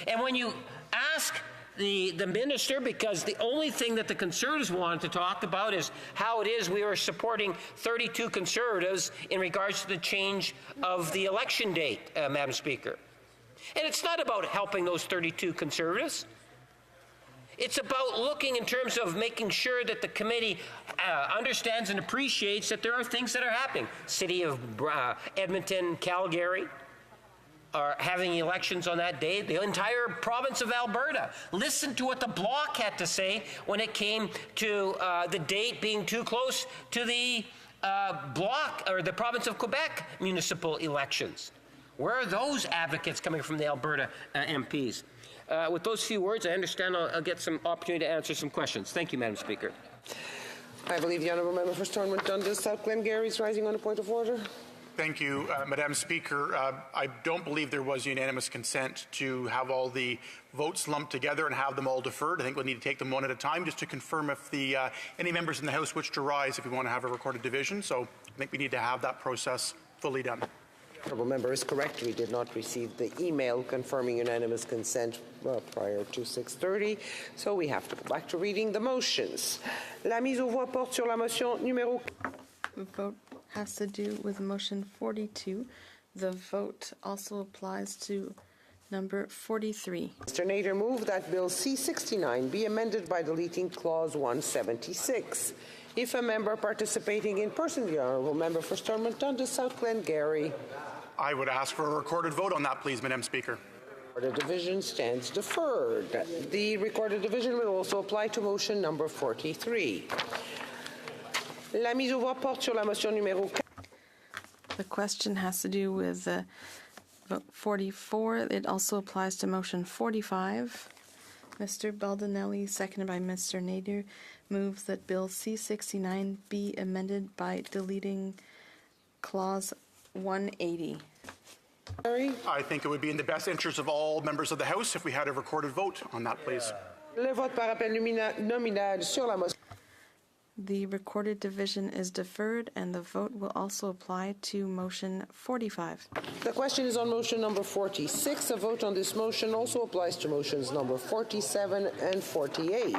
And when you ask the minister, because the only thing that the Conservatives wanted to talk about is how it is we were supporting 32 Conservatives in regards to the change of the election date, Madam Speaker. And it's not about helping those 32 Conservatives. It's about looking in terms of making sure that the committee understands and appreciates that there are things that are happening. City of Edmonton, Calgary are having elections on that day. The entire province of Alberta. Listen to what the Bloc had to say when it came to the date being too close to the Bloc or the province of Quebec municipal elections. Where are those advocates coming from the Alberta MPs? With those few words, I understand I'll get some opportunity to answer some questions. Thank you, Madam Speaker. I believe the Honourable Member for Stormont Dundas South Glengarry is rising on a point of order. Thank you, Madam Speaker. I don't believe there was unanimous consent to have all the votes lumped together and have them all deferred. I think we'll need to take them one at a time just to confirm if any members in the House wish to rise if we want to have a recorded division. So I think we need to have that process fully done. The Honourable Member is correct. We did not receive the email confirming unanimous consent prior to 6:30, so we have to go back to reading the motions. La mise aux voix porte sur la motion numéro. The vote has to do with motion 42. The vote also applies to number 43. Mr. Nader moved that Bill C-69 be amended by deleting Clause 176. If a member participating in person, the Honourable Member for Stormont Dundas South Glengarry. I would ask for a recorded vote on that, please, Madam Speaker. The division stands deferred. The recorded division will also apply to motion number 43. La mise aux voix porte sur la motion numéro 4. The question has to do with vote 44. It also applies to motion 45. Mr. Baldinelli, seconded by Mr. Nader, moves that Bill C-69 be amended by deleting clause 180. I think it would be in the best interest of all members of the House if we had a recorded vote on that, please. Le vote par appel nominal sur la motion. The recorded division is deferred, and the vote will also apply to motion 45. The question is on motion number 46. A vote on this motion also applies to motions number 47 and 48.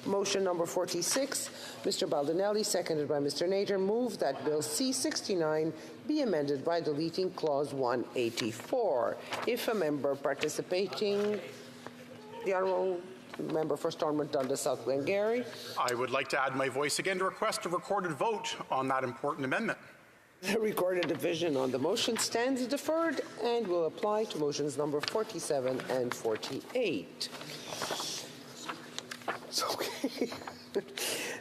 Motion number 46, Mr. Baldinelli, seconded by Mr. Nader, moved that Bill C-69 be amended by deleting Clause 184. If a member participating, the Honourable Member for Stormont Dundas South Glengarry. I would like to add my voice again to request a recorded vote on that important amendment. The recorded division on the motion stands deferred and will apply to motions number 47 and 48. Okay.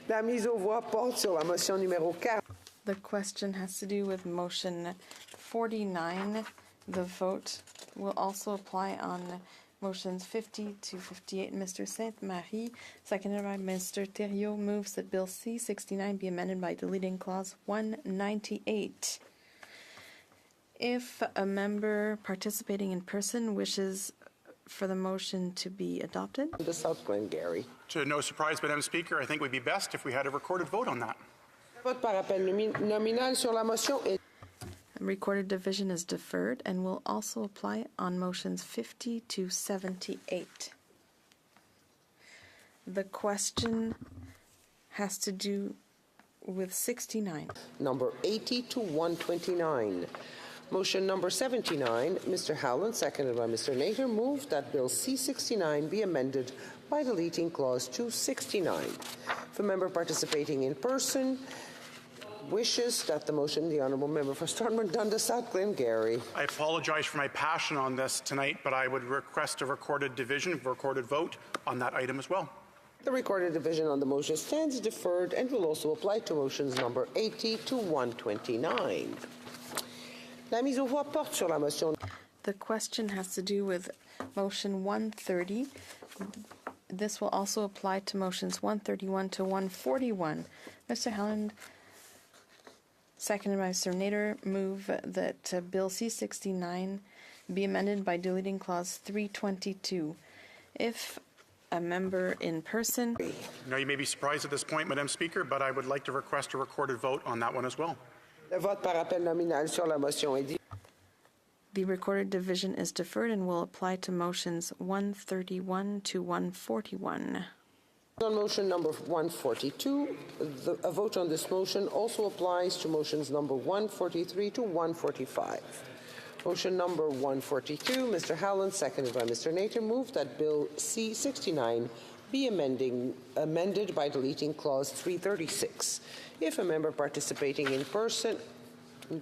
La mise aux voix porte sur la motion numéro 4. The question has to do with motion 49. The vote will also apply on motions 50 to 58. Mr. Sainte-Marie, seconded by Mr. Thériault, moves that Bill C-69 be amended by deleting clause 198. If a member participating in person wishes for the motion to be adopted. The South Glengarry. To no surprise, Madam Speaker, I think it would be best if we had a recorded vote on that. Vote par appel nominal sur la motion est. Recorded division is deferred and will also apply on motions 50 to 78. The question has to do with 69. Number 80 to 129. Motion number 79, Mr. Howland, seconded by Mr. Nader, moved that Bill C-69 be amended by deleting Clause 269. If a member participating in person wishes that the motion, the Honourable Member for Stormont Dundas South Glengarry. I apologize for my passion on this tonight, but I would request a recorded division, recorded vote on that item as well. The recorded division on the motion stands deferred and will also apply to motions number 80 to 129. La mise aux voix porte sur la motion. The question has to do with motion 130. This will also apply to motions 131 to 141. Mr. Howland, seconded by Mr. Nader, move that Bill C-69 be amended by deleting clause 322. If a member in person. Now, you may be surprised at this point, Madam Speaker, but I would like to request a recorded vote on that one as well. Le vote par appel nominal sur la motion est dit. The recorded division is deferred and will apply to motions 131 to 141. On motion number 142, a vote on this motion also applies to motions number 143 to 145. Motion number 142, Mr. Howland, seconded by Mr. Nater, moved that Bill C-69 be amended by deleting clause 336. If a member participating in person,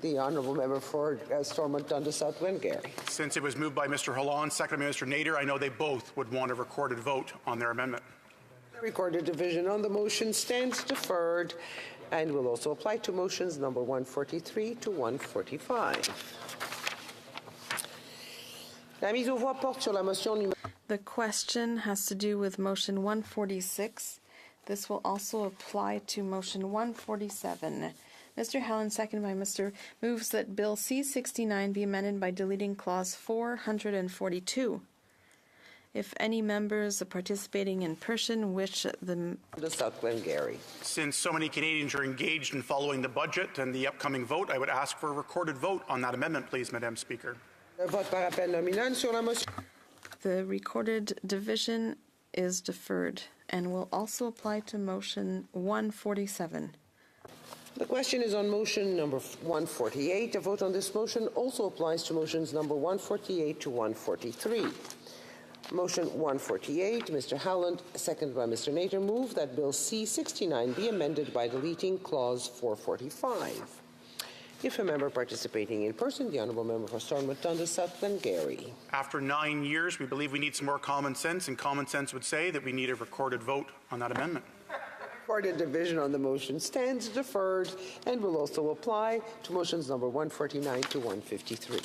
the honourable member for Stormont Dundas South Glengarry. Since it was moved by Mr. Holland, seconded by Mr. Nader, I know they both would want a recorded vote on their amendment. The recorded division on the motion stands deferred and will also apply to motions number 143 to 145. La mise aux voix porte sur la motion numéro. The question has to do with motion 146. This will also apply to motion 147. Mr. Howland, seconded by Mr. moves that Bill C-69 be amended by deleting clause 442. If any members participating in person wish the South Glengarry. Since so many Canadians are engaged in following the budget and the upcoming vote, I would ask for a recorded vote on that amendment, please, Madam Speaker. Vote par appel nominal sur la motion. The recorded division is deferred and will also apply to motion 147. The question is on motion number 148. A vote on this motion also applies to motions number 148 to 143. Motion 148, Mr. Howland, seconded by Mr. Nader, move that Bill C-69 be amended by deleting clause 445. If a member participating in person, the honourable member for Stormont Dundas South Glengarry. After 9 years, we believe we need some more common sense, and common sense would say that we need a recorded vote on that amendment. Recorded division on the motion stands deferred and will also apply to motions number 149 to 153.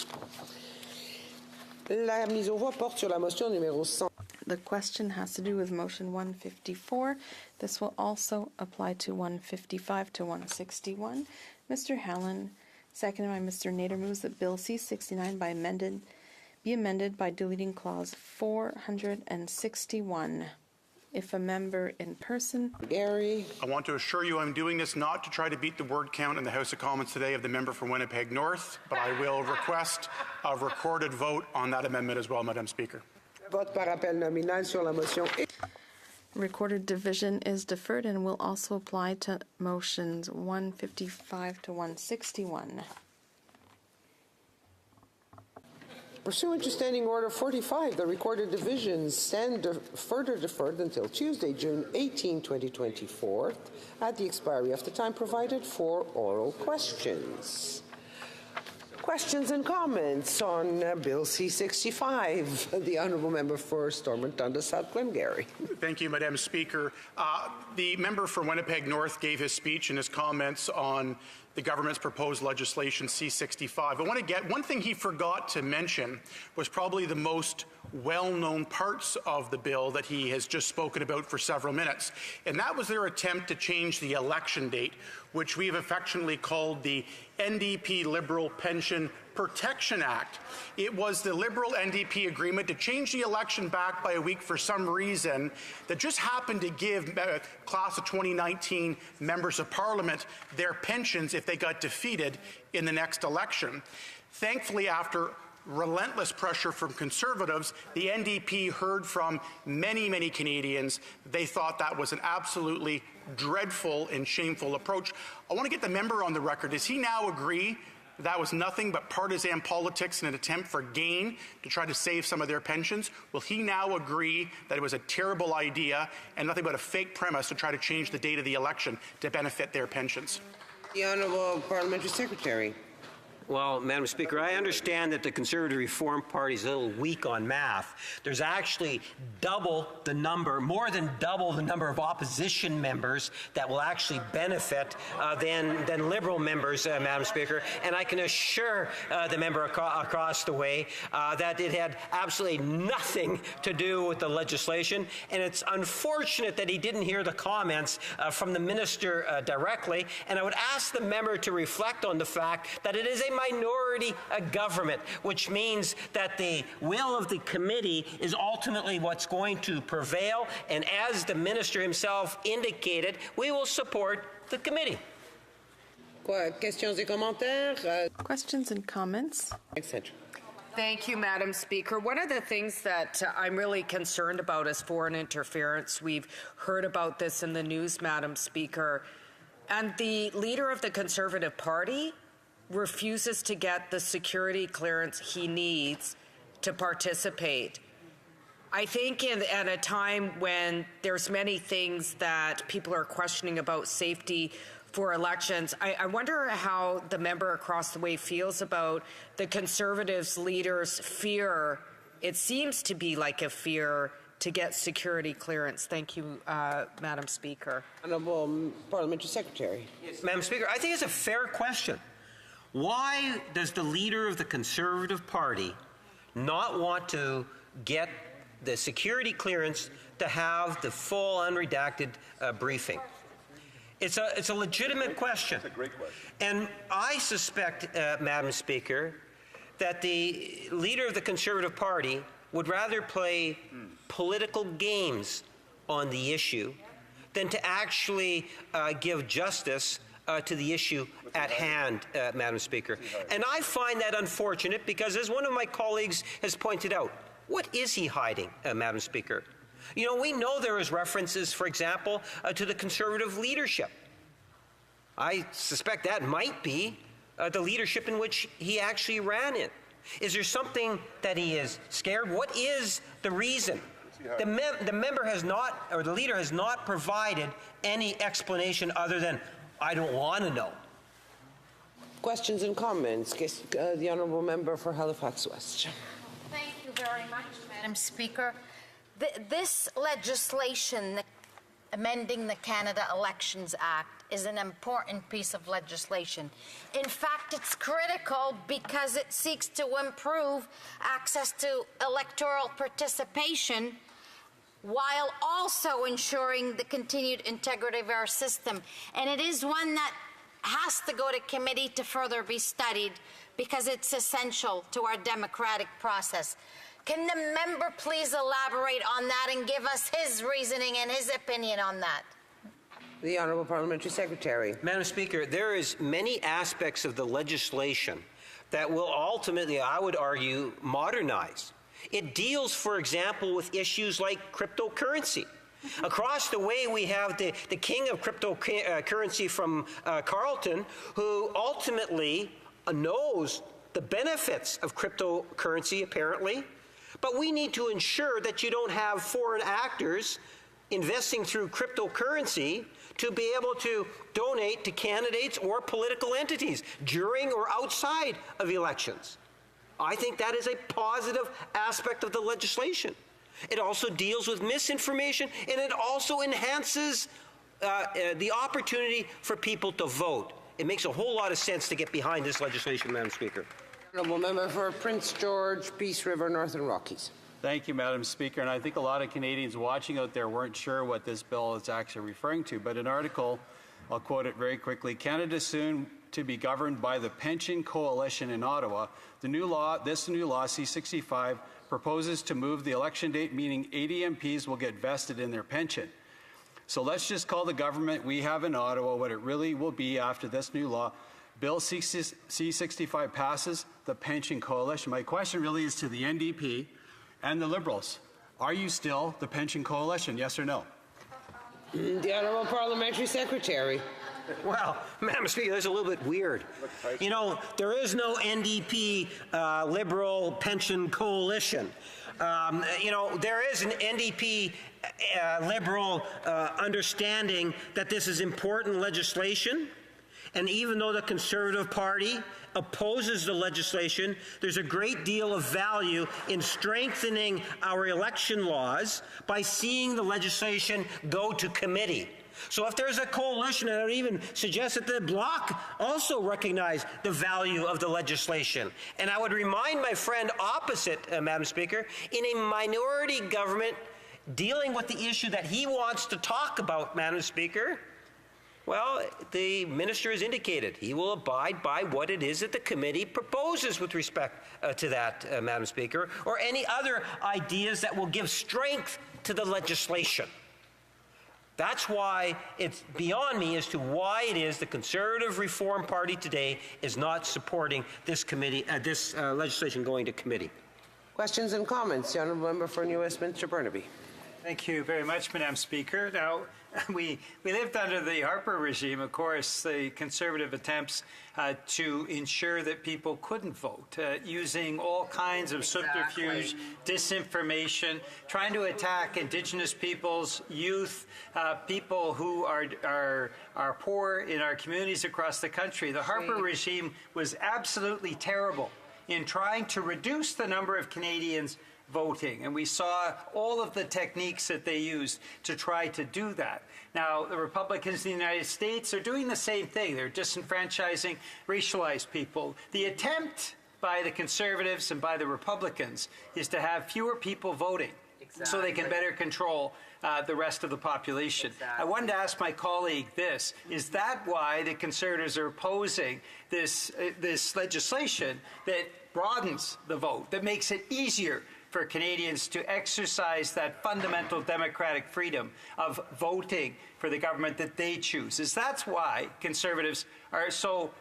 La mise aux voix porte sur la motion numéro 100. The question has to do with motion 154. This will also apply to 155 to 161. Mr. Howland, seconded by Mr. Nader, moves that Bill C-69 be amended by deleting clause 461. If a member in person, Gary. I want to assure you I'm doing this not to try to beat the word count in the House of Commons today of the member for Winnipeg North, but I will request a recorded vote on that amendment as well, Madam Speaker. Vote par appel nominal sur la motion. recorded division is deferred and will also apply to motions 155 to 161. Pursuant to Standing Order 45, the recorded divisions stand further deferred until Tuesday, June 18, 2024, at the expiry of the time provided for oral questions. Questions and comments on Bill C-65. The Honourable Member for Stormont Dundas South Glengarry. Thank you, Madam Speaker. The member for Winnipeg North gave his speech and his comments on the government's proposed legislation C-65. I want to get one thing he forgot to mention was probably the most well-known parts of the bill that he has just spoken about for several minutes, and that was their attempt to change the election date, which we have affectionately called the NDP Liberal Pension Protection Act. It was the Liberal NDP agreement to change the election back by a week for some reason that just happened to give class of 2019 members of Parliament their pensions if they got defeated in the next election. Thankfully, after relentless pressure from Conservatives, the NDP heard from many, many Canadians. They thought that was an absolutely dreadful and shameful approach. I want to get the member on the record. Does he now agree that was nothing but partisan politics in an attempt for gain to try to save some of their pensions? Will he now agree that it was a terrible idea and nothing but a fake premise to try to change the date of the election to benefit their pensions? The Honourable Parliamentary Secretary. Well, Madam Speaker, I understand that the Conservative Reform Party is a little weak on math. There's actually more than double the number of opposition members that will actually benefit than Liberal members, Madam Speaker. And I can assure the member across the way that it had absolutely nothing to do with the legislation. And it's unfortunate that he didn't hear the comments from the minister directly. And I would ask the member to reflect on the fact that it is a minority government, which means that the will of the committee is ultimately what's going to prevail, and as the minister himself indicated, we will support the committee. Questions et commentaires? Questions and comments? Etc. Thank you, Madam Speaker. One of the things that I'm really concerned about is foreign interference. We've heard about this in the news, Madam Speaker. And the leader of the Conservative Party refuses to get the security clearance he needs to participate. I think at a time when there's many things that people are questioning about safety for elections, I wonder how the member across the way feels about the Conservatives' leaders' fear. It seems to be like a fear to get security clearance. Thank you, Madam Speaker. Honourable Parliamentary Secretary. Yes, Madam Speaker, I think it's a fair question. Why does the leader of the Conservative Party not want to get the security clearance to have the full unredacted briefing? It's a legitimate question. It's a great question. And I suspect, Madam Speaker, that the leader of the Conservative Party would rather play political games on the issue than to actually give justice to the issue at hand, Madam Speaker. And I find that unfortunate because, as one of my colleagues has pointed out, what is he hiding, Madam Speaker? You know, we know there is references, for example, to the Conservative leadership. I suspect that might be the leadership in which he actually ran in. Is there something that he is scared? What is the reason? The member has not, or the leader has not provided any explanation other than, I don't want to know. Questions and comments. The Honourable Member for Halifax West. Thank you very much, Madam Speaker. This legislation, amending the Canada Elections Act, is an important piece of legislation. In fact, it's critical because it seeks to improve access to electoral participation while also ensuring the continued integrity of our system. And it is one that has to go to committee to further be studied because it's essential to our democratic process. Can the member please elaborate on that and give us his reasoning and his opinion on that? The Honourable Parliamentary Secretary. Madam Speaker, there is many aspects of the legislation that will ultimately, I would argue, modernize. It deals, for example, with issues like cryptocurrency. Across the way, we have the king of cryptocurrency from Carleton, who ultimately knows the benefits of cryptocurrency, apparently. But we need to ensure that you don't have foreign actors investing through cryptocurrency to be able to donate to candidates or political entities during or outside of elections. I think that is a positive aspect of the legislation. It also deals with misinformation, and it also enhances the opportunity for people to vote. It makes a whole lot of sense to get behind this legislation, Madam Speaker. Honourable Member for Prince George, Peace River, Northern Rockies. Thank you, Madam Speaker. And I think a lot of Canadians watching out there weren't sure what this bill is actually referring to. But an article, I'll quote it very quickly, Canada soon to be governed by the Pension Coalition in Ottawa. This new law, C-65, proposes to move the election date, meaning 80 MPs will get vested in their pension. So let's just call the government we have in Ottawa what it really will be after this new law. Bill C-65 passes, the Pension Coalition. My question really is to the NDP and the Liberals. Are you still the Pension Coalition, yes or no? The Honourable Parliamentary Secretary. Well, Madam Speaker, that's a little bit weird. You know, there is no NDP Liberal Pension Coalition. You know, there is an NDP Liberal understanding that this is important legislation. And even though the Conservative Party opposes the legislation, there's a great deal of value in strengthening our election laws by seeing the legislation go to committee. So if there's a coalition, and I would even suggest that the Bloc also recognize the value of the legislation. And I would remind my friend opposite, Madam Speaker, in a minority government dealing with the issue that he wants to talk about, Madam Speaker, well, the minister has indicated he will abide by what it is that the committee proposes with respect to that, Madam Speaker, or any other ideas that will give strength to the legislation. That's why it's beyond me as to why it is the Conservative Reform Party today is not supporting this committee, this legislation going to committee. Questions and comments? The Honourable Member for New Westminster Burnaby. Thank you very much, Madam Speaker. Now, we lived under the Harper regime, of course, the Conservative attempts to ensure that people couldn't vote, using all kinds of subterfuge, disinformation, trying to attack Indigenous peoples, youth, people who are poor in our communities across the country. The Harper regime was absolutely terrible in trying to reduce the number of Canadians voting, and we saw all of the techniques that they used to try to do that. Now, the Republicans in the United States are doing the same thing. They're disenfranchising racialized people. The attempt by the Conservatives and by the Republicans is to have fewer people voting so they can better control the rest of the population. I wanted to ask my colleague this. Is that why the Conservatives are opposing this legislation that broadens the vote, that makes it easier for Canadians to exercise that fundamental democratic freedom of voting for the government that they choose? Is that why Conservatives are so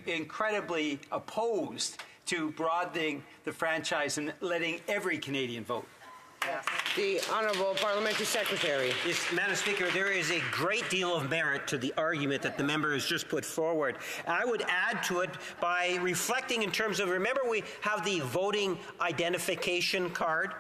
incredibly opposed to broadening the franchise and letting every Canadian vote? The Honourable Parliamentary Secretary. Yes, Madam Speaker, there is a great deal of merit to the argument that the member has just put forward. I would add to it by reflecting in terms of, remember we have the voting identification card?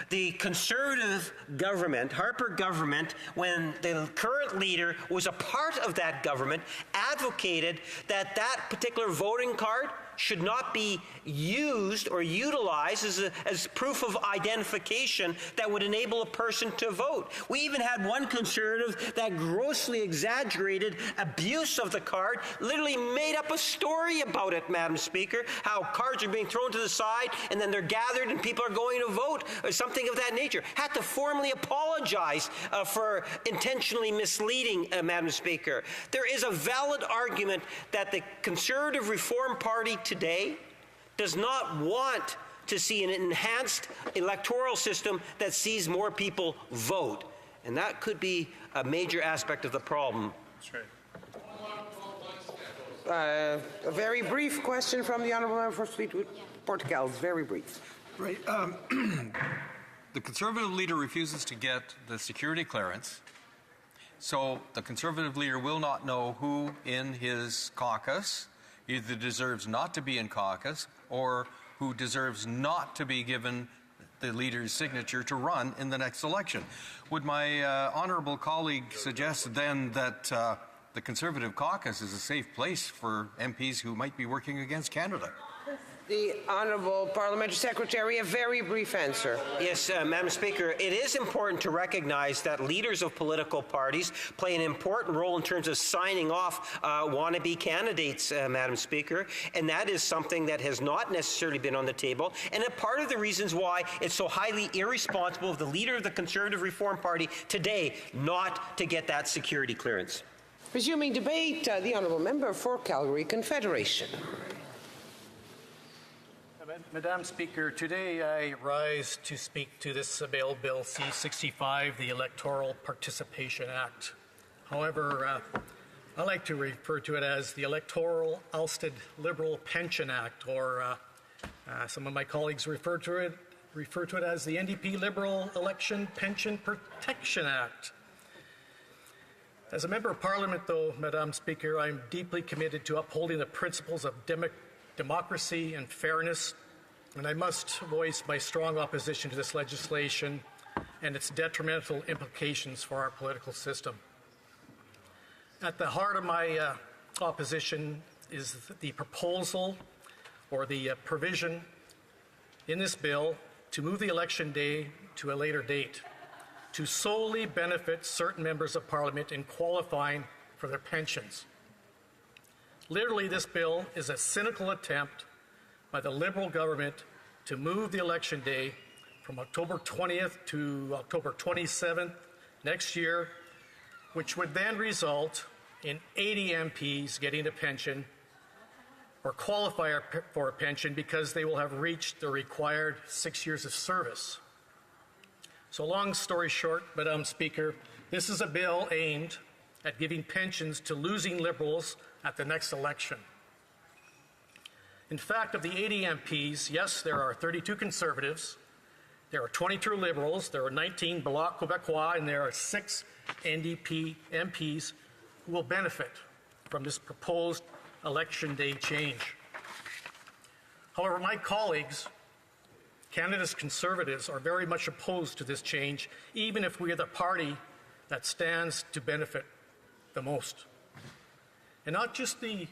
The Conservative government, Harper government, when the current leader was a part of that government, advocated that that particular voting card should not be used or utilized as proof of identification that would enable a person to vote. We even had one Conservative that grossly exaggerated abuse of the card, literally made up a story about it, Madam Speaker, how cards are being thrown to the side and then they're gathered and people are going to vote, or something of that nature. Had to formally apologize for intentionally misleading, Madam Speaker. There is a valid argument that the Conservative Reform Party today does not want to see an enhanced electoral system that sees more people vote. And that could be a major aspect of the problem. That's right. A very brief question from the Honourable Member for Fleetwood Port Kells. Very brief. Right. The Conservative leader refuses to get the security clearance, so the Conservative leader will not know who in his caucus either deserves not to be in caucus or who deserves not to be given the leader's signature to run in the next election. Would my honourable colleague suggest then that the Conservative caucus is a safe place for MPs who might be working against Canada? The Honourable Parliamentary Secretary, a very brief answer. Yes, Madam Speaker, it is important to recognize that leaders of political parties play an important role in terms of signing off wannabe candidates, Madam Speaker, and that is something that has not necessarily been on the table, and a part of the reasons why it's so highly irresponsible of the leader of the Conservative Reform Party today not to get that security clearance. Resuming debate, the Honourable Member for Calgary Confederation. Madam Speaker, today I rise to speak to this Bill C-65, the Electoral Participation Act. However, I like to refer to it as the Electoral Ousted Liberal Pension Act, or some of my colleagues refer to it as the NDP Liberal Election Pension Protection Act. As a Member of Parliament, though, Madam Speaker, I'm deeply committed to upholding the principles of democracy and fairness, and I must voice my strong opposition to this legislation and its detrimental implications for our political system. At the heart of my opposition is the proposal or the provision in this bill to move the election day to a later date to solely benefit certain members of Parliament in qualifying for their pensions. Literally, this bill is a cynical attempt by the Liberal government to move the election day from October 20th to October 27th next year, which would then result in 80 MPs getting a pension or qualify for a pension because they will have reached the required 6 years of service. So long story short, Madam Speaker, This is a bill aimed at giving pensions to losing Liberals at the next election. In fact, of the 80 MPs, yes, there are 32 Conservatives, there are 22 Liberals, there are 19 Bloc Québécois, and there are 6 NDP MPs who will benefit from this proposed election day change. However, my colleagues, Canada's Conservatives, are very much opposed to this change, even if we are the party that stands to benefit the most. And not just the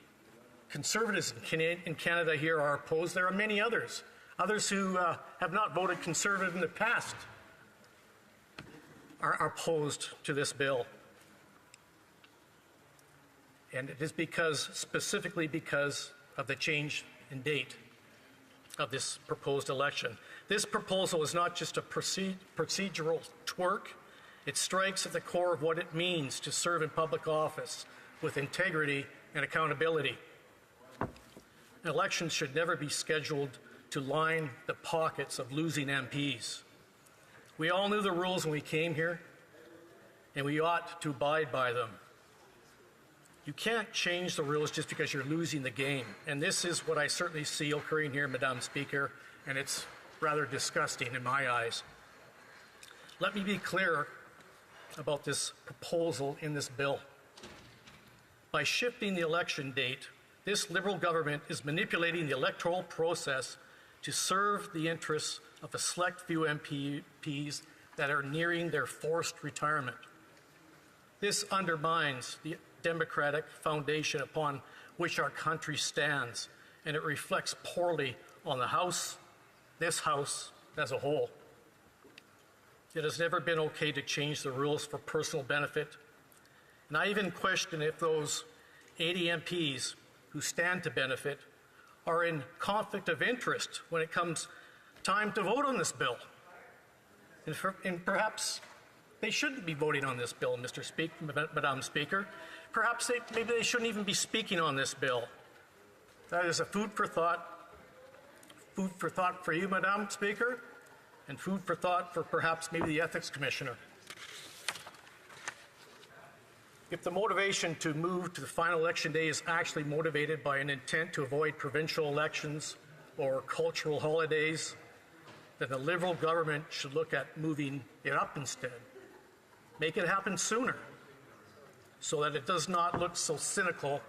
Conservatives in Canada here are opposed, there are many others who have not voted Conservative in the past are opposed to this bill. And it is specifically because of the change in date of this proposed election. This proposal is not just a procedural twerk. It strikes at the core of what it means to serve in public office with integrity and accountability. Elections should never be scheduled to line the pockets of losing MPs. We all knew the rules when we came here, and we ought to abide by them. You can't change the rules just because you're losing the game. And this is what I certainly see occurring here, Madam Speaker, and it's rather disgusting in my eyes. Let me be clear about this proposal in this bill. By shifting the election date, this Liberal government is manipulating the electoral process to serve the interests of a select few MPs that are nearing their forced retirement. This undermines the democratic foundation upon which our country stands, and it reflects poorly on the House, this House as a whole. It has never been okay to change the rules for personal benefit, and I even question if those 80 MPs who stand to benefit are in conflict of interest when it comes time to vote on this bill. And perhaps they shouldn't be voting on this bill, Madam Speaker. Perhaps maybe they shouldn't even be speaking on this bill. That is a food for thought for you, Madam Speaker, and food for thought for perhaps maybe the Ethics Commissioner. If the motivation to move to the final election day is actually motivated by an intent to avoid provincial elections or cultural holidays, then the Liberal government should look at moving it up instead. Make it happen sooner so that it does not look so cynical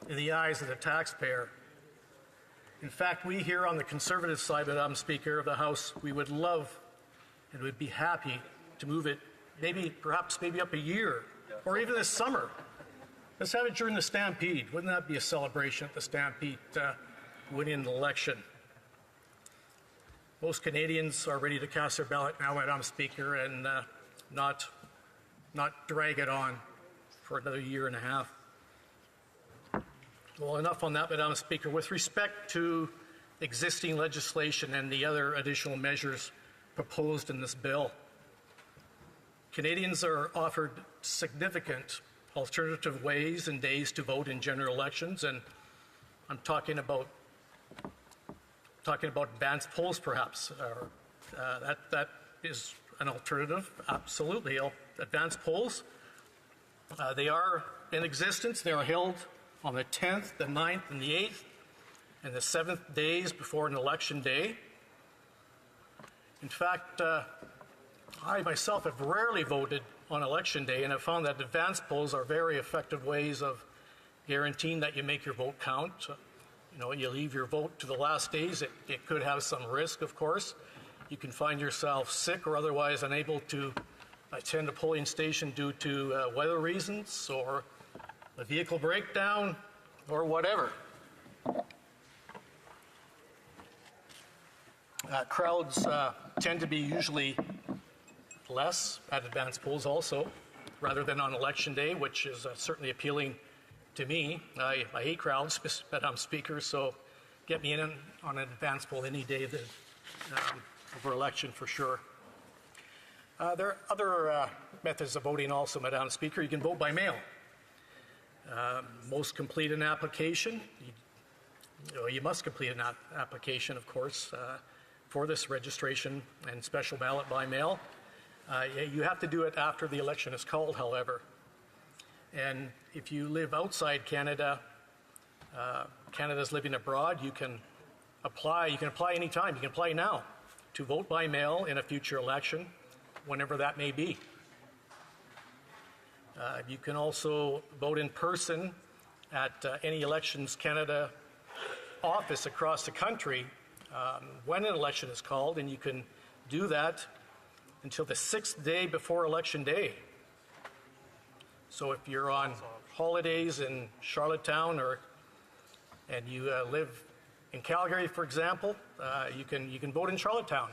in the eyes of the taxpayer. In fact, we here on the Conservative side, Madam Speaker of the House, we would love and would be happy to move it perhaps up a year or even this summer. Let's have it during the Stampede. Wouldn't that be a celebration at the Stampede, winning an election? Most Canadians are ready to cast their ballot now, Madam Speaker, and not drag it on for another year and a half. Well, enough on that, Madam Speaker. With respect to existing legislation and the other additional measures proposed in this bill, Canadians are offered significant alternative ways and days to vote in general elections, and I'm talking about advanced polls, perhaps. That is an alternative, absolutely. Advanced polls, they are in existence. They are held on the 10th, the 9th, and the 8th, and the 7th days before an election day. In fact, I myself have rarely voted on election day, and have found that advanced polls are very effective ways of guaranteeing that you make your vote count. You leave your vote to the last days. It could have some risk, of course. You can find yourself sick or otherwise unable to attend a polling station due to weather reasons or a vehicle breakdown or whatever. Crowds tend to be usually less at advanced polls also, rather than on election day, which is certainly appealing to me. I hate crowds, Madam Speaker, so get me in on an advanced poll any day over election for sure. There are other methods of voting also, Madam Speaker. You can vote by mail. Most complete an application. You must complete an application, of course, for this registration and special ballot by mail. You have to do it after the election is called, however. And if you live outside Canada, Canada's living abroad, you can apply. You can apply anytime. You can apply now to vote by mail in a future election, whenever that may be. You can also vote in person at any Elections Canada office across the country when an election is called, and you can do that until the 6th day before Election Day. So if you're on holidays in Charlottetown and you live in Calgary, for example, you can vote in Charlottetown.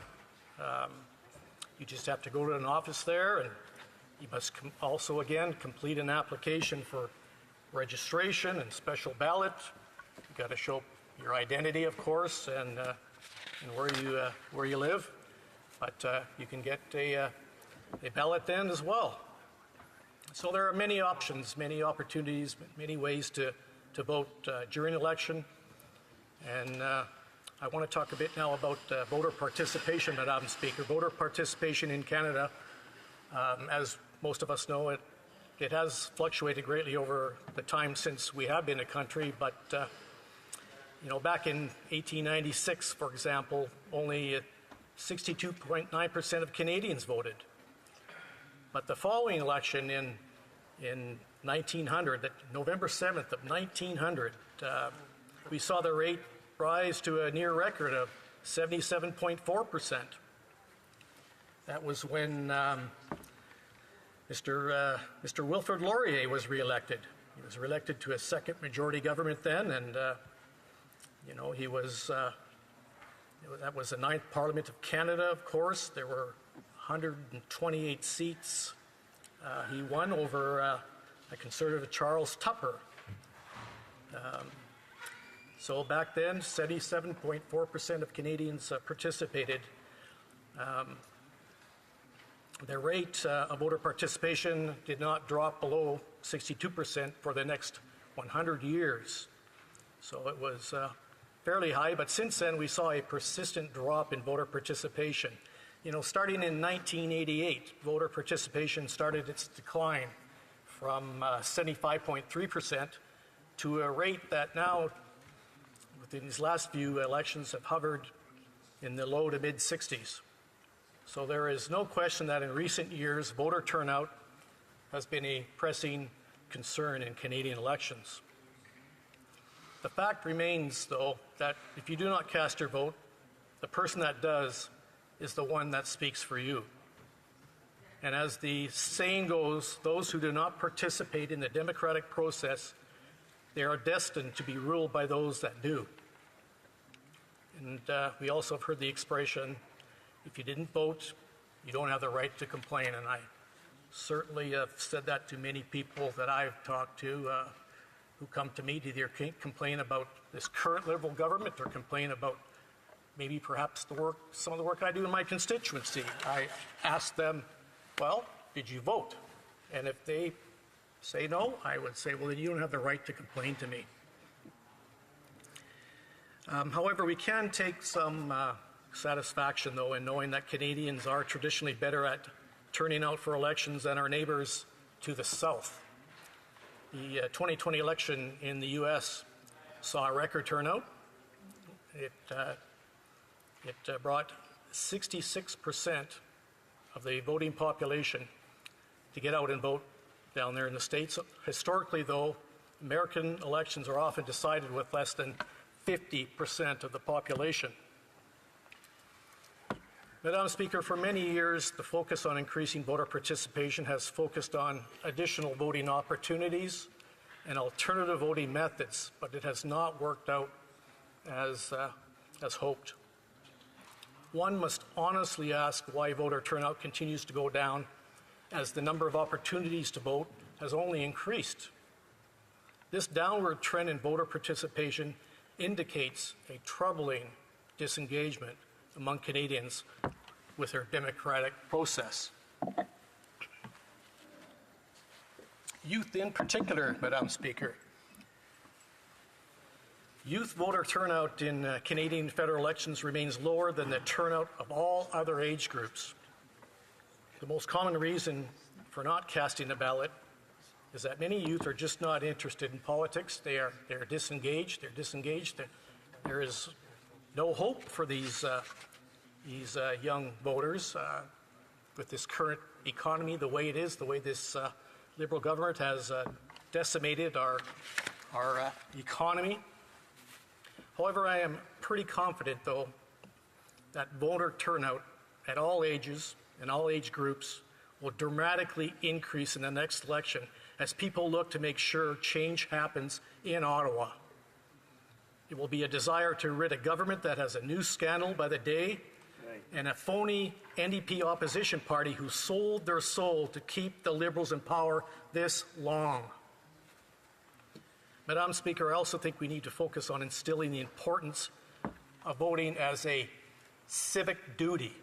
You just have to go to an office there, and you must also, again, complete an application for registration and special ballot. You've got to show your identity, of course, and where you live. But you can get a ballot then as well. So there are many options, many opportunities, many ways to vote during election. And I want to talk a bit now about voter participation, Madam Speaker. Voter participation in Canada, as most of us know, it has fluctuated greatly over the time since we have been a country. But back in 1896, for example, only 62.9% of Canadians voted. But the following election in 1900, November 7th of 1900, we saw the rate rise to a near record of 77.4%. That was when Mr. Wilfrid Laurier was reelected. He was reelected to a second majority government then, and he was. That was the 9th Parliament of Canada, of course. There were 128 seats. He won over a Conservative, Charles Tupper. So back then, 77.4% of Canadians participated. The rate of voter participation did not drop below 62% for the next 100 years. So it was fairly high, but since then we saw a persistent drop in voter participation. Starting in 1988, voter participation started its decline from 75.3% to a rate that now, within these last few elections, have hovered in the low to mid-60s. So there is no question that in recent years, voter turnout has been a pressing concern in Canadian elections. The fact remains, though, that if you do not cast your vote, the person that does is the one that speaks for you. And as the saying goes, those who do not participate in the democratic process, they are destined to be ruled by those that do. And we also have heard the expression, if you didn't vote, you don't have the right to complain. And I certainly have said that to many people that I've talked to who come to me to either complain about this current Liberal government or complain about maybe perhaps some of the work I do in my constituency. I ask them, well, did you vote? And if they say no, I would say, well, then you don't have the right to complain to me. However, we can take some satisfaction, though, in knowing that Canadians are traditionally better at turning out for elections than our neighbors to the south. The 2020 election in the U.S. saw a record turnout. It brought 66% of the voting population to get out and vote down there in the States. Historically, though, American elections are often decided with less than 50% of the population. Madam Speaker, for many years, the focus on increasing voter participation has focused on additional voting opportunities and alternative voting methods, but it has not worked out as hoped. One must honestly ask why voter turnout continues to go down as the number of opportunities to vote has only increased. This downward trend in voter participation indicates a troubling disengagement among Canadians with their democratic process. Youth in particular, Madam Speaker. Youth voter turnout in Canadian federal elections remains lower than the turnout of all other age groups. The most common reason for not casting a ballot is that many youth are just not interested in politics. They're disengaged. There is no hope for these young voters with this current economy, the way it is, the way this Liberal government has decimated our economy. However, I am pretty confident, though, that voter turnout at all ages and all age groups will dramatically increase in the next election as people look to make sure change happens in Ottawa. It will be a desire to rid a government that has a new scandal by the day and a phony NDP opposition party who sold their soul to keep the Liberals in power this long. Madam Speaker, I also think we need to focus on instilling the importance of voting as a civic duty.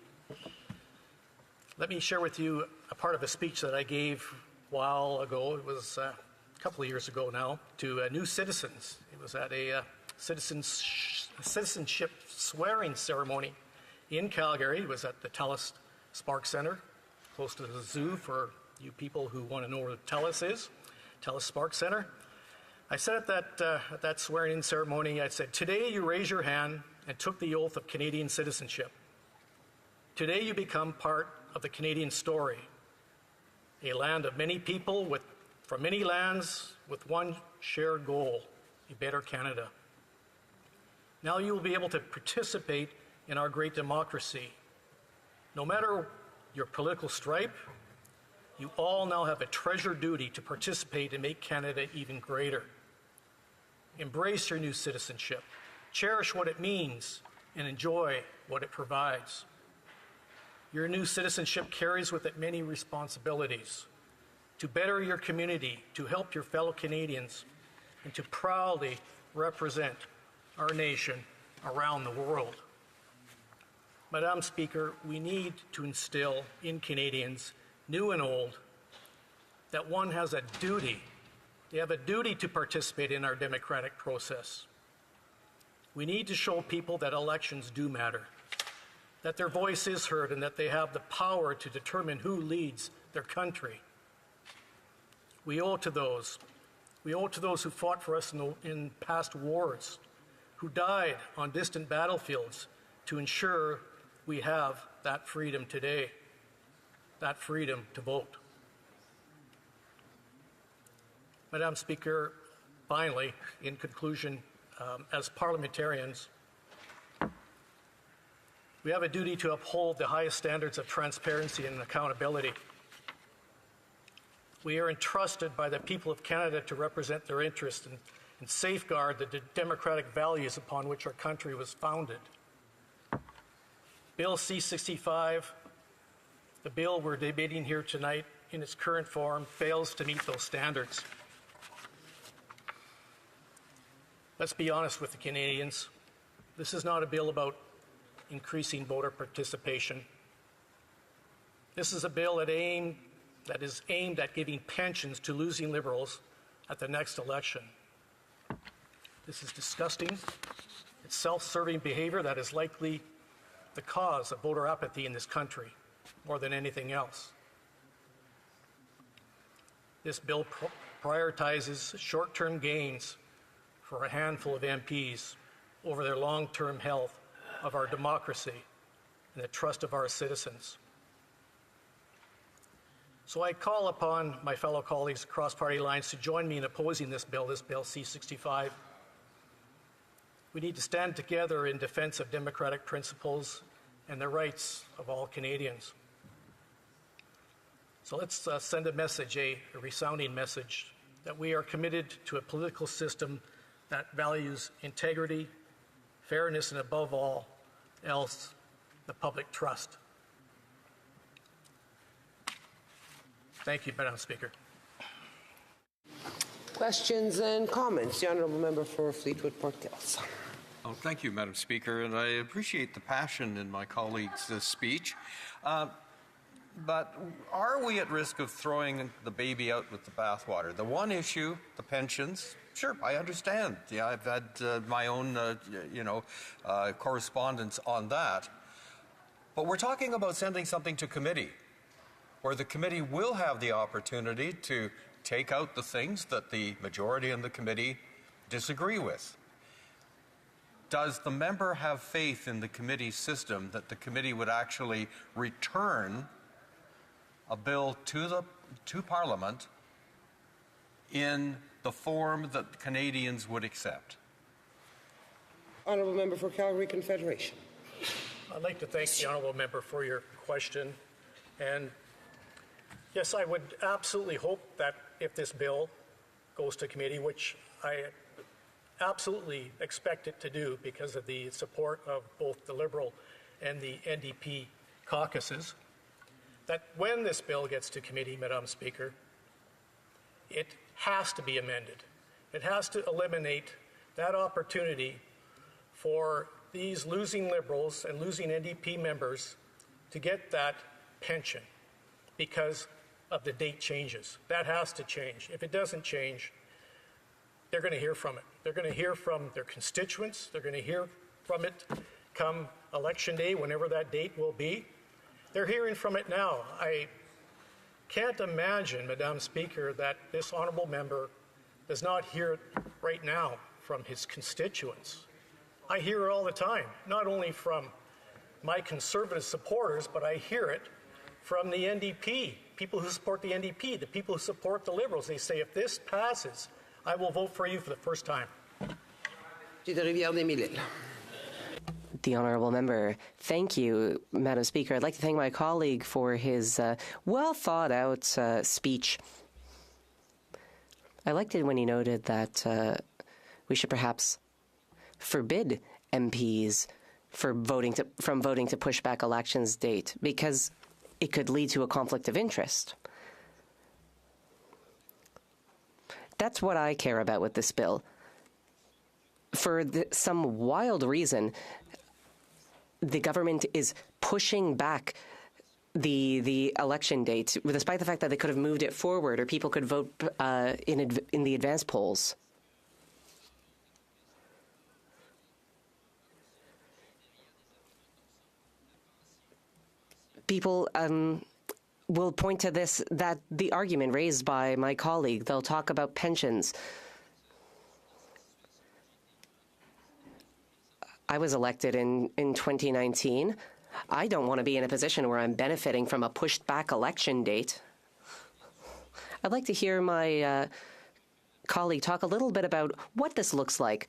Let me share with you a part of a speech that I gave a while ago. It was a couple of years ago now, to new citizens. It was at a citizenship swearing ceremony in Calgary. It was at the TELUS Spark Centre, close to the zoo for you people who want to know where TELUS is, TELUS Spark Centre. I said at that swearing-in ceremony, I said, today you raise your hand and took the oath of Canadian citizenship. Today you become part of the Canadian story, a land of many people from many lands with one shared goal, a better Canada. Now you will be able to participate in our great democracy. No matter your political stripe, you all now have a treasured duty to participate and make Canada even greater. Embrace your new citizenship. Cherish what it means and enjoy what it provides. Your new citizenship carries with it many responsibilities to better your community, to help your fellow Canadians, and to proudly represent our nation around the world. Madam Speaker, we need to instill in Canadians, new and old, that one has a duty. They have a duty to participate in our democratic process. We need to show people that elections do matter, that their voice is heard, and that they have the power to determine who leads their country. We owe to those who fought for us in past wars, who died on distant battlefields to ensure we have that freedom today, that freedom to vote. Madam Speaker, finally, in conclusion, as parliamentarians, we have a duty to uphold the highest standards of transparency and accountability. We are entrusted by the people of Canada to represent their interests and safeguard the democratic values upon which our country was founded. Bill C-65, the bill we're debating here tonight, in its current form, fails to meet those standards. Let's be honest with the Canadians. This is not a bill about increasing voter participation. This is a bill that is aimed at giving pensions to losing Liberals at the next election. This is disgusting. It's self-serving behavior that is likely the cause of voter apathy in this country more than anything else. This bill prioritizes short-term gains for a handful of MPs over their long-term health of our democracy and the trust of our citizens. So I call upon my fellow colleagues across party lines to join me in opposing this bill C-65. We need to stand together in defense of democratic principles and the rights of all Canadians. So let's send a message, a resounding message, that we are committed to a political system that values integrity, fairness, and above all else, the public trust. Thank you, Madam Speaker. Questions and comments. The Honourable Member for Fleetwood Park Hills. Oh, thank you, Madam Speaker, and I appreciate the passion in my colleague's speech. But are we at risk of throwing the baby out with the bathwater? The one issue, the pensions, sure, I understand. Yeah, I've had my own, correspondence on that. But we're talking about sending something to committee. where the committee will have the opportunity to take out the things that the majority in the committee disagree with. Does the member have faith in the committee system that the committee would actually return a bill to Parliament in the form that Canadians would accept? Honourable Member for Calgary Confederation. I'd like to thank the honourable member for your question. And yes, I would absolutely hope that if this bill goes to committee, which I absolutely expect it to do because of the support of both the Liberal and the NDP caucuses, that when this bill gets to committee, Madam Speaker, it has to be amended. It has to eliminate that opportunity for these losing Liberals and losing NDP members to get that pension because of the date changes. That has to change. If it doesn't change, they're going to hear from it. They're going to hear from their constituents. They're going to hear from it come election day, whenever that date will be. They're hearing from it now. I can't imagine, Madam Speaker, that this honourable member does not hear it right now from his constituents. I hear it all the time, not only from my Conservative supporters, but I hear it from the NDP, people who support the NDP, the people who support the Liberals. They say, if this passes, I will vote for you for the first time. The honourable member. Thank you, Madam Speaker. I'd like to thank my colleague for his well-thought-out speech. I liked it when he noted that we should perhaps forbid MPs from voting to push back elections date because it could lead to a conflict of interest. That's what I care about with this bill. For some wild reason, the government is pushing back the election date, despite the fact that they could have moved it forward or people could vote in the advance polls. People will point to this, that the argument raised by my colleague. They'll talk about pensions. I was elected in 2019. I don't want to be in a position where I'm benefiting from a pushed back election date. I'd like to hear my colleague talk a little bit about what this looks like.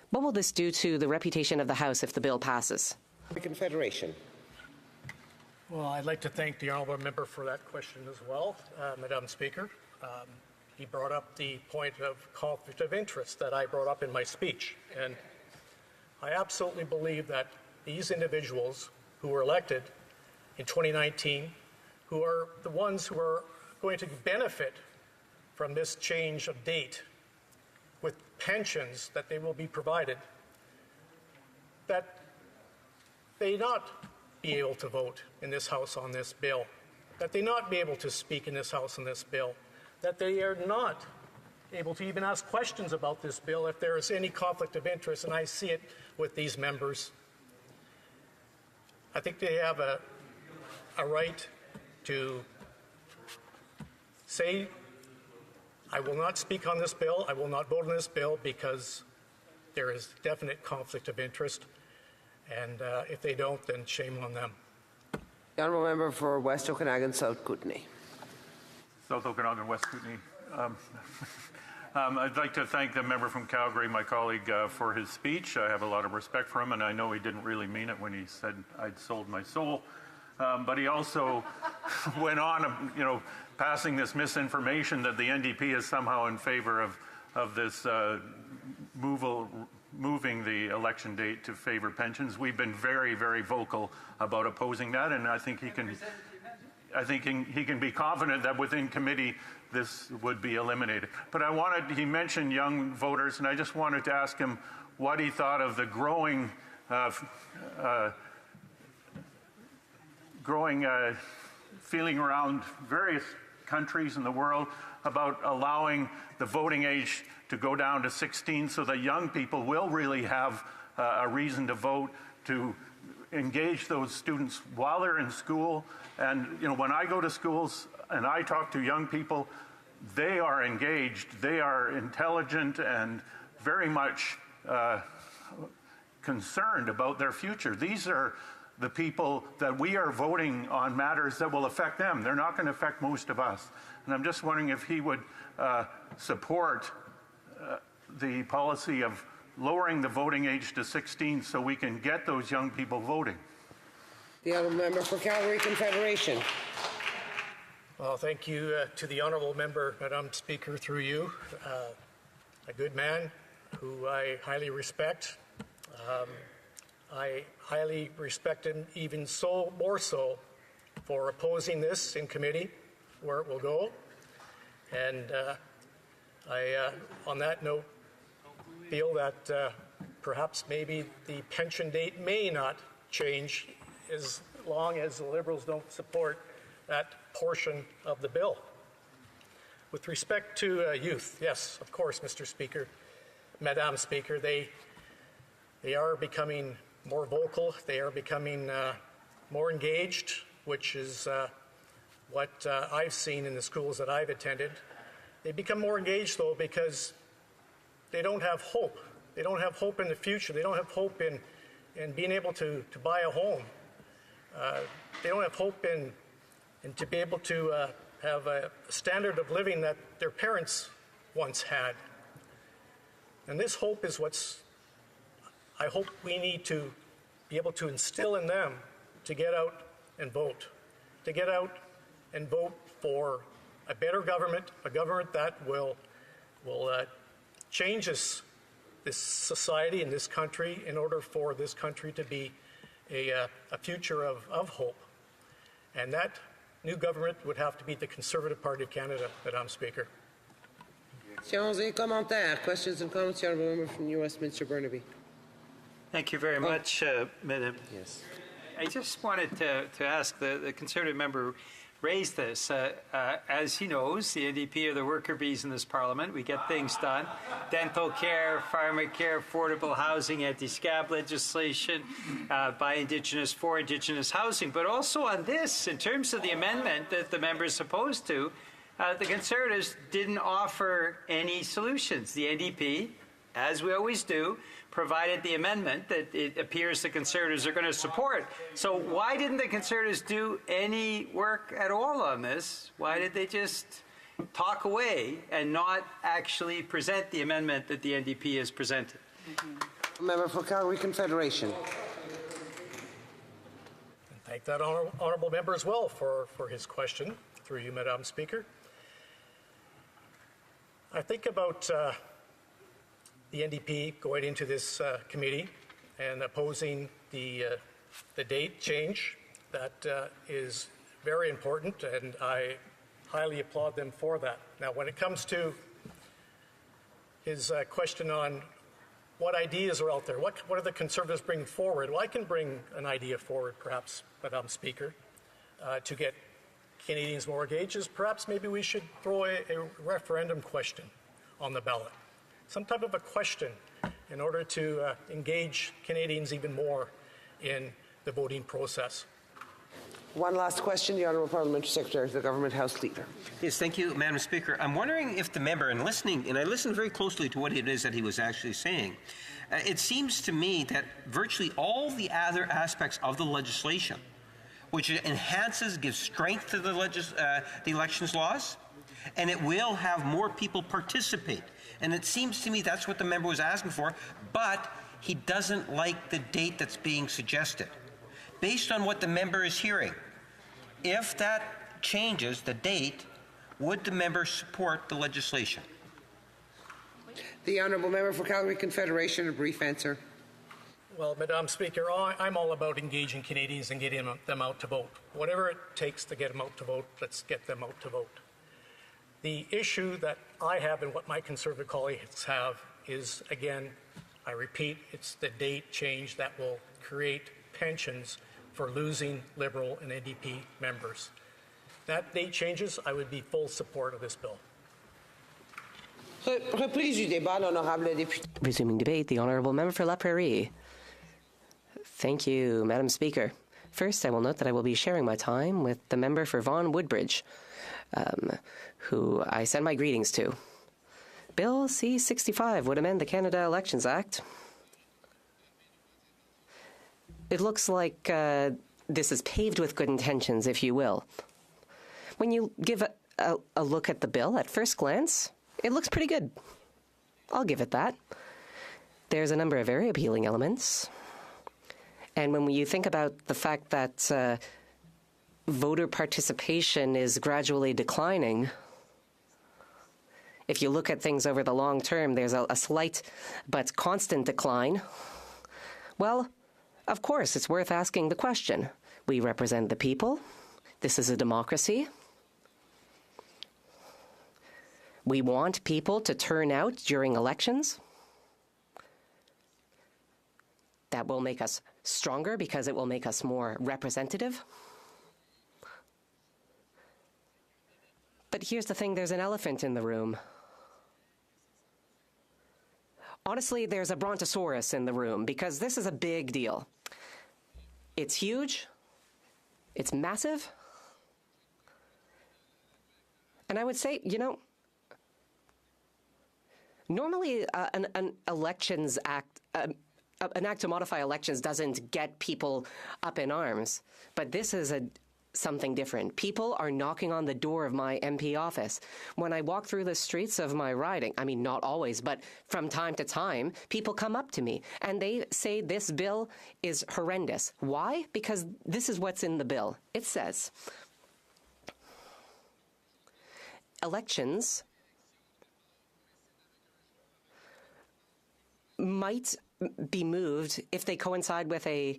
What will this do to the reputation of the House if the bill passes? Confederation. Well, I'd like to thank the honourable member for that question as well, Madam Speaker. He brought up the point of conflict of interest that I brought up in my speech. And I absolutely believe that these individuals who were elected in 2019, who are the ones who are going to benefit from this change of date with pensions that they will be provided, that they not be able to vote in this House on this bill, that they not be able to speak in this House on this bill, that they are not able to even ask questions about this bill if there is any conflict of interest, and I see it with these members. I think they have a right to say, I will not speak on this bill, I will not vote on this bill because there is definite conflict of interest. And if they don't, then shame on them. The honourable member for West Okanagan, South Kootenay. South Okanagan, West Kootenay. I'd like to thank the member from Calgary, my colleague, for his speech. I have a lot of respect for him, and I know he didn't really mean it when he said I'd sold my soul. But he also went on, passing this misinformation that the NDP is somehow in favor of this moving the election date to favor pensions. We've been very, very vocal about opposing that, and I think he can be confident that within committee this would be eliminated. But he mentioned young voters, and I just wanted to ask him what he thought of the growing feeling around various countries in the world about allowing the voting age to go down to 16 so that young people will really have a reason to vote, to engage those students while they're in school. And when I go to schools and I talk to young people, they are engaged, they are intelligent, and very much concerned about their future. These are the people that we are voting on matters that will affect them. They're not going to affect most of us. And I'm just wondering if he would support the policy of lowering the voting age to 16 so we can get those young people voting. The honourable member for Calgary Confederation. Well, thank you to the honourable member, Madam Speaker, through you. A good man who I highly respect. I highly respect him even more so for opposing this in committee, where it will go. And on that note, feel that perhaps maybe the pension date may not change as long as the Liberals don't support that portion of the bill. With respect to youth, yes, of course, Mr. Speaker, Madam Speaker, they are becoming more vocal, they are becoming more engaged, which is what I've seen in the schools that I've attended. They become more engaged, though, because they don't have hope. They don't have hope in the future. They don't have hope in being able to buy a home. They don't have hope in to be able to have a standard of living that their parents once had. And this hope is I hope we need to be able to instill in them to get out and vote. To get out and vote for a better government, a government that will change this society and this country in order for this country to be a future of hope. And that new government would have to be the Conservative Party of Canada, Madam Speaker. Questions et commentaires. Questions and comments, the honourable member from New Westminster Burnaby. Thank you very much, Madam. Yes. I just wanted to ask, the Conservative member raised this. As he knows, the NDP are the worker bees in this Parliament. We get things done. Dental care, pharmacare, affordable housing, anti-scab legislation, by Indigenous, for Indigenous housing. But also on this, in terms of the amendment that the member is opposed to, the Conservatives didn't offer any solutions. The NDP, as we always do, provided the amendment that it appears the Conservatives are going to support. So why didn't the Conservatives do any work at all on this? Why did they just talk away and not actually present the amendment that the NDP has presented? Member for Calgary Confederation. Thank that honourable member as well for his question, through you, Madam Speaker. I think about the NDP going into this committee and opposing the date change. That is very important, and I highly applaud them for that. Now, when it comes to his question on what ideas are out there, what are the Conservatives bringing forward? Well, I can bring an idea forward, perhaps, Madam Speaker, to get Canadians more engaged. Perhaps maybe we should throw a referendum question on the ballot. Some type of a question in order to engage Canadians even more in the voting process. One last question, the Honourable Parliamentary Secretary to the Government House Leader. Yes, thank you, Madam Speaker. I'm wondering if the member, and I listened very closely to what it is that he was actually saying. It seems to me that virtually all the other aspects of the legislation, which enhances, gives strength to the elections laws, and it will have more people participate. And it seems to me that's what the member was asking for, but he doesn't like the date that's being suggested. Based on what the member is hearing, if that changes the date, would the member support the legislation? The Honourable Member for Calgary Confederation, a brief answer. Well, Madam Speaker, I'm all about engaging Canadians and getting them out to vote. Whatever it takes to get them out to vote, let's get them out to vote. The issue that I have and what my Conservative colleagues have is, again, I repeat, it's the date change that will create pensions for losing Liberal and NDP members. That date changes, I would be full support of this bill. Reprise du débat, l'honorable député. Resuming debate, the Honourable Member for La Prairie. Thank you, Madam Speaker. First, I will note that I will be sharing my time with the member for Vaughan Woodbridge, who I send my greetings to. Bill C-65 would amend the Canada Elections Act. It looks like this is paved with good intentions, if you will. When you give a look at the bill at first glance, it looks pretty good. I'll give it that. There's a number of very appealing elements. And when you think about the fact that voter participation is gradually declining, if you look at things over the long term, there's a slight but constant decline. Well, of course, it's worth asking the question. We represent the people. This is a democracy. We want people to turn out during elections. That will make us stronger because it will make us more representative. But here's the thing, there's an elephant in the room. Honestly, there's a brontosaurus in the room because this is a big deal. It's huge. It's massive. And I would say, you know, normally an elections act, an act to modify elections doesn't get people up in arms. But this is something different. People are knocking on the door of my MP office. When I walk through the streets of my riding, I mean, not always, but from time to time, people come up to me and they say this bill is horrendous. Why? Because this is what's in the bill. It says, elections might be moved if they coincide with a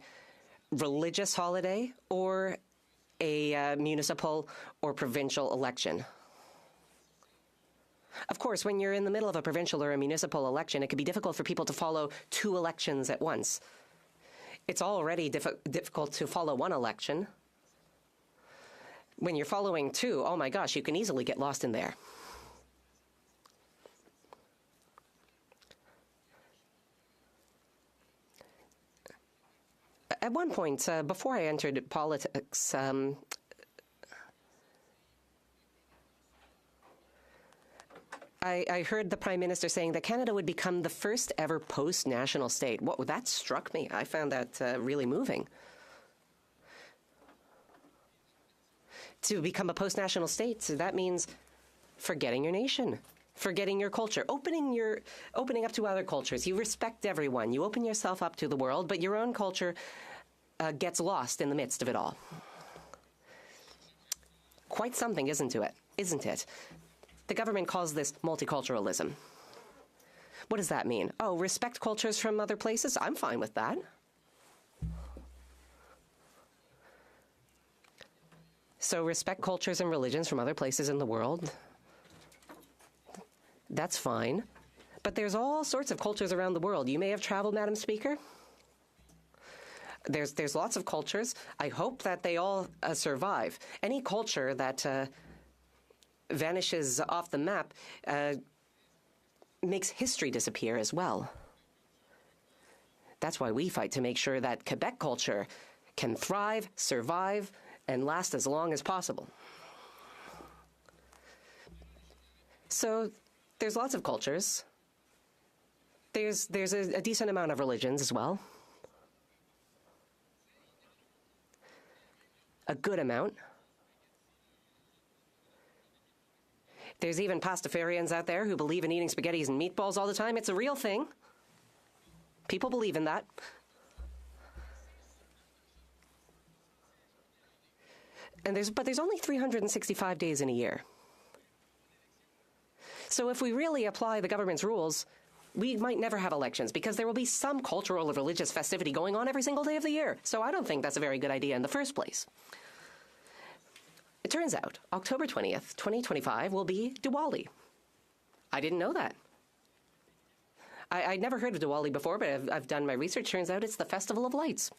religious holiday or a municipal or provincial election. Of course, when you're in the middle of a provincial or a municipal election, it can be difficult for people to follow two elections at once. It's already difficult to follow one election. When you're following two, oh my gosh, you can easily get lost in there. At one point, before I entered politics, I heard the Prime Minister saying that Canada would become the first ever post-national state. That struck me. I found that really moving. To become a post-national state, so that means forgetting your nation, forgetting your culture, opening up to other cultures. You respect everyone. You open yourself up to the world, but your own culture gets lost in the midst of it all. Quite something, isn't it? The government calls this multiculturalism. What does that mean? Oh, respect cultures from other places? I'm fine with that. So respect cultures and religions from other places in the world. That's fine. But there's all sorts of cultures around the world. You may have traveled, Madam Speaker. There's lots of cultures. I hope that they all survive. Any culture that vanishes off the map makes history disappear as well. That's why we fight to make sure that Quebec culture can thrive, survive, and last as long as possible. So there's lots of cultures. There's a decent amount of religions as well. A good amount. There's even pastafarians out there who believe in eating spaghettis and meatballs all the time. It's a real thing. People believe in that. But there's only 365 days in a year. So if we really apply the government's rules, we might never have elections because there will be some cultural or religious festivity going on every single day of the year. So I don't think that's a very good idea in the first place. It turns out October 20th, 2025 will be Diwali. I didn't know that. I'd never heard of Diwali before, but I've done my research. Turns out it's the Festival of Lights.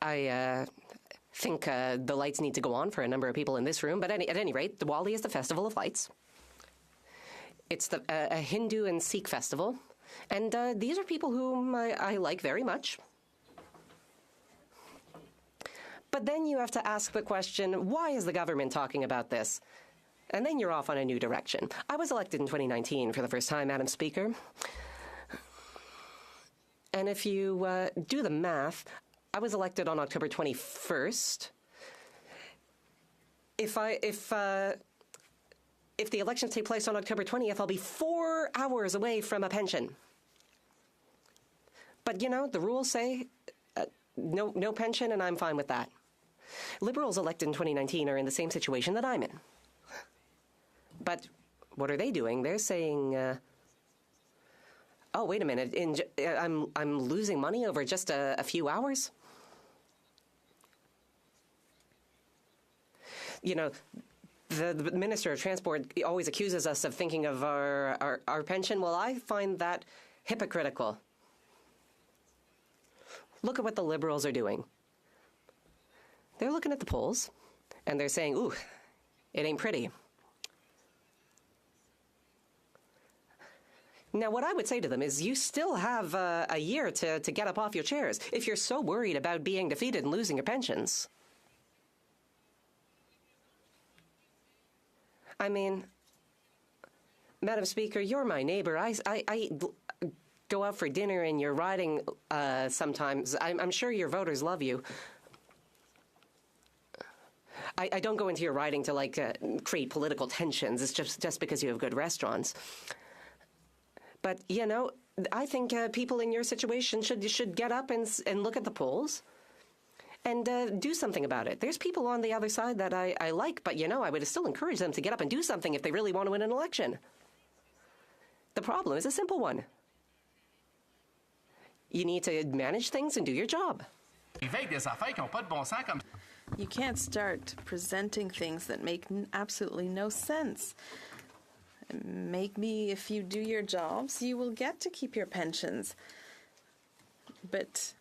I think the lights need to go on for a number of people in this room, but at any rate, Diwali is the Festival of Lights. It's a Hindu and Sikh festival, and these are people whom I like very much. But then you have to ask the question, why is the government talking about this? And then you're off on a new direction. I was elected in 2019 for the first time, Madam Speaker. And if you do the math, I was elected on October 21st. If the elections take place on October 20th, I'll be 4 hours away from a pension. But, you know, the rules say no pension, and I'm fine with that. Liberals elected in 2019 are in the same situation that I'm in. But what are they doing? They're saying, oh, wait a minute, I'm losing money over just a few hours? You know, the Minister of Transport always accuses us of thinking of our pension. Well, I find that hypocritical. Look at what the Liberals are doing. They're looking at the polls, and they're saying, ooh, it ain't pretty. Now, what I would say to them is you still have a year to get up off your chairs if you're so worried about being defeated and losing your pensions. I mean, Madam Speaker, you're my neighbor. I go out for dinner and you're riding sometimes. I'm sure your voters love you. I don't go into your riding to, like, create political tensions. It's just because you have good restaurants. But, you know, I think people in your situation should get up and look at the polls and do something about it. There's people on the other side that I like, but, you know, I would still encourage them to get up and do something if they really want to win an election. The problem is a simple one. You need to manage things and do your job. You can't start presenting things that make absolutely no sense. Maybe if you do your jobs, you will get to keep your pensions. But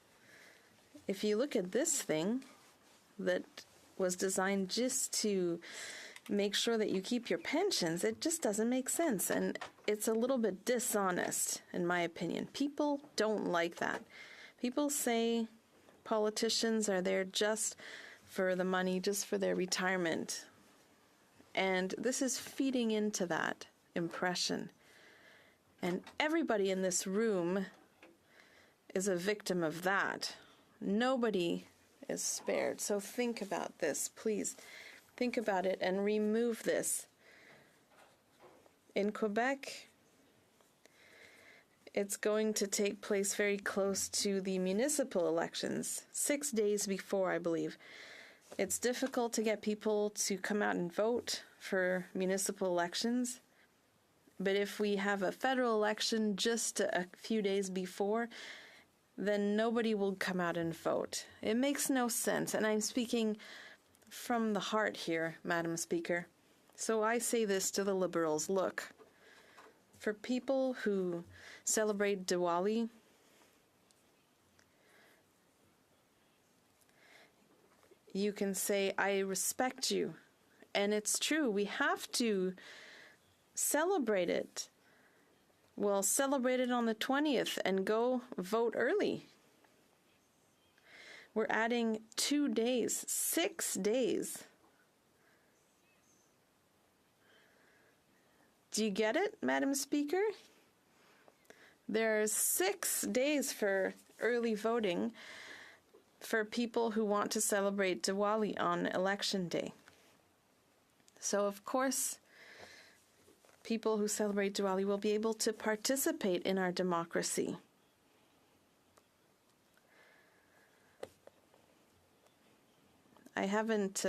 if you look at this thing that was designed just to make sure that you keep your pensions, it just doesn't make sense. And it's a little bit dishonest, in my opinion. People don't like that. People say politicians are there just for the money, just for their retirement. And this is feeding into that impression. And everybody in this room is a victim of that. Nobody is spared. So think about this, please. Think about it and remove this. In Quebec, it's going to take place very close to the municipal elections, 6 days before, I believe. It's difficult to get people to come out and vote for municipal elections. But if we have a federal election just a few days before, then nobody will come out and vote. It makes no sense. And I'm speaking from the heart here, Madam Speaker. So I say this to the Liberals. Look, for people who celebrate Diwali, you can say, I respect you. And it's true, we have to celebrate it. Well, celebrate it on the 20th and go vote early. We're adding 2 days, 6 days. Do you get it, Madam Speaker? There's 6 days for early voting for people who want to celebrate Diwali on Election Day. So, of course, people who celebrate Diwali will be able to participate in our democracy. I haven't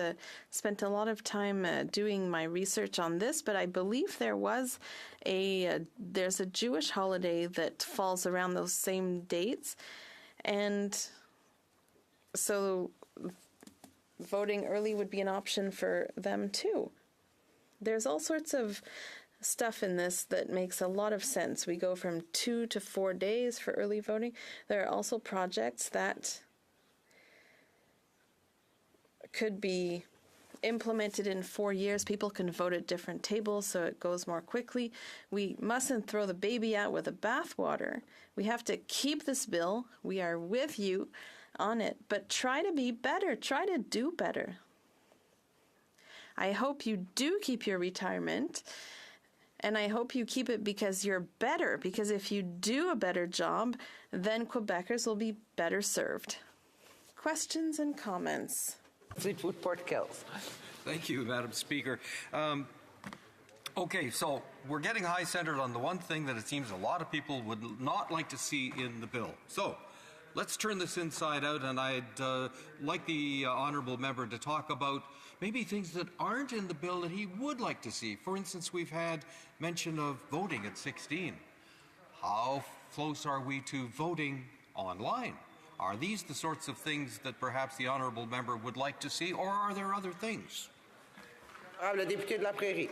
spent a lot of time doing my research on this, but I believe there's a Jewish holiday that falls around those same dates, and so voting early would be an option for them too. There's all sorts of stuff in this that makes a lot of sense. We go from 2 to 4 days for early voting. There are also projects that could be implemented in 4 years. People can vote at different tables, so it goes more quickly. We mustn't throw the baby out with the bathwater. We have to keep this bill. We are with you on it, but try to be better. Try to do better. I hope you do keep your retirement, and I hope you keep it because you're better, because if you do a better job, then Quebecers will be better served. Questions and comments? Fleetwood Port Kills. Thank you, Madam Speaker. Okay, so we're getting high-centered on the one thing that it seems a lot of people would not like to see in the bill. So let's turn this inside out, and I'd like the honourable member to talk about maybe things that aren't in the bill that he would like to see. For instance, we've had mention of voting at 16. How close are we to voting online? Are these the sorts of things that perhaps the honourable member would like to see, or are there other things? Le député de la Prairie.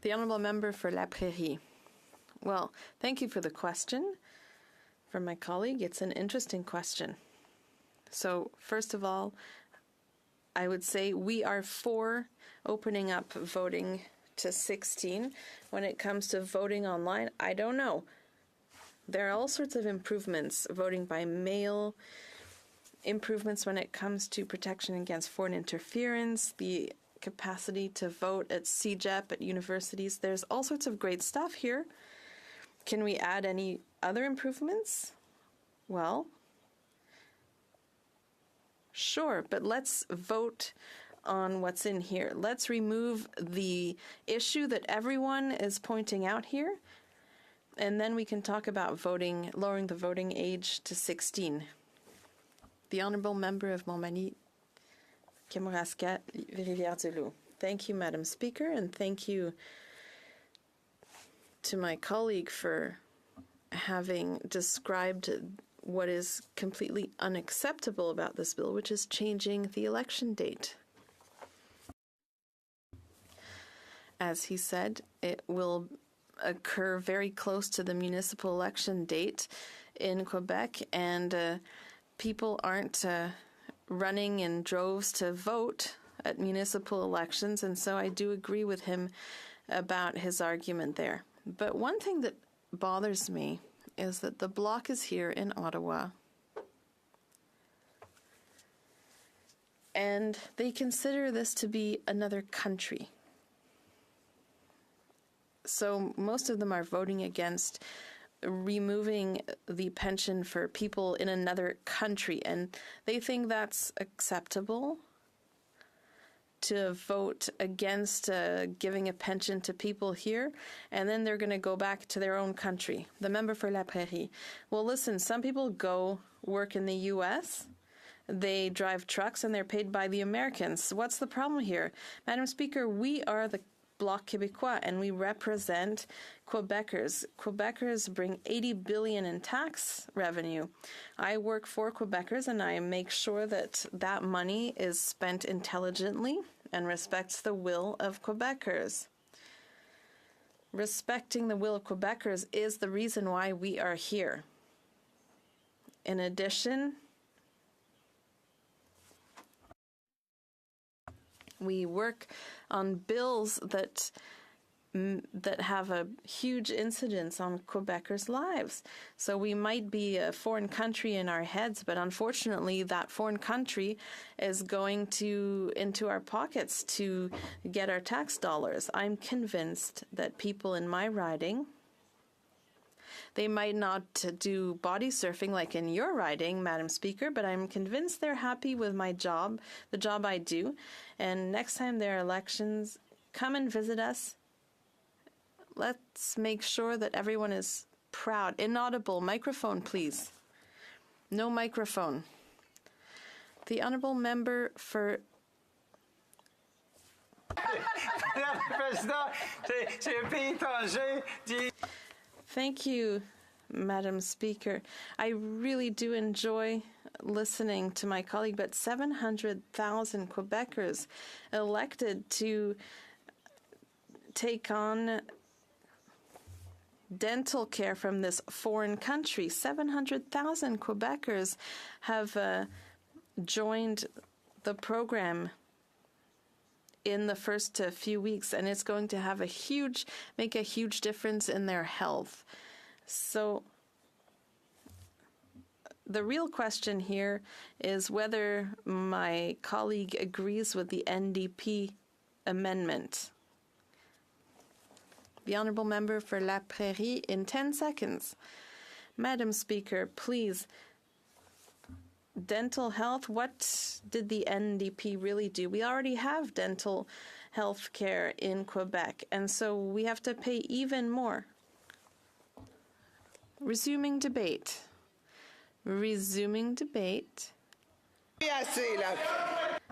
The honourable member for La Prairie. Well, thank you for the question from my colleague. It's an interesting question. So, first of all, I would say we are for opening up voting to 16. When it comes to voting online, I don't know. There are all sorts of improvements, voting by mail, improvements when it comes to protection against foreign interference, the capacity to vote at CEGEP, at universities. There's all sorts of great stuff here. Can we add any other improvements? Well, sure, but let's vote on what's in here. Let's remove the issue that everyone is pointing out here, and then we can talk about voting, lowering the voting age to 16. The honourable member of Montmagny, Kamouraska, Rivière-du-Loup. Thank you, Madam Speaker, and thank you to my colleague for having described what is completely unacceptable about this bill, which is changing the election date. As he said, it will occur very close to the municipal election date in Quebec, and people aren't running in droves to vote at municipal elections, and so I do agree with him about his argument there. But one thing that bothers me is that the Bloc is here in Ottawa, and they consider this to be another country. So most of them are voting against removing the pension for people in another country, and they think that's acceptable to vote against giving a pension to people here, and then they're going to go back to their own country. The member for La Prairie. Well, listen, some people go work in the U.S., they drive trucks, and they're paid by the Americans. What's the problem here? Madam Speaker, we are the Bloc Québécois, and we represent Quebecers. Quebecers bring 80 billion in tax revenue. I work for Quebecers, and I make sure that that money is spent intelligently and respects the will of Quebecers. Respecting the will of Quebecers is the reason why we are here. In addition, we work on bills that have a huge incidence on Quebecers' lives. So we might be a foreign country in our heads, but unfortunately that foreign country is going into our pockets to get our tax dollars. I'm convinced that people in my riding, they might not do body surfing like in your riding, Madam Speaker, but I'm convinced they're happy with my job, the job I do. And next time there are elections, come and visit us. Let's make sure that everyone is proud. Inaudible. Microphone, please. No microphone. The honourable member for... Thank you, Madam Speaker. I really do enjoy listening to my colleague, but 700,000 Quebecers elected to take on dental care from this foreign country. 700,000 Quebecers have joined the program in the first few weeks, and it's going to have make a huge difference in their health. So the real question here is whether my colleague agrees with the NDP amendment. The Honourable Member for La Prairie in 10 seconds. Madam Speaker, please. Dental health, what did the NDP really do? We already have dental health care in Quebec, and so we have to pay even more. Resuming debate. Resuming debate.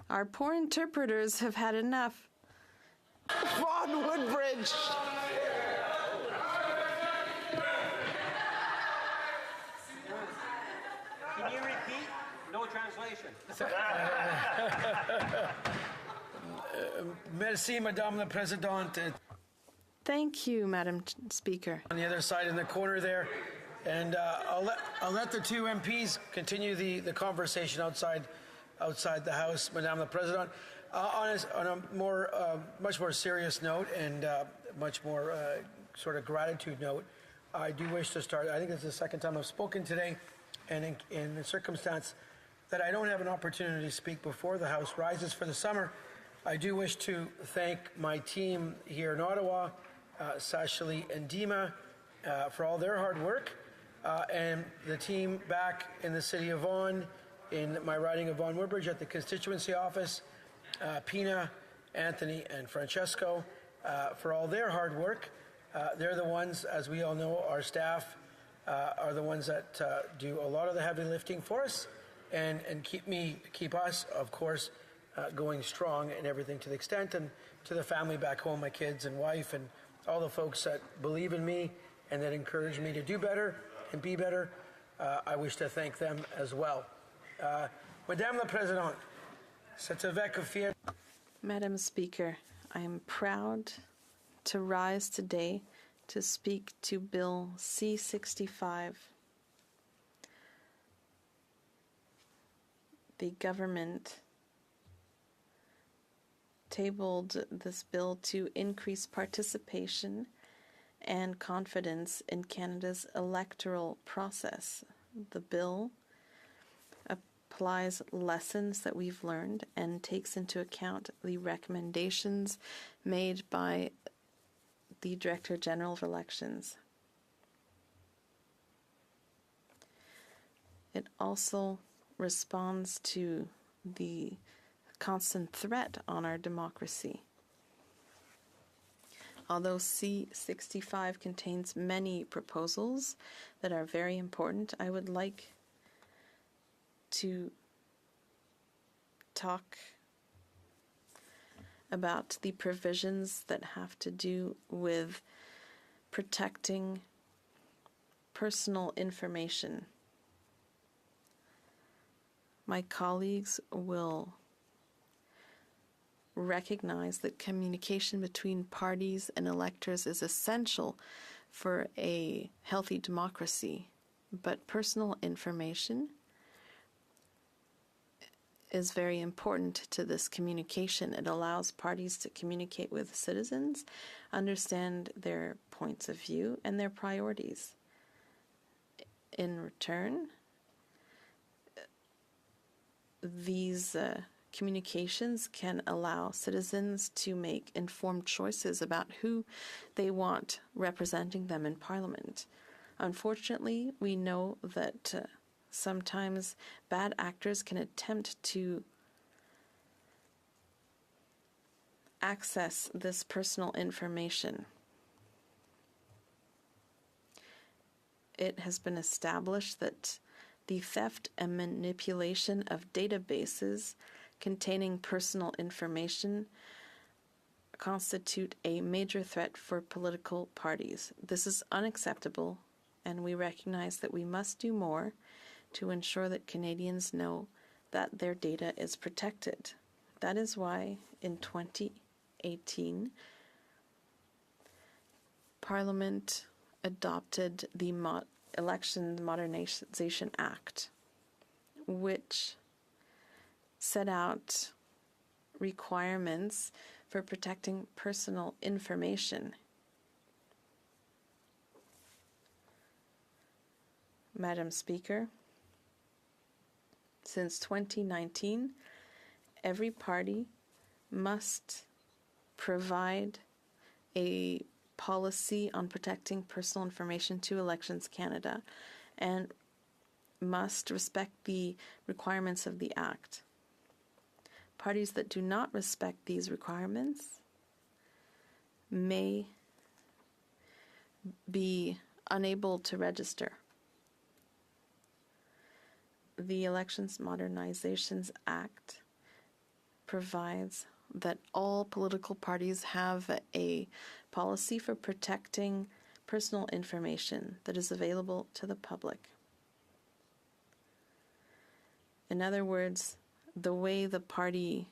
Our poor interpreters have had enough. Vaughan Woodbridge. Can you repeat? No translation. Merci, Madame la Présidente. Thank you, Madam Speaker. On the other side in the corner there. And I'll let the two MPs continue the conversation outside the House, Madame la Présidente. On a more, much more serious note and much more sort of gratitude note, I do wish to start. I think this is the second time I've spoken today, and in the circumstance that I don't have an opportunity to speak before the House rises for the summer, I do wish to thank my team here in Ottawa, Sashali and Dima, for all their hard work, and the team back in the city of Vaughan, in my riding of Vaughan Woodbridge at the constituency office, Pina, Anthony, and Francesco, for all their hard work. They're the ones, as we all know, our staff are the ones that do a lot of the heavy lifting for us and keep us, of course, going strong and everything to the extent, and to the family back home, my kids and wife, and all the folks that believe in me and that encourage me to do better and be better. I wish to thank them as well. Madame la Présidente, c'est avec fierté. Madam Speaker, I am proud to rise today to speak to Bill C-65. The government tabled this bill to increase participation and confidence in Canada's electoral process. The bill applies lessons that we've learned and takes into account the recommendations made by the Director General of Elections. It also responds to the constant threat on our democracy. Although C-65 contains many proposals that are very important, I would like to talk about the provisions that have to do with protecting personal information. My colleagues will recognize that communication between parties and electors is essential for a healthy democracy, but personal information is very important to this communication. It allows parties to communicate with citizens, understand their points of view and their priorities. In return, these communications can allow citizens to make informed choices about who they want representing them in Parliament. Unfortunately, we know that sometimes bad actors can attempt to access this personal information. It has been established that the theft and manipulation of databases containing personal information constitute a major threat for political parties. This is unacceptable, and we recognize that we must do more to ensure that Canadians know that their data is protected. That is why in 2018, Parliament adopted the Election Modernization Act, which set out requirements for protecting personal information. Madam Speaker, since 2019, every party must provide a policy on protecting personal information to Elections Canada and must respect the requirements of the Act. Parties that do not respect these requirements may be unable to register. The Elections Modernizations Act provides that all political parties have a policy for protecting personal information that is available to the public. In other words, the way the party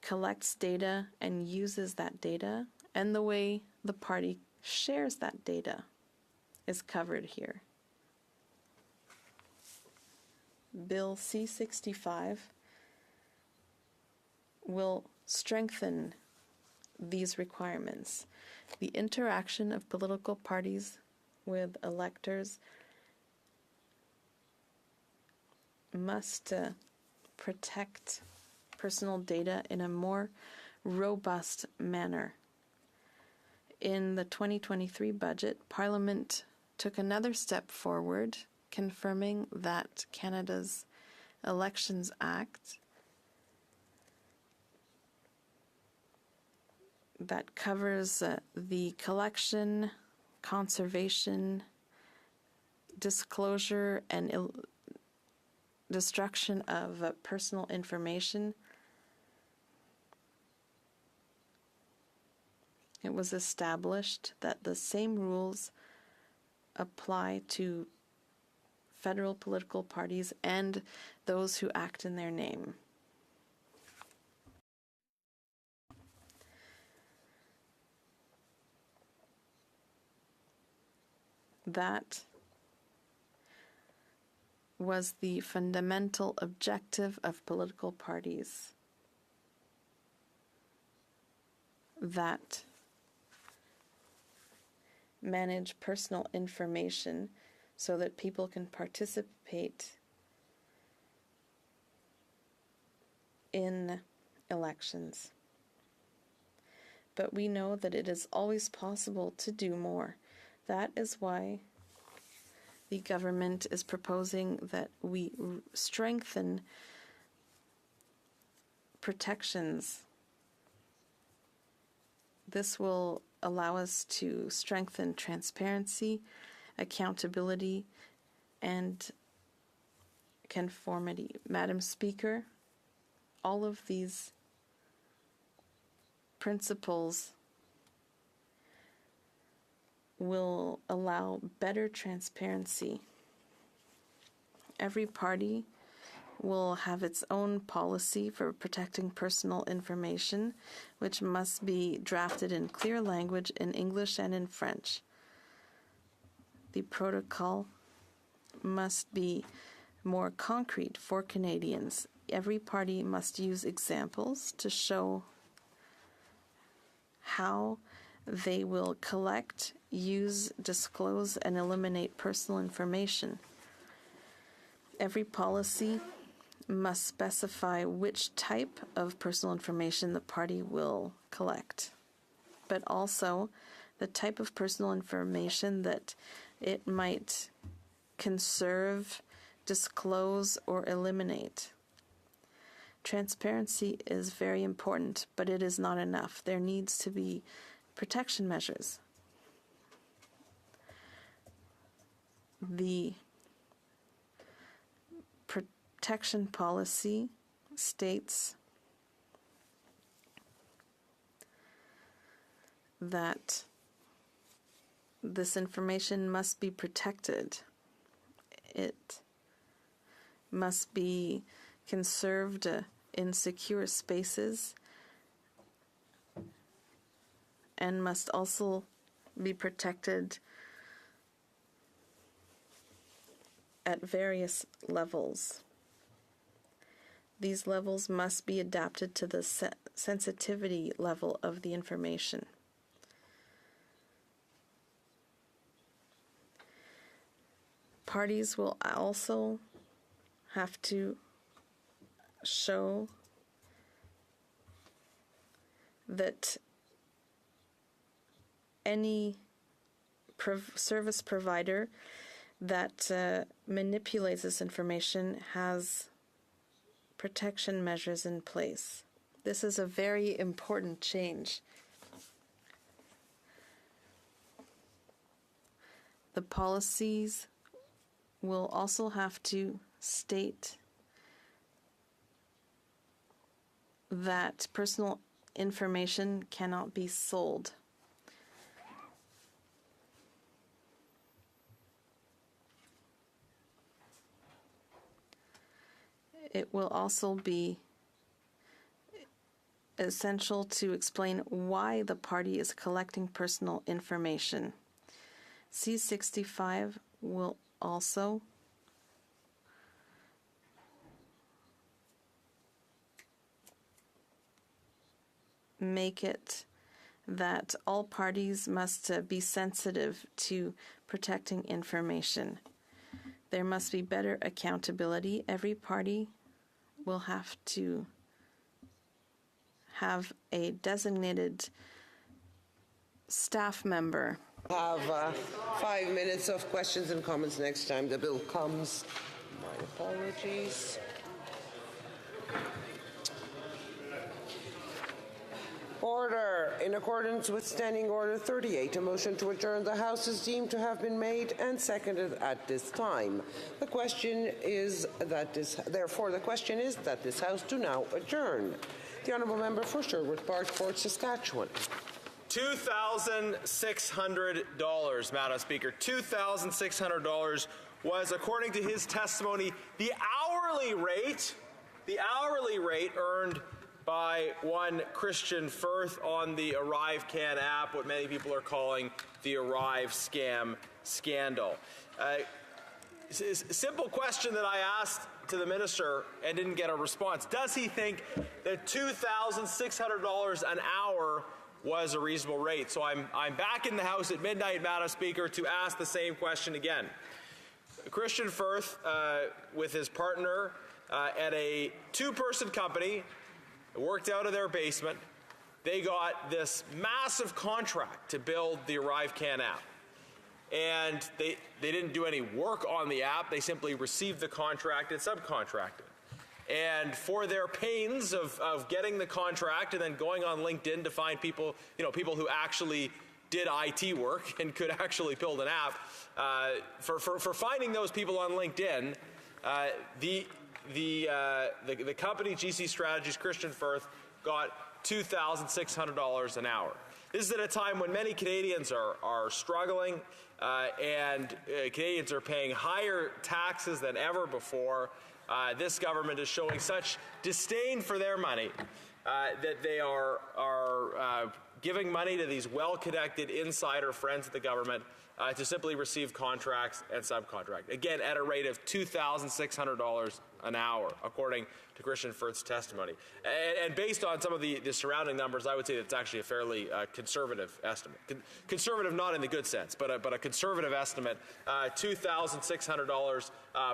collects data and uses that data, and the way the party shares that data is covered here. Bill C-65 will strengthen these requirements. The interaction of political parties with electors must protect personal data in a more robust manner. In the 2023 budget, Parliament took another step forward, confirming that Canada's Elections Act that covers the collection, conservation, disclosure, and destruction of personal information. It was established that the same rules apply to federal political parties and those who act in their name. That was the fundamental objective of political parties. That manage personal information so that people can participate in elections. But we know that it is always possible to do more. That is why the government is proposing that we strengthen protections. This will allow us to strengthen transparency, accountability, and conformity. Madam Speaker, all of these principles will allow better transparency. Every party will have its own policy for protecting personal information, which must be drafted in clear language in English and in French. The protocol must be more concrete for Canadians. Every party must use examples to show how they will collect, use, disclose, and eliminate personal information. Every policy must specify which type of personal information the party will collect, but also the type of personal information that it might conserve, disclose, or eliminate. Transparency is very important, but it is not enough. There needs to be protection measures. The protection policy states that this information must be protected. It must be conserved in secure spaces and must also be protected at various levels. These levels must be adapted to the sensitivity level of the information. Parties will also have to show that any service provider that manipulates this information has protection measures in place. This is a very important change. The policies will also have to state that personal information cannot be sold. It will also be essential to explain why the party is collecting personal information. C-65 will also make it that all parties must be sensitive to protecting information. There must be better accountability. Every party will have to have a designated staff member. Have 5 minutes of questions and comments next time the bill comes. My apologies. Order. In accordance with Standing Order 38, a motion to adjourn the House is deemed to have been made and seconded at this time. The question is that this House do now adjourn. The Honourable Member for Sherwood Park, Fort Saskatchewan. $2,600, Madam Speaker. $2,600 was, according to his testimony, the hourly rate earned by one Christian Firth on the ArriveCan app, what many people are calling the Arrive Scam scandal. Simple question that I asked to the minister and didn't get a response. Does he think that $2,600 an hour was a reasonable rate? So I'm back in the House at midnight, Madam Speaker, to ask the same question again. Christian Firth, with his partner at a two-person company, worked out of their basement. They got this massive contract to build the ArriveCan app. And they didn't do any work on the app. They simply received the contract and subcontracted. And for their pains of getting the contract and then going on LinkedIn to find people, people who actually did IT work and could actually build an app, for finding those people on LinkedIn, the company GC Strategies, Christian Firth, got $2,600 an hour. This is at a time when many Canadians are struggling and Canadians are paying higher taxes than ever before. This government is showing such disdain for their money that they are giving money to these well-connected insider friends of the government to simply receive contracts and subcontract. Again, at a rate of $2,600 an hour, according to Christian Firth's testimony. And based on some of the surrounding numbers, I would say that's actually a fairly conservative estimate. Conservative not in the good sense, but a conservative estimate, $2,600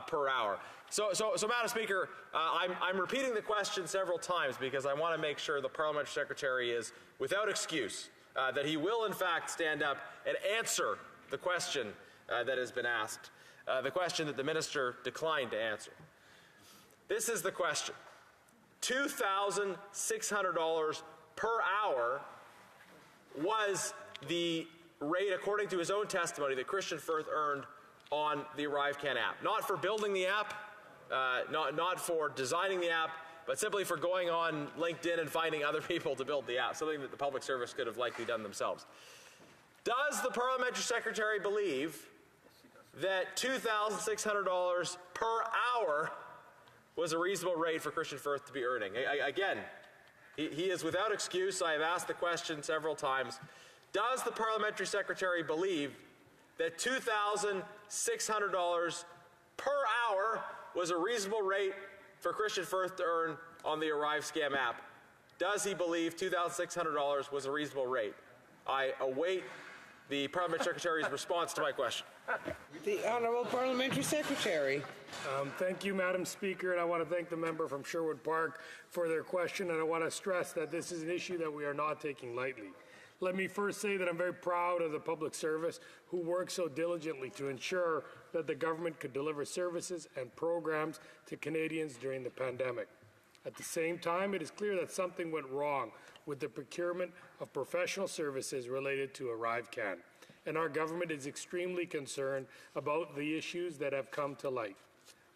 per hour. So, Madam Speaker, I'm repeating the question several times because I want to make sure the Parliamentary Secretary is without excuse, that he will in fact stand up and answer the question that has been asked, the question that the Minister declined to answer. This is the question. $2,600 per hour was the rate, according to his own testimony, that Christian Firth earned on the ArriveCan app. Not for building the app, not for designing the app, but simply for going on LinkedIn and finding other people to build the app, something that the public service could have likely done themselves. Does the Parliamentary Secretary believe that $2,600 per hour was a reasonable rate for Christian Firth to be earning? Again, he is without excuse. I have asked the question several times. Does the Parliamentary Secretary believe that $2,600 per hour was a reasonable rate for Christian Firth to earn on the Arrive Scam app? Does he believe $2,600 was a reasonable rate? I await the Parliamentary Secretary's response to my question. The Honourable Parliamentary Secretary. Thank you, Madam Speaker, and I want to thank the member from Sherwood Park for their question, and I want to stress that this is an issue that we are not taking lightly. Let me first say that I'm very proud of the public service who worked so diligently to ensure that the government could deliver services and programs to Canadians during the pandemic. At the same time, it is clear that something went wrong with the procurement of professional services related to ArriveCan, and our government is extremely concerned about the issues that have come to light.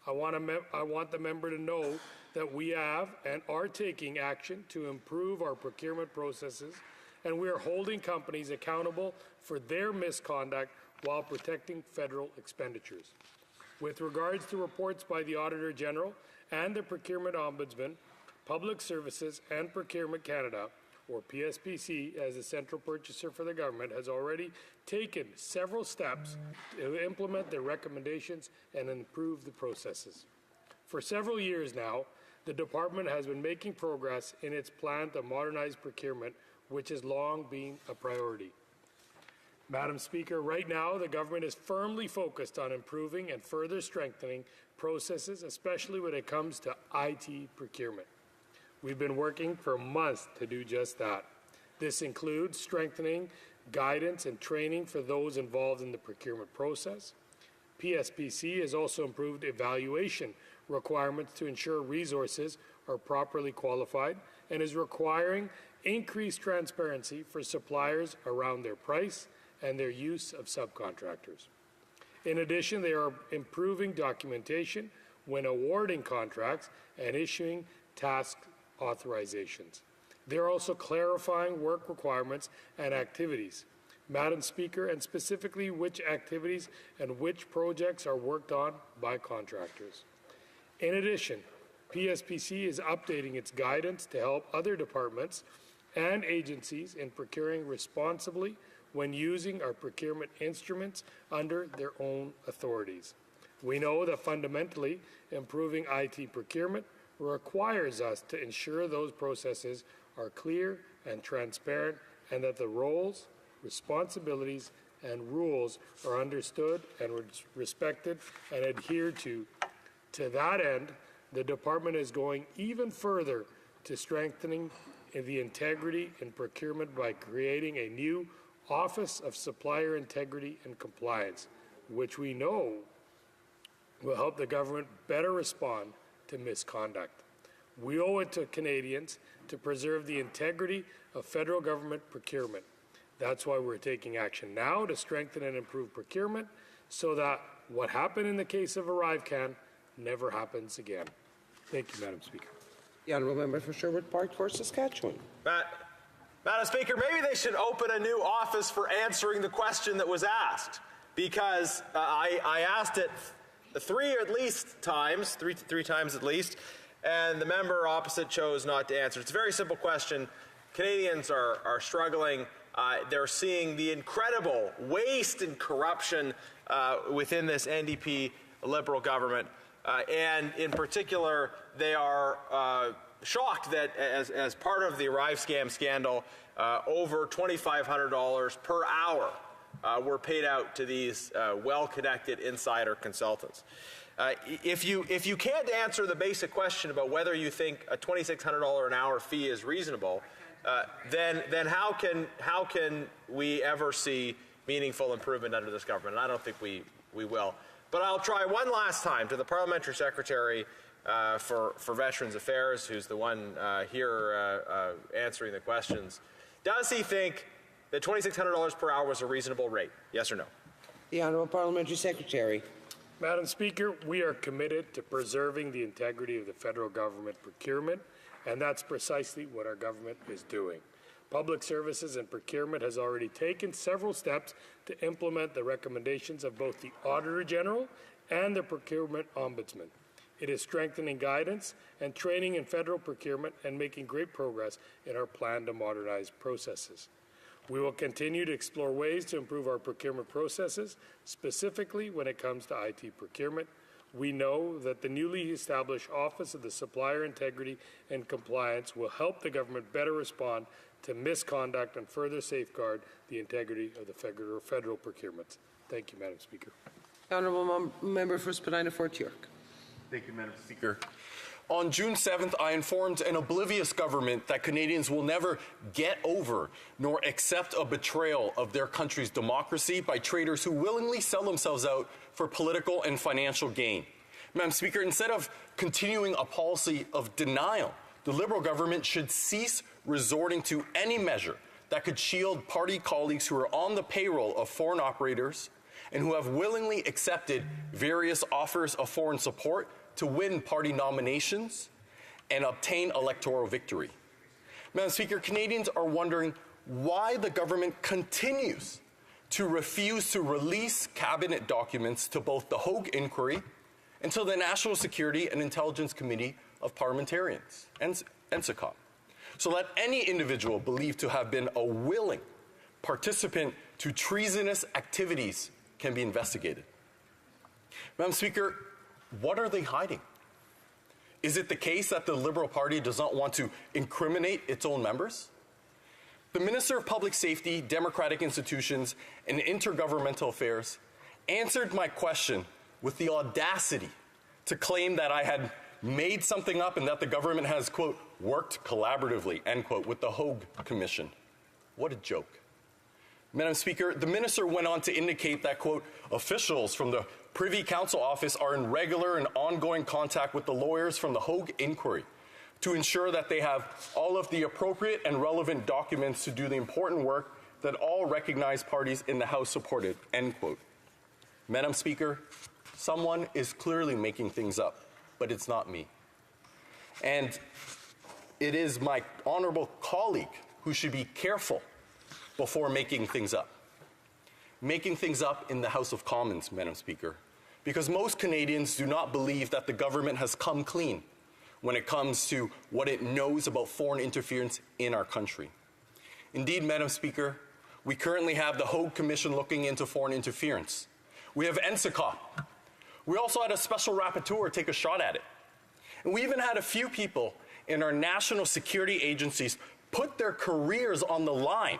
I want the member to know that we have and are taking action to improve our procurement processes, and we are holding companies accountable for their misconduct while protecting federal expenditures. With regards to reports by the Auditor General and the Procurement Ombudsman, Public Services and Procurement Canada, or PSPC, as the central purchaser for the government, has already taken several steps to implement their recommendations and improve the processes. For several years now, the department has been making progress in its plan to modernize procurement, which has long been a priority. Madam Speaker, right now the government is firmly focused on improving and further strengthening processes, especially when it comes to IT procurement. We've been working for months to do just that. This includes strengthening guidance and training for those involved in the procurement process. PSPC has also improved evaluation requirements to ensure resources are properly qualified and is requiring increased transparency for suppliers around their price and their use of subcontractors. In addition, they are improving documentation when awarding contracts and issuing task authorizations. They're also clarifying work requirements and activities. Madam Speaker, and specifically which activities and which projects are worked on by contractors. In addition, PSPC is updating its guidance to help other departments and agencies in procuring responsibly when using our procurement instruments under their own authorities. We know that fundamentally improving IT procurement requires us to ensure those processes are clear and transparent and that the roles, responsibilities, and rules are understood and respected and adhered to. To that end, the department is going even further to strengthening the integrity in procurement by creating a new Office of Supplier Integrity and Compliance, which we know will help the government better respond to misconduct. We owe it to Canadians to preserve the integrity of federal government procurement. That's why we're taking action now to strengthen and improve procurement so that what happened in the case of ArriveCan never happens again. Thank you, Madam Speaker. The Honourable Member for Sherwood Park for Saskatchewan. Madam Speaker, maybe they should open a new office for answering the question that was asked, because I asked it three times at least, and the member opposite chose not to answer. It's a very simple question. Canadians are struggling. They're seeing the incredible waste and corruption within this NDP Liberal government. And in particular, they are shocked that as part of the Arrive Scam scandal, over $2,500 per hour were paid out to these well-connected insider consultants. If you can't answer the basic question about whether you think a $2,600 an hour fee is reasonable, then how can we ever see meaningful improvement under this government? And I don't think we will. But I'll try one last time to the Parliamentary Secretary for Veterans Affairs, who's the one here answering the questions. Does he think that $2,600 per hour was a reasonable rate? Yes or no? The Honourable Parliamentary Secretary. Madam Speaker, we are committed to preserving the integrity of the federal government procurement, and that's precisely what our government is doing. Public Services and Procurement has already taken several steps to implement the recommendations of both the Auditor General and the Procurement Ombudsman. It is strengthening guidance and training in federal procurement and making great progress in our plan to modernize processes. We will continue to explore ways to improve our procurement processes, specifically when it comes to IT procurement. We know that the newly established Office of the Supplier Integrity and Compliance will help the government better respond to misconduct and further safeguard the integrity of the federal procurements. Thank you, Madam Speaker. Honourable Member for Spadina Fort York. Thank you, Madam Speaker. On June 7th, I informed an oblivious government that Canadians will never get over nor accept a betrayal of their country's democracy by traitors who willingly sell themselves out for political and financial gain. Madam Speaker, instead of continuing a policy of denial, the Liberal government should cease resorting to any measure that could shield party colleagues who are on the payroll of foreign operators and who have willingly accepted various offers of foreign support to win party nominations and obtain electoral victory. Madam Speaker, Canadians are wondering why the government continues to refuse to release cabinet documents to both the Hogue Inquiry and to the National Security and Intelligence Committee of Parliamentarians, NSICOP, so that any individual believed to have been a willing participant to treasonous activities can be investigated. Madam Speaker, what are they hiding? Is it the case that the Liberal Party does not want to incriminate its own members? The Minister of Public Safety, Democratic Institutions, and Intergovernmental Affairs answered my question with the audacity to claim that I had made something up and that the government has, quote, worked collaboratively, end quote, with the Hogue Commission. What a joke. Madam Speaker, the minister went on to indicate that, quote, officials from the Privy Council office are in regular and ongoing contact with the lawyers from the Hogue Inquiry to ensure that they have all of the appropriate and relevant documents to do the important work that all recognized parties in the House supported, end quote. Madam Speaker, someone is clearly making things up, but it's not me. And it is my honorable colleague who should be careful before making things up. Making things up in the House of Commons, Madam Speaker, because most Canadians do not believe that the government has come clean when it comes to what it knows about foreign interference in our country. Indeed, Madam Speaker, we currently have the Hogue Commission looking into foreign interference. We have NSICOP. We also had a special rapporteur take a shot at it. And we even had a few people in our national security agencies put their careers on the line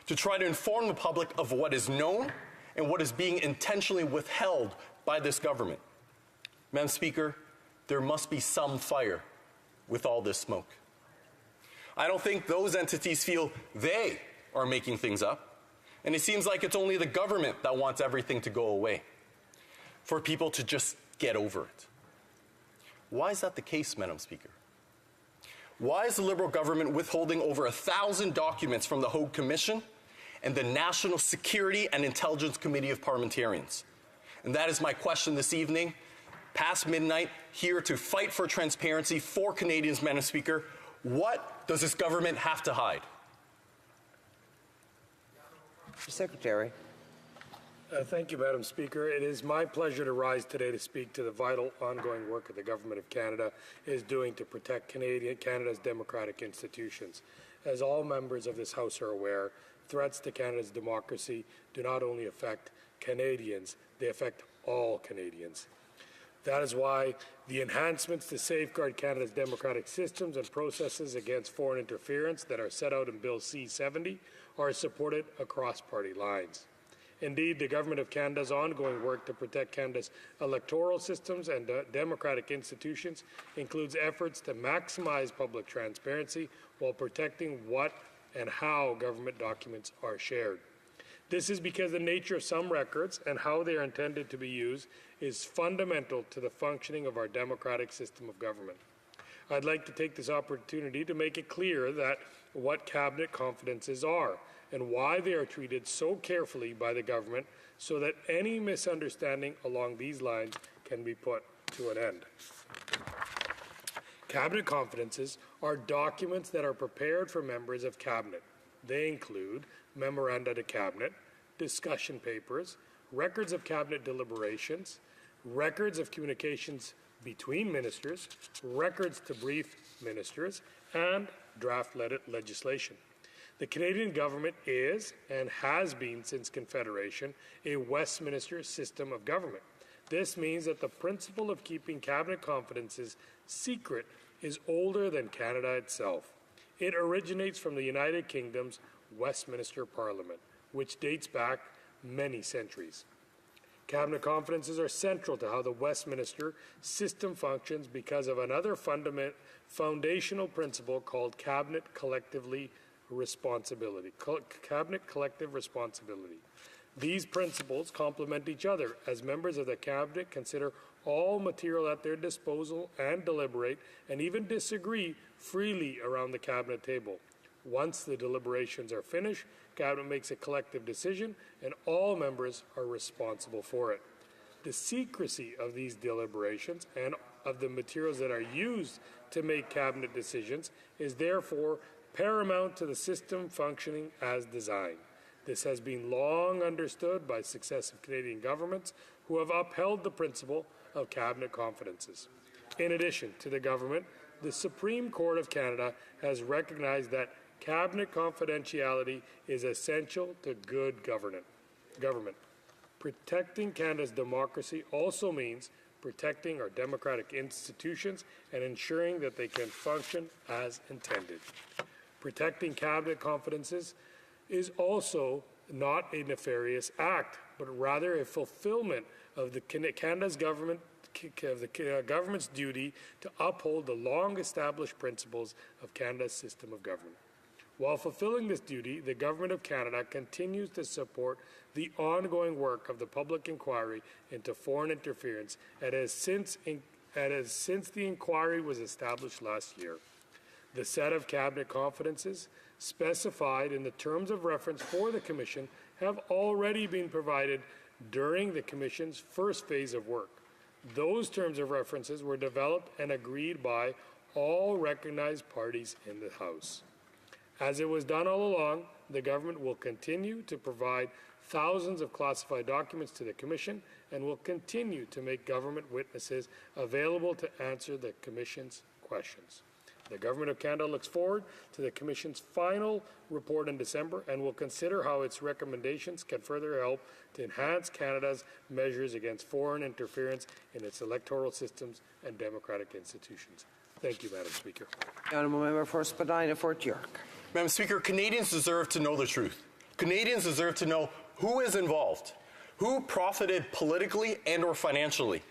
to try to inform the public of what is known and what is being intentionally withheld by this government. Madam Speaker, there must be some fire with all this smoke. I don't think those entities feel they are making things up, and it seems like it's only the government that wants everything to go away, for people to just get over it. Why is that the case, Madam Speaker? Why is the Liberal government withholding over 1,000 documents from the Hogue Commission and the National Security and Intelligence Committee of Parliamentarians? And that is my question this evening, past midnight, here to fight for transparency for Canadians, Madam Speaker. What does this government have to hide? Mr. Secretary. Thank you, Madam Speaker. It is my pleasure to rise today to speak to the vital ongoing work that the Government of Canada is doing to protect Canada's democratic institutions. As all members of this House are aware, threats to Canada's democracy do not only affect Canadians, they affect all Canadians. That is why the enhancements to safeguard Canada's democratic systems and processes against foreign interference that are set out in Bill C-70 are supported across party lines. Indeed, the Government of Canada's ongoing work to protect Canada's electoral systems and democratic institutions includes efforts to maximize public transparency while protecting what and how government documents are shared. This is because the nature of some records and how they are intended to be used is fundamental to the functioning of our democratic system of government. I'd like to take this opportunity to make it clear that what cabinet confidences are and why they are treated so carefully by the government so that any misunderstanding along these lines can be put to an end. Cabinet confidences are documents that are prepared for members of Cabinet. They include memoranda to Cabinet, discussion papers, records of Cabinet deliberations, records of communications between ministers, records to brief ministers, and draft legislation. The Canadian government is, and has been since Confederation, a Westminster system of government. This means that the principle of keeping cabinet confidences secret is older than Canada itself. It originates from the United Kingdom's Westminster Parliament, which dates back many centuries. Cabinet confidences are central to how the Westminster system functions because of another foundational principle called cabinet collective responsibility. These principles complement each other as members of the cabinet consider all material at their disposal and deliberate and even disagree freely around the cabinet table. Once the deliberations are finished, cabinet makes a collective decision and all members are responsible for it. The secrecy of these deliberations and of the materials that are used to make cabinet decisions is therefore paramount to the system functioning as designed. This has been long understood by successive Canadian governments who have upheld the principle of cabinet confidences. In addition to the government, the Supreme Court of Canada has recognized that cabinet confidentiality is essential to good government. Protecting Canada's democracy also means protecting our democratic institutions and ensuring that they can function as intended. Protecting cabinet confidences is also not a nefarious act, but rather a fulfillment of the Canada's government's duty to uphold the long-established principles of Canada's system of government. While fulfilling this duty, the Government of Canada continues to support the ongoing work of the public inquiry into foreign interference and has since the inquiry was established last year. The set of cabinet confidences specified in the terms of reference for the Commission have already been provided during the Commission's first phase of work. Those terms of references were developed and agreed by all recognized parties in the House. As it was done all along, the government will continue to provide thousands of classified documents to the Commission and will continue to make government witnesses available to answer the Commission's questions. The Government of Canada looks forward to the Commission's final report in December and will consider how its recommendations can further help to enhance Canada's measures against foreign interference in its electoral systems and democratic institutions. Thank you, Madam Speaker. Honourable Member for Spadina, Fort York. Madam Speaker, Canadians deserve to know the truth. Canadians deserve to know who is involved, who profited politically and or financially,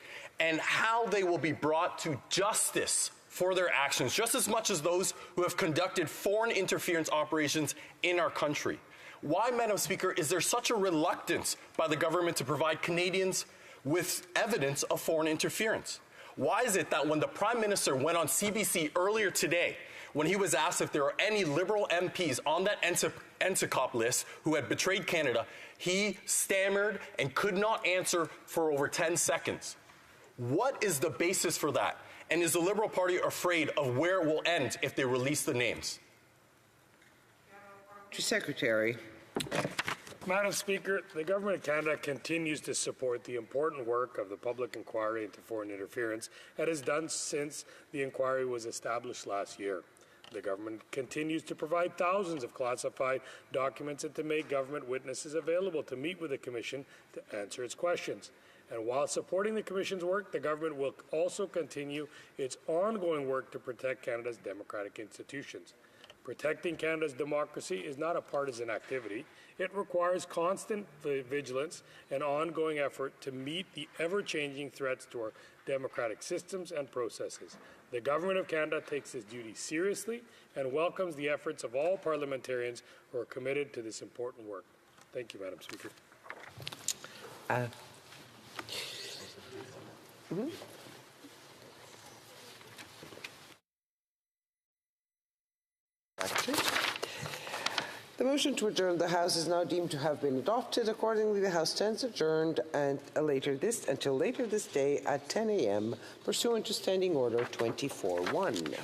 and how they will be brought to justice for their actions, just as much as those who have conducted foreign interference operations in our country. Why, Madam Speaker, is there such a reluctance by the government to provide Canadians with evidence of foreign interference? Why is it that when the Prime Minister went on CBC earlier today, when he was asked if there are any Liberal MPs on that NCCOP list who had betrayed Canada, he stammered and could not answer for over 10 seconds? What is the basis for that? And is the Liberal Party afraid of where it will end if they release the names? Secretary. Madam Speaker, the Government of Canada continues to support the important work of the public inquiry into foreign interference and has done since the inquiry was established last year. The government continues to provide thousands of classified documents and to make government witnesses available to meet with the Commission to answer its questions. And while supporting the Commission's work, the government will also continue its ongoing work to protect Canada's democratic institutions. Protecting Canada's democracy is not a partisan activity. It requires constant vigilance and ongoing effort to meet the ever-changing threats to our democratic systems and processes. The Government of Canada takes this duty seriously and welcomes the efforts of all parliamentarians who are committed to this important work. Thank you, Madam Speaker. The motion to adjourn the House is now deemed to have been adopted. Accordingly, the House stands adjourned until later this day at 10 a.m. pursuant to Standing Order 24-1.